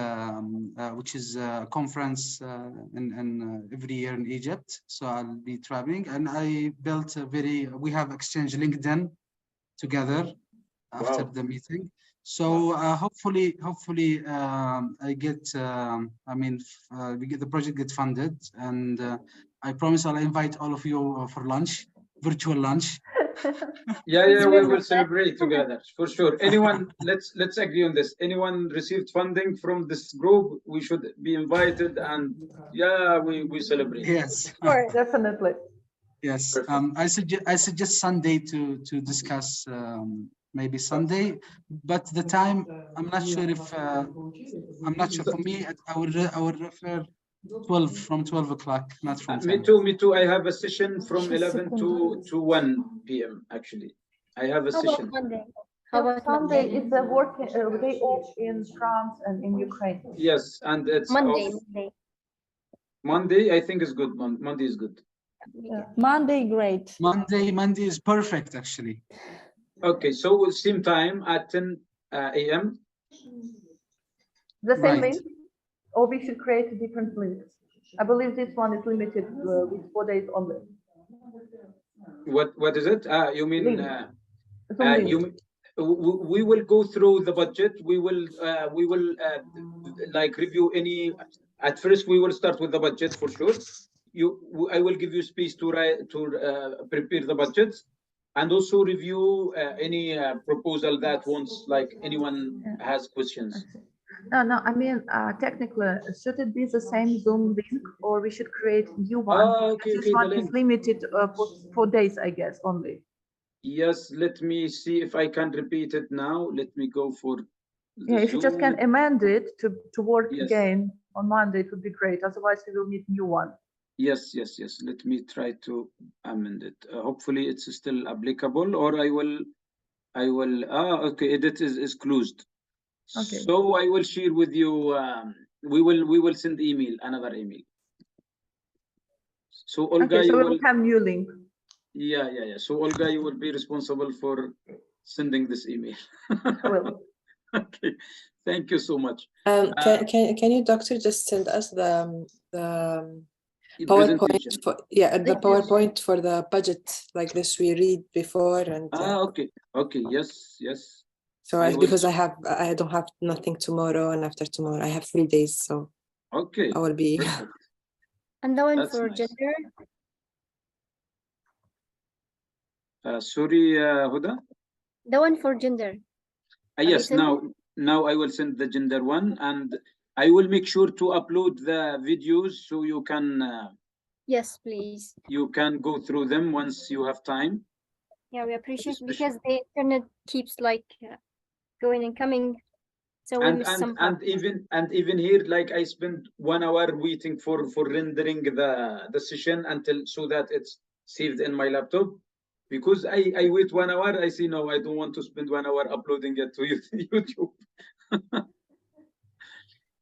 which is a conference in every year in Egypt. So I'll be traveling, and I built we have exchanged LinkedIn together after the meeting. So hopefully I get the project get funded, and I promise I'll invite all of you for lunch, virtual lunch. Yeah, we will celebrate together for sure. Anyone, let's agree on this. Anyone received funding from this group, we should be invited, and we celebrate. Yes, definitely. Yes, I suggest Sunday to discuss. Maybe Sunday, but the time I'm not sure if I'm not sure. For me, I would refer 12 from 12 o'clock, not from 10. Me too. I have a session from 11 to 1 p.m. Actually, I have a session. How about Sunday? It's a working day off in France and in Ukraine. Yes, and it's Monday. Monday, I think is good. Monday is good. Yeah. Monday, great. Monday is perfect, actually. Okay, so same time at 10 a.m. The same link, or we should create a different link. I believe this one is limited with 4 days only. What is it? You mean we will go through the budget. We will like review any. At first, we will start with the budget for sure. I will give you space to prepare the budgets. And also review any proposal that wants, like anyone has questions. No, I mean, technically, should it be the same Zoom link, or we should create a new one? Okay, this one is limited for 4 days, I guess, only. Yes, let me see if I can repeat it now. Let me go for the Yeah, if you just can Zoom. amend it to work Yes. again on Monday, it would be great. Otherwise, we will need new one. Yes, yes, yes. Let me try to amend it. Hopefully, it's still applicable, or I will. Okay, edit is closed. Okay. So I will share with you. We will send another email. So Olga, Okay, so you we will. will have new link. Yeah. So Olga, you will be responsible for sending this email. I will. Okay, thank you so much. Can you, doctor, just send us the Presentation. PowerPoint for the PowerPoint for the budget like this we read before and okay, yes. So because I don't have nothing tomorrow and after tomorrow. I have 3 days, so okay, I will be perfect. And the one That's for nice. gender? Sorry, Huda? The one for gender. Yes, now I will send the gender one, and I will make sure to upload the videos so you can yes, please. You can go through them once you have time. Yeah, we appreciate because the internet keeps like going and coming, so we miss some part. And even here, like I spent 1 hour waiting for rendering the session until so that it's saved in my laptop. Because I wait 1 hour, I see no, I don't want to spend 1 hour uploading it to YouTube.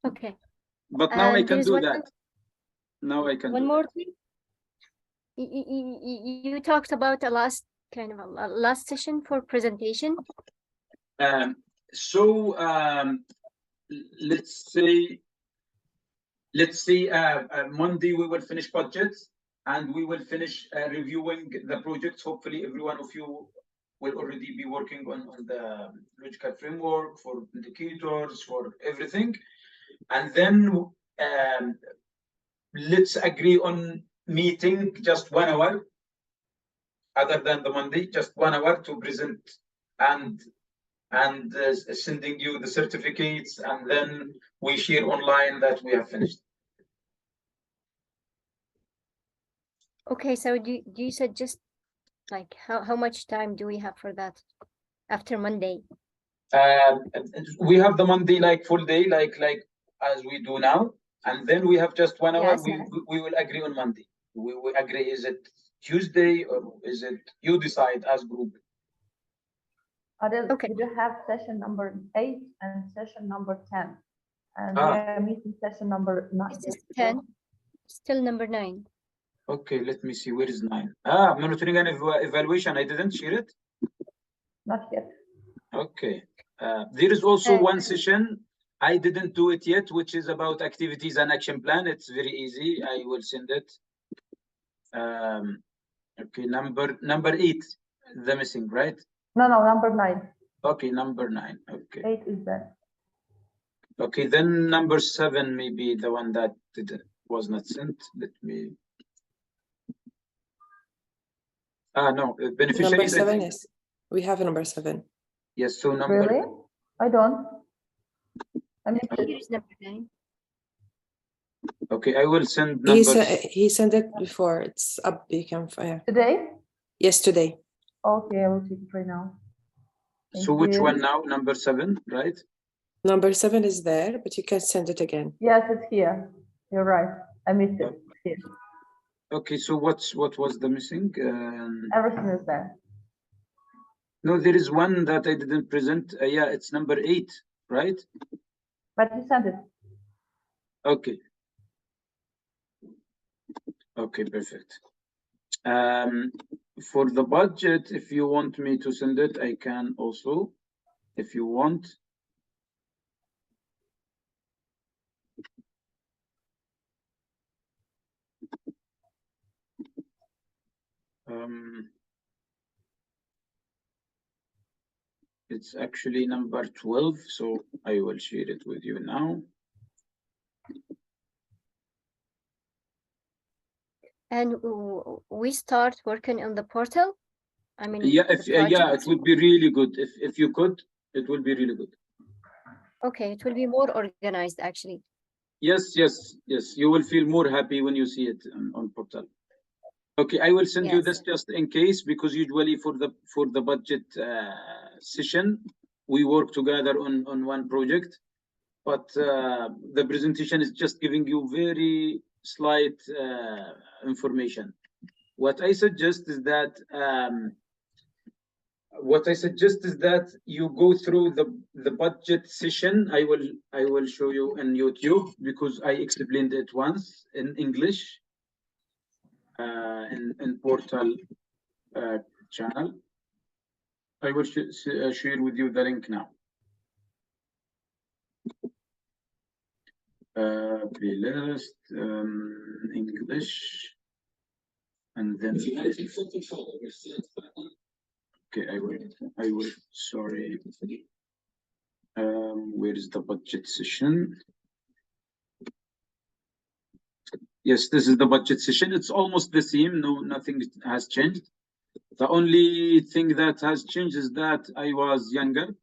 Okay. But now I can do that. Now I can. One more thing. You talked about a last session for presentation. Let's say Monday we will finish budgets and we will finish reviewing the projects. Hopefully every one of you will already be working on the logical framework for indicators, for everything. And then let's agree on meeting just 1 hour, other than the Monday, just 1 hour to present and sending you the certificates, and then we share online that we have finished. Okay, so do you suggest like how much time do we have for that after Monday? We have the Monday like full day, like as we do now, and then we have just 1 hour. Yes. We will agree on Monday. We agree, is it Tuesday or is it, you decide as group. Adel, okay. We do have session number 8 and session number 10, and we are meeting session number 9. This is 10, still number 9. Okay, let me see, where is 9? Monitoring and evaluation, I didn't share it? Not yet. Okay, there is also one session, I didn't do it yet, which is about activities and action plan. It's very easy, I will send it. Okay, number 8, the missing, right? No, number 9. Okay, number 9, okay. 8 is there. Okay, then number 7 may be the one that was not sent. Let me. No, beneficiaries. Number 7, yes. We have a number 7. Yes, so number. Really? I don't. Here's number 9. Okay, I will send numbers. He sent it before. It's up. You can find. Today? Yes, today. Okay, I will check it right now. So which one now? Number 7, right? Number 7 is there, but you can send it again. Yes, it's here. You're right. I missed it. It's here. Okay, so what was the missing? Everything is there. No, there is one that I didn't present. Yeah, it's number 8, right? But you sent it. Okay. Okay, perfect. For the budget, if you want me to send it, I can also, if you want. It's actually number 12, so I will share it with you now. And we start working on the portal. I mean, yeah, it would be really good if you could. It will be really good. Okay, it will be more organized, actually. Yes. You will feel more happy when you see it on portal. Okay, I will send you Yes. this just in case, because usually for the budget session we work together on one project, but the presentation is just giving you very slight information. What I suggest is that you go through the budget session. I will show you on YouTube, because I explained it once in English in portal channel. I will share with you the link now. Playlist English, and then okay, I will sorry, where is the budget session? Yes, this is the budget session. It's almost the same. Nothing has changed. The only thing that has changed is that I was younger.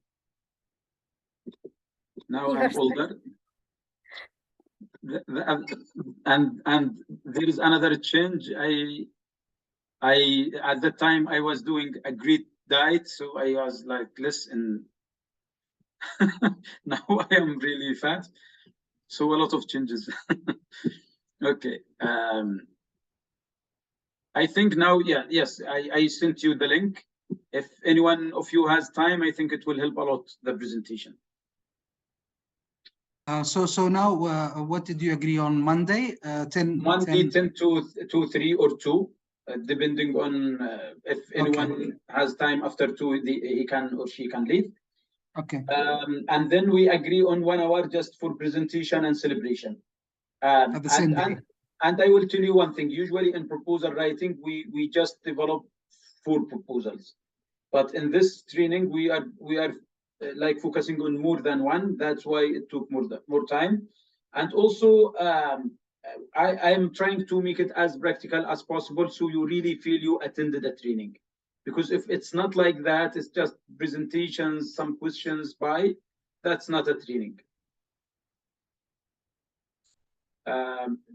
Now I'm older. And there is another change. I at the time I was doing a great diet, so I was like less, and now I am really fat. So a lot of changes. Okay. I think now, yes, I sent you the link. If anyone of you has time, I think it will help a lot, the presentation. So now, what did you agree on Monday? 10 to 3 or 2, depending on if anyone has time after 2, he can or she can leave. Okay. And then we agree on 1 hour just for presentation and celebration. At the same day. And I will tell you one thing. Usually in proposal writing, we just develop 4 proposals. But in this training, we are like focusing on more than 1. That's why it took more time. And also, I'm trying to make it as practical as possible, so you really feel you attended a training. Because if it's not like that, it's just presentations, some questions that's not a training.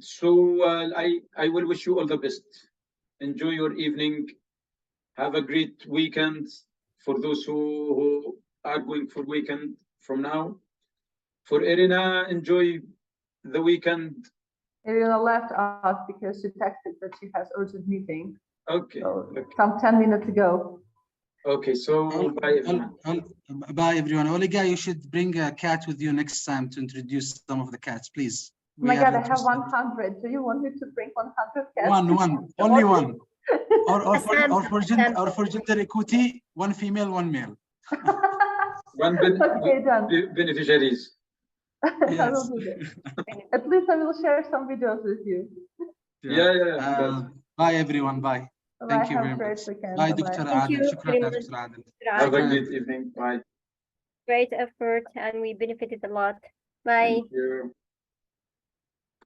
So I will wish you all the best. Enjoy your evening. Have a great weekend for those who are going for weekend from now. For Irina, enjoy the weekend. Irina left us because she texted that she has urgent meeting. Okay. So some 10 minutes ago. Okay, so bye everyone. Bye everyone. Oliga, you should bring a cat with you next time to introduce some of the cats, please. Oh my God, I have 100. Do you want me to bring 100 cats? One, only one. or for gender equity, 1 female, 1 male. One beneficiaries. Yes. I will do that. At least I will share some videos with you. Yeah. Bye everyone. Bye. Thank you very much. Bye, Dr. Adel. Shukran, Dr. Adel. Have a good evening. Bye. Great effort, and we benefited a lot. Bye. Thank you.